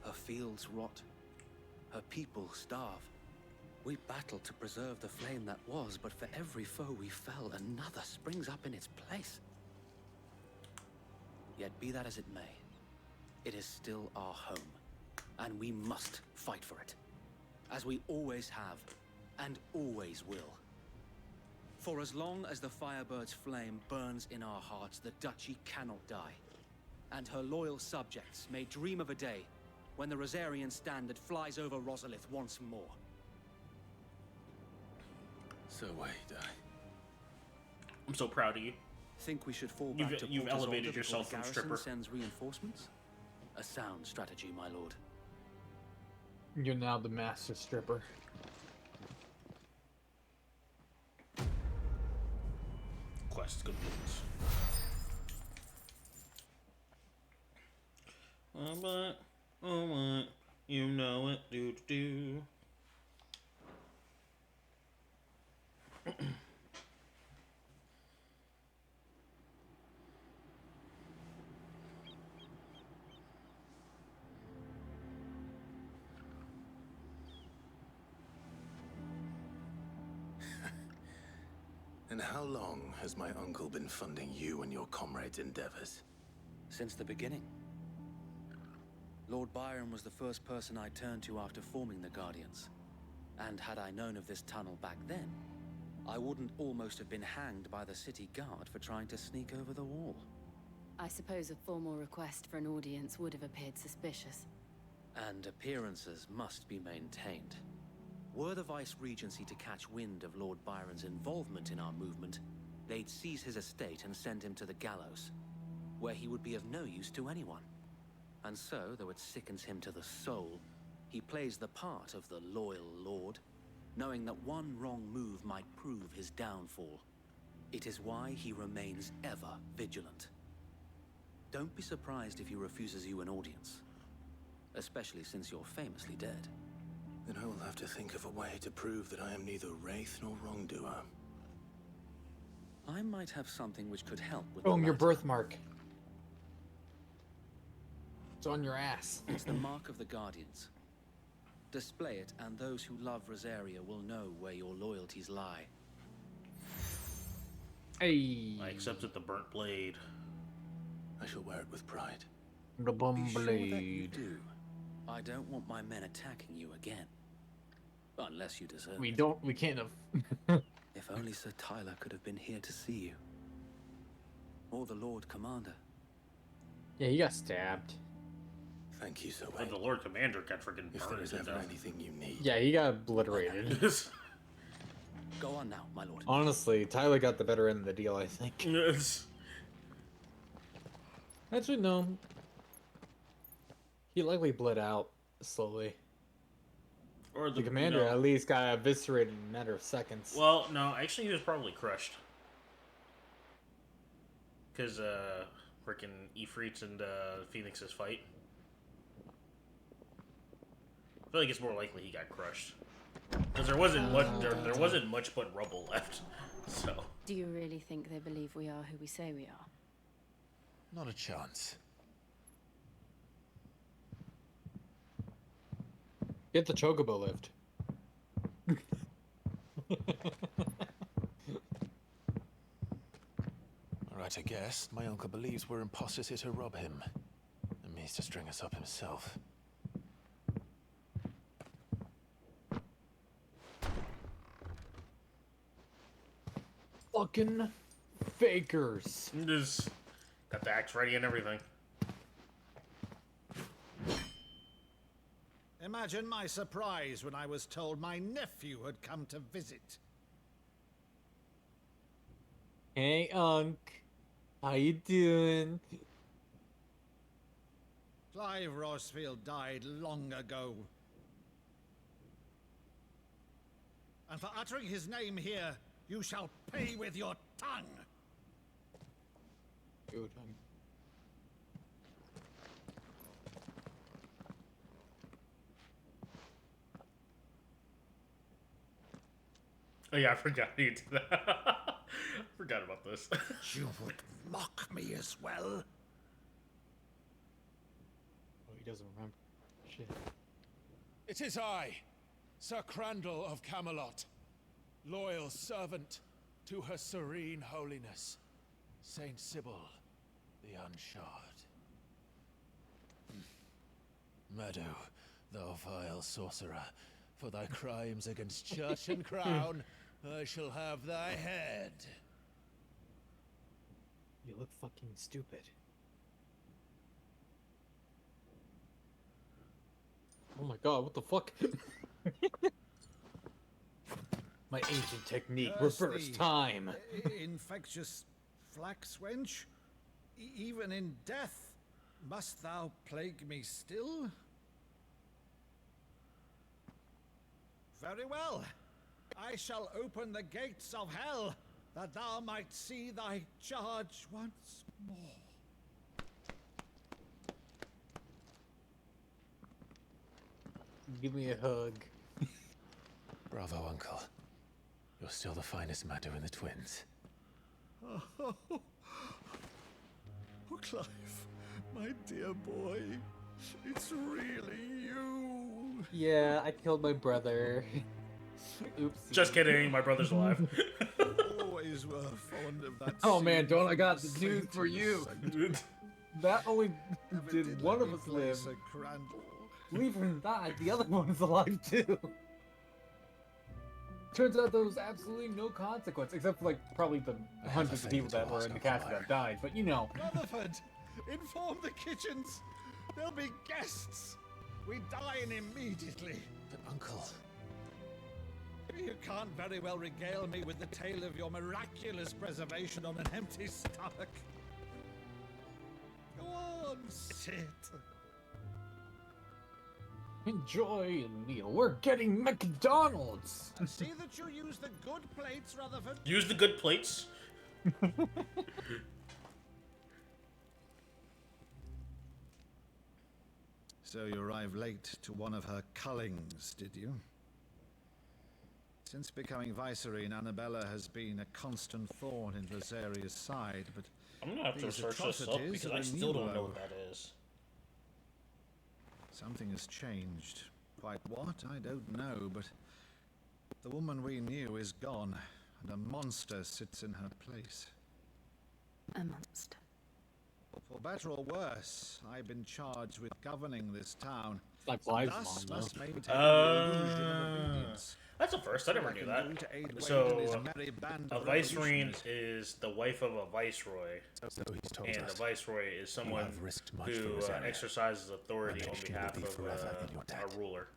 Her fields rot. Her people starve. We battle to preserve the flame that was, but for every foe we fell, another springs up in its place. Yet be that as it may, it is still our home, and we must fight for it, as we always have, and always will. For as long as the Firebird's flame burns in our hearts, the Duchy cannot die. And her loyal subjects may dream of a day when the Rosarian standard flies over Rosalith once more. So wait, I'm so proud of you. Think we should fall back to You've Porter's elevated order yourself before from the garrison stripper. sends reinforcements? A sound strategy, my lord. You're now the master stripper. Quest complete. Oh what, you know it, do. And how long has my uncle been funding you and your comrades' endeavors? Since the beginning. Lord Byron was the first person I turned to after forming the Guardians. And had I known of this tunnel back then, I wouldn't almost have been hanged by the city guard for trying to sneak over the wall. I suppose a formal request for an audience would have appeared suspicious. And appearances must be maintained. Were the Vice-Regency to catch wind of Lord Byron's involvement in our movement, they'd seize his estate and send him to the gallows, where he would be of no use to anyone. And so, though it sickens him to the soul, he plays the part of the loyal lord, knowing that one wrong move might prove his downfall. It is why he remains ever vigilant. Don't be surprised if he refuses you an audience, especially since you're famously dead. Then I will have to think of a way to prove that I am neither wraith nor wrongdoer. I might have something which could help with Boom, the your latter. birthmark. It's on your ass. It's the mark of the Guardians. Display it, and those who love Rosaria will know where your loyalties lie. Hey. I accepted the burnt blade. I shall wear it with pride. The bum Be sure that you blade. do. I don't want my men attacking you again. Unless you deserve We it. don't. We can't have. If only Sir Tyler could have been here to see you. Or the Lord Commander. Yeah, he got stabbed. Thank you, Sir But Wayne. the Lord Commander got freaking If there burned is to ever death. anything you need, Yeah, he got obliterated. Go on now, my lord. Honestly, Tyler got the better end of the deal, I think. Yes. Actually, no. He likely bled out slowly. Or The commander at least got eviscerated in a matter of seconds. Well, no, actually he was probably crushed. Because, freaking Ifrits and Phoenix's fight. I feel like it's more likely he got crushed. Because there wasn't much, there wasn't much but rubble left. So. Do you really think they believe we are who we say we are? Not a chance. Get the chocobo lift. Alright, I guess. My uncle believes we're imposters here to rob him. And means to string us up himself. Fucking fakers. Just got the axe ready and everything. Imagine my surprise when I was told my nephew had come to visit. Hey, Unc. How you doing? Clive Rossfield died long ago. And for uttering his name here, you shall pay with your tongue. Dude, Oh yeah, I forgot you did that. Forgot about this. You would mock me as well. Oh, he doesn't remember. Shit. It is I, Sir Crandall of Camelot, loyal servant to her serene holiness, Saint Sybil the Unshod. Meadow, thou vile sorcerer, for thy crimes against church and crown, I shall have thy head. You look fucking stupid. Oh my god, what the fuck? My ancient technique, reverse time. Infectious flax wench, even in death, must thou plague me still? Very well. I shall open the gates of hell, that thou might see thy charge once more. Give me a hug. Bravo, Uncle. You're still the finest Meadow in the twins. Oh, Clive, my dear boy, it's really you. Yeah, I killed my brother. Oops. Just kidding, my brother's alive. Always were fond of that. Oh man, don't I got the news for you. That only did one of us live. Leave him died, the other one is alive too. Turns out there was absolutely no consequence, except for like probably the hundreds of people that were in the castle that died, but you know. Rutherford, inform the kitchens. There'll be guests. We dine immediately. But Uncle... You can't very well regale me with the tale of your miraculous preservation on an empty stomach. Go on, sit. Enjoy the meal. We're getting McDonald's. See that you use the good plates, Rutherford. Use the good plates. So you arrived late to one of her cullings, did you? Since becoming Vicereine, Annabella has been a constant thorn in Viseria's side, but I'm gonna have to search this up because I still don't know what that is. Something has changed. Quite what, I don't know, but the woman we knew is gone, and a monster sits in her place. A monster. For better or worse, I've been charged with governing this town. It's like Clive's thus mom, must though. maintain the illusion of obedience. That's a first. I never knew that. So, a vicereine is the wife of a viceroy, and a viceroy is someone who exercises authority on behalf of a ruler.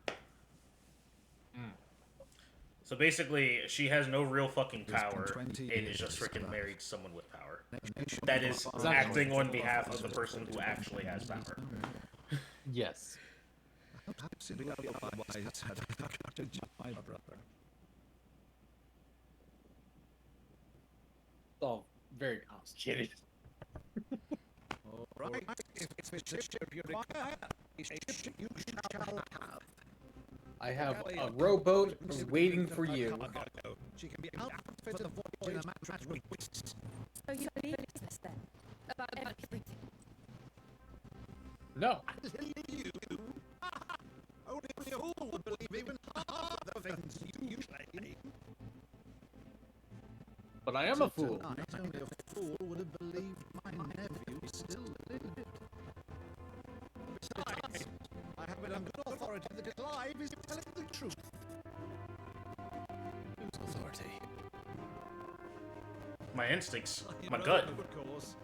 So basically, she has no real fucking power, and is just freaking married to someone with power. That is acting on behalf of the person who actually has power. Yes. My brother. Oh, very complicated. All right. If it's a ship you require, a ship you shall have. I have a rowboat waiting for you. She can be outfitted for the voyage in a mattress requests. So you believe this then? About everything? No. You? Only a fool would believe even half the things you claim. But I am a fool. Tonight, only a fool would have believed my nephew still lived. Besides, I have it on good authority that Clive is telling the truth. Whose authority? My instincts. You My know, gut. Of course.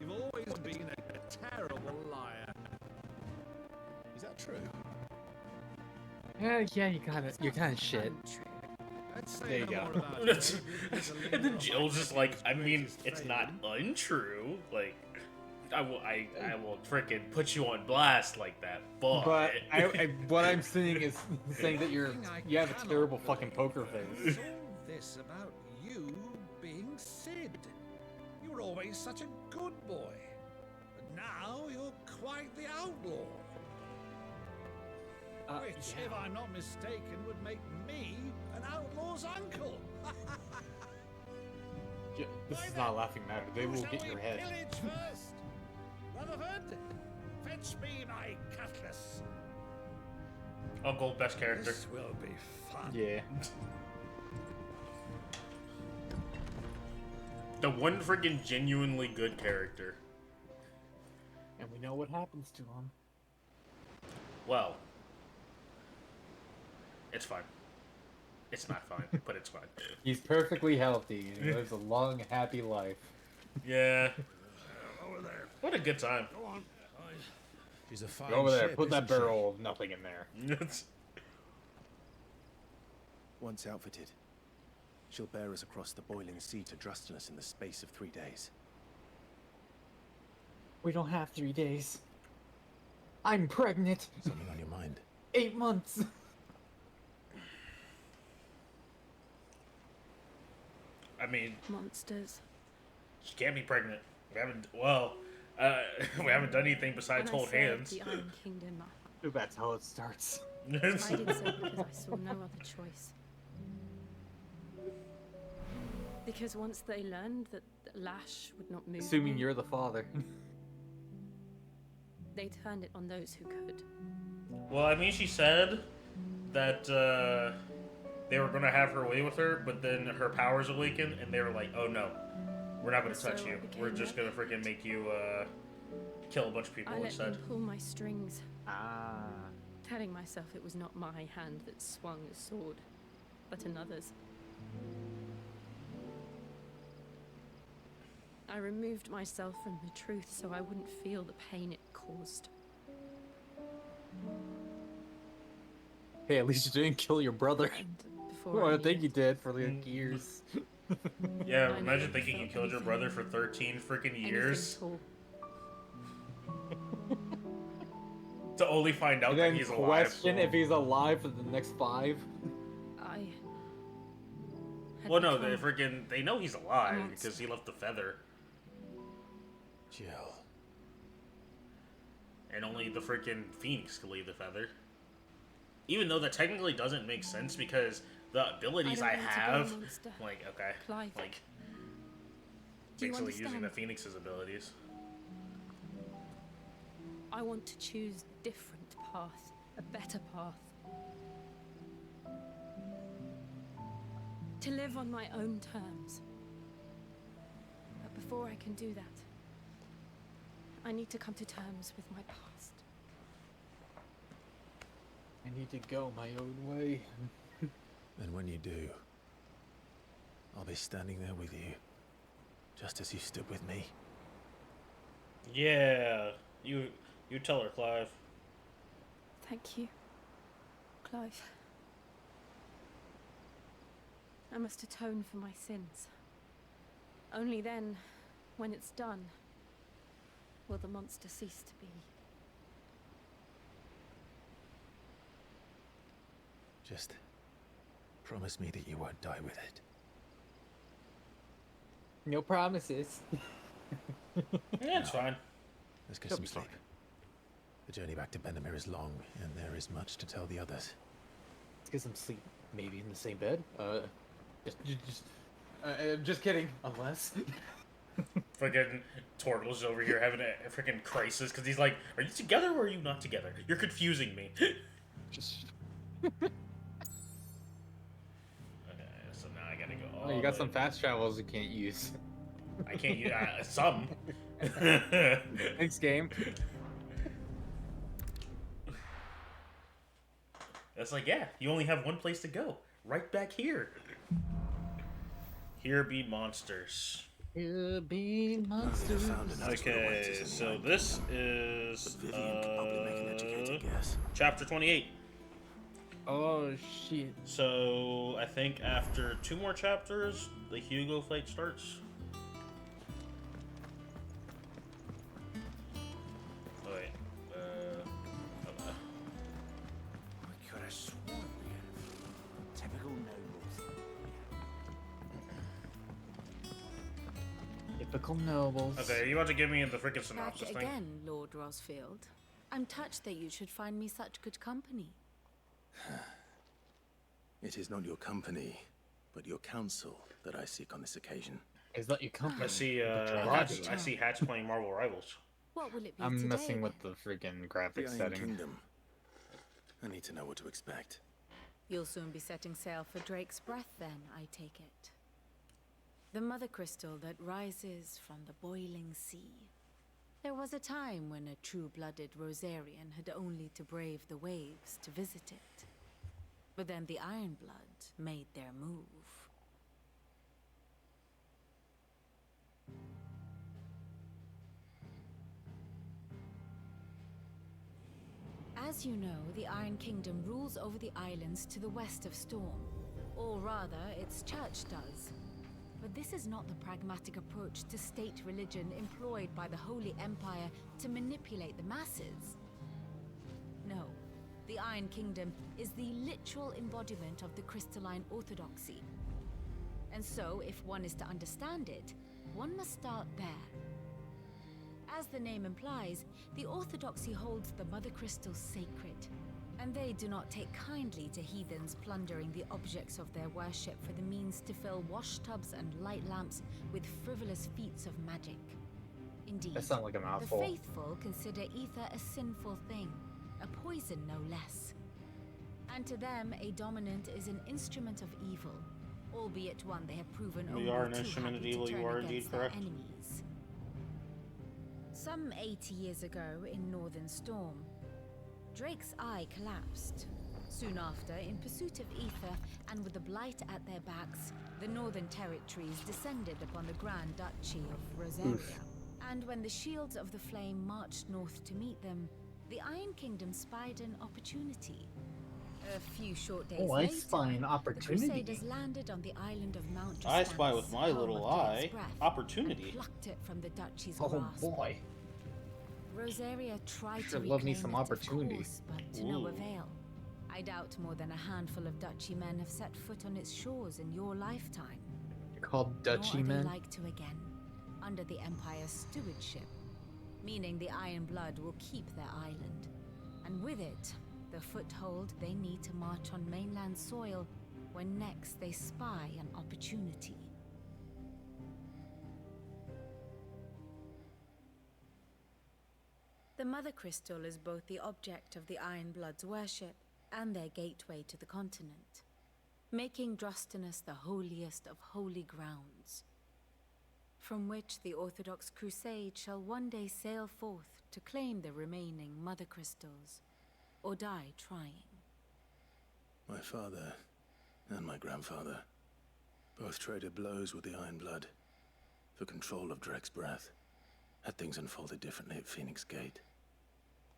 You've always been a terrible liar. Is that true? Yeah, you're kind of shit. There you go. And then Jill's just like, I mean, it's not untrue. Like, I will freaking put you on blast like that, but What I'm saying is saying that you have a terrible fucking poker face. All this about you being Sid. You were always such a good boy. But now you're quite the outlaw. Which, if I'm not mistaken, would make me an outlaw's uncle. This is not a laughing matter. They will get your head. Pillage first. Rutherford, fetch me my cutlass. Uncle, best character. This will be fun. Yeah. The one freaking genuinely good character. And we know what happens to him. Well, it's fine. It's not fine, but it's fine. He's perfectly healthy. He lives a long, happy life. Yeah. Over there. What a good time. Go on. She's a fine Go over there. ship, Put that isn't she? barrel of nothing in there. Once outfitted, she'll bear us across the boiling sea to Drustinus in the space of 3 days. We don't have 3 days. I'm pregnant. Something on your mind? 8 months. I mean, monsters. She can't be pregnant. We haven't. Well, we haven't done anything besides When I hold served hands. the Iron Kingdom, That's how it starts. I did so because I saw no other choice. Because once they learned that Lash would not move Assuming me, you're the father. they turned it on those who could. Well, I mean, she said that they were going to have her way with her, but then her powers awakened, and they were like, "Oh no, we're not going to touch So I you. became We're just going to freaking make you kill a bunch of people I let instead." them pull my strings, Ah. telling myself it was not my hand that swung the sword, but another's. I removed myself from the truth so I wouldn't feel the pain it caused. Hey, at least you didn't kill your brother. Before Well, I knew think it, you did for like years. Yeah, imagine thinking you killed your brother for 13 freaking years. To only find out And that then he's alive. question if he's alive for the next 5. I Well, no, they know he's alive because he left the feather. Jill. And only the freaking Phoenix can leave the feather. Even though that technically doesn't make sense because the abilities I I don't want to be a have, monster. like, okay, Clive. like, Do you basically using understand? the Phoenix's abilities. I want to choose a different path, a better path. To live on my own terms. But before I can do that, I need to come to terms with my past. I need to go my own way. And when you do, I'll be standing there with you, just as you stood with me. Yeah, you tell her, Clive. Thank you, Clive. I must atone for my sins. Only then, when it's done, will the monster cease to be. Just promise me that you won't die with it. No promises. Yeah, it's fine. Let's get She'll some be sleep. The journey back to Benamir is long, and there is much to tell the others. get some sleep, maybe in the same bed. Just kidding. Unless. Freaking Torgal's over here having a freaking crisis because he's like, "Are you together or are you not together? You're confusing me." Just. Okay, so now I gotta go. Oh, you got some fast travels you can't use. I can't use some. Thanks, game. That's like, yeah, you only have one place to go. Right back here. Here be monsters. Here be monsters. Okay, so this is chapter 28. Oh shit. So I think after 2 more chapters, the Hugo fight starts. Oh wait. We could have sworn we had typical nobles. Typical nobles. Okay, are you about to give me the freaking Back synopsis thing? again, Lord Rosfield. I'm touched that you should find me such good company. It is not your company, but your counsel that I seek on this occasion. Is that your company? I see I see Hatch playing Marvel Rivals. What will it be I'm today, messing with then? the freaking The graphics Iron setting. Kingdom. I need to know what to expect. You'll soon be setting sail for Drake's Breath, then, I take it. The mother crystal that rises from the boiling sea. There was a time when a true-blooded Rosarian had only to brave the waves to visit it. But then the Ironblood made their move. As you know, the Iron Kingdom rules over the islands to the west of Storm. Or rather, its church does. But this is not the pragmatic approach to state religion employed by the Holy Empire to manipulate the masses. No, the Iron Kingdom is the literal embodiment of the crystalline orthodoxy. And so, if one is to understand it, one must start there. As the name implies, the orthodoxy holds the Mother Crystal sacred, and they do not take kindly to heathens plundering the objects of their worship for the means to fill washtubs and light lamps with frivolous feats of magic. Indeed, That sounds like a mouthful. the faithful consider ether a sinful thing, a poison no less. And to them, a dominant is an instrument of evil, albeit one they have proven We only are an too instrument of happy evil, to you turn are against indeed their correct. enemies. Some 80 years ago in Northern Storm, Drake's eye collapsed. Soon after, in pursuit of ether and with the blight at their backs, the Northern Territories descended upon the Grand Duchy of Rosaria. Oof. And when the Shields of the Flame marched north to meet them, the Iron Kingdom spied an opportunity. A few short days Oh, I later, spy an the opportunity. Crusaders landed on the island of Mount I spy Drastanus, with my home little of Drake's eye. Breath, Opportunity. and plucked it from the duchy's Oh grasp. boy. Rosaria tried Sure to love me reclaim some it, of opportunity. course, but to no Ooh. avail. I doubt more than a handful of duchy men have set foot on its shores in your lifetime. You're called Nor Duchy are they men? like to again, under the Empire's stewardship, meaning the Iron Blood will keep their island, and with it, the foothold they need to march on mainland soil when next they spy an opportunity. The Mother Crystal is both the object of the Iron Blood's worship and their gateway to the continent, making Drastanus the holiest of holy grounds, from which the Orthodox Crusade shall one day sail forth to claim the remaining Mother Crystals, or die trying. My father and my grandfather both traded blows with the Iron Blood for control of Drake's Breath. Had things unfolded differently at Phoenix Gate,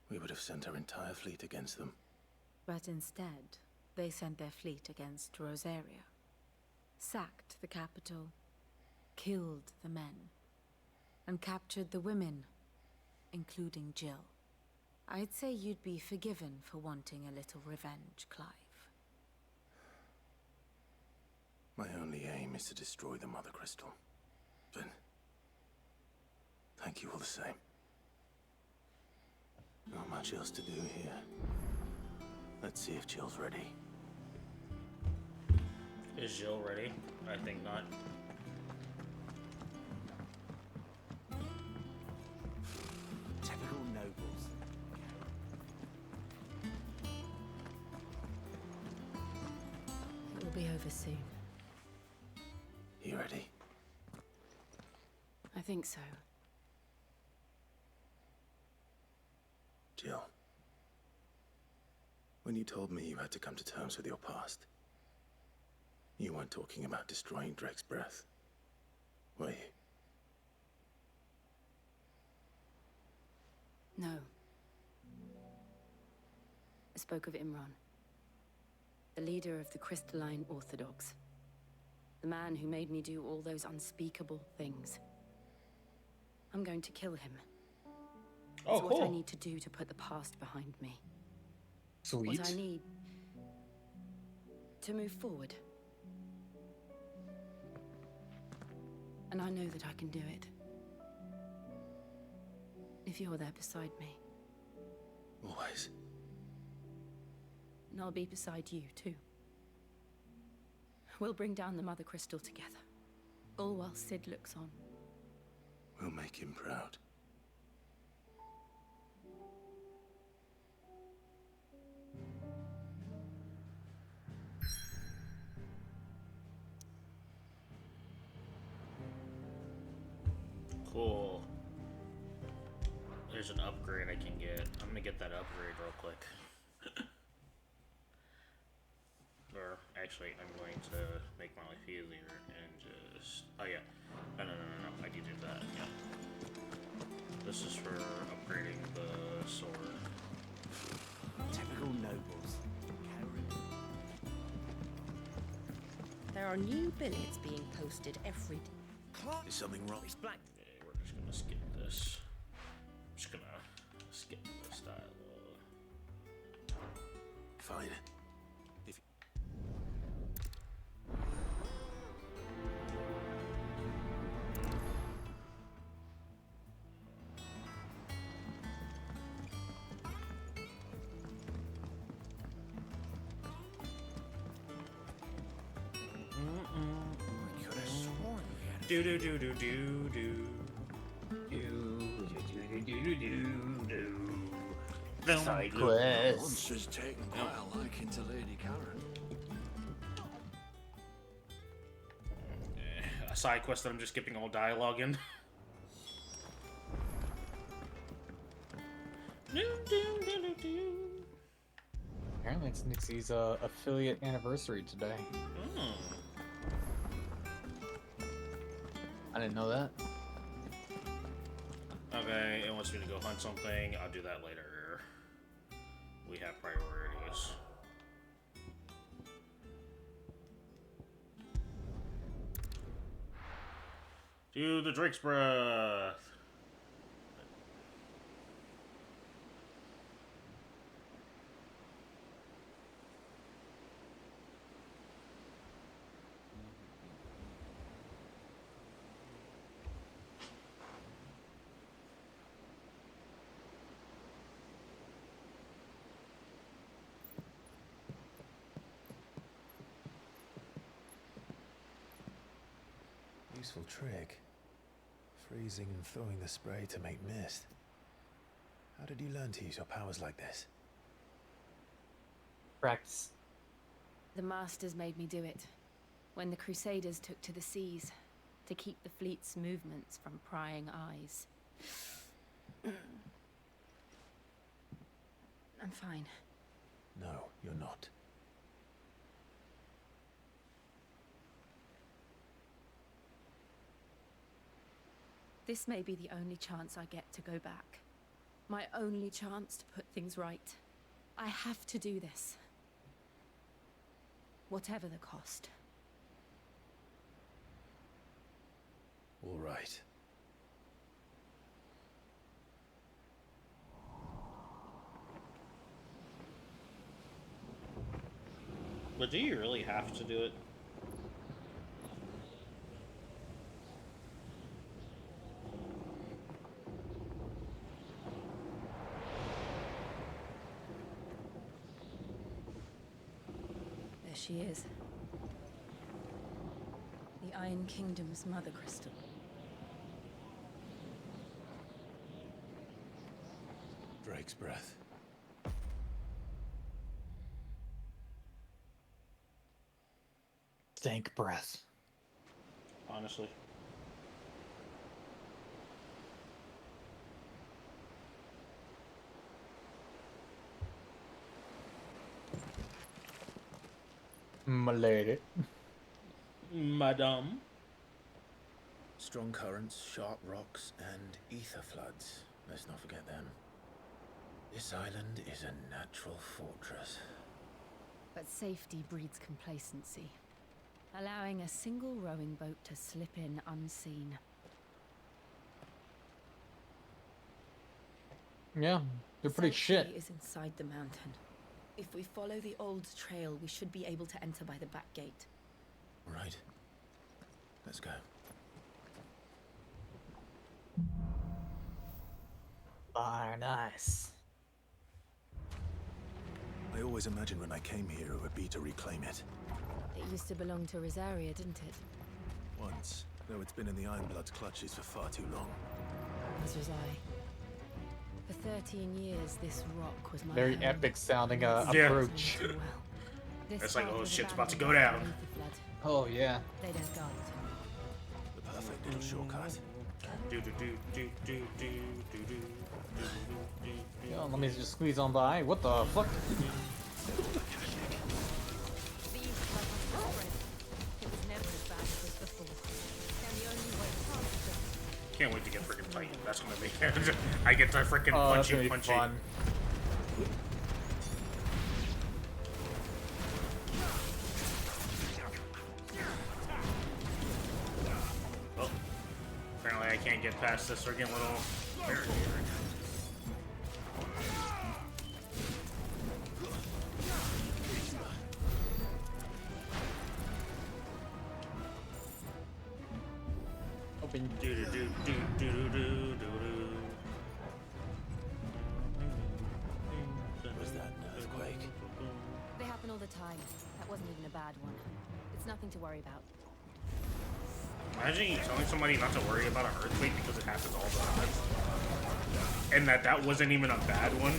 we would have sent our entire fleet against them. But instead, they sent their fleet against Rosaria, sacked the capital, killed the men, and captured the women, including Jill. I'd say you'd be forgiven for wanting a little revenge, Clive. My only aim is to destroy the Mother Crystal. But thank you all the same. Not much else to do here. Let's see if Jill's ready. Is Jill ready? I think not. Typical nobles. It will be over soon. You ready? I think so. Jill. When you told me you had to come to terms with your past, you weren't talking about destroying Drake's breath, were you? No. I spoke of Imran, the leader of the Crystalline Orthodox. The man who made me do all those unspeakable things. I'm going to kill him. Oh, it's cool. what I need to do to put the past behind me. Sweet. What I need to move forward. And I know that I can do it. If you're there beside me. Always. And I'll be beside you, too. We'll bring down the Mother Crystal together. All while Sid looks on. We'll make him proud. Cool. There's an upgrade I can get. I'm gonna get that upgrade real quick. Or, actually, I'm going to make my life easier and just... Oh, yeah. No. I need to do that, yeah. This is for upgrading the sword. Typical nobles. There are new billets being posted every day. Is something wrong? It's black. Okay, we're just gonna skip this. I'm just gonna skip this dialogue. Fine. Do do do do do do. Side quest. Monster's taken quite a liking to Lady Karen. A side quest that I'm just skipping all dialogue in. Apparently it's Nixie's affiliate anniversary today. I didn't know that. Okay, it wants me to go hunt something. I'll do that later. We have priorities. Do the Drake's breath. Useful trick. Freezing and throwing the spray to make mist. How did you learn to use your powers like this? Practice. The Masters made me do it. When the Crusaders took to the seas, to keep the fleet's movements from prying eyes. I'm fine. No, you're not. This may be the only chance I get to go back. My only chance to put things right. I have to do this. Whatever the cost. All right. But do you really have to do it? There she is. Iron Kingdom's mother crystal. Drake's breath. Dank breath. Honestly. My lady. Madame. Strong currents, sharp rocks, and ether floods. Let's not forget them. This island is a natural fortress. But safety breeds complacency, allowing a single rowing boat to slip in unseen. Yeah, they're pretty shit. South Sea is inside the mountain. If we follow the old trail, we should be able to enter by the back gate. Right. Let's go. Ah, nice. I always imagined when I came here it would be to reclaim it. It used to belong to Rosaria, didn't it? Once, though it's been in the Ironblood's clutches for far too long. As was I. For 13 years, this rock was my Very home. epic sounding Yeah. approach. Too well. This It's like, part oh, was shit's about to go abandoned down. beneath the flood. Oh yeah. They don't guard it. The perfect little shortcut. Yo, let me just squeeze on by. What the fuck? These floods must have spread. It was never as bad as this before. And the only way past them. Can't wait to get freaking tight. That's gonna make it. I get to freaking Oh, that's gonna punchy. be fun. Oh, apparently I can't get past this freaking little barrier. Open. Do do do do do do do do. Was that an earthquake? They happen all the time. That wasn't even a bad one. It's nothing to worry about. Imagine you telling somebody not to worry about an earthquake because it happens all the time. And that wasn't even a bad one.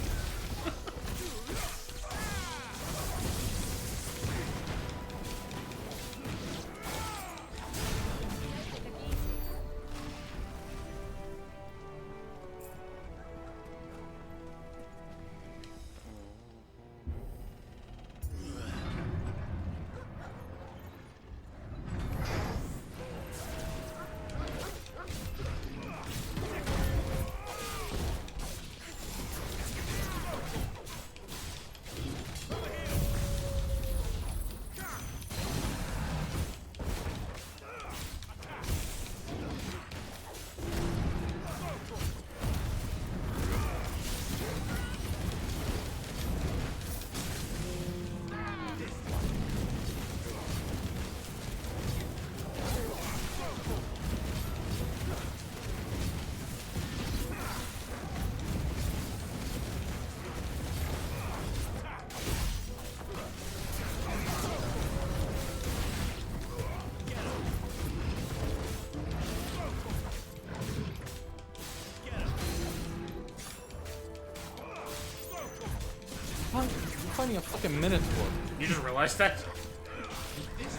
I'm finding a fucking Minotaur. You just realized that?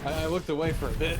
I looked away for a bit.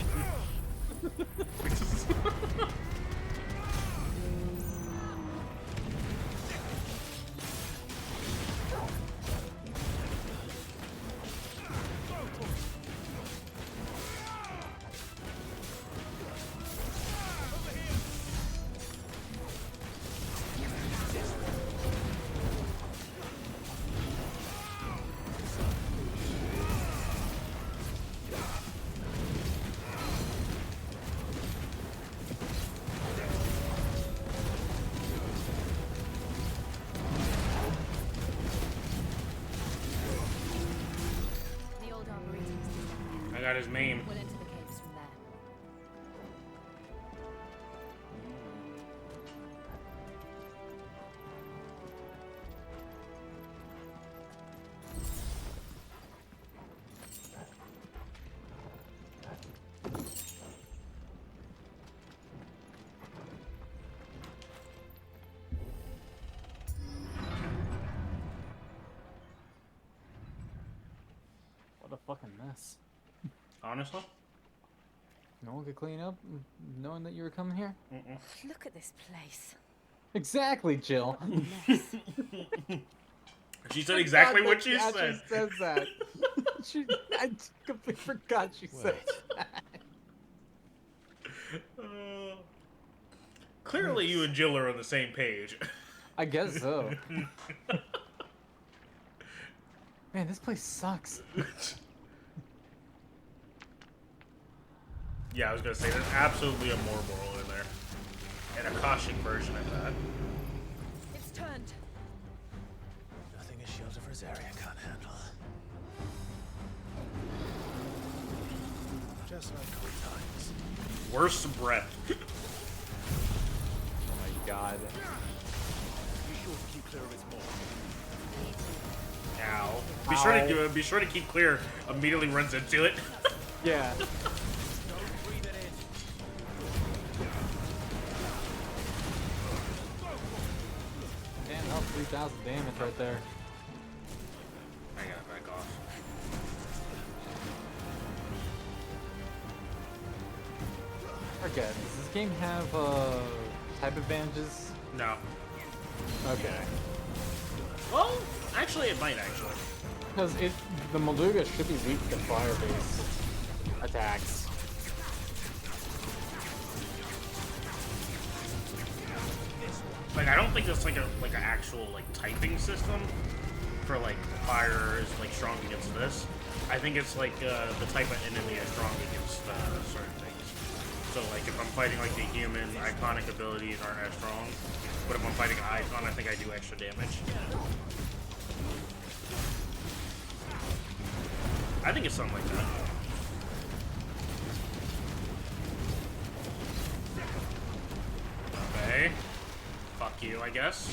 The old arboretum is just down here. I got his main. We'll enter the caves from there. fucking mess. Honestly? No one could clean up, knowing that you were coming here? Look at this place. Exactly, Jill. She said exactly what she Yeah, said. She says that. I completely forgot she said that. Clearly, you and Jill are on the same page. I guess so. Man, this place sucks. Yeah, I was gonna say there's absolutely a Mormoral in there, and a Koshik version of that. It's turned. Nothing a shield of Rosaria can't handle. Just like old times. Worst breath. Oh my god. Be sure to keep clear of its maw. Ow. Be sure to keep clear. Immediately runs into it. Yeah. Damn, that was 3,000 damage right there. I gotta back off. Okay, does this game have type advantages? No. Okay. Well, actually, it might actually. Because the Molduga should be weak to fire-based attacks. Like, I don't think it's like an actual like typing system for like fire is like strong against this. I think it's like the type of enemy is strong against certain things. So like if I'm fighting like the human, iconic abilities aren't as strong. But if I'm fighting an icon, I think I do extra damage. I think it's something like that. Okay. Fuck you, I guess.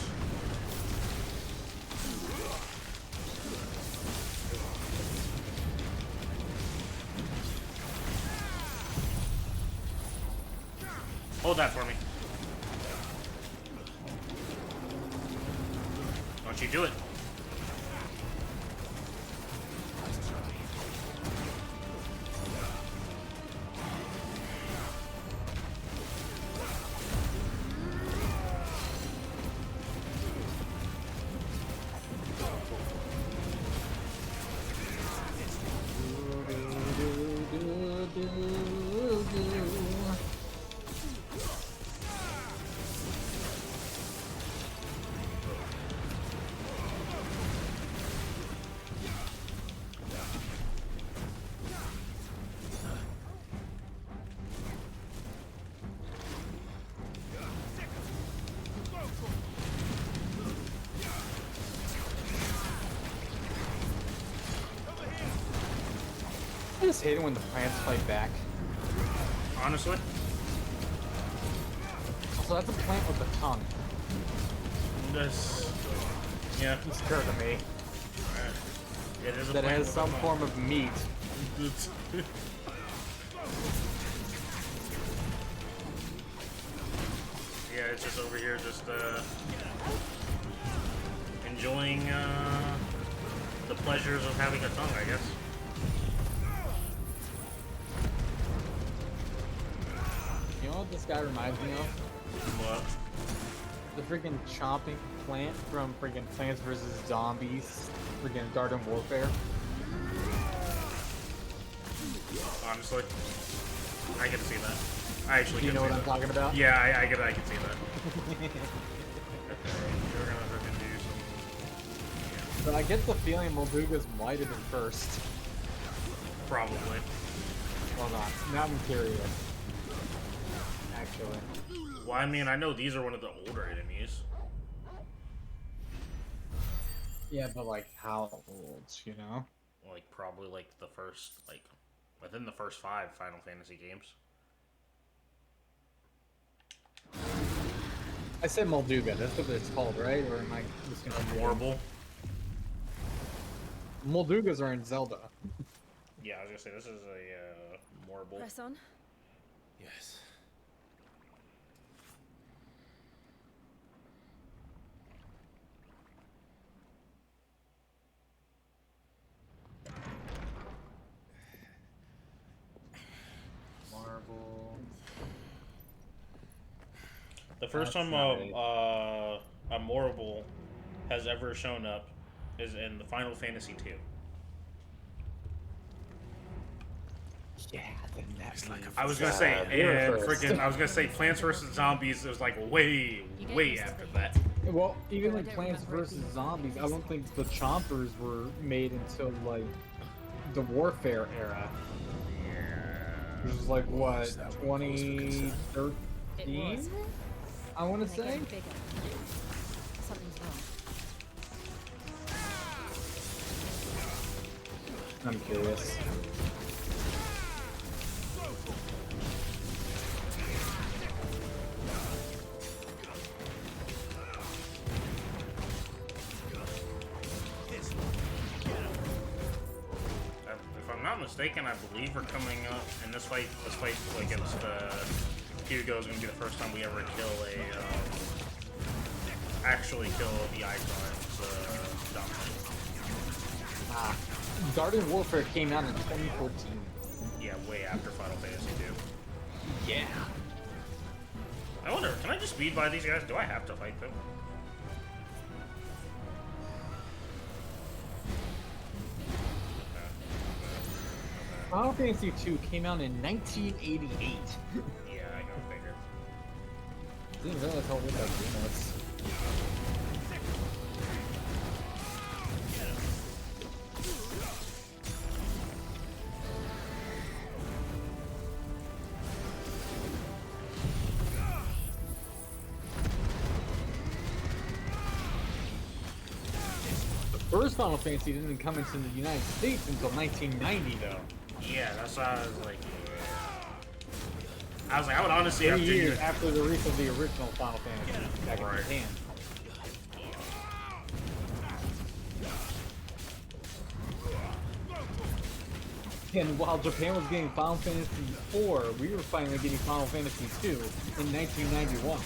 Hold that for me. Don't you do it. I just hate it when the plants fight back. Honestly? So that's a plant with a tongue. This, yeah. It's occurred to me. It is a that plant has with some a tongue. form of meat. Yeah, it's just over here just enjoying the pleasures of having a tongue, I guess. You know what this guy reminds me of? What? The freaking chomping plant from freaking Plants vs. Zombies, freaking Garden Warfare. Honestly, I can see that. I actually Do you can know see what I'm that. talking about? Yeah, I can see that. Okay, you're gonna freaking do some. But I get the feeling Moldugas might have been first. Probably. Hold on, now I'm curious. Actually. Well, I mean, I know these are one of the older enemies. Yeah, but like how old, you know? Like probably like the first, like within the first 5 Final Fantasy games. I said Molduga, that's what it's called, right? Or am I just gonna Warble? Moldugas are in Zelda. Yeah, I was gonna say this is a Warble. Press on. Yes. The first That's time not it. a Morrible has ever shown up is in the Final Fantasy II. Yeah, then that's like I was gonna say, and freaking, I was gonna say Plants vs Zombies. It was like way after that. Well, even in Plants vs Zombies, I don't think the Chompers were made until like the Warfare era. Which was like what, 2013? I want to say. Something's wrong. I'm curious. If I'm not mistaken, I believe we're coming up in this fight against Hugo is going to be the first time we ever kill actually kill the Icons dominant. Garden Warfare came out in 2014. Yeah, way after Final Fantasy II. Yeah. I wonder, can I just speed by these guys? Do I have to fight them? Final Fantasy II came out in 1988. Yeah, I go figure. I didn't realize how old that game was. The first Final Fantasy didn't come into the United States until 1990, though. Yeah, that's why I was like, I would honestly have 3 to years after the release of the original Final Fantasy back in Japan. And while Japan was getting Final Fantasy IV, we were finally getting Final Fantasy II in 1991.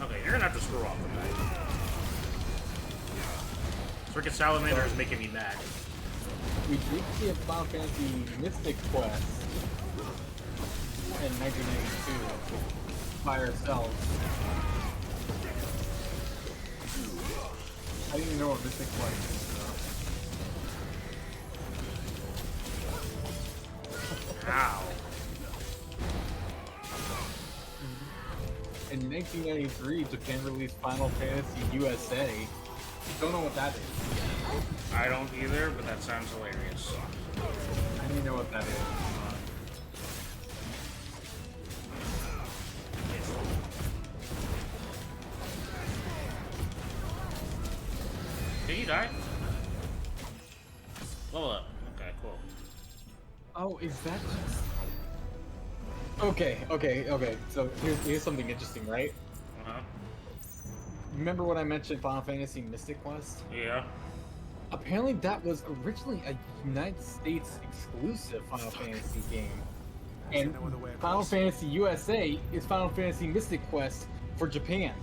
Okay, you're gonna have to screw off with that. Freaking Salamander is making me mad. We did see a Final Fantasy Mystic Quest in 1992 by ourselves. I didn't even know what Mystic Quest is. Ow. In 1993, Japan released Final Fantasy USA. Don't know what that is. I don't either, but that sounds hilarious. I don't even know what that is. Did he die? Level up. Okay, cool. Oh, is that just... Okay. So here's something interesting, right? Uh-huh. Remember when I mentioned Final Fantasy Mystic Quest? Yeah. Apparently that was originally a United States exclusive Final Fantasy game. And Final Fantasy USA is Final Fantasy Mystic Quest for Japan.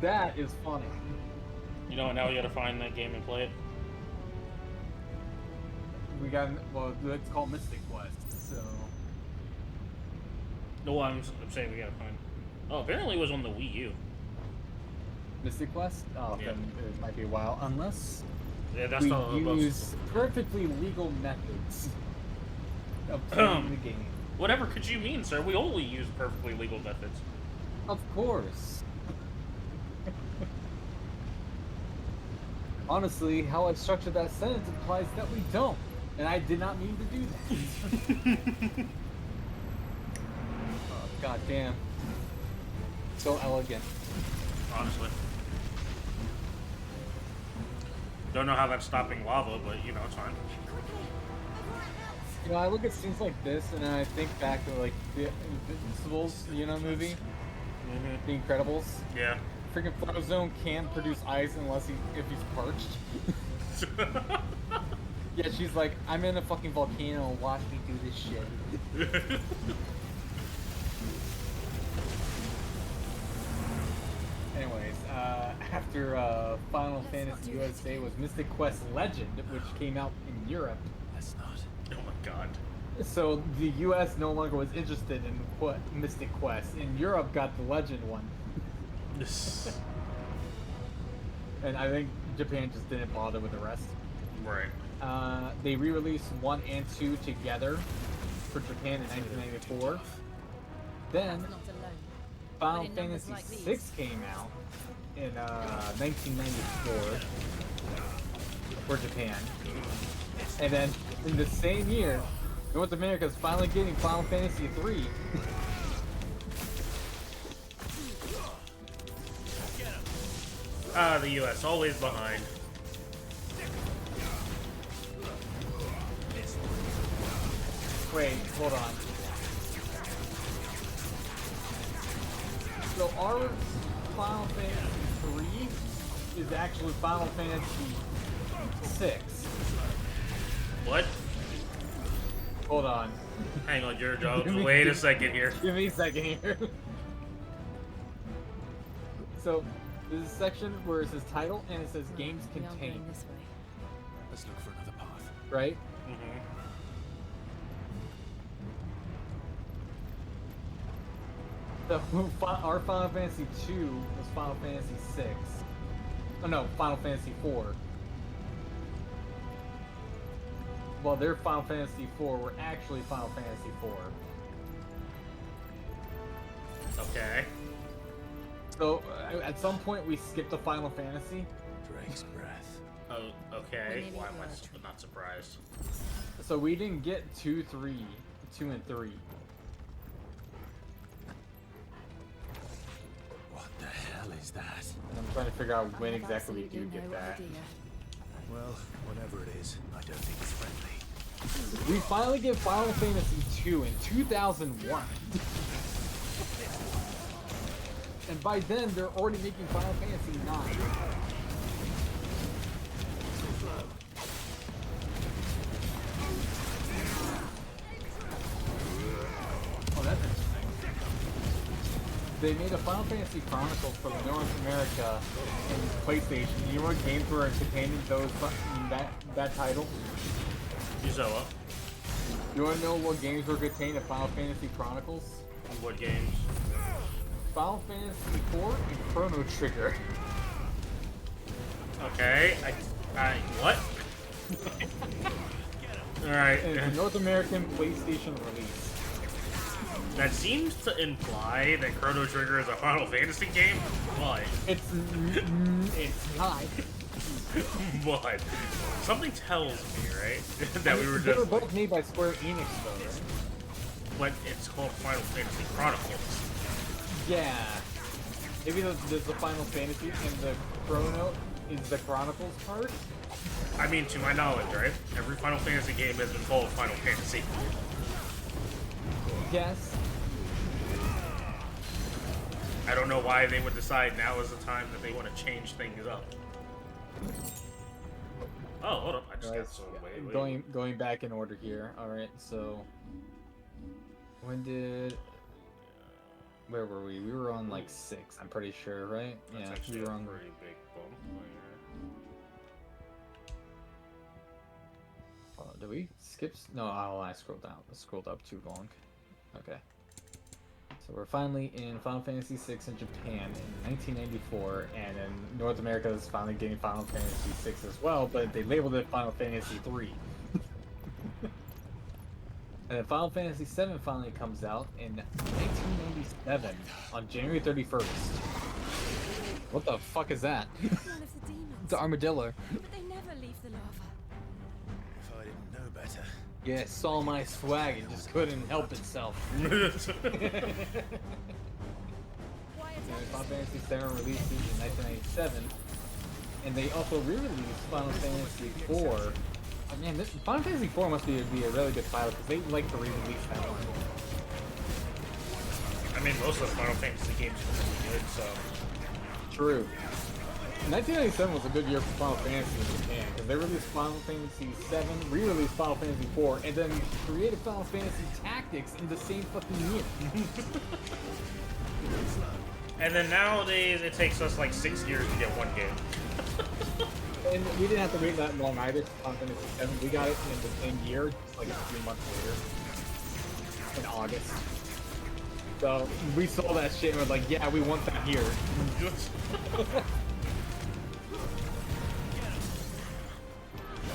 That is funny. You know what, now we gotta find that game and play it. We got, well, it's called Mystic Quest, so... No, I'm saying we gotta find... Oh, apparently it was on the Wii U. Mystic Quest? Oh, Yeah. then it might be a while, unless Yeah, that's we not use perfectly legal methods of playing the game. Whatever could you mean, sir? We only use perfectly legal methods. Of course. Honestly, how I structured that sentence implies that we don't. And I did not mean to do that. Oh, God damn. So elegant. Honestly. Don't know how that's stopping lava, but you know, it's fine. You know, I look at scenes like this and I think back to like the Invincibles, movie. The Incredibles. Yeah. Freaking Frozone can't produce ice unless if he's parched. Yeah, she's like, I'm in a fucking volcano, watch me do this shit. Anyways, after Final Fantasy USA was Mystic Quest Legend, which came out in Europe. That's not. Oh my god. So the US no longer was interested in Mystic Quest, and Europe got the Legend one. And I think Japan just didn't bother with the rest. Right. They re-released 1 and 2 together for Japan in 1994. Then Final Fantasy VI came out in 1994 for Japan. And then in the same year, North America is finally getting Final Fantasy III. The US, always behind. Wait, hold on. So our Final Fantasy III is actually Final Fantasy VI. What? Hold on. Hang on, Jojo. Wait a second here. Give me a second here. So, there's a section where it says title and it says games contained. Let's look for another path. Right? Mm-hmm. So, our Final Fantasy II was Final Fantasy VI. Oh no, Final Fantasy IV. Well, their Final Fantasy IV were actually Final Fantasy IV. Okay. So, at some point we skipped the Final Fantasy. Drake's breath. Oh, okay. Why am I not surprised? So we didn't get 2 and 3. What the hell is that? And I'm trying to figure out when exactly we do get that. Well, whatever it is, I don't think it's friendly. We finally get Final Fantasy II in 2001. And by then, they're already making Final Fantasy IX. Oh, that's interesting. They made a Final Fantasy Chronicles for North America and PlayStation. You know what games were containing those that title? Uzoa. You want to know what games were contained in Final Fantasy Chronicles? What games? Final Fantasy IV and Chrono Trigger. Okay, what? Alright. And it's a North American PlayStation release. That seems to imply that Chrono Trigger is a Final Fantasy game, but... It's not. But something tells me, right, that we were They just... were both made by Square Enix, though, right? But it's called Final Fantasy Chronicles. Yeah. Maybe there's the Final Fantasy and the Chrono is the Chronicles part? I mean, to my knowledge, right? Every Final Fantasy game has been called Final Fantasy. Yes. I don't know why they would decide now is the time that they want to change things up. Oh, hold up. I just got so Going back in order here. Alright, so... When did... Where were we? We were on like 6, I'm pretty sure, right? That's yeah, actually we were a on pretty big bump. Did we skip? No, I scrolled down. I scrolled up too long. Okay. So we're finally in Final Fantasy VI in Japan in 1994, and in North America is finally getting Final Fantasy VI as well, but they labeled it Final Fantasy III. And then Final Fantasy VII finally comes out in 1997 on January 31st. What the fuck is that? One of the demons. It's an armadillo. But they never leave the lava. If I didn't know better. Yeah, it saw my swag and just couldn't help itself. Final Fantasy VII released in 1997, and they also re-released Final Fantasy IV. Oh, man, Final Fantasy IV must be a really good title because they like to re-release that one. I mean, most of the Final Fantasy games are really good, so... True. 1997 was a good year for Final Fantasy in Japan because they released Final Fantasy VII, re-released Final Fantasy IV, and then created Final Fantasy Tactics in the same fucking year. And then nowadays, it takes us like 6 years to get one game. And we didn't have to wait that long either for Final Fantasy VII. We got it in the same year, just like a few months later. In August. So we saw that shit and we're like, yeah, we want that here.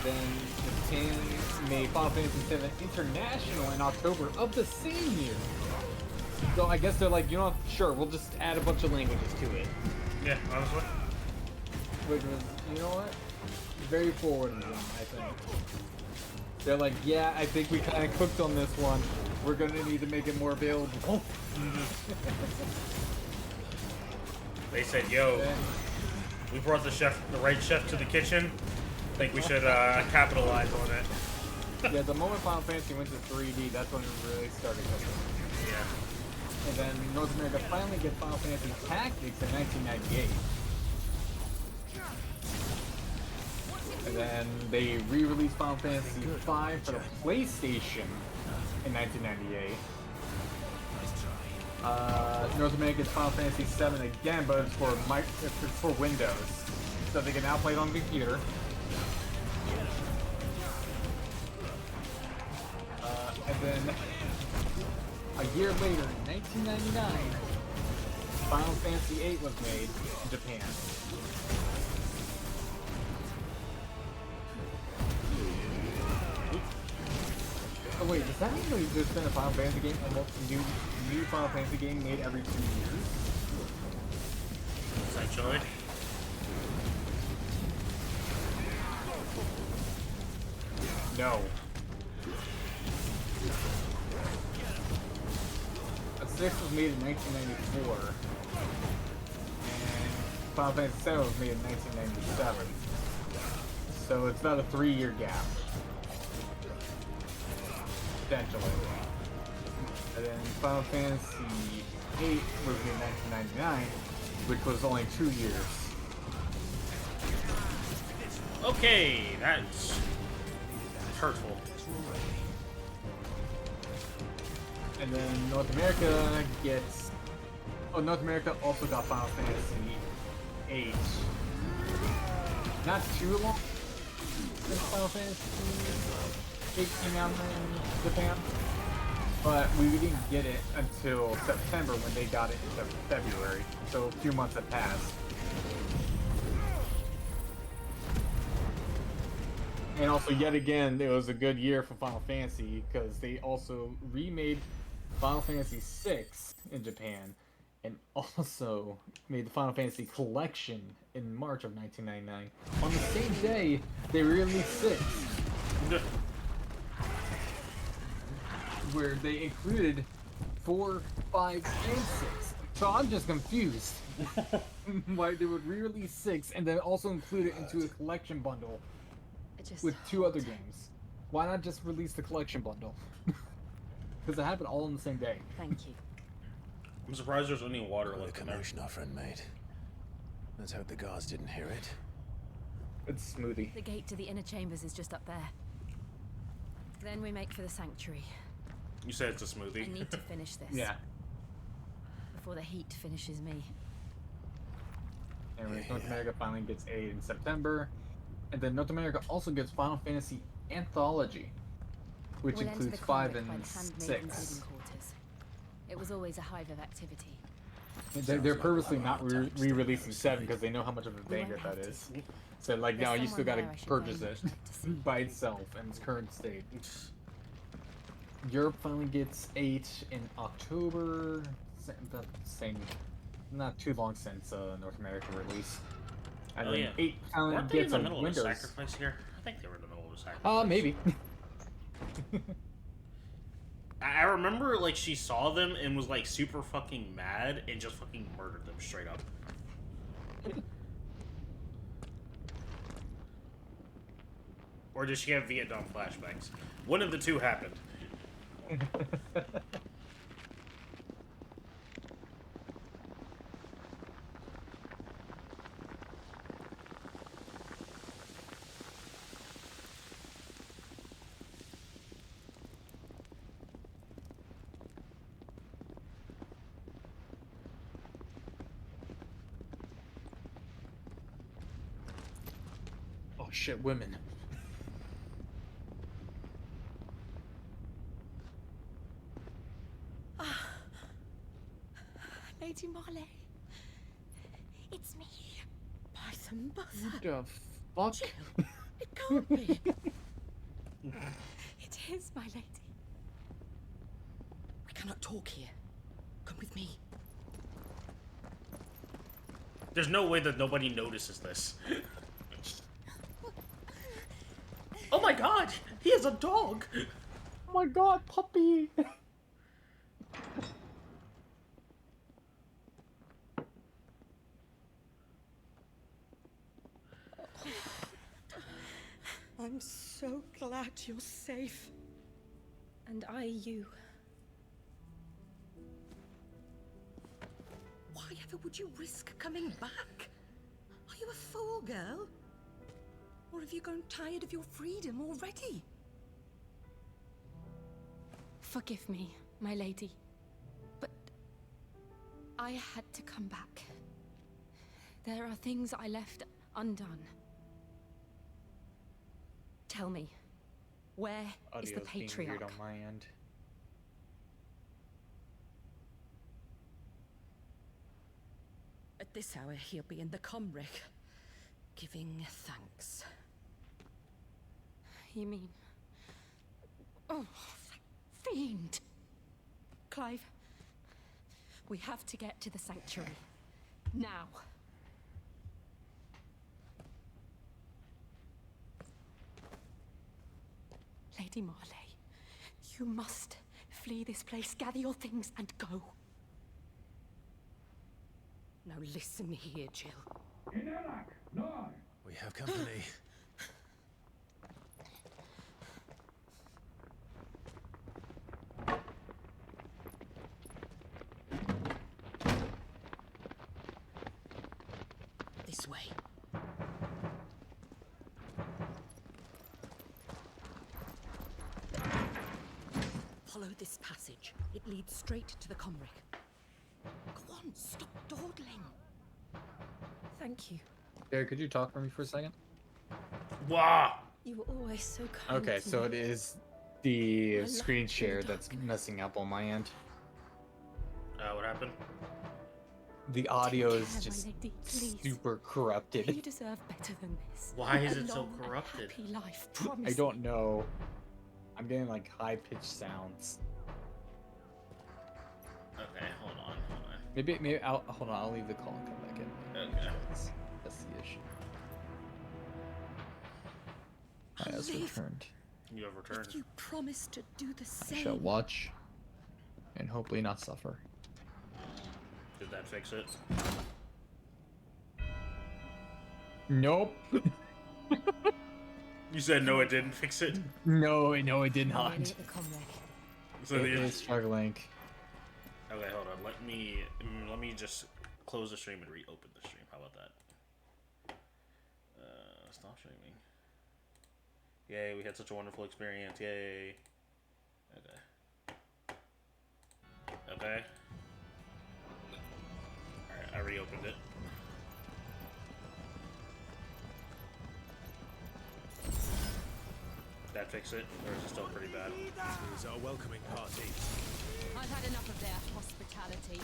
Then Japan made Final Fantasy VII International in October of the same year. So I guess they're like, you know, sure, we'll just add a bunch of languages to it. Yeah, honestly. Which was, you know what? Very forward of them, I think. They're like, yeah, I think we kind of cooked on this one. We're gonna need to make it more available. They said, yo, we brought the right chef to the kitchen. I think we should capitalize on it. Yeah, the moment Final Fantasy went to 3D, that's when it really started cooking. Yeah. And then North America finally gets Final Fantasy Tactics in 1998. And then they re-released Final Fantasy V for the PlayStation in 1998. North America gets Final Fantasy VII again, but it's for Windows, so they can now play it on the computer. And then a year later, in 1999, Final Fantasy VIII was made in Japan. Oh wait, does that mean there's been a Final Fantasy game, a new Final Fantasy game made every 2 years? Essentially. No. A 6 was made in 1994, and Final Fantasy VII was made in 1997. So it's about a 3-year gap. Potentially. And then Final Fantasy VIII was made in 1999, which was only 2 years. Okay, that's hurtful. And then North America gets... Oh, North America also got Final Fantasy VIII. Not too long since Final Fantasy VIII came out in Japan. But we didn't get it until September when they got it in February. So a few months had passed. And also, yet again, it was a good year for Final Fantasy because they also remade Final Fantasy VI in Japan and also made the Final Fantasy Collection in March of 1999. On the same day, they released 6. Where they included 4, 5, and 6. So I'm just confused why they would re-release 6 and then also include it into a collection bundle with 2 other games. Why not just release the collection bundle? Because it happened all on the same day. Thank you. I'm surprised there's any water left The in there. commotion our friend made. Let's hope the guards didn't hear it. It's smoothie. The gate to the inner chambers is just up there. Then we make for the sanctuary. You said it's a smoothie. I need to finish this. Yeah. Before the heat finishes me. Anyways, North America finally gets 8 in September. And then North America also gets Final Fantasy Anthology, which We'll enter includes the 5 convict by and the handmaidens' 6. living quarters. It was always a hive of activity. They're purposely not re-releasing 7 because they know how much of a banger that is. So like, no, you still gotta purchase it by itself in its current state. Europe finally gets 8 in October. Same, not too long since North America release. And Oh then yeah. 8 Weren't they in gets the a middle of a Windows. sacrifice here? I think they were in the middle of a sacrifice. Maybe. I remember like she saw them and was like super fucking mad and just fucking murdered them straight up. Or did she have Vietnam flashbacks? One of the two happened. shit women. Lady Marley. It's me. By the mother. What the fuck? Jill, it can't be. It is, my lady. We cannot talk here. Come with me. There's no way that nobody notices this. Oh my god! He has a dog! Oh my god, puppy! I'm so glad you're safe. And I you. Why ever would you risk coming back? Are you a fool, girl? Or have you grown tired of your freedom already? Forgive me, my lady, but I had to come back. There are things I left undone. Tell me, where is the Audio's being weird patriarch? on my end. At this hour, he'll be in the Comric, giving thanks. You mean... Oh, that fiend! Clive, we have to get to the sanctuary. Now. Lady Marley, you must flee this place, gather your things, and go. Now listen here, Jill. We have company. This way. Follow this passage. It leads straight to the Comric. Go on, stop dawdling. Thank you. Derek, could you talk for me for a second? Wow. You were always so kind. Okay, to so me. it is the My screen life in share the that's messing up on my end. What happened? The audio care, is my just lady, please. super You corrupted. deserve better than this. Why is A it so long and corrupted? happy life, I promise. don't know. I'm getting like high-pitched sounds. Okay, hold on. Maybe I'll hold on. I'll leave the call and come back in. Okay. That's the issue. I has Live. returned. You have returned. You promised to do the I same. shall watch and hopefully not suffer. Did that fix it? Nope. You said no, it didn't fix it? No, it did not. Nearly at the Comric. So It the is struggling. Okay, hold on. Let me just close the stream and reopen the stream. How about that? Stop streaming. Yay, we had such a wonderful experience. Yay. Okay. Okay. Alright, I reopened it. That fix it? Or is it still pretty bad? Here's our welcoming party. I've had enough of their hospitality.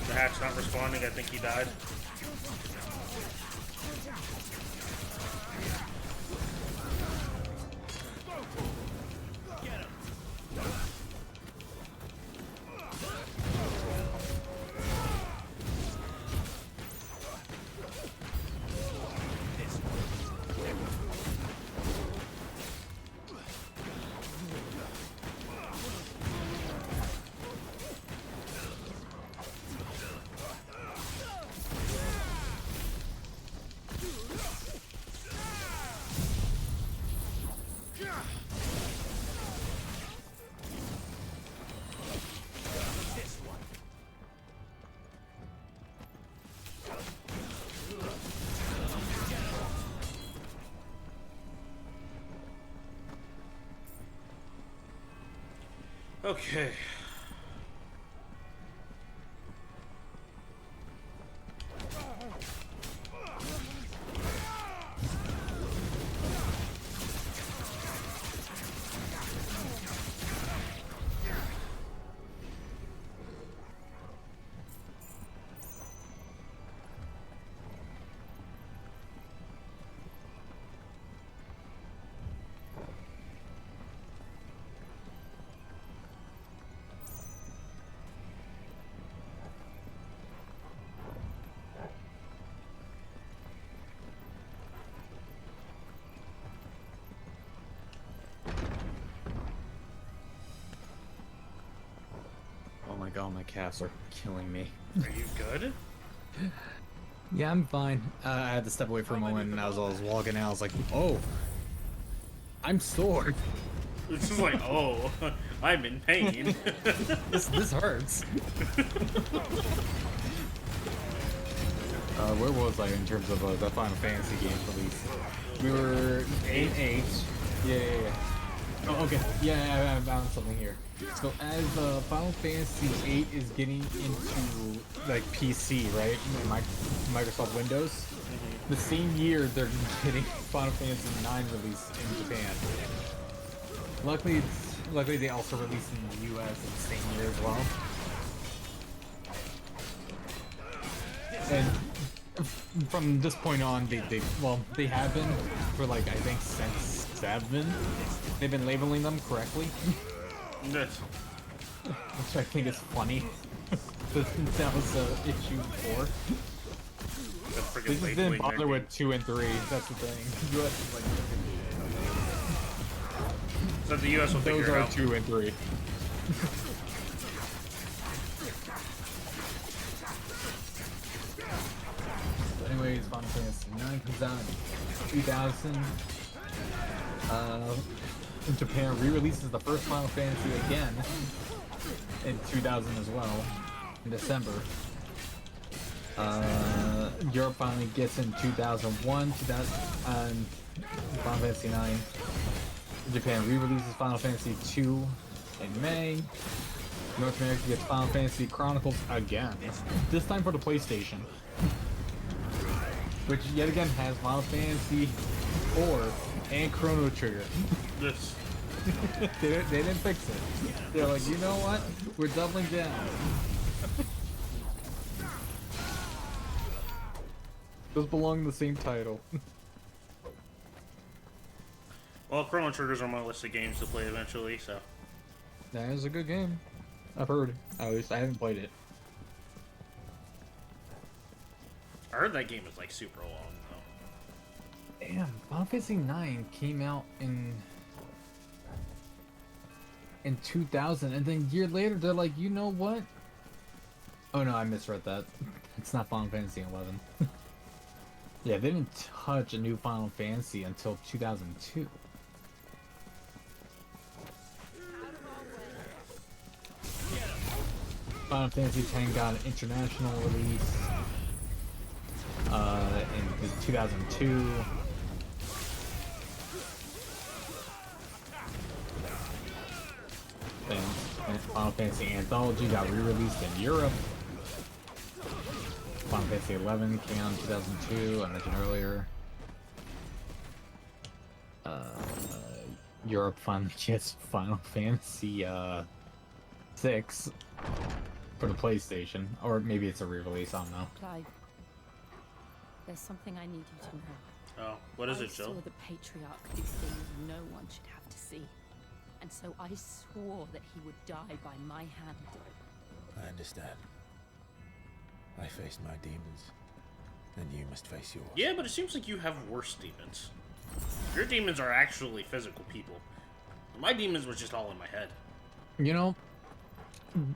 The hat's not responding. I think he died. Okay. god, my calves are killing me. Are you good? Yeah, I'm fine. I had to step away for a moment, and as I was walking out, I was like, oh, I'm sore. It's just like, oh, I'm in pain. this hurts. Where was I in terms of the Final Fantasy game release? We were 8. Yeah. Oh, okay. Yeah, I found something here. So as Final Fantasy 8 is getting into like PC, right? Microsoft Windows. The same year they're getting Final Fantasy 9 released in Japan. Luckily they also released in the US in the same year as well. And from this point on, they have been for like I think since 7. They've been labeling them correctly. Yes. Which I think is funny. That was issue 4. They just didn't bother with 2 and 3. That's the thing. US is like. So the US will figure it out. Those are 2 and 3. Anyways, Final Fantasy 9 comes out in 2000. Japan re-releases the first Final Fantasy again in 2000 as well, in December. Europe finally gets in 2001, and Final Fantasy 9. Japan re-releases Final Fantasy 2 in May. North America gets Final Fantasy Chronicles again, this time for the PlayStation. Which yet again has Final Fantasy 4 and Chrono Trigger. Yes. they didn't fix it. They're like, you know what? We're doubling down. Those belong in the same title. Well, Chrono Trigger's on my list of games to play eventually, so. That is a good game. I've heard. At least I haven't played it. I heard that game is like super long though. Damn, Final Fantasy 9 came out in 2000, and then a year later they're like, you know what? Oh no, I misread that. It's not Final Fantasy 11. Yeah, they didn't touch a new Final Fantasy until 2002. Final Fantasy X got an international release in 2002. Then Final Fantasy Anthology got re-released in Europe. Final Fantasy 11 came out in 2002, I mentioned earlier. Europe finally gets Final Fantasy 6 for the PlayStation, or maybe it's a re-release, I don't know. Clive, there's something I need you to know. Oh, what is it, I Jill? saw the Patriarch do things no one should have to see. And so I swore that he would die by my hand. I understand. I faced my demons, and you must face yours. Yeah, but it seems like you have worse demons. Your demons are actually physical people. My demons were just all in my head. You know,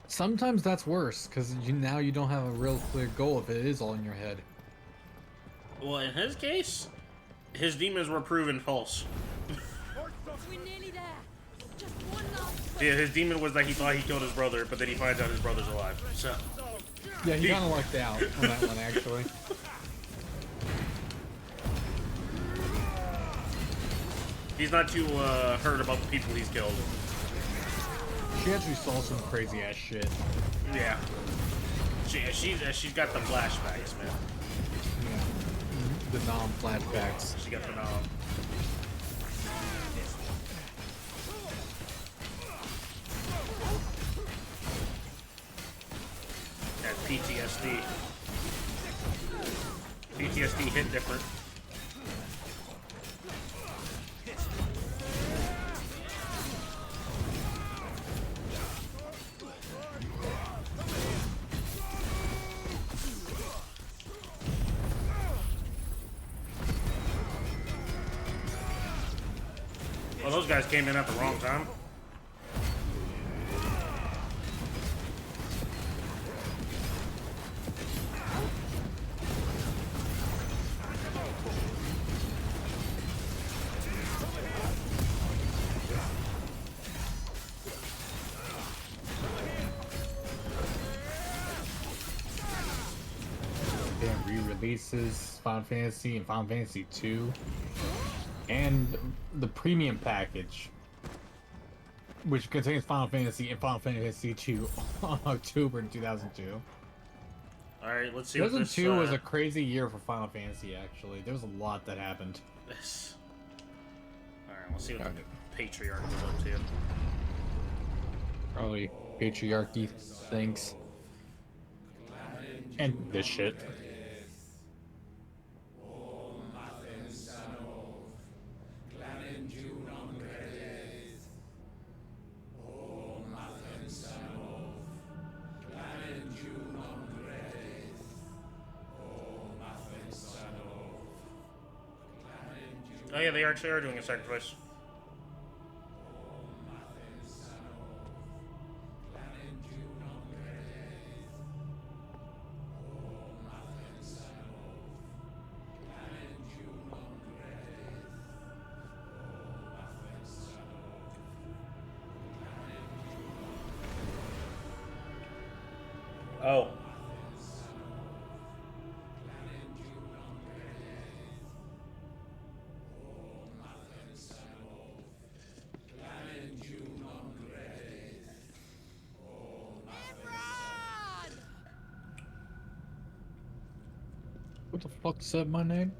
sometimes that's worse, because now you don't have a real clear goal if it is all in your head. Well, in his case, his demons were proven false. We're nearly there. Just one last. Yeah, his demon was that he thought he killed his brother, but then he finds out his brother's alive. So. Yeah, he kind of lucked out on that one, actually. He's not too hurt about the people he's killed. She actually saw some crazy ass shit. Yeah. She's got the flashbacks, man. Yeah. The non-flashbacks. She got the nom. That PTSD. PTSD hit different. Well, those guys came in at the wrong time. bases, Final Fantasy, and Final Fantasy II, and the premium package, which contains Final Fantasy and Final Fantasy II on October 2002. Alright, let's see what this... 2002 was a crazy year for Final Fantasy, actually. There was a lot that happened. This. Alright, we'll see what the Patriarch is up to. Probably patriarchy things. And this shit. Oh yeah, they actually are doing a sacrifice. Oh. What the fuck said my name?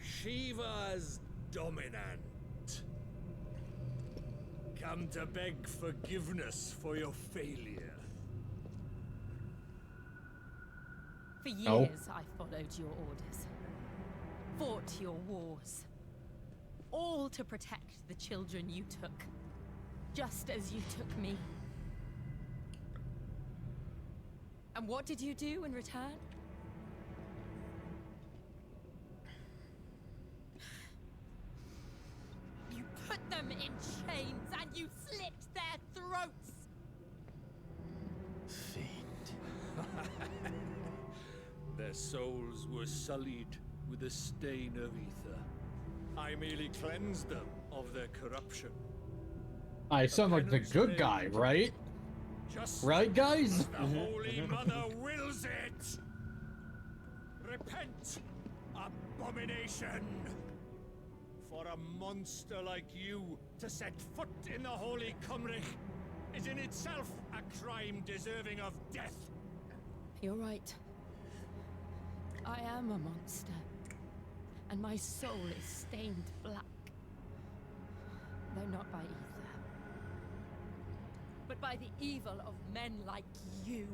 Shiva's dominant. Come to beg forgiveness for your failure. For years, No. I followed your orders, fought your wars, all to protect the children you took, just as you took me. And what did you do in return? You put them in chains and you slit their throats! Their souls were sullied with a stain of ether. I merely cleansed them of their corruption. I sound like the good guy, right? Just Right, guys? as the Holy Mother wills it! Repent, abomination! For a monster like you to set foot in the Holy Cymric is in itself a crime deserving of death. You're right. I am a monster. And my soul is stained black. Though not by ether. But by the evil of men like you,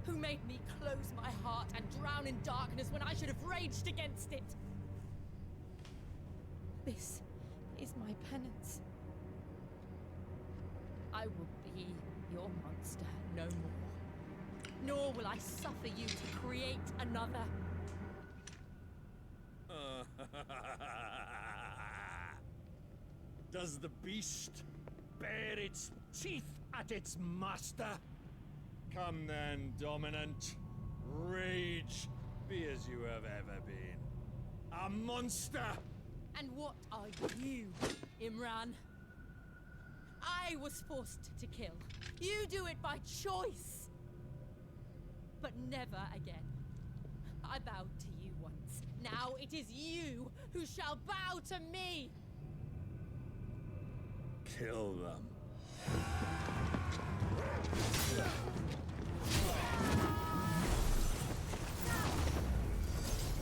who made me close my heart and drown in darkness when I should have raged against it. This is my penance. I will be your monster no more. Nor will I suffer you to create another. Does the beast bare its teeth at its master? Come then, dominant. Rage, be as you have ever been. A monster! And what are you, Imran? I was forced to kill. You do it by choice. But never again. I bowed to you once. Now it is you who shall bow to me. Kill them.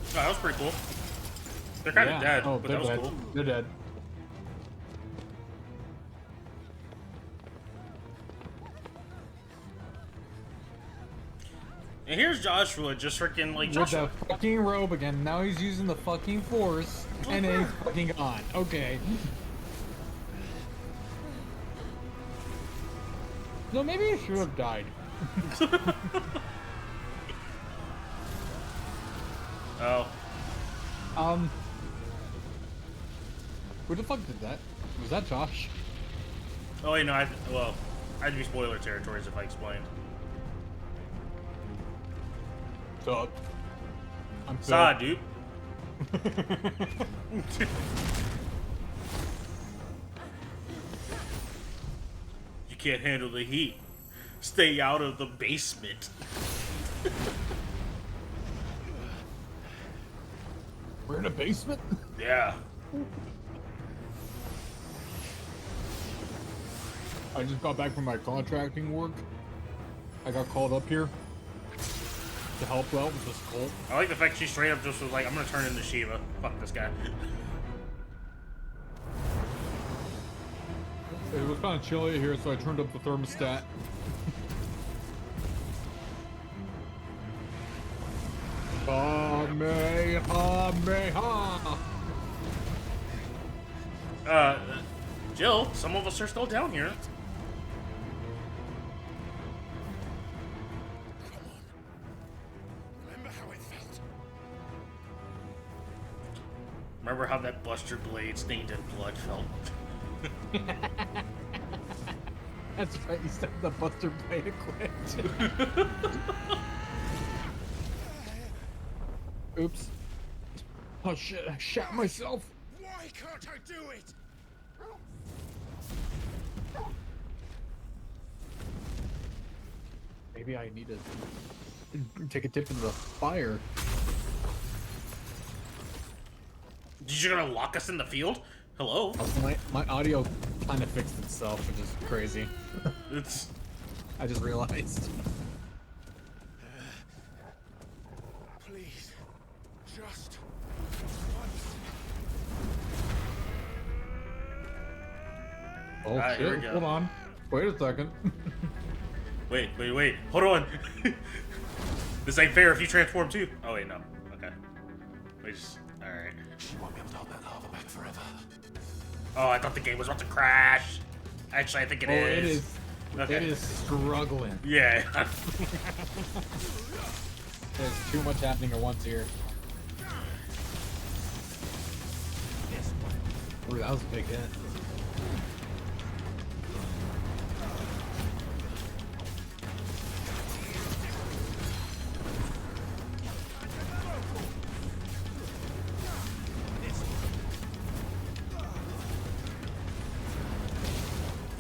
Oh, that was pretty cool. They're kind of dead, Oh, but they're that was dead. cool. They're dead. And here's Joshua just freaking like With Joshua. the fucking robe again. Now he's using the fucking force, and then he's fucking gone. Okay. No, maybe he should have died. Oh. Who the fuck did that? Was that Josh? Oh wait, no. Well, I'd be spoiler territories if I explained. Sup? I'm Saw, dude. You can't handle the heat. Stay out of the basement. We're in a basement? Yeah. I just got back from my contracting work. I got called up here to help out with this cult. I like the fact she straight up just was like, I'm gonna turn into Shiva. Fuck this guy. It was kind of chilly here, so I turned up the thermostat. Jill, some of us are still down here. Remember how it felt? Remember how that Buster Blade stained in blood felt? That's right, you said the Buster Blade equipped. Oops. Oh shit, I shot myself. Why can't I do it? Maybe I need to take a dip in the fire. You're gonna lock us in the field? Hello? Also, my audio kind of fixed itself, which is crazy. It's... I just realized. Please, just Oh Alright, here we shit, go. hold on. Wait a second. Wait. Hold on. This ain't fair if you transform too. Oh wait, no. Okay. We just... Alright. She won't be able to hold that lava back forever. Oh, I thought the game was about to crash. Actually, I think it is. It is. Okay. It is struggling. Yeah. There's too much happening at once here. Ooh, that was a big hit.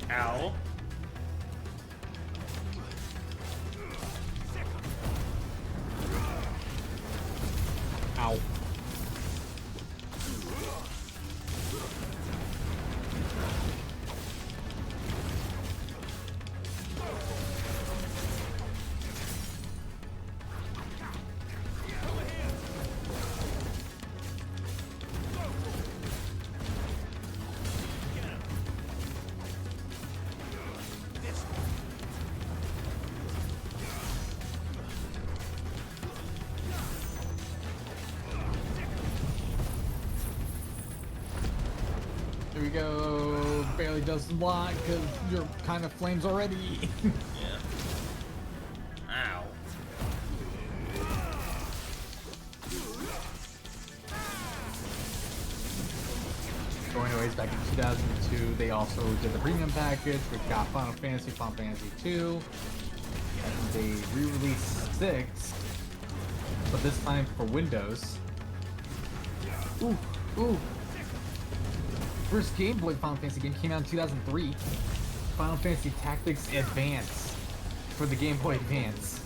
Ow. Ow. Here we go. Barely does a lot because you're kind of flames already. Yeah. Ow. So anyways, back in 2002, they also did the premium package, which got Final Fantasy 2, and they re-released 6, but this time for Windows. Ooh. First Game Boy Final Fantasy game came out in 2003. Final Fantasy Tactics Advance for the Game Boy Advance.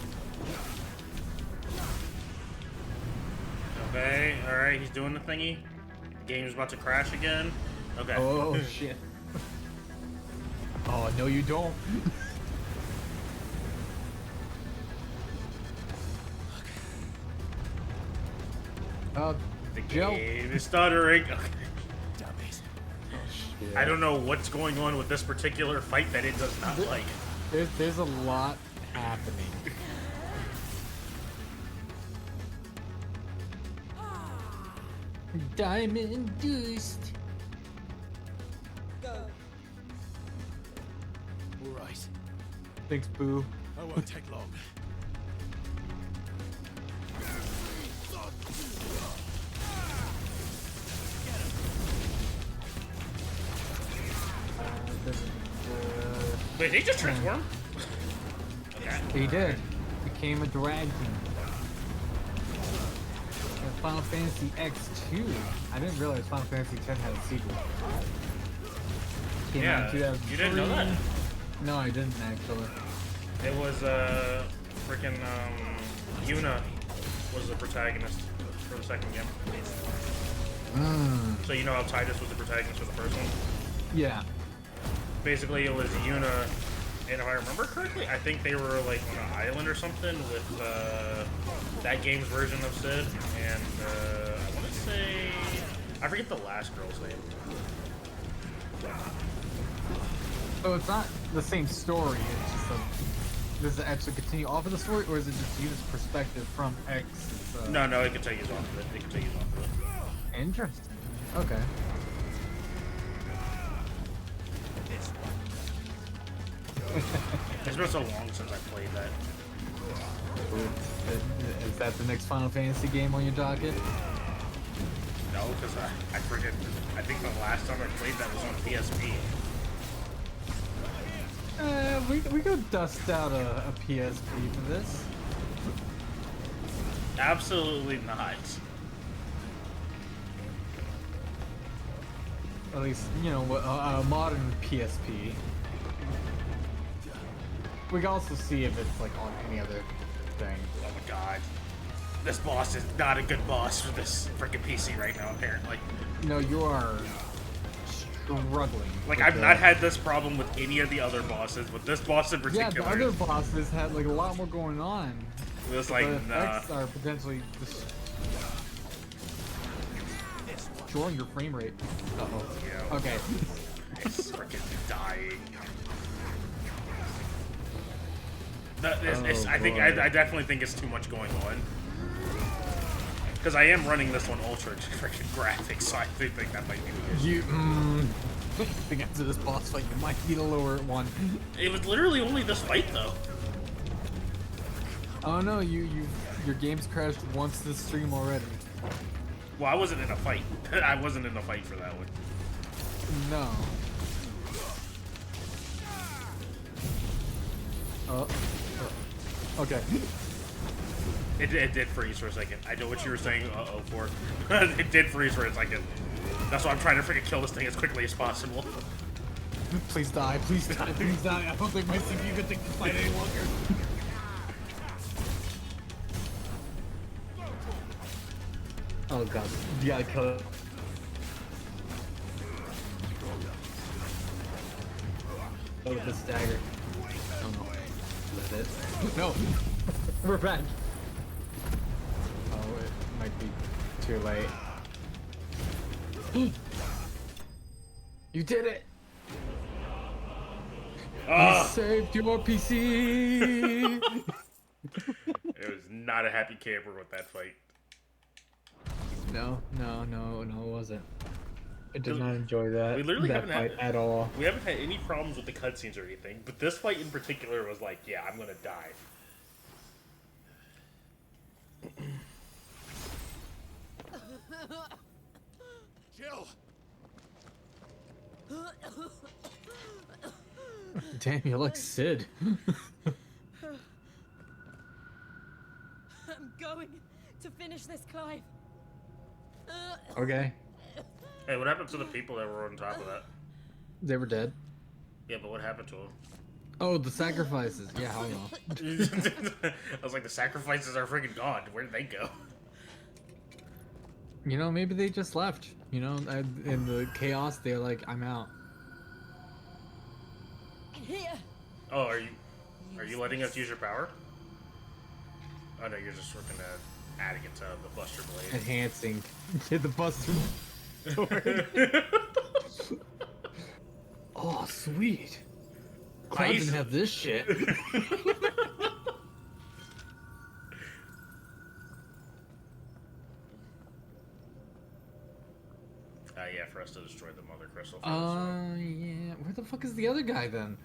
Okay, alright, he's doing the thingy. The game's about to crash again. Okay. Oh shit. Oh, no you don't. The Joe. game is stuttering. Okay. Shit. I don't know what's going on with this particular fight that it does not like. There's a lot happening. Diamond Dust. All right. Thanks, Boo. I won't take long. Wait, did he just transform? Okay. He did. Became a dragon. And Final Fantasy X2. I didn't realize Final Fantasy X had a sequel. Came out in 2003. You didn't know that? No, I didn't actually. It was freaking Yuna was the protagonist for the second game. So you know how Titus was the protagonist for the first one? Yeah. Basically, it was Yuna, and if I remember correctly, I think they were like on an island or something with that game's version of Sid, and I want to say, I forget the last girl's name. So it's not the same story, it's just does it actually continue off of the story, or is it just Yuna's perspective from X? No, it continues off of it. It continues off of it. Interesting. Okay. It's been so long since I played that. Is that the next Final Fantasy game on your docket? No, because I forget. I think the last time I played that was on PSP. We could dust out a PSP for this. Absolutely not. At least, you know, a modern PSP. We can also see if it's like on any other thing. Oh my god. This boss is not a good boss for this freaking PC right now, apparently. No, you are struggling. Like, I've not had this problem with any of the other bosses, but this boss in particular. Yeah, the other bosses had like a lot more going on. It was like, the nah. effects are potentially destroying your frame rate. Uh-oh. Yeah. Okay. It's freaking dying. I definitely think it's too much going on. Because I am running this on ultra freaking graphics, so I do think that might be the issue. I think after this boss fight, you might need a lower one. It was literally only this fight, though. Oh no, your game's crashed once this stream already. Well, I wasn't in a fight. I wasn't in a fight for that one. No. Okay. It did freeze for a second. I know what you were saying, for. It did freeze for a second. That's why I'm trying to freaking kill this thing as quickly as possible. Please die, please die, please die. I don't think my CPU can take this fight any longer. Oh god, you gotta kill it. Oh, with this dagger. Oh no. Is that it? No! We're back! Oh, it might be too late. You did it! You saved your PC! It was not a happy camper with that fight. No, it wasn't. I did not enjoy that. We literally that haven't fight had at all. We haven't had any problems with the cutscenes or anything, but this fight in particular was like, yeah, I'm gonna die. Jill. Damn, you look Sid. I'm going to finish this, Clive. Okay. Hey, what happened to the people that were on top of that? They were dead. Yeah, but what happened to them? Oh, the sacrifices. Yeah, I know. I was like, the sacrifices are freaking gone. Where did they go? You know, maybe they just left. You know, in the chaos, they're like, I'm out. Here. Oh, are you letting us use your power? Oh no, you're just freaking adding it to the Buster Blade. Enhancing the Buster Sword. Oh, sweet. Cloud didn't have this shit. Yeah, for us to destroy the Mother Crystal. Yeah. Where the fuck is the other guy then?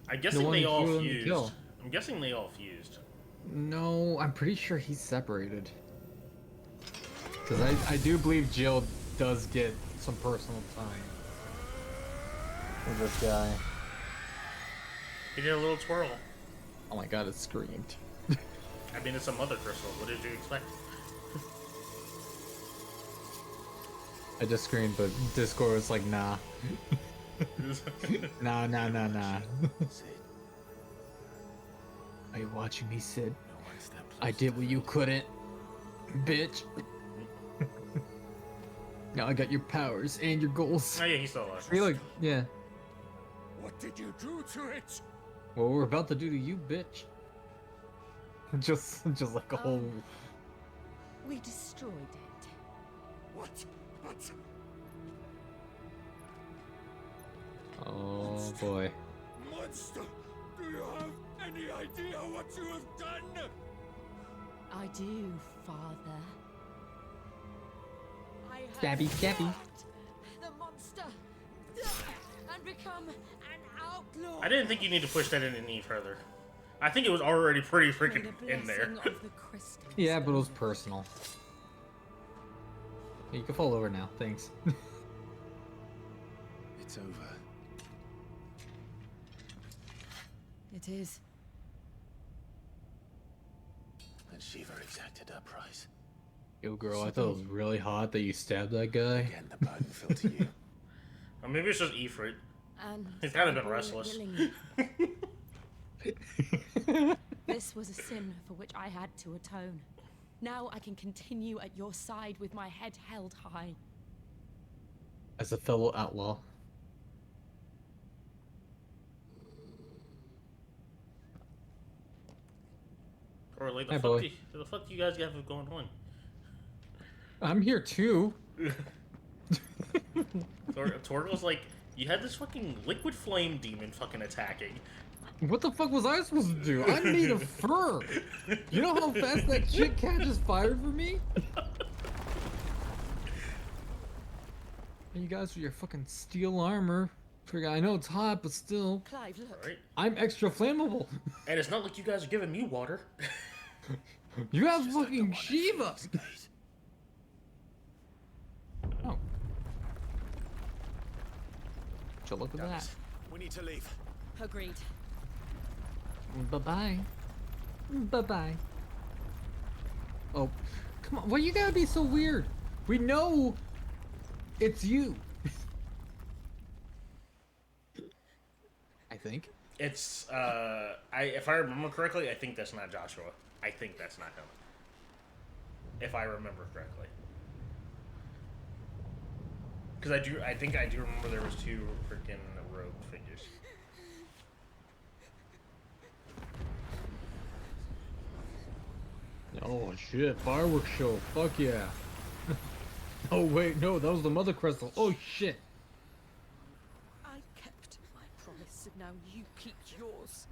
I'm guessing they all fused. I'm guessing they all fused. No, I'm pretty sure he's separated. Because I do believe Jill does get some personal time with this guy. He did a little twirl. Oh my god, it screamed. I mean, it's a Mother Crystal. What did you expect? I just screamed, but Discord was like, nah. Nah. Are you watching me, Sid? I did what you couldn't, bitch. Now I got your powers and your goals. Oh yeah, he's still alive. Hey, look, yeah. What did you do to it? What we're about to do to you, bitch. Just like a whole. We destroyed it. What? But Oh boy. monster, do you have any idea what you have done? I do, Father. I have Stabby. trapped the monster and become an outlaw. I didn't think you need to push that in any further. I think it was already pretty freaking in there. Yeah, but it was personal. You can fall over now. Thanks. It's over. It is. And Shiva exacted her price. Yo, girl, I thought it was really hot that you stabbed that guy. Again, the burden fell to you. Or maybe it's just Ifrit. And He's kind of I been bore it restless. willingly. This was a sin for which I had to atone. Now I can continue at your side with my head held high. As a fellow outlaw. Or like Hi, the boy. fuck do you guys have going on? I'm here too. Torgal's like, you had this fucking liquid flame demon fucking attacking. What the fuck was I supposed to do? I'm made of fur. You know how fast that shit cat just fired for me? And you guys with your fucking steel armor. I know it's hot, but still. Clive, look. Right? I'm extra flammable. And it's not like you guys are giving me water. You have fucking Shiva. Oh. So look at that. We need to leave. Agreed. Bye-bye. Bye-bye. Oh, come on. Why you gotta be so weird? We know it's you. I think. It's if I remember correctly, I think that's not Joshua. I think that's not him. If I remember correctly. Because I think I do remember there was two freaking rogue figures. Oh shit, fireworks show. Fuck yeah. Oh wait, no, that was the mother crystal. Oh shit. I kept my promise, and now you keep yours.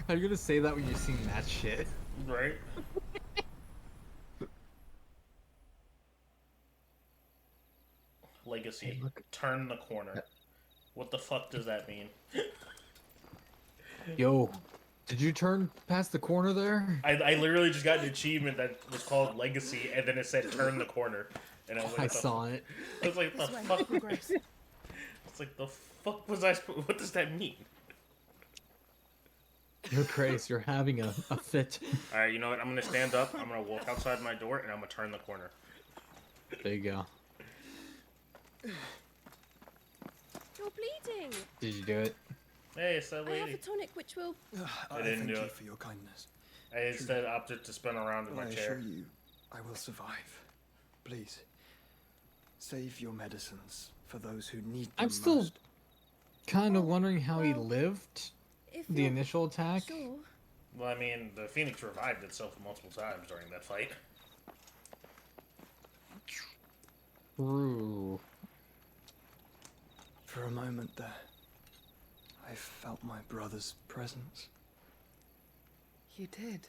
Are you gonna say that when you're seeing that shit? Right? Legacy. Turn the corner. What the fuck does that mean? Yo, did you turn past the corner there? I literally just got an achievement that was called Legacy, and then it said turn the corner. And I was like, I what the saw fuck? it. I was like, the fuck? It's like, the fuck was I supposed... What does that mean? You're crazy. You're having a fit. Alright, you know what? I'm gonna stand up, I'm gonna walk outside my door, and I'm gonna turn the corner. There you go. You're bleeding. Did you do it? Hey, it's that I have lady. a tonic which will. I didn't thank do you it. for your kindness. I instead opted to spin around in my I chair. assure you, I will survive. Please, save your medicines for those who need them I'm still most. kind of wondering how he lived If the you're initial attack. Sure. Well, I mean, the Phoenix revived itself multiple times during that fight. True. For a moment there, I felt my brother's presence. You did.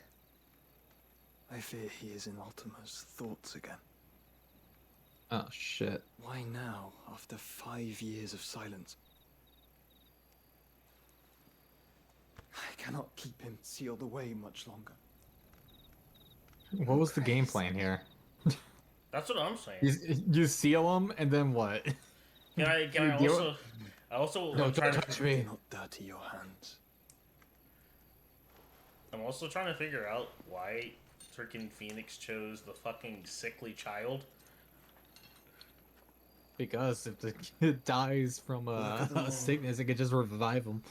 I fear he is in Ultima's thoughts again. Oh shit. Why now, after 5 years of silence? I cannot keep him sealed away much longer. What was the game plan here? That's what I'm saying. You seal him and then what? Can I You do also... I also... No, I'm trying don't to... touch me. Do not dirty your hands. I'm also trying to figure out why freaking Phoenix chose the fucking sickly child. Because if the kid dies from a sickness, it could just revive him.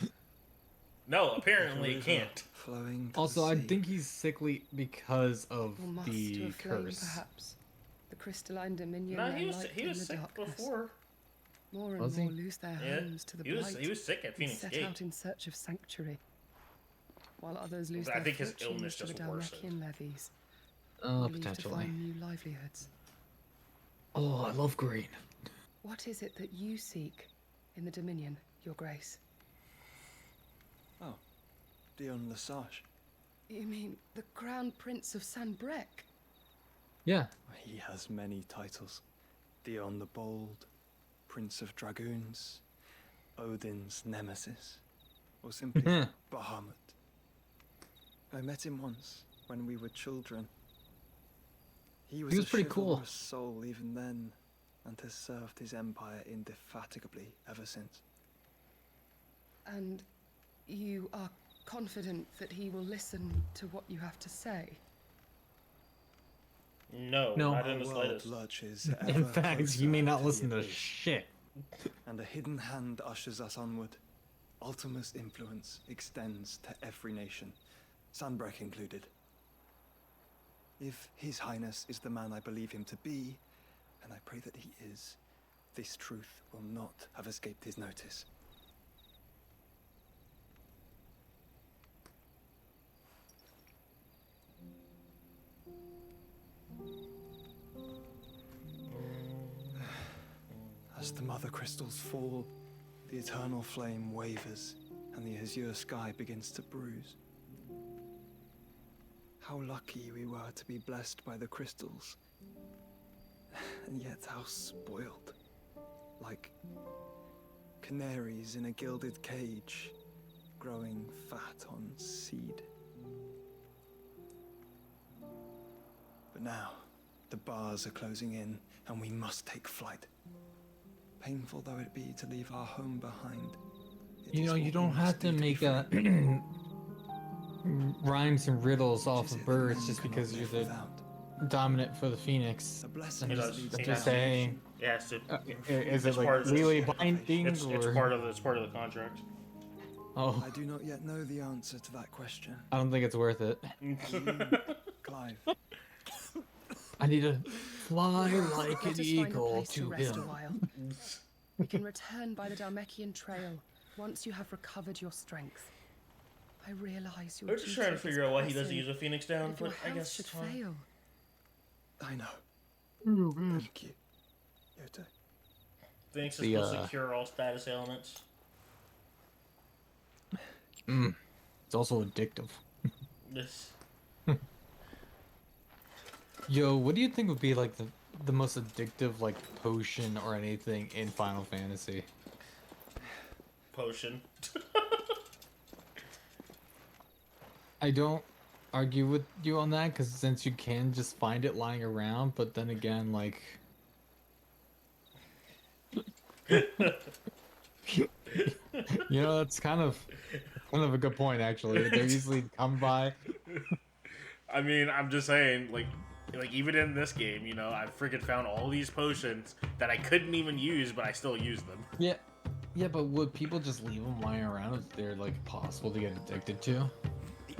No, apparently it can't. Flowing to Also, the I sea. think he's sickly because of Or must to the a flame, curse. perhaps. The crystalline dominion No, lay he was light he in was the sick darkness. before. More and Was more he? lose their Yeah, homes to the he was blight sick at and Phoenix set Gate. out in search of sanctuary, while others lose I their think his fortunes illness to the just worsened. Dalmekian levies. Oh, or leave to potentially. find new livelihoods. Oh, I love green. What is it that you seek in the Dominion, Your Grace? Oh, Dion Lesage. You mean the Crown Prince of Sanbrec? Yeah. He has many titles. Dion the Bold, Prince of Dragoons, Odin's Nemesis, or simply Bahamut. I met him once when we were children. He was was a pretty cool. chivalrous soul even then, and has served his empire indefatigably ever since. And you are confident that he will listen to what you have to say? No, No. not in the Our world slightest. lurches In ever fact, closer you may not the listen to abyss. shit. And a hidden hand ushers us onward. Ultima's influence extends to every nation, Sanbrec included. If His Highness is the man I believe him to be, and I pray that he is, this truth will not have escaped his notice. As the mother crystals fall, the eternal flame wavers, and the azure sky begins to bruise. How lucky we were to be blessed by the crystals, and yet how spoiled. Like canaries in a gilded cage, growing fat on seed. But now, the bars are closing in, and we must take flight. Painful though it be to leave our home behind. You know, you don't have to make rhymes and riddles off of birds just because you're the dominant for the Phoenix. I'm just saying. Yes, is it it's like part of the- legally binding It's or? part of the contract. Oh, I do not yet know the answer to that question. I don't think it's worth it. Clive. I need to fly like Let an us find a eagle place to to rest a him. while. We can return by the Dalmekian Trail once you have recovered your strength. I realize your We're just duty trying to is figure out why he doesn't pressing, use a Phoenix down, if your but I health guess should it's fine. fail. I know. Thank you, Yoto. Phoenix is The, supposed to cure all status ailments. It's also addictive. Yes. Yo, what do you think would be like the most addictive like potion or anything in Final Fantasy? Potion. I don't argue with you on that because since you can just find it lying around, but then again, like. You know, that's kind of a good point actually. They're easily come by. I mean, I'm just saying, like even in this game, you know, I freaking found all these potions that I couldn't even use, but I still used them. Yeah. Yeah, but would people just leave them lying around if they're like possible to get addicted to?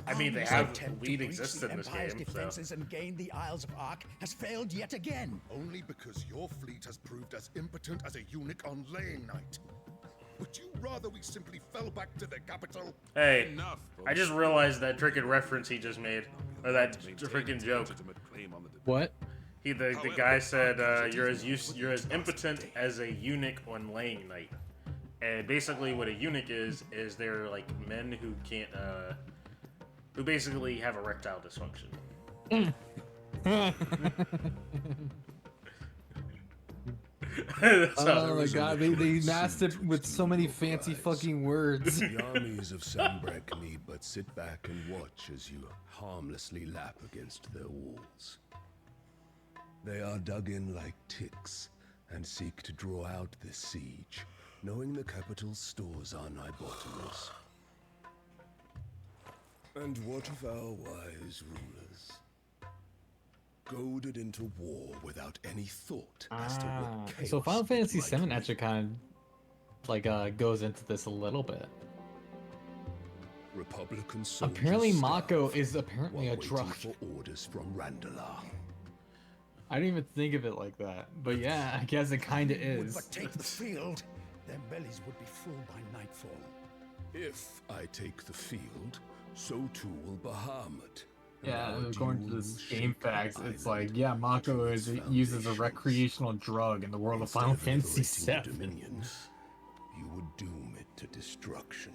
I mean, they Army's have attempt to weed breach exists the in this Empire's game, so. defenses and gain the Isles of Ark has failed yet again. Only because your fleet has proved as impotent as a eunuch on laying night. Would you rather we simply fell back to the capital? Hey, I just realized that freaking reference he just made, or that freaking joke. What? The guy said you're as impotent as a eunuch on laying night, and basically what a eunuch is they're like men who can't who basically have erectile dysfunction. Oh my god, they masked it with so many fancy fucking words. The armies of Sanbrec need but sit back and watch as you harmlessly lap against their walls. They are dug in like ticks and seek to draw out this siege, knowing the capital's stores are nigh bottomless. And what of our wise rulers? goaded into war without any thought as to what chaos So Final Fantasy it might VII actually kind of like goes into this a little bit. Republican soldiers Apparently, starved Mako is apparently while a drug. waiting for orders from Randalar. I didn't even think of it like that, but yeah, I guess it kind of Would is. but take the field, their bellies would be full by nightfall. If I take the field, so too will Bahamut. and Yeah, our according to duel this will game shake the facts, it's island like, yeah, Mako is used as a recreational drug in the world of Final Fantasy liberating the VII. Dominions, you would doom it to destruction.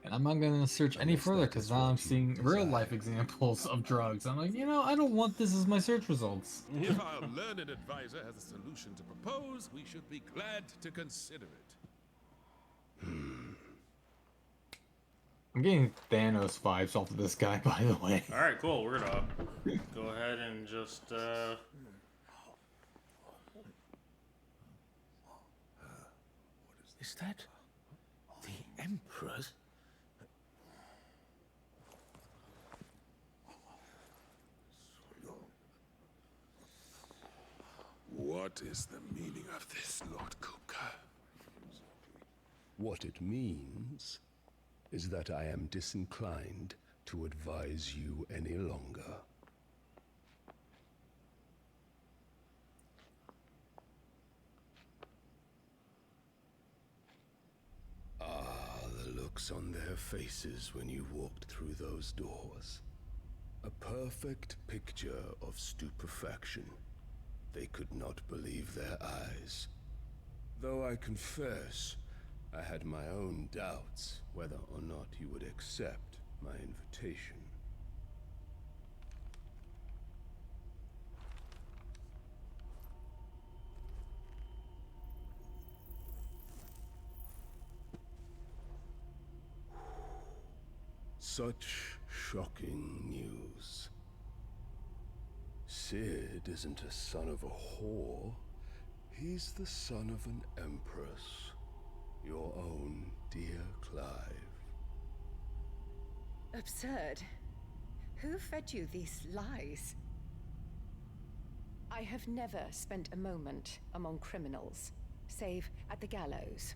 And I'm not gonna search any further because now I'm seeing real life examples of drugs. I'm like, you know, I don't want this as my search results. If our learned advisor has a solution to propose, we should be glad to consider it. I'm getting Thanos vibes off of this guy, by the way. Alright, cool. We're gonna go ahead and just, Is that the Emperor's? What is the meaning of this, Lord Kupka? What it means is that I am disinclined to advise you any longer. Ah, the looks on their faces when you walked through those doors. A perfect picture of stupefaction. They could not believe their eyes. Though I confess, I had my own doubts whether or not you would accept my invitation. Such shocking news. Sid isn't a son of a whore. He's the son of an empress. Your own dear Clive. Absurd. Who fed you these lies? I have never spent a moment among criminals, save at the gallows.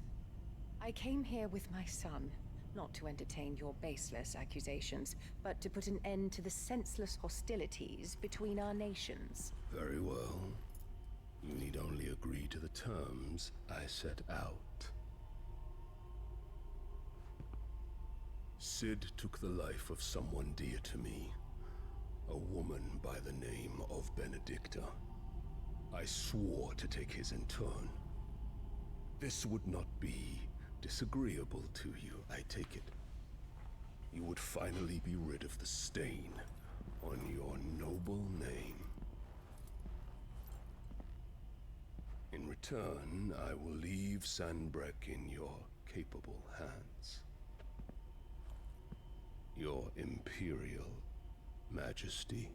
I came here with my son, not to entertain your baseless accusations, but to put an end to the senseless hostilities between our nations. Very well. You need only agree to the terms I set out. Sid took the life of someone dear to me, a woman by the name of Benedicta. I swore to take his in turn. This would not be disagreeable to you, I take it. You would finally be rid of the stain on your noble name. In return, I will leave Sanbreque in your capable hands. Your Imperial Majesty.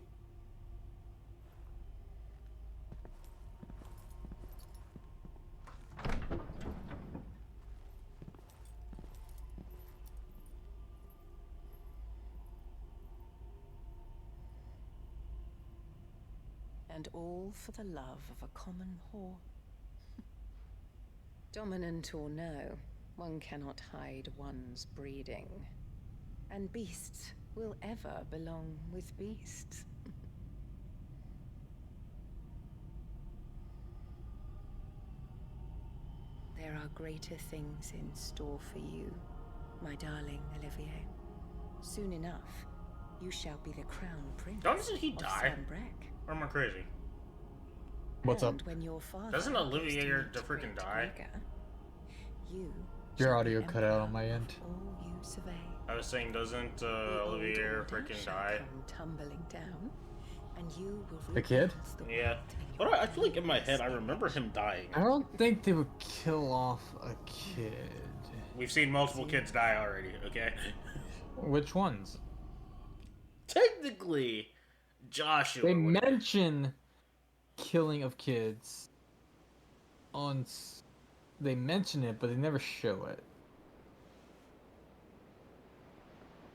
And all for the love of a common whore. Dominant or no, one cannot hide one's breeding. And beasts will ever belong with beasts. There are greater things in store for you, my darling Olivier. Soon enough, you shall be the crown prince. Doesn't he of die? Sanbreque. Or am I crazy? What's up? And when your father Doesn't goes Olivier to meet freaking great die? Gregor, you Your audio cut out on my end. all you survey. I was saying, doesn't The old Olivier order freaking shall die? come tumbling down, and you will The kid? rebuild the Yeah. But I feel like in my head, I remember him dying. I don't think they would kill off a kid. We've seen multiple kids die already, okay? Which ones? Technically, Joshua. They mention killing of kids on. They mention it, but they never show it.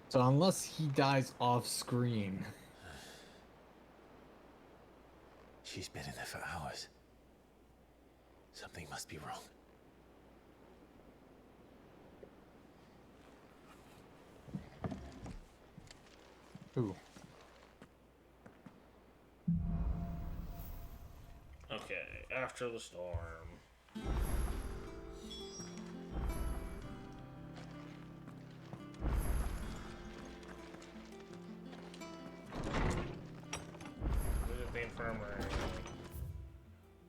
So unless he dies off screen, She's been in there for hours. Something must be wrong. Ooh. Okay, after the storm. Visit the infirmary.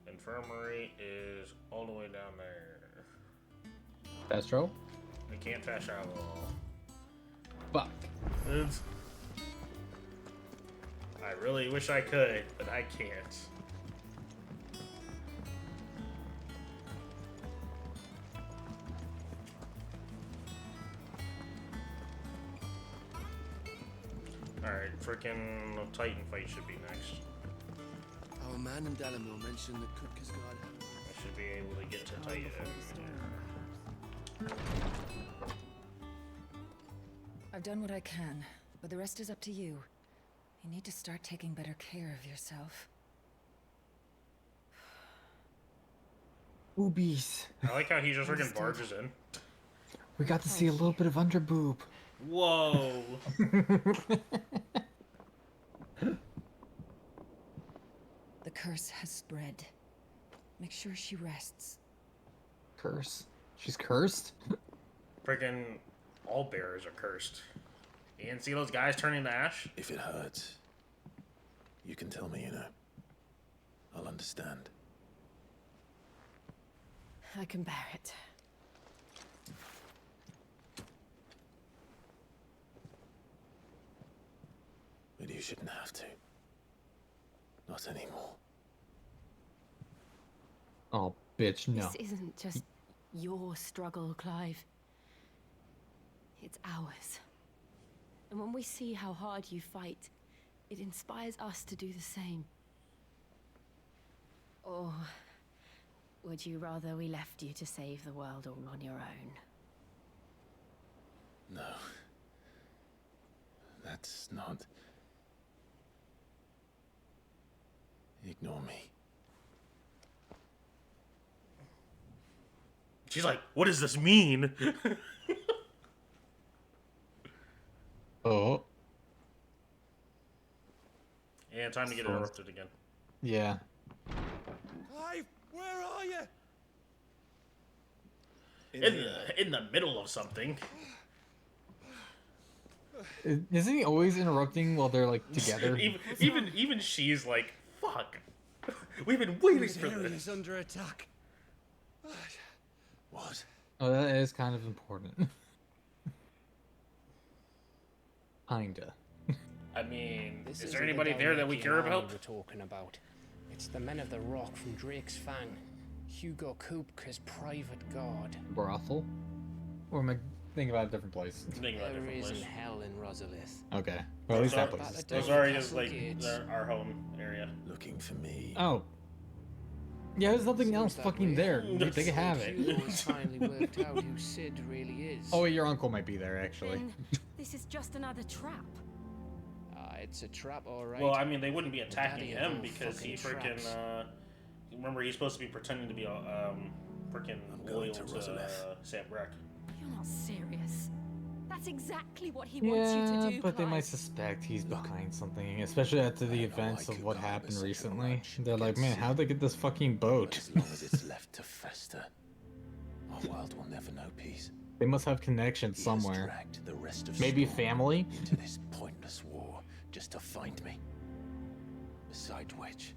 Infirmary is all the way down there. Fast travel? I can't fast travel. Fuck. Oops. I really wish I could, but I can't. Alright, freaking Titan fight should be next. Our man in Dalamore mentioned that Kutka's-God. I should be able to get to Titan. I've done what I can, but the rest is up to you. You need to start taking better care of yourself. Boobies. I like how he just freaking barges in. We got to see a little bit of underboob. Whoa. The curse has spread. Make sure she rests. Curse? She's cursed? Freaking all bears are cursed. You didn't see those guys turning to ash? If it hurts, you can tell me, you know. I'll understand. I can bear it. But you shouldn't have to. Not anymore. Oh, bitch, no. This isn't just your struggle, Clive. It's ours. And when we see how hard you fight, it inspires us to do the same. Or would you rather we left you to save the world all on your own? No. That's not... Ignore me. She's like, what does this mean? Oh. Yeah, time to get interrupted again. Yeah. Clive, where are you? In the middle of something. Isn't he always interrupting while they're like together? even she's like, fuck. We've been waiting for Area this. is under attack. What? Oh, that is kind of important. Kinda. I mean, This is there isn't the anybody there that we Dalmatian care army about? we're talking about. It's the men of the Rock from Drake's Fang. Hugo Kupka's private guard. Brothel? Or am I thinking about a different place? There isn't hell in Rosalith. Okay. Well, at least that place is still. Rosario is like our home area. Looking for me. Oh. Yeah, there's nothing else fucking there. They can have it. Hugo's finally worked out who Sid really is. Oh, wait, your uncle might be there, actually. Then this is just another trap. It's a trap, alright. Well, I mean, they wouldn't be attacking Daddy of him all because he fucking freaking. traps. Remember, he's supposed to be pretending to be freaking loyal to Sam Breck. You're not serious. That's exactly what he wants you Yeah, to do, but they Clive. might suspect he's behind something, especially after the events of what happened recently. They're like, man, how'd they get this fucking boat? As long as it's left to fester, our world will never know peace. They must have connections somewhere. Dragged the rest of Maybe Storm family? into this pointless war just to find me. Besides which,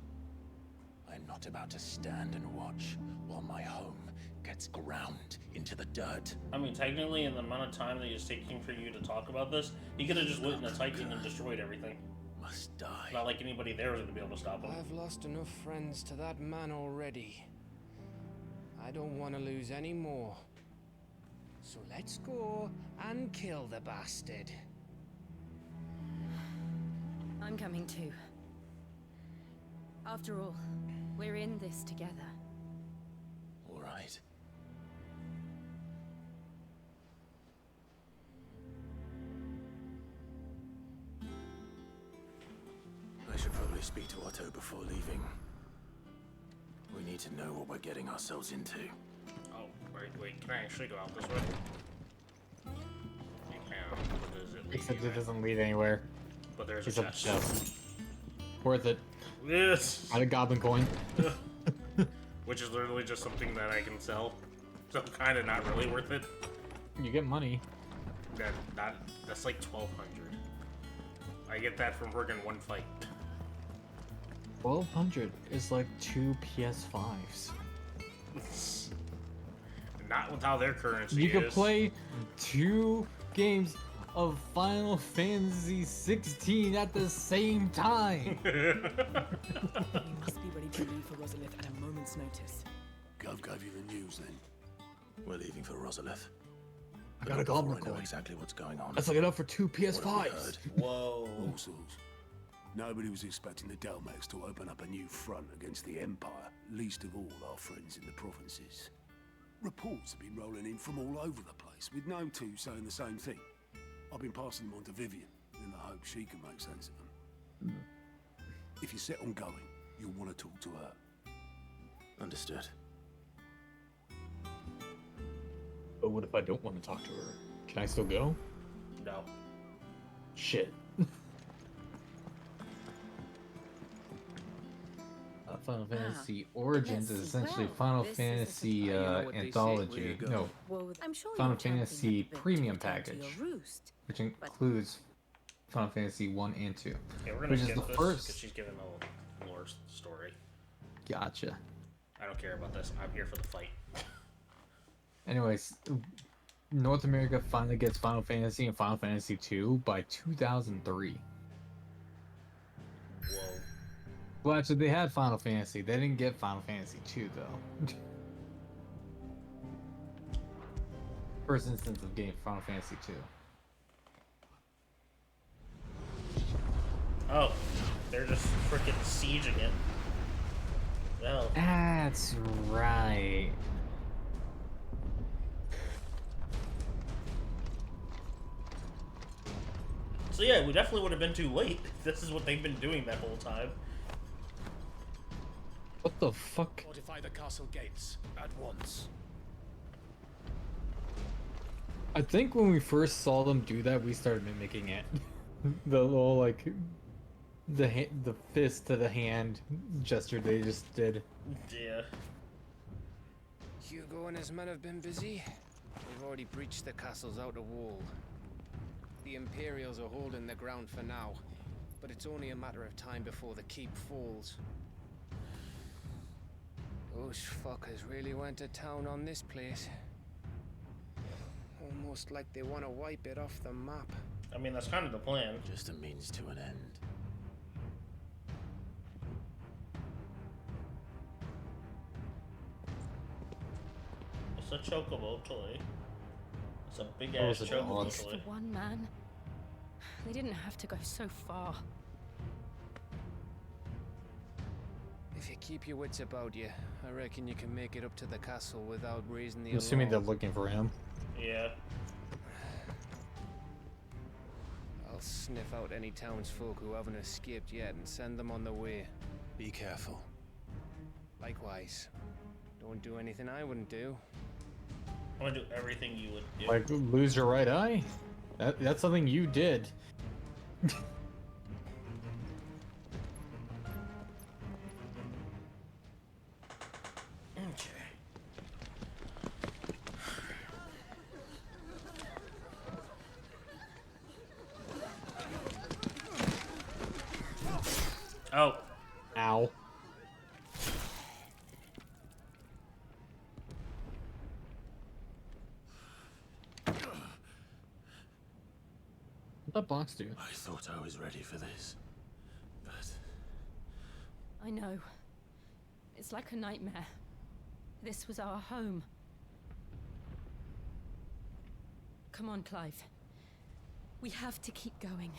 I'm not about to stand and watch while my home gets ground into the dirt. I mean, technically, in the amount of time that it's taking for you to talk about this, he could have just went in a Titan and destroyed everything. Must die. Not like anybody there was going to be able to stop him. I've lost enough friends to that man already. I don't want to lose any more. So let's go and kill the bastard. I'm coming too. After all, we're in this together. All right. I should probably speak to Otto before leaving. need to know what we're getting ourselves into. Oh, wait, can I actually go out this way? You can, but does it lead Except it anywhere? doesn't lead anywhere. But there's It's a a chest. chest. Worth it. Yes! Got a goblin coin. Which is literally just something that I can sell. So kind of not really worth it. You get money. That's like 1,200. I get that from working one fight. 1,200 is like 2 PS5s. Not with how their currency You is. could play 2 games of Final Fantasy 16 at the same time. We must be ready to leave for Rosalith at a moment's notice. Gov gave you the news then. We're leaving for Rosalith. I got a goblin I know coin. exactly what's going on. Let's look it up for 2 What have we PS5s. heard? Whoa. All sorts. Nobody was expecting the Delmex to open up a new front against the Empire, least of all our friends in the provinces. Reports have been rolling in from all over the place, with no two saying the same thing. I've been passing them on to Vivian, in the hope she can make sense of them. If you're set on going, you'll want to talk to her. Understood. But what if I don't want to talk to her? Can I still go? No. Shit. Final Fantasy Origins is essentially Final Fantasy Anthology. No, I'm sure Final your champion Fantasy had been Premium returned to Package, your roost, which includes Final Fantasy 1 and 2, Yeah, we're gonna which is skip the this first. because she's giving a lore story. Gotcha. I don't care about this. I'm here for the fight. Anyways, North America finally gets Final Fantasy and Final Fantasy 2 by 2003. Whoa. Well, actually, they had Final Fantasy. They didn't get Final Fantasy 2, though. First instance of getting Final Fantasy 2. Oh, they're just freaking sieging it. No. That's right. So yeah, we definitely would have been too late if this is what they've been doing that whole time. What the fuck? Fortify the castle gates at once. I think when we first saw them do that, we started mimicking it. The little, like, the fist to the hand gesture they just did. Yeah. Hugo and his men have been busy. They've already breached the castle's outer wall. The Imperials are holding the ground for now, but it's only a matter of time before the keep falls. Those fuckers really went to town on this place. Almost like they want to wipe it off the map. I mean, that's kind of the plan. Just a means to an end. It's a chocobo toy. It's a big Oh, ass it's a chocobo dog. Just toy. the one man. They didn't have to go so far. If you keep your wits about you, I reckon you can make it up to the castle without raising the I'm assuming they're alarm. looking for him. Yeah. I'll sniff out any townsfolk who haven't escaped yet and send them on their way. Be careful. Likewise. Don't do anything I wouldn't do. I want to do everything you would do. Like, lose your right eye? That's something you did. Okay. Oh. Ow. What'd that box do? I thought I was ready for this, but I know. It's like a nightmare. This was our home. Come on, Clive. We have to keep going.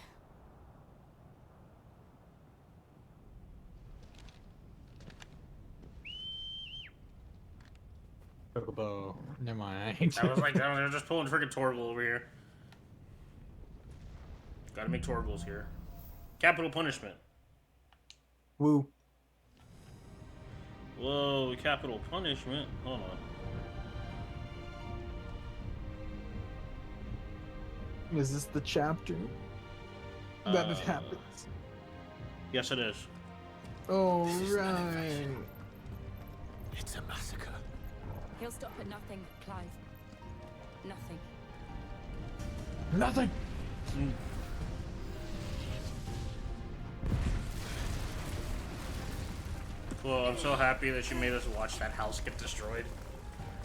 Chocobo. Never mind. I was like, oh, they're just pulling freaking Torgal over here. Gotta make Torgals here. Capital punishment. Woo. Whoa, capital punishment. Hold on. Is this the chapter that it happens? Yes, it is. Oh, right. It's a massacre. He'll stop at nothing, Clive. Nothing. Nothing. Well, I'm so happy that you made us watch that house get destroyed.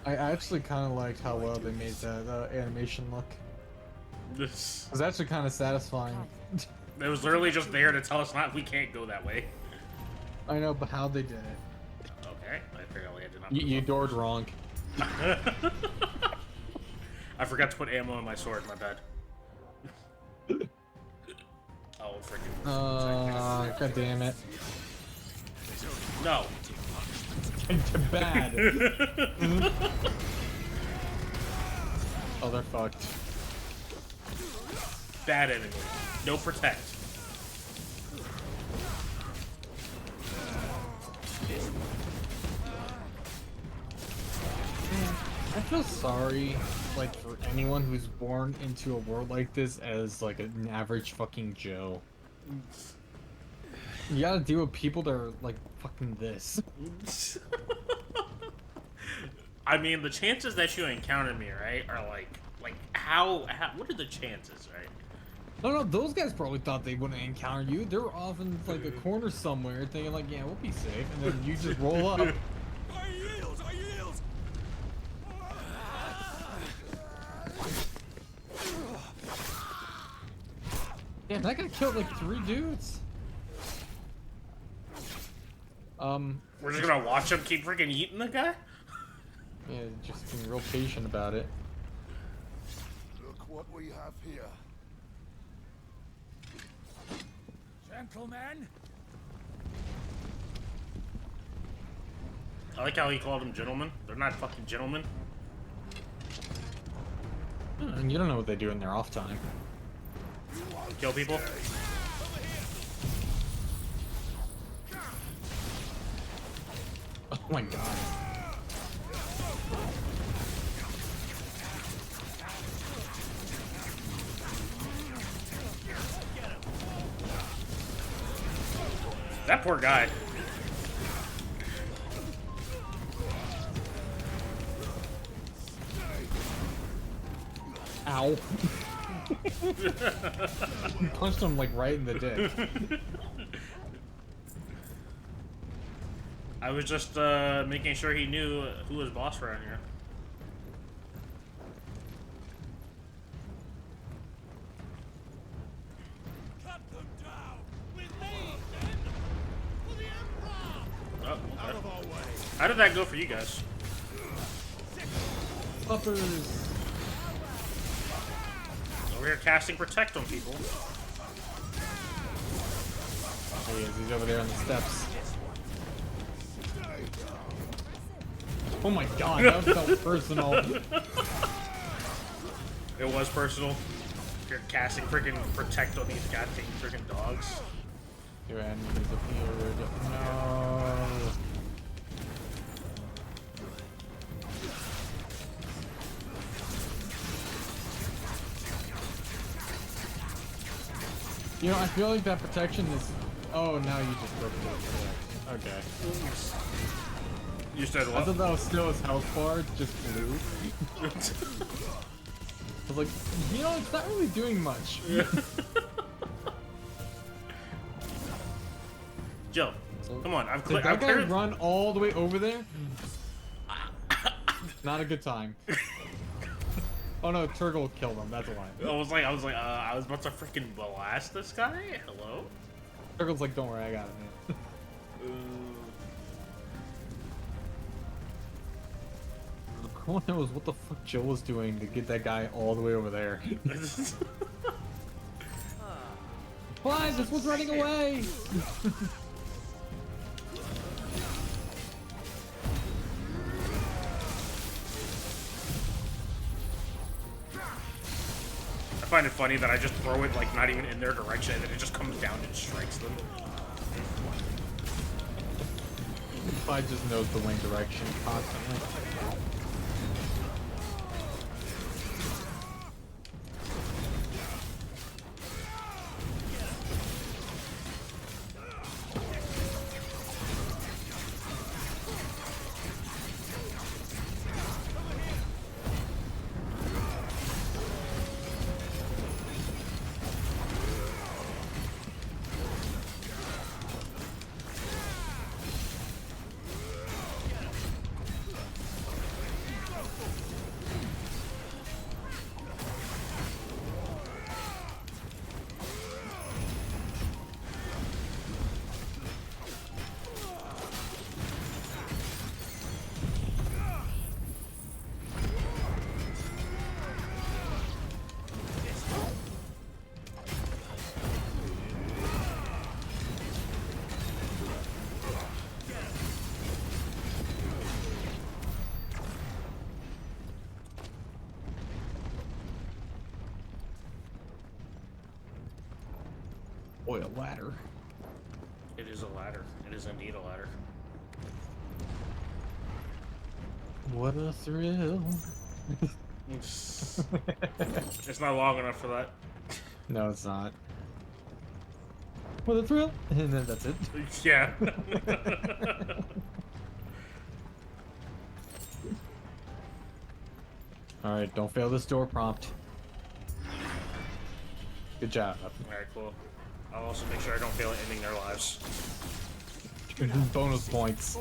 I actually kind of liked how well they made that animation look. This It was actually kind of satisfying. It was literally just there to tell us we can't go that way. I know, but how they did it. Okay, apparently I did not. You doored wrong. I forgot to put ammo in my sword. My bad. Oh, freaking. God damn it. No. Bad. Oh, they're fucked. Bad enemy. No protect. I feel sorry, like, for anyone who's born into a world like this as, like, an average fucking Joe. You gotta deal with people that are, like, fucking this. I mean, the chances that you encounter me, right, are like how what are the chances, right? No, those guys probably thought they wouldn't encounter you. They were off in, like, a corner somewhere thinking, like, yeah, we'll be safe. And then you just roll up. I yield! I yield! Damn, that guy killed, like, 3 dudes. We're just gonna watch him keep freaking eating the guy? Yeah, just being real patient about it. Look what we have here. Gentlemen! I like how he called them gentlemen. They're not fucking gentlemen. And you don't know what they do in their off time. Kill people. Oh my god. That poor guy. Ow. You punched him, like, right in the dick. I was just making sure he knew who was boss around here. Cut them down! With me, then! For the Emperor! Oh, okay. Out of our way! How did that go for you guys? Uppers. Over here casting protect on people. There he is, he's over there on the steps. Oh my god, that felt personal. It was personal. You're casting freaking protect on these goddamn freaking dogs. Your enemies appeared. No. You know, I feel like that protection is... Oh, now you just broke it. Okay. You said what? I thought that was still his health bar, just blue. I was like, you know, it's not really doing much. Joe, come on. Did that guy run all the way over there? Not a good time. Oh no, Turgle killed him. That's why. I was about to freaking blast this guy. Hello. Turgle's like, don't worry, I got it, man. The one knows what the fuck Joe was doing to get that guy all the way over there. Why? This was running away. I find it funny that I just throw it like not even in their direction and then it just comes down and strikes them. I just knows the wind direction constantly. Boy, a ladder. It is a ladder. It is indeed a ladder. What a thrill. It's not long enough for that. No, it's not. What a thrill. And then that's it. Yeah. Alright, don't fail this door prompt. Good job. Alright, cool. I'll also make sure I don't fail at ending their lives. Bonus points.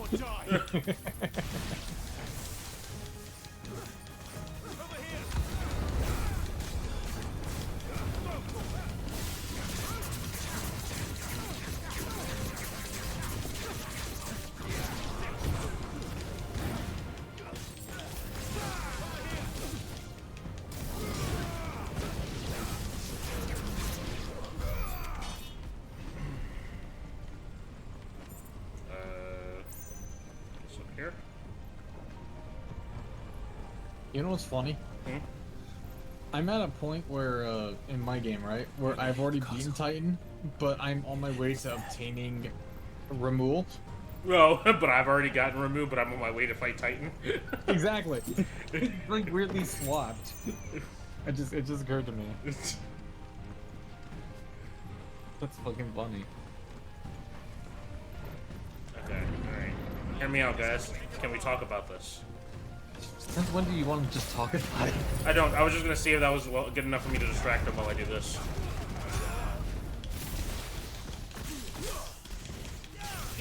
Here. You know what's funny? Hmm? I'm at a point where, in my game, right, where I've already beaten Titan, but I'm on my way to obtaining Removal. No, but I've already gotten removed, but I'm on my way to fight Titan. Exactly. It's like weirdly swapped. It just occurred to me. That's fucking funny. Okay, alright. Hear me out, guys. Can we talk about this? Since when do you want to just talk about it? I don't. I was just gonna see if that was good enough for me to distract them while I do this.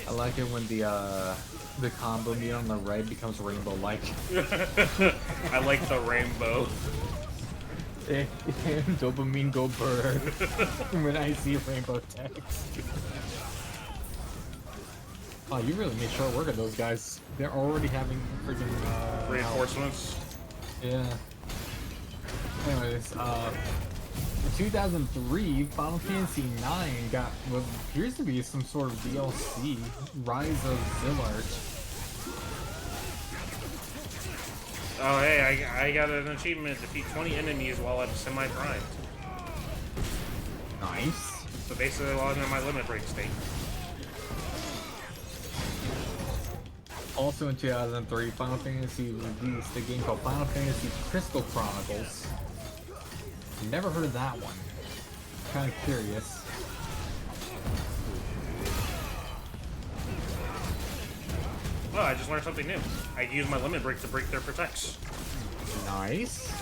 I like it when the combo meat on the right becomes rainbow-like. I like the rainbow. Dopamine go bird when I see rainbow text. Oh, you really made short work of those guys. They're already having freaking reinforcements. Yeah. Anyways, 2003, Final Fantasy IX got what appears to be some sort of DLC, Rise of Zillart. Oh, hey, I got an achievement: defeat 20 enemies while I'm semi-primed. Nice. So basically, while I'm in my limit break state. Also in 2003, Final Fantasy released a game called Final Fantasy Crystal Chronicles. Never heard of that one. Kind of curious. Oh, I just learned something new. I can use my limit break to break their protects. Nice.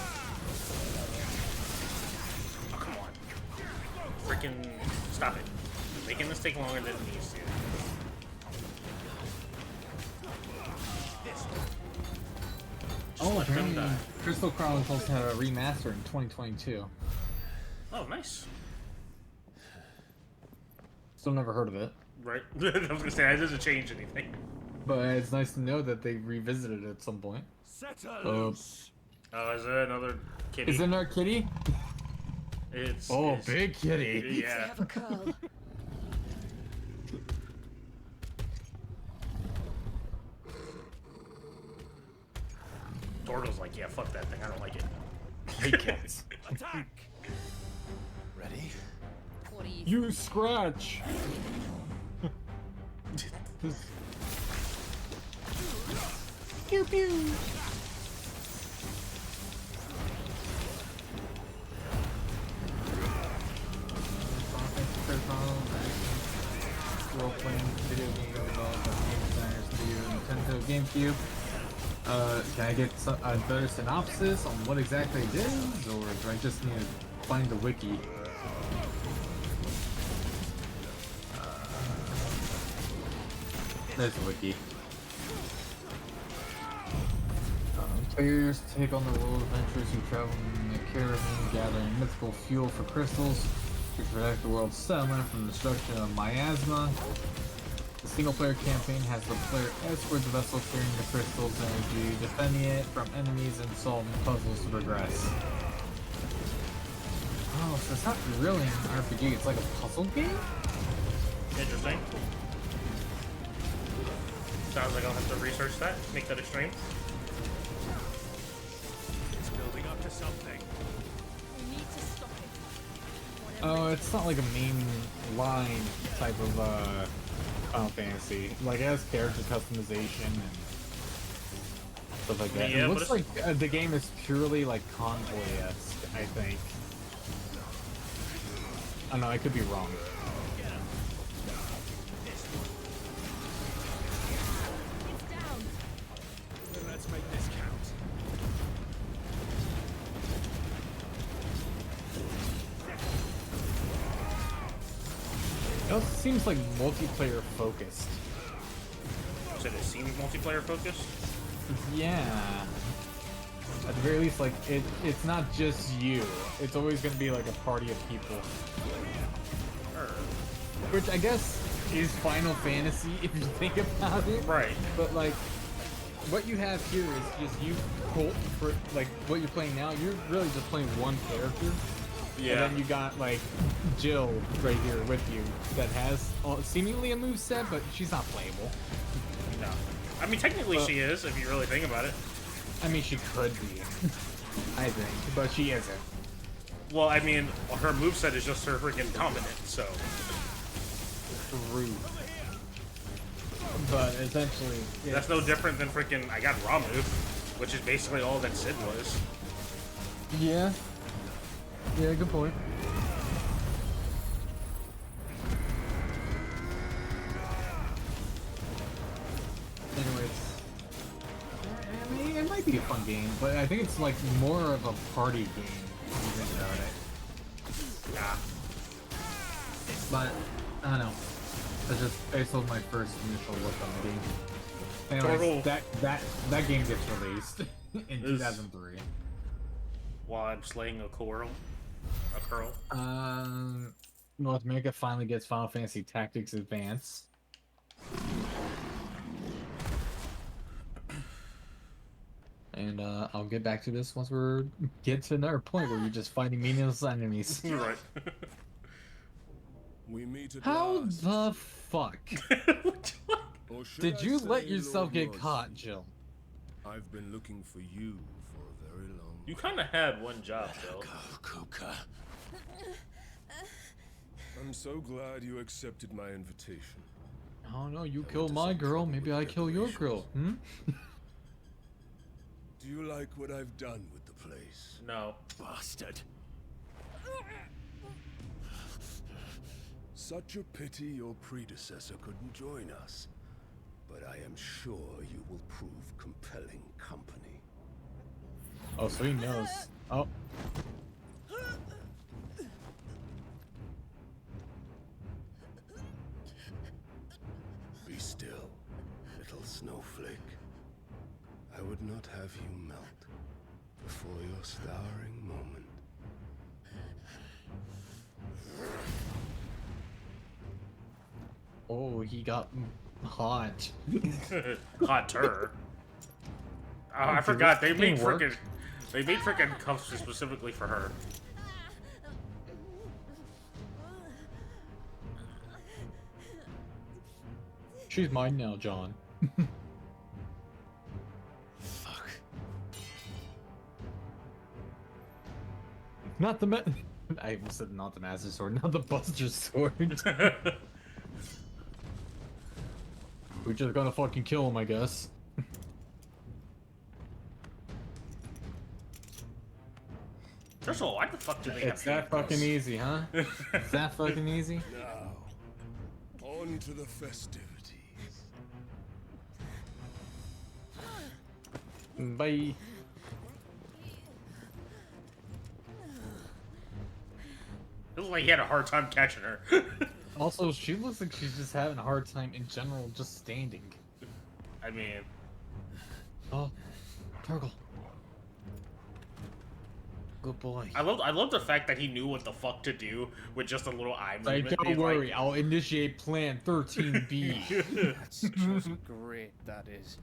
Oh, come on. Freaking stop it. You're making this take longer than it needs to. Oh, apparently Crystal Chronicles had a remaster in 2022. Oh, nice. Still never heard of it. Right. I was gonna say, that doesn't change anything. But it's nice to know that they revisited it at some point. Oh, is there another kitty? Is there another kitty? It's big kitty. Yeah. Have a curl. Torgo's like, yeah, fuck that thing. I don't like it. Hate cats. Attack! Ready? What are you? You scratch. Pew pew. Role-playing video game developed by game designers studio Nintendo GameCube. Can I get a better synopsis on what exactly it is, or do I just need to find the wiki? There's the wiki. Players take on the world adventurers who travel in a caravan, gathering mythical fuel for crystals to protect the world's settlement from the destruction of miasma. The single-player campaign has the player escort the vessel carrying the crystals energy, defending it from enemies and solving puzzles to progress. Oh, so it's not really an RPG, it's like a puzzle game? Interesting. Sounds like I'll have to research that, make that extreme. It's building up to something. We need to stop it. Oh, it's not like a main line type of Final Fantasy. Like, it has character customization and stuff like that. Yeah, It looks like the game is purely like Convoy-esque, I think. I don't know, I could be wrong. Let's make this count. It also seems like multiplayer focused. So it seems multiplayer focused? Yeah. At the very least, like, it's not just you. It's always going to be like a party of people. Which I guess is Final Fantasy if you think about it. Right. But like, what you have here is just you, for like what you're playing now. You're really just playing one character. Yeah. And then you got like Jill right here with you that has seemingly a moveset, but she's not playable. No. I mean, technically she is, if you really think about it. I mean, she could be. I think, but she isn't. Well, I mean, her moveset is just her freaking dominant, so. True. But essentially, That's no different than freaking I got Ramu, which is basically all that Sid was. Yeah. Yeah, good point. Anyways, I mean, it might be a fun game, but I think it's like more of a party game if you think about it. Nah. But I don't know. That's just based on my first initial look on the game. Anyways, that game gets released in 2003. While I'm slaying a curl. North America finally gets Final Fantasy Tactics Advance. And I'll get back to this once we're get to another point where you're just fighting meaningless enemies. Right. We meet at How last. the fuck did you let yourself get caught, Jill? I've been looking for you for a very long You kind of had one job, though. I'm so glad you accepted my invitation. Oh no, you killed my girl, maybe I kill your girl, hmm? Do you like what I've done with the place? No. Bastard. Such a pity your predecessor couldn't join us. But I am sure you will prove compelling company. Oh, so he knows. Oh. Be still, little snowflake. I would not have you melt before your starring moment. Oh, he got hot. Hotter. Oh, I forgot they made freaking cuffs specifically for her. She's mine now, John. Fuck. Not the I almost said not the Master Sword, not the Buster Sword. We're just gonna fucking kill him, I guess. First of all, why the fuck do they It's have that fucking easy, huh? It's that fucking easy? Now, on to the festivities. Bye. It looks like he had a hard time catching her. Also, she looks like she's just having a hard time in general just standing. I mean... Oh, Turgle. Good boy. I love the fact that he knew what the fuck to do with just a little eye Like, movement. don't He's worry, like, I'll initiate plan 13B. That's just great, that is.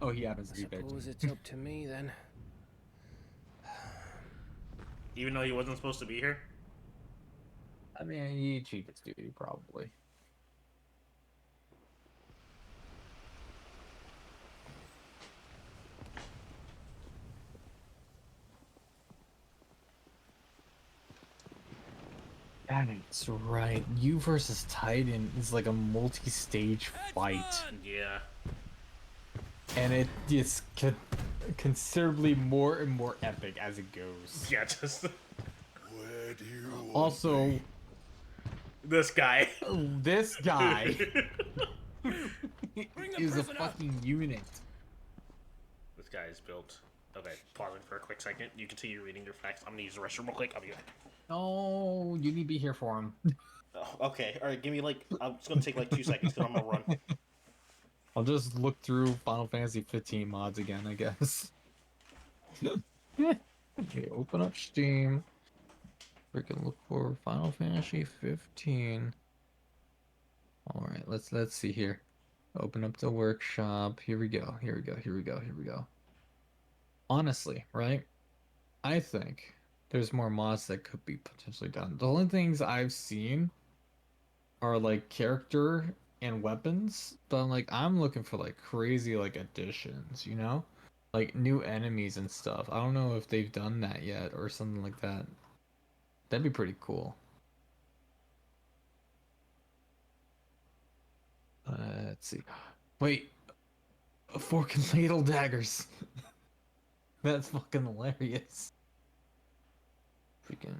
Oh, he happens to be there Suppose too. it's up to me then. Even though he wasn't supposed to be here? I mean, he achieved his duty, probably. That's right. You versus Titan is like a multi-stage fight. Yeah. And it is considerably more and more epic as it goes. Yeah, just... Where do you Also... This guy. This guy... is a fucking unit. This guy is built... Okay, pausing for a quick second. You continue reading your facts. I'm gonna use the restroom real quick. I'll be back. No, you need to be here for him. Oh, okay, alright, give me like... It's gonna take like 2 seconds because I'm gonna run. I'll just look through Final Fantasy 15 mods again, I guess. Okay, open up Steam. Freaking look for Final Fantasy 15. Alright, let's see here. Open up the workshop. Here we go. Here we go. Here we go. Here we go. Honestly, right? I think there's more mods that could be potentially done. The only things I've seen are like character and weapons, but I'm looking for like crazy like additions, you know? Like new enemies and stuff. I don't know if they've done that yet or something like that. That'd be pretty cool. Let's see. Wait, fork and ladle daggers. That's fucking hilarious. Freaking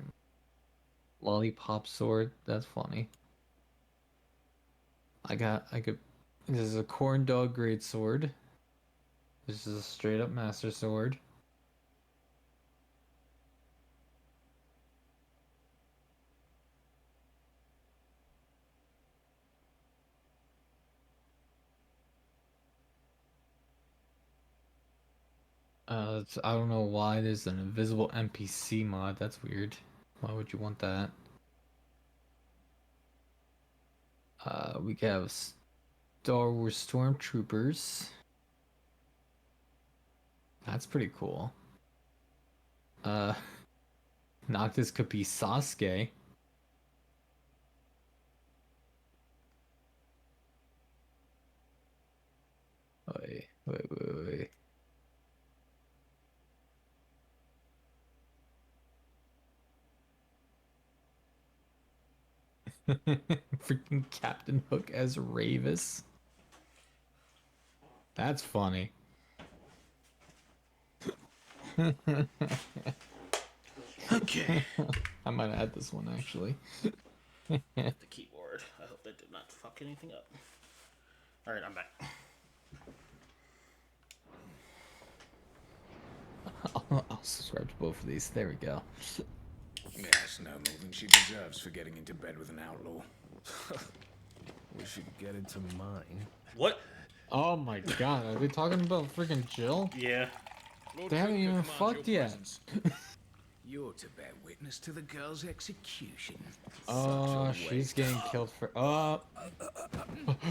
lollipop sword. That's funny. This is a corn dog great sword. This is a straight up master sword. I don't know why there's an invisible NPC mod. That's weird. Why would you want that? We have Star Wars Stormtroopers. That's pretty cool. Noctis could be Sasuke. Wait. Freaking Captain Hook as Ravis. That's funny. Okay. I might add this one actually. The keyboard. I hope that did not fuck anything up. Alright, I'm back. I'll subscribe to both of these. There we go. Yes, no more than she deserves for getting into bed with an outlaw. We should get into mine. What? Oh my god, are they talking about freaking Jill? Yeah. They haven't even fucked yet. You're to bear witness to the girl's execution. Oh, she's getting killed for.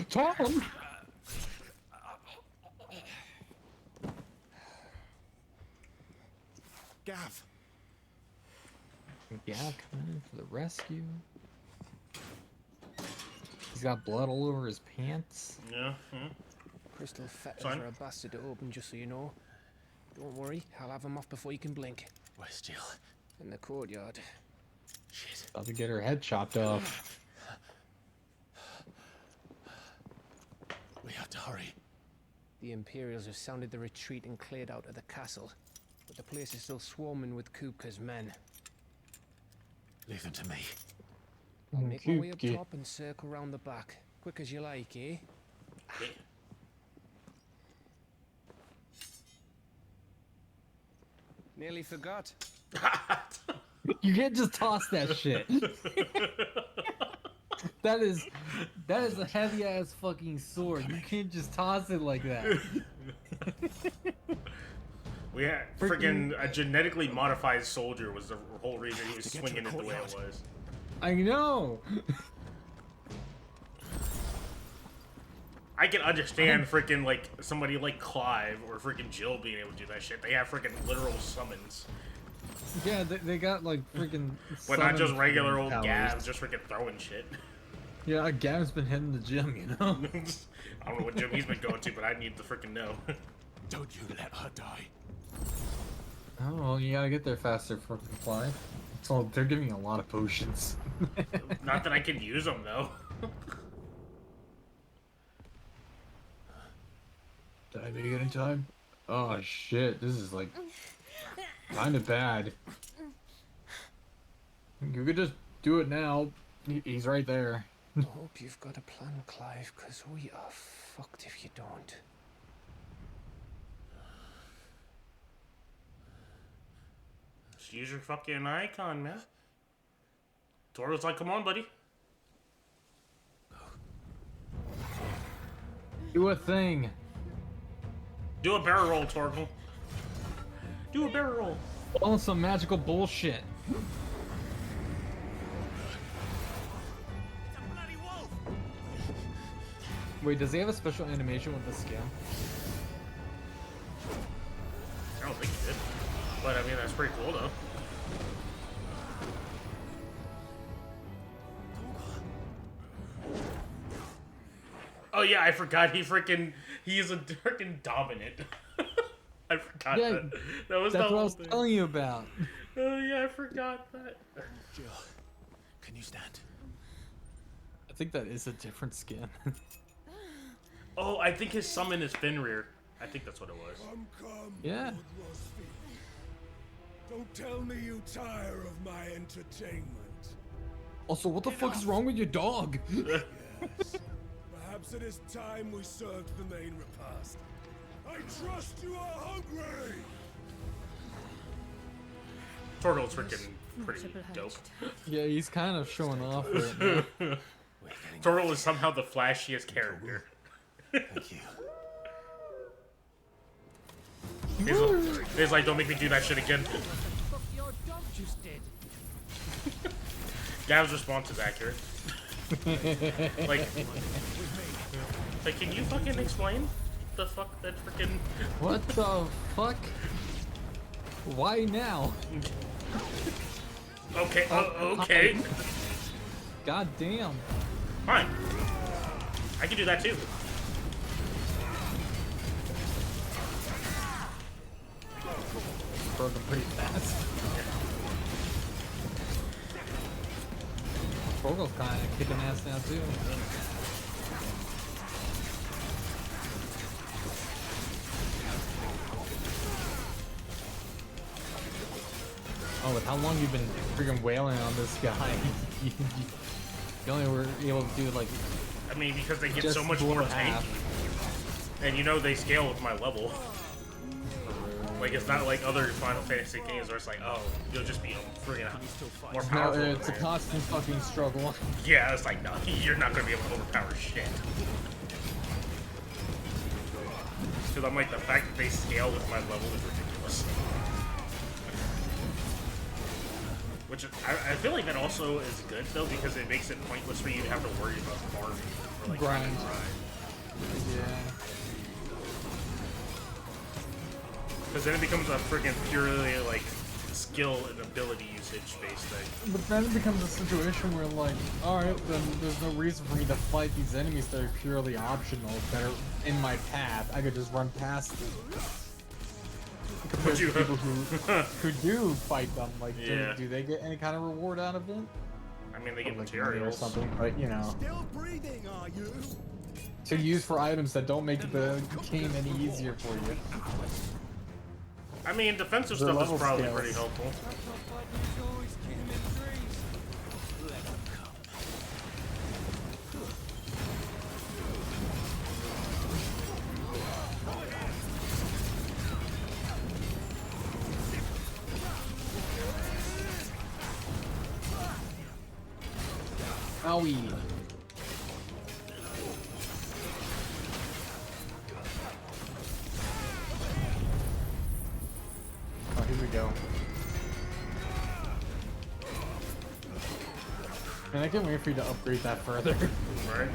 Tom! Gav. Gav coming in for the rescue. He's got blood all over his pants. Yeah. Crystal fetters Fine. are a bastard to open, just so you know. Don't worry, I'll have them off before you can blink. Where's Jill? In the courtyard. Shit. About to get her head chopped off. We have to hurry. The Imperials have sounded the retreat and cleared out of the castle. But the place is still swarming with Kupka's men. Leave them to me. I'll make my way up Okay. top and circle round the back. Quick as you like, eh? Nearly forgot. You can't just toss that shit. That is a heavy ass fucking sword. You can't just toss it like that. We had freaking a genetically modified soldier was the whole reason he was swinging it the way it was. I know. I can understand freaking like somebody like Clive or freaking Jill being able to do that shit. They have freaking literal summons. Yeah, they got like freaking. But not just summon regular freaking old powers. Gavs just freaking throwing shit. Yeah, Gav's been hitting the gym, you know. I don't know what gym he's been going to, but I need to freaking know. Don't you let her die. Oh, well, you gotta get there faster for Clive. So they're giving you a lot of potions. Not that I can use them though. Did I make it in time? Oh shit, this is like kind of bad. You could just do it now. He's right there. I hope you've got a plan, Clive, because we are fucked if you don't. Just use your fucking icon, man. Toro's like, come on, buddy. Do a thing. Do a barrel roll, Torgal. Do a barrel roll. Oh, some magical bullshit. Wait, does he have a special animation with the skin? I don't think he did. But I mean, that's pretty cool though. Oh yeah, I forgot he's a freaking dominant. I forgot Yeah, that. That was that's the what I whole was thing. telling you about. Oh yeah, I forgot that. Jill, can you stand? I think that is a different skin. Oh, I think his summon is Fenrir. I think that's what it was. Yeah. Don't tell me you tire of my entertainment. Also, what the fuck is wrong with your dog? Yes. Perhaps it is time we served the main repast. I trust you are hungry! Torgal's freaking pretty dope. Yeah, he's kind of showing off right now. Torgal is somehow the flashiest character. Thank you. He's like, don't make me do that shit again. Fuck your dog just did. Gav's response is accurate. like, can you fucking explain the fuck that freaking? What the fuck? Why now? Okay, okay. God damn. Fine. I can do that too. Broke him pretty fast. Torgal's kind of kicking ass now too. Oh, with how long you've been freaking wailing on this guy, you only were able to do like. I mean, because they get just so much below more half. tanky. And you know they scale with my level. Like, it's not like other Final Fantasy games where it's like, oh, you'll just be freaking more No, powerful. it's a than- constant fucking struggle. Yeah, it's like, no, you're not gonna be able to overpower shit. Because I'm like, the fact that they scale with my level is ridiculous. Which I feel like that also is good though, because it makes it pointless for you to have to worry about farming or like Grind. grind. Yeah. Because then it becomes a freaking purely like skill and ability usage based thing. But then it becomes a situation where, like, alright, then there's no reason for me to fight these enemies that are purely optional, that are in my path. I could just run past them. Compared to people who do fight them, like, Yeah. do they get any kind of reward out of it? I mean, they get Like money or materials. something, but, you know, Still breathing, are you? to use for items that don't make the game any easier for you. I mean, defensive Their stuff is level probably scales. pretty helpful. Owie. Oh, here we go. Man, I can't wait for you to upgrade that further. Right?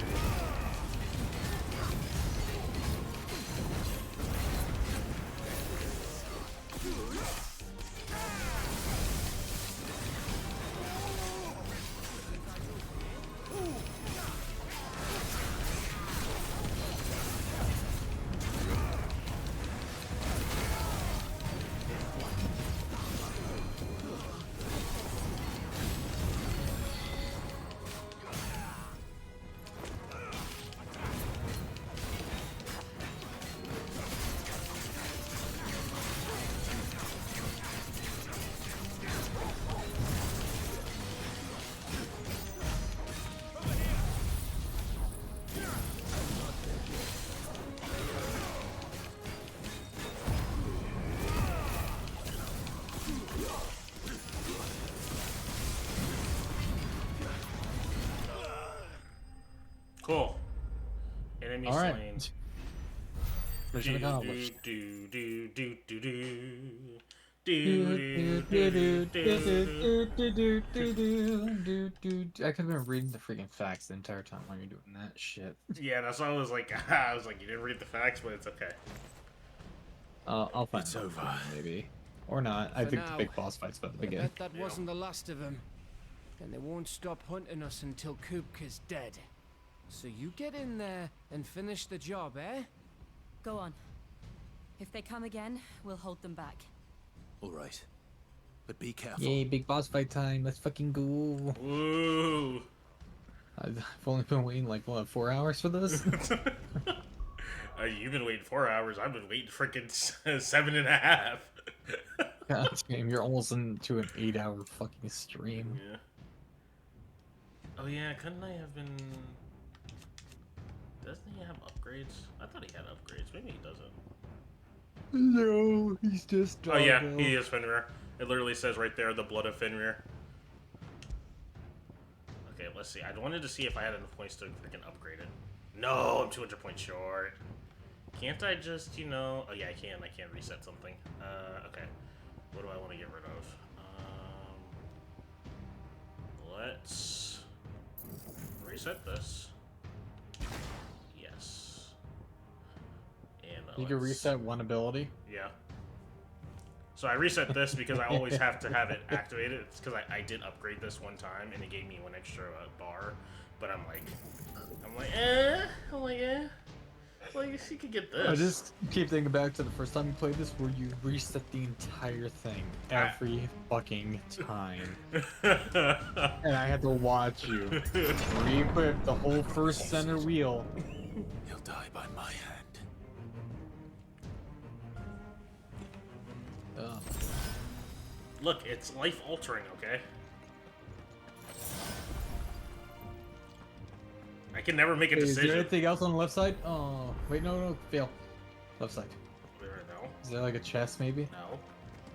Cool. Enemy All right. slain. Mission accomplished. Do do do do do I could have been reading the freaking facts the entire time while you're doing that shit. Yeah, that's why I was like, you didn't read the facts, but it's okay. I'll find It's out over. maybe. Or not. I For think now, the big boss fight's about to I begin. bet that wasn't the last of them. Then they won't stop hunting us until Kupka's dead. So you get in there and finish the job, eh? Go on. If they come again, we'll hold them back. All right. But be careful. Yay, big boss fight time. Let's fucking go. Woo. I've only been waiting like, what, 4 hours for this? You've been waiting 4 hours. I've been waiting freaking 7.5. God damn, you're almost into an 8-hour fucking stream. Yeah. Oh yeah, couldn't I have been... Doesn't he have upgrades? I thought he had upgrades. Maybe he doesn't. No, he's just Oh yeah, he is Fenrir. It literally says right there, the blood of Fenrir. Okay, let's see. I wanted to see if I had enough points to freaking upgrade it. No, I'm 200 points short. Can't I just, you know... Oh yeah, I can. I can reset something. Okay. What do I want to get rid of? Let's reset this. Yes. And You can reset one ability? Yeah. So I reset this because I always have to have it activated. It's because I did upgrade this one time and it gave me one extra bar. But I'm like, like, she could get this. I just keep thinking back to the first time you played this where you reset the entire thing every fucking time. And I had to watch you re-equip the whole first center wheel. He'll die by my hand. Look, it's life altering, okay? I can never make a Is decision. there anything else on the left side? Oh, wait, no, fail. Left side. No. Is there like a chest maybe? No.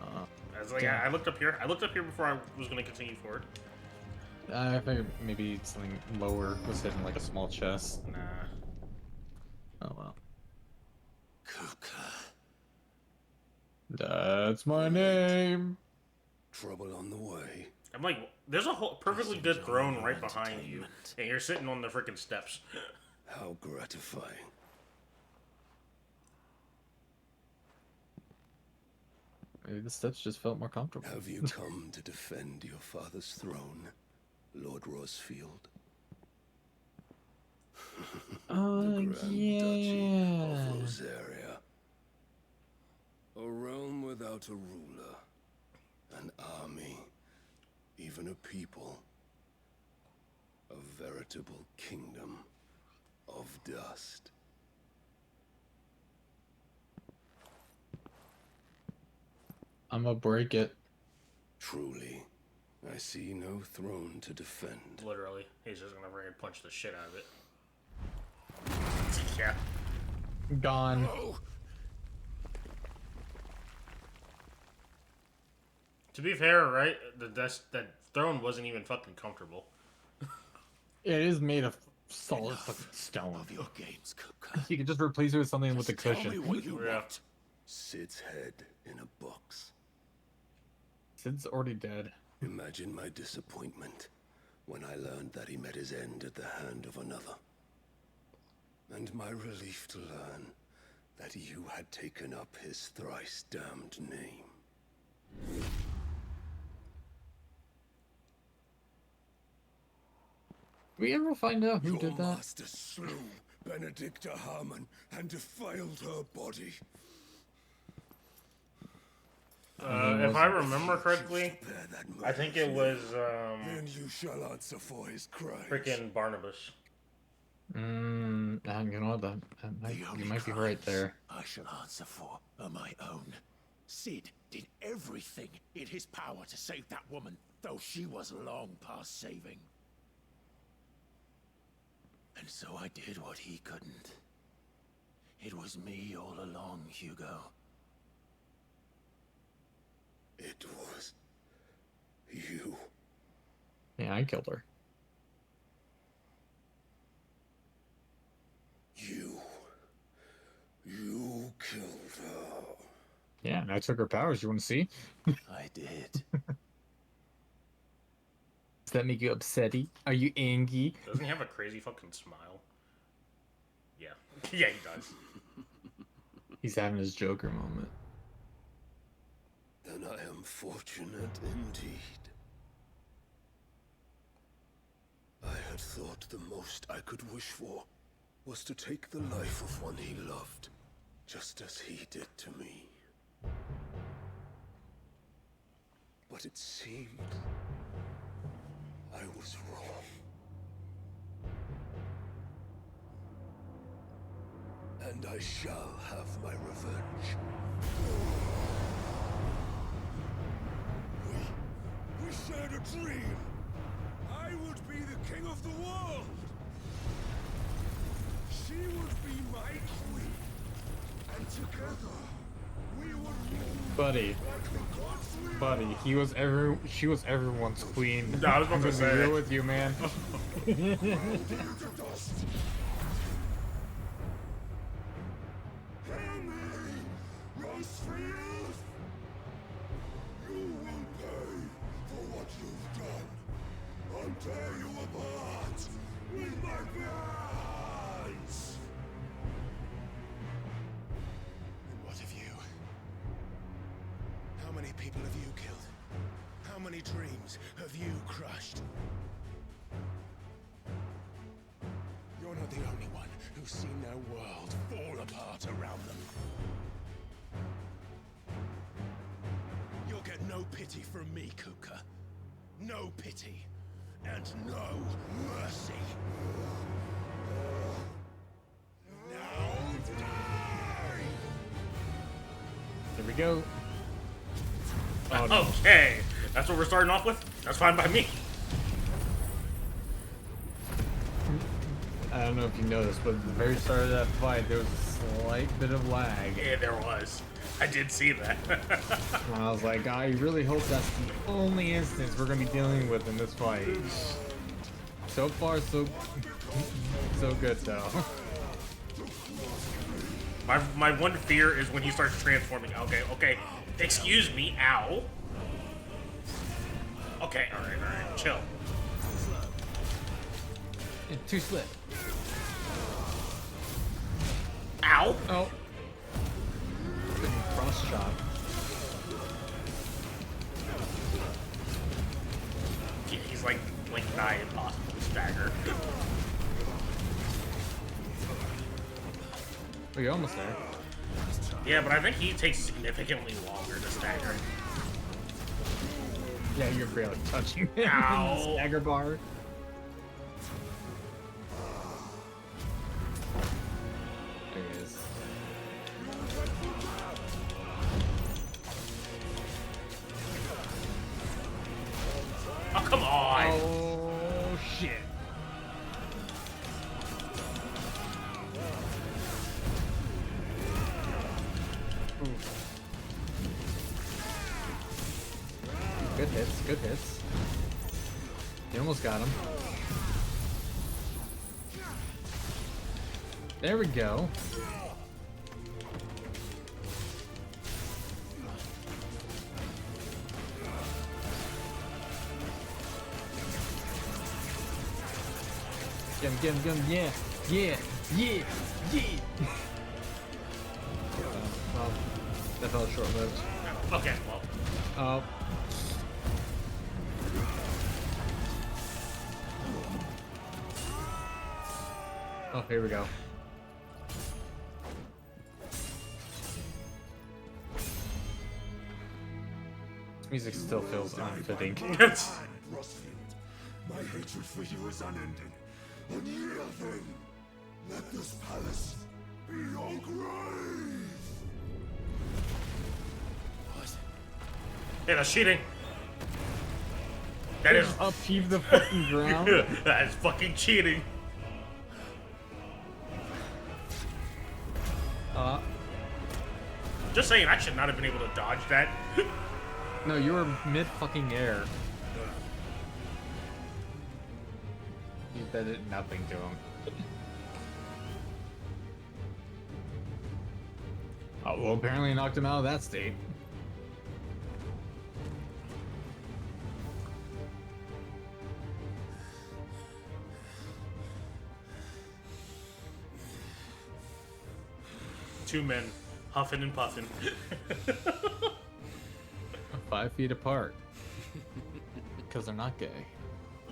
Uh, Like, I looked up here. I looked up here before I was going to continue forward. I figured maybe something lower was hidden, like a small chest. Nah. Oh well. That's my name. Trouble on the way. I'm like, there's a whole perfectly good throne right behind you, and you're sitting on the freaking steps. How gratifying. Maybe the steps just felt more comfortable. Have you come to defend your father's throne, Lord Rosfield? Oh, yeah. Of Rosaria. A realm without a ruler. An army. Even a people. A veritable kingdom of dust. I'm gonna break it. Truly, I see no throne to defend. Literally, he's just gonna bring and punch the shit out of it. Yeah. Gone. To be fair, right? That throne wasn't even fucking comfortable. It is made of solid fucking stone. Of your games, Cooker. You can just replace it with something with a cushion. Tell me what you want. Sid's head in a box. Sid's already dead. Imagine my disappointment when I learned that he met his end at the hand of another. And my relief to learn that you had taken up his thrice damned name. We ever find out who Your did that? master slew Benedicta Harmon and defiled her body. If I remember correctly, I think it was Then you shall answer for his crimes. freaking Barnabas. You know what? You might be right there. I shall answer for are my own. Sid did everything in his power to save that woman, though she was long past saving. And so I did what he couldn't. It was me all along, Hugo. It was you. Yeah, I killed her. You killed her. Yeah, and I took her powers. You want to see? I did. Does that make you upsetty? Are you angry? Doesn't he have a crazy fucking smile? Yeah. Yeah, he does. He's having his Joker moment. Then I am fortunate indeed. I had thought the most I could wish for was to take the life of one he loved, just as he did to me. But it seemed I was wrong. And I shall have my revenge. We shared a dream. I would be the king of the world. She would be my queen. And together, we would rule. Buddy. Buddy, she was everyone's queen. No, I was about I'm to gonna say. be real with you, man. Rosefield! You will pay for what you've done. I'll tear you apart with my hands! And what of you? How many people have you killed? How many dreams have you crushed? You're not the only one who's seen their world fall apart around them. You'll get no pity from me, Kuka. No pity. And no mercy. Now die! Here we go. Oh, no. Okay, that's what we're starting off with? That's fine by me. I don't know if you noticed, but at the very start of that fight, there was a slight bit of lag. Yeah, there was. I did see that. And I was like, I really hope that's the only instance we're gonna be dealing with in this fight. So far, so good though. My one fear is when he starts transforming. Okay. Excuse me, ow. Okay, alright, chill. Too slip. Ow. Oh. Cross shot. Yeah, he's like nigh impossible to stagger. Oh, you're almost there. Yeah, but I think he takes significantly longer to stagger. Yeah, you're barely touching him. Ow. In the stagger bar. There he is. Oh, come on! Oh, shit. Good hits, good hits. You almost got him. There we go. Get him, yeah, yeah, yeah, yeah. Well, that felt short-lived. Okay, well. Oh, here we go. This music still feels unfitting. My hatred for you is unending. Unyielding. Let this palace be your grave. Hey, that's cheating. That is upheave the fucking ground. That is fucking cheating. Just saying, I should not have been able to dodge that. No, you were mid fucking air. You did nothing to him. Oh, well, apparently knocked him out of that state. Two men, huffing and puffing. 5 feet apart. Because they're not gay.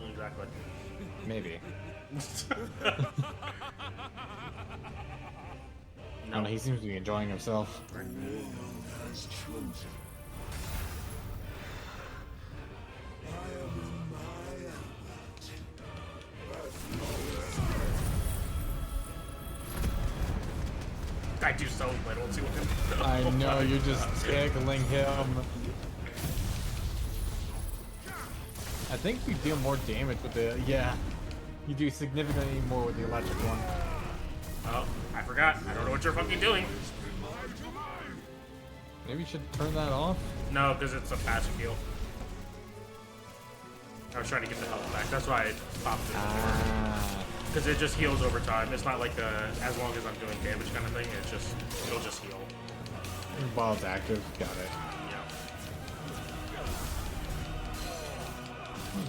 Exactly. Maybe. No, he seems to be enjoying himself. I do so little to him. I know, you're just tickling him. I think you deal more damage with the... Yeah. You do significantly more with the electric one. Oh, I forgot. I don't know what you're fucking doing. Maybe you should turn that off? No, because it's a passive heal. I was trying to get the health back. That's why I popped it. Because it just heals over time. It's not like as long as I'm doing damage kind of thing. It's just, it'll just heal. While it's active, got it. Yeah.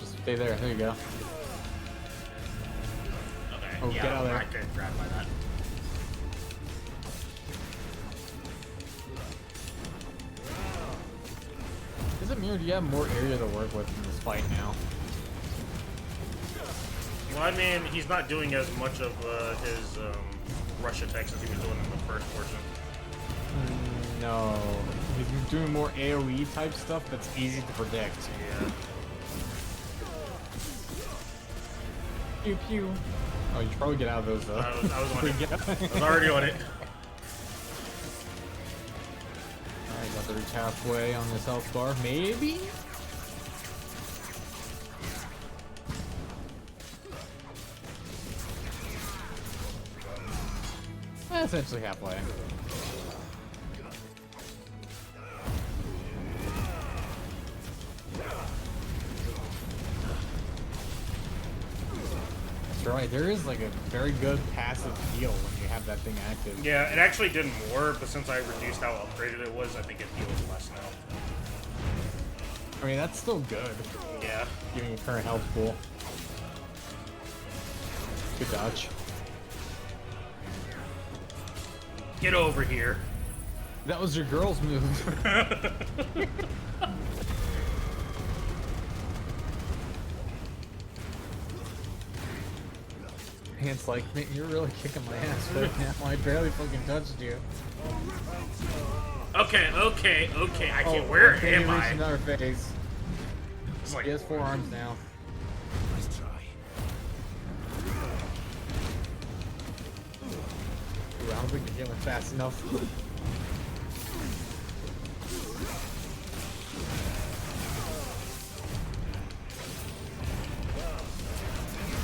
Just stay there. There you go. Okay. Oh, yeah, get out of there. I get grabbed by that. Is it Mirror? Do you have more area to work with in this fight now? Well, I mean, he's not doing as much of his rush attacks as he was doing in the first portion. No. He's doing more AoE type stuff that's easy to predict. Yeah. Pew pew. Oh, you should probably get out of those though. I was on it. I was already on it. Alright, got to reach halfway on this health bar. Maybe? Essentially halfway. That's right, there is like a very good passive heal when you have that thing active. Yeah, it actually did more, but since I reduced how upgraded it was, I think it heals less now. I mean, that's still good. Yeah. Given your current health pool. Good dodge. Get over here. That was your girl's move. It's like, man, you're really kicking my ass right now. I barely fucking touched you. Okay. I can't. Where am I? Another phase. Like, he has 4 arms now. Nice try. Ooh, I don't think you're healing fast enough.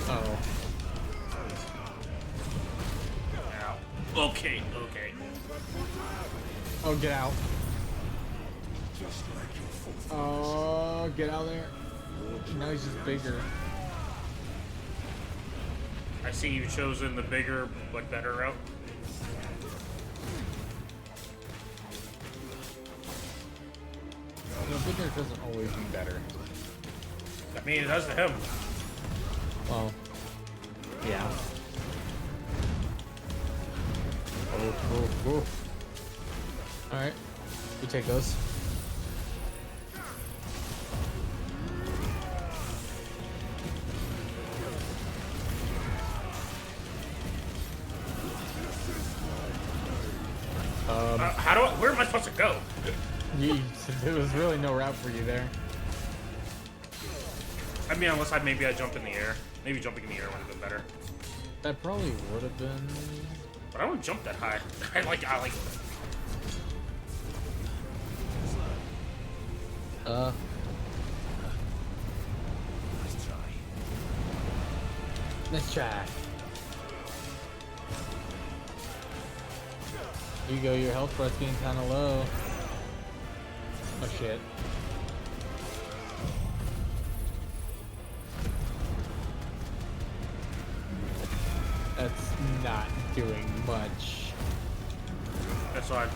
Uh-oh. Okay. Oh, get out. Oh, get out of there. Now he's just bigger. I see you've chosen the bigger but better route. No, bigger doesn't always mean better. I mean, it does to him. Well, yeah. Oh. Alright, we take those. Where am I supposed to go? There was really no route for you there. I mean, unless maybe I jump in the air. Maybe jumping in the air would have been better. That probably would have been. But I don't jump that high. I like. Let's try. Here you go, your health bar's getting kind of low. Oh shit. That's not doing much. That's fine.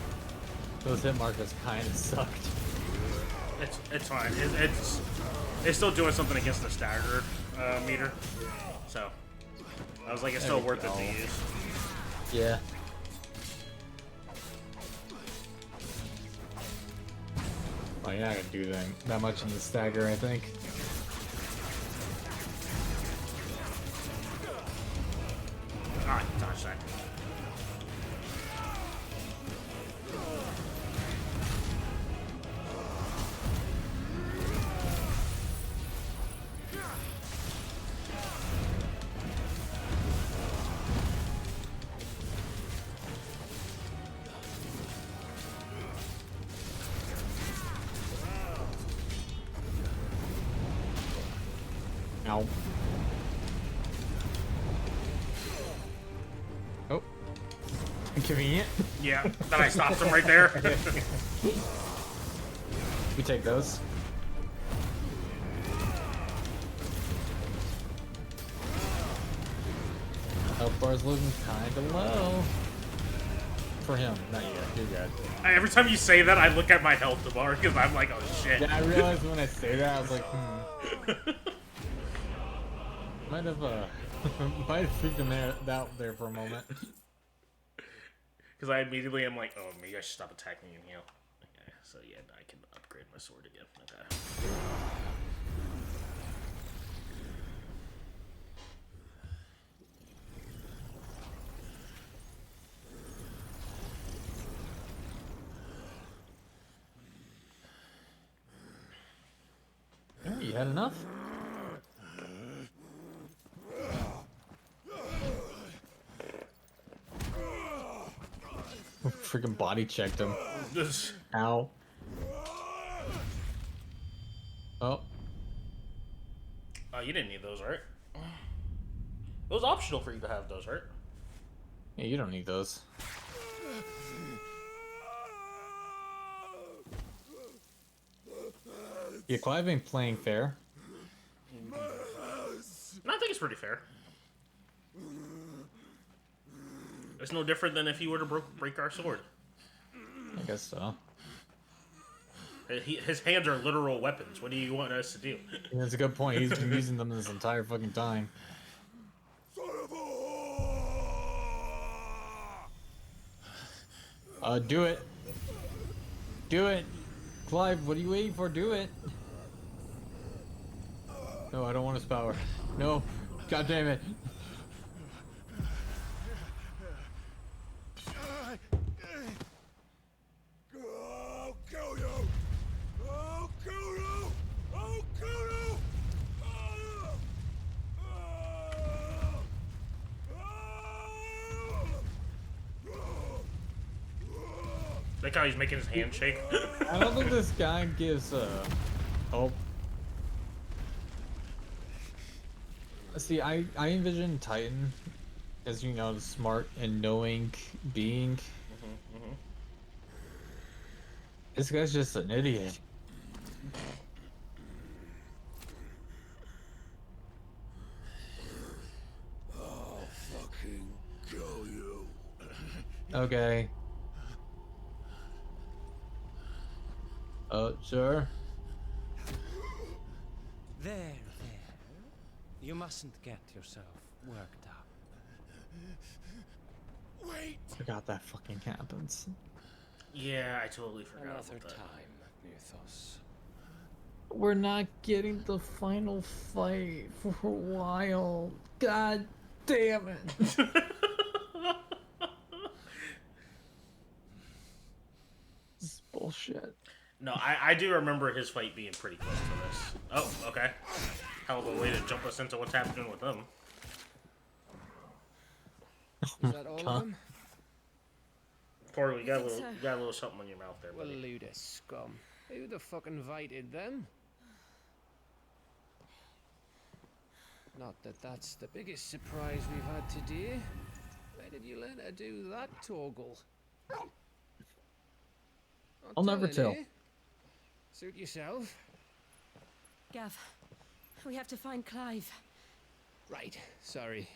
Those hit markers kind of sucked. It's fine. It's still doing something against the stagger meter. So I was like, it's still worth it to use. Yeah. Oh, you're not gonna do that much in the stagger, I think. Ah, dodge that. Ow. Oh. Convenient. Yeah, then I stopped him right there. We take those. Health bar's looking kinda low. For him, not you. You're good. Every time you say that, I look at my health bar because I'm like, oh shit. Yeah, I realized when I say that, I was like, Might have freaked him out there for a moment. Because I immediately am like, oh, maybe I should stop attacking and heal. Okay, so yeah, I can upgrade my sword again. Okay. Oh, you had enough? Freaking body checked him. Ow. Oh. You didn't need those, right? It was optional for you to have those, right? Yeah, you don't need those. Yeah, Clive ain't playing fair. No, I think it's pretty fair. It's no different than if you were to break our sword. I guess so. His hands are literal weapons. What do you want us to do? Yeah, that's a good point. He's been using them this entire fucking time. Do it. Do it. Clive, what are you waiting for? Do it. No, I don't want his power. No. God damn it. I'll kill you! I'll kill you! I'll kill you! Like how he's making his hand shake. I don't think this guy gives hope. See, I envision Titan as, you know, the smart and knowing being. This guy's just an idiot. Okay. Sure. There. You mustn't get yourself worked up. Wait! Forgot that fucking happens. Yeah, I totally forgot Another about that. time, Mythos. We're not getting the final fight for a while. God damn it. This is bullshit. No, I do remember his fight being pretty close to this. Oh, okay. Hell of a way to jump us into what's happening with them. Is that all of them? Corey, you got a little something on your mouth there, Well, buddy. load of scum. Who the fuck invited them? Not that that's the biggest surprise we've had today. Where did you learn to do that, Torgal? I'll never tell. Eh? Suit yourself. Gav, we have to find Clive. Right, sorry.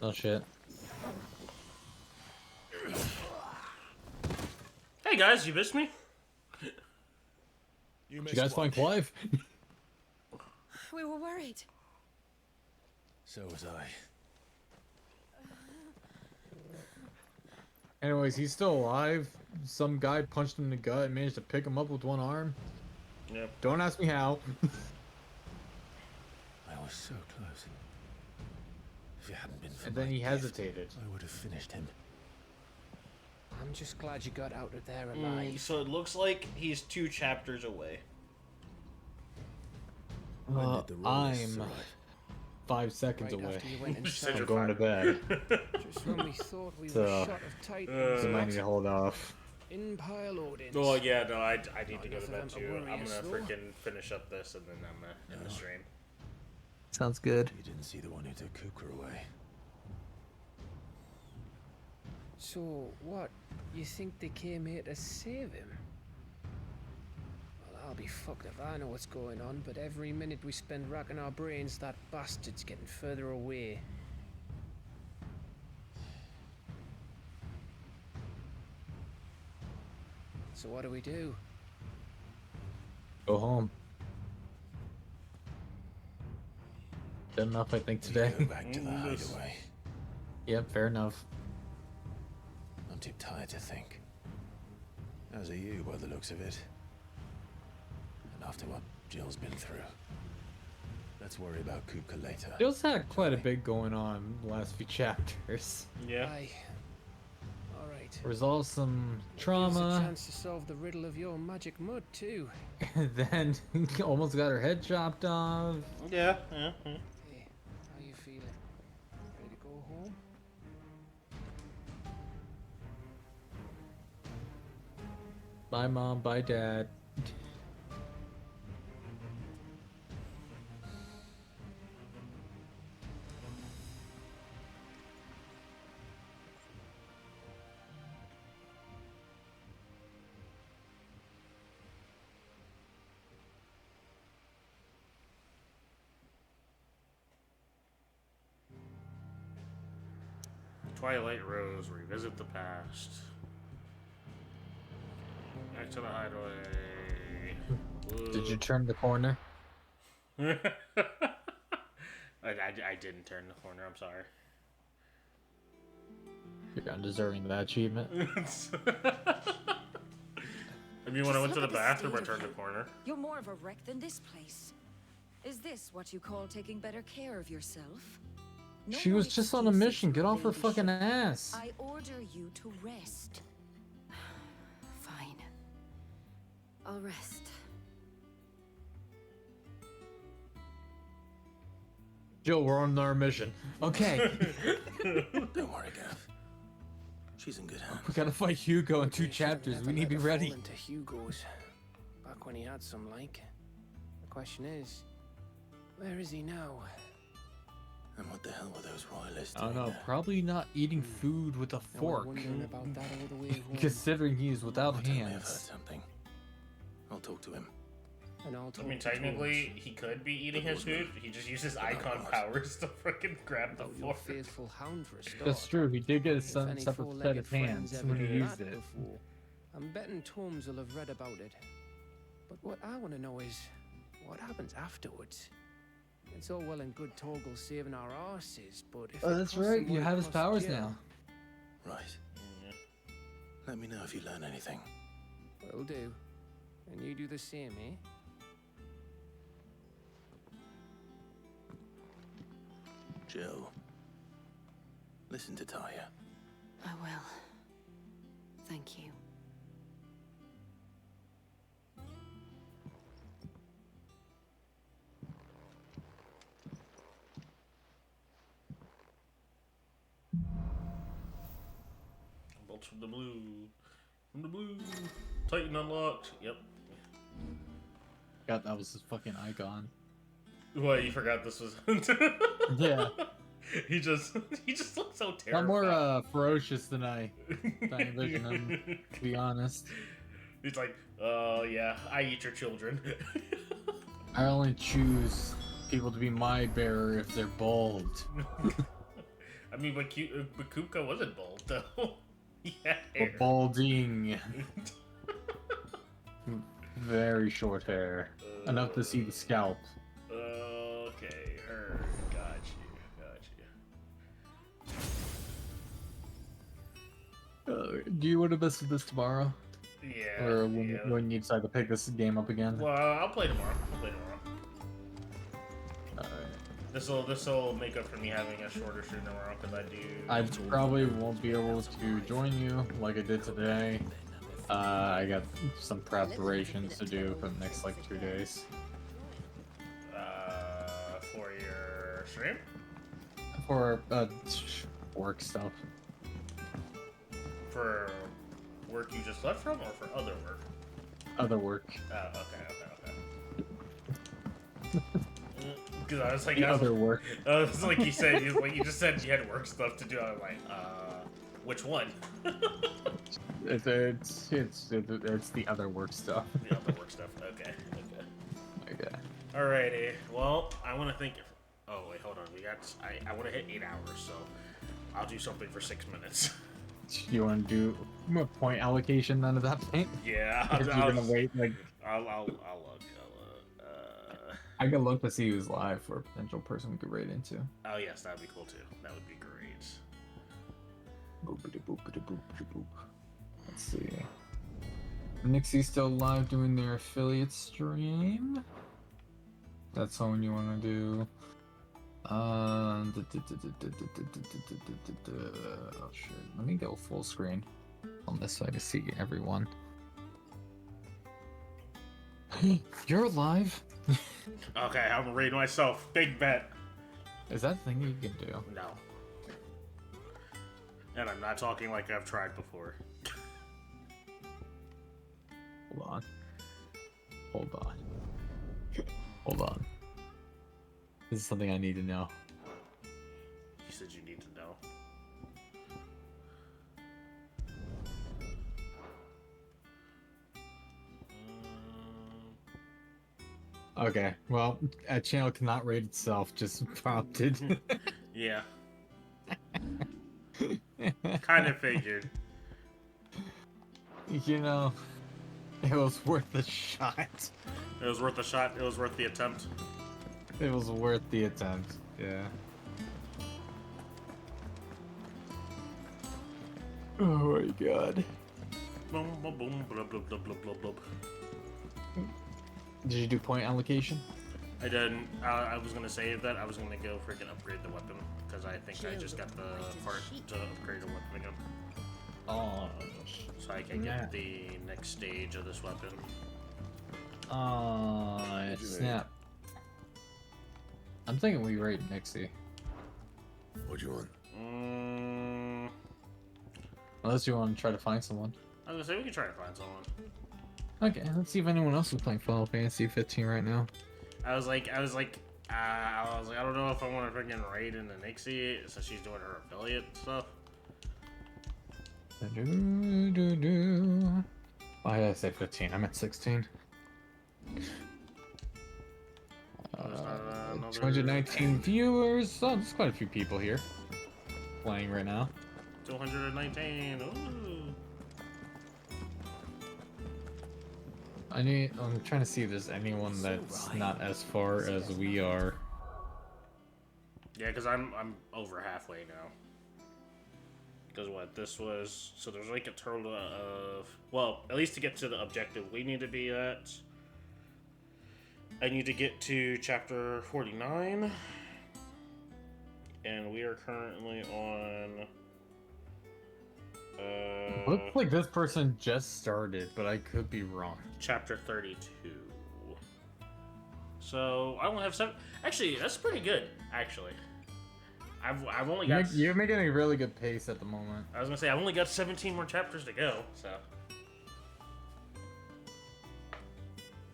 Oh shit. Hey guys, you missed me? Did you guys find Clive? We were worried. So was I. Anyways, he's still alive. Some guy punched him in the gut and managed to pick him up with one arm. Yep. Don't ask me how. I was so close. If it hadn't been for And then my he gift, hesitated. I would have finished him. I'm just glad you got out of there alive. So it looks like he's 2 chapters away. I'm 5 seconds Right away. after you went You said inside. I'm going to bed. Just when we thought we So, were shot of Titans. So I might need to hold off. In pile audience. Oh yeah, no, I need to go enough to of them bed to too. worry I'm us, gonna though. freaking finish up this and then I'm gonna end the stream. Sounds good. You didn't see the one who took Kukra away. So, what? You think they came here to save him? Well, I'll be fucked if I know what's going on, but every minute we spend racking our brains, that bastard's getting further away. So what do? Go home. Good enough, I think, today. Go back to the hideaway. Yep, fair enough. I'm too tired to think. As are you, by the looks of it. And after what Jill's been through. Let's worry about Kupka later. Jill's had quite a bit going on the last few chapters. Yeah. Alright. Resolve some Gives a trauma. chance to solve the riddle of your magic mud, too. And then almost got her head chopped off. Yeah. Hey, how you feeling? Ready to go home? Bye, Mom. Bye, Dad. Twilight Rose, revisit the past. Back to the hideaway. Did you turn the corner? I didn't turn the corner, I'm sorry. You're undeserving of that achievement. I mean, when I went to the Look at the bathroom, I state of turned the you. corner. You're more of a wreck than this place. Is this what you call taking better care of yourself? No She more was just on a excuses, mission. Get off her baby fucking ship. ass. I order you to rest. Fine. I'll rest. Jill, we're on our mission. Okay. Don't worry, Gav. She's in good hands. We gotta fight Hugo in 2 chapters. We need to be ready. Into Hugo's. Back when he had some like. The question is, where is he now? And what the hell were those royalists I don't doing know. there? Probably not eating food with a I was fork. wondering about that all the way home. Considering he is without Martin may have heard hands. something. I'll talk to him. and I'll I talk mean, to technically, Torch. he could be eating his food. He just uses icon powers to freaking grab the About your fork. faithful hound for a start. That's true. He did get a If any separate set four-legged of friends hands ever when he did used that it. before, I'm betting Torms will have read about it. But what I want to know is, what happens afterwards? It's all well and good Torgal saving our arses, but if Oh, it that's costs right. him You what it have his costs powers Jill, now. Right. Let me know if you learn anything. Will do. And you do the same, eh? Jill, listen to Talia. I will. Thank you. Bolts from the blue. From the blue. Titan unlocked. Yep. God, that was his fucking icon. What, you forgot this was... Yeah. He just looks so A lot terrified. more ferocious than I envisioned him, to be honest. He's like, oh yeah, I eat your children. I only choose people to be my bearer if they're bald. I mean, but Kupka wasn't bald, though. He had hair. But balding. Very short hair. Enough to see the scalp. Okay, her. Got you. Do you want to visit this tomorrow? Yeah. Or when you decide to pick this game up again? Well, I'll play tomorrow. Alright. This'll make up for me having a shorter stream tomorrow because I do. I probably won't be able to join you like I did today. I got some preparations to do for the next like 2 days. For your stream? For work stuff. For work you just left from, or for other work? Other work. Okay. Because I was like, Other work. It's like you said, you just said you had work stuff to do. I was like, which one? It's the other work stuff. The other work stuff. Okay. Okay. Alrighty. Well, I want to think. Oh wait, hold on. I want to hit 8 hours, so I'll do something for 6 minutes. You want to do a point allocation then at that point? Yeah. Or you're gonna wait like. I'll look. I can look to see who's live for a potential person we could raid into. Oh yes, that'd be cool too. That would be great. Boop. Let's see. Nixie's still live doing their affiliate stream. That's someone you want to do. Oh shit. Let me go full screen on this so I can see everyone. You're live? Okay, I'm gonna raid myself. Big bet. Is that a thing you can do? No. And I'm not talking like I've tried before. Hold on. This is something I need to know. You said you need to know. Okay, well, a channel cannot rate itself, just prompted. Yeah. Kind of figured. You know, it was worth a shot. It was worth a shot. It was worth the attempt. It was worth the attempt, yeah. Oh my god. Boom, boom, boom, blub, blub, blub, blub, blub, blub. Did you do point allocation? I didn't. I was gonna save that. I was gonna go freaking upgrade the weapon because I think I just got the part to upgrade the weapon again. Oh. So I can get the next stage of this weapon. Snap. I'm thinking we raid Nixie. What do you want? Unless you want to try to find someone. I was gonna say we can try to find someone. Okay, let's see if anyone else is playing Final Fantasy 15 right now. I was like, I don't know if I want to freaking raid into Nixie since she's doing her affiliate stuff. Why did I say 15? I meant 16. 219 viewers. Oh, there's quite a few people here playing right now. 219. Ooh. I'm trying to see if there's anyone that's not as far as we are. Yeah, because I'm over halfway now. Because what this was, so there's like a total of, well, at least to get to the objective we need to be at, I need to get to chapter 49, and we are currently on. Looks like this person just started, but I could be wrong. Chapter 32. So I only have 7. Actually, that's pretty good. Actually, I've only got. You're making a really good pace at the moment. I was gonna say I've only got 17 more chapters to go. So.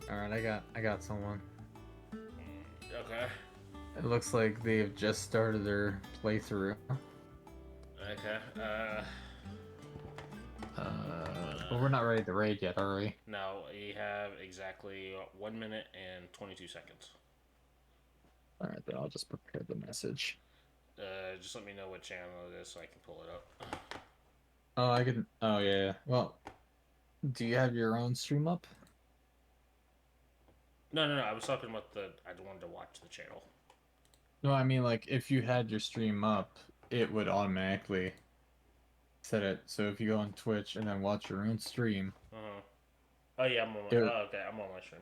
All right, I got someone. Okay. It looks like they've just started their playthrough. Okay. But we're not ready to raid yet, are we? No, we have exactly 1 minute and 22 seconds. All right, then I'll just prepare the message. Just let me know what channel it is so I can pull it up. Oh, I can. Oh yeah. Well, do you have your own stream up? No. I was talking about I wanted to watch the channel. No, I mean like if you had your stream up, it would automatically set it. So if you go on Twitch and then watch your own stream. Oh yeah, I'm on my. Okay, I'm on my stream.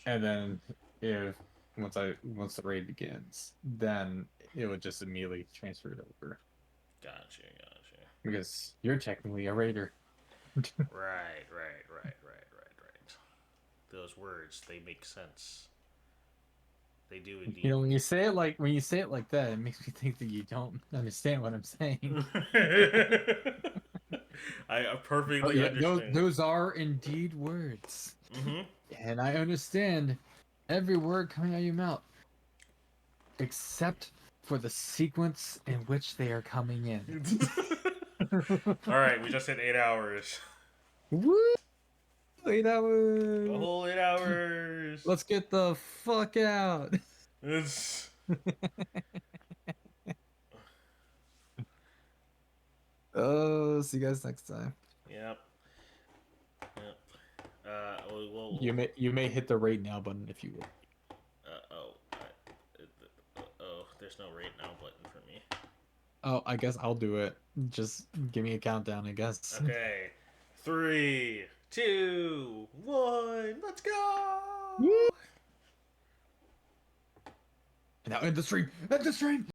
And then if once the raid begins, then it would just immediately transfer it over. Gotcha. Because you're technically a raider. Right. Those words, they make sense. They do indeed. You know, when you say it like that, it makes me think that you don't understand what I'm saying. I perfectly understand. Those are indeed words. Mm-hmm. And I understand every word coming out of your mouth, except for the sequence in which they are coming in. All right, we just hit 8 hours. Woo! 8 hours. A whole 8 hours. Let's get the fuck out. It's... Oh, see you guys next time. Yep. You may hit the rate now button if you will. There's no rate now button for me. Oh, I guess I'll do it. Just give me a countdown, I guess. Okay. 3, 2, 1, let's go! Now end the stream! End the stream!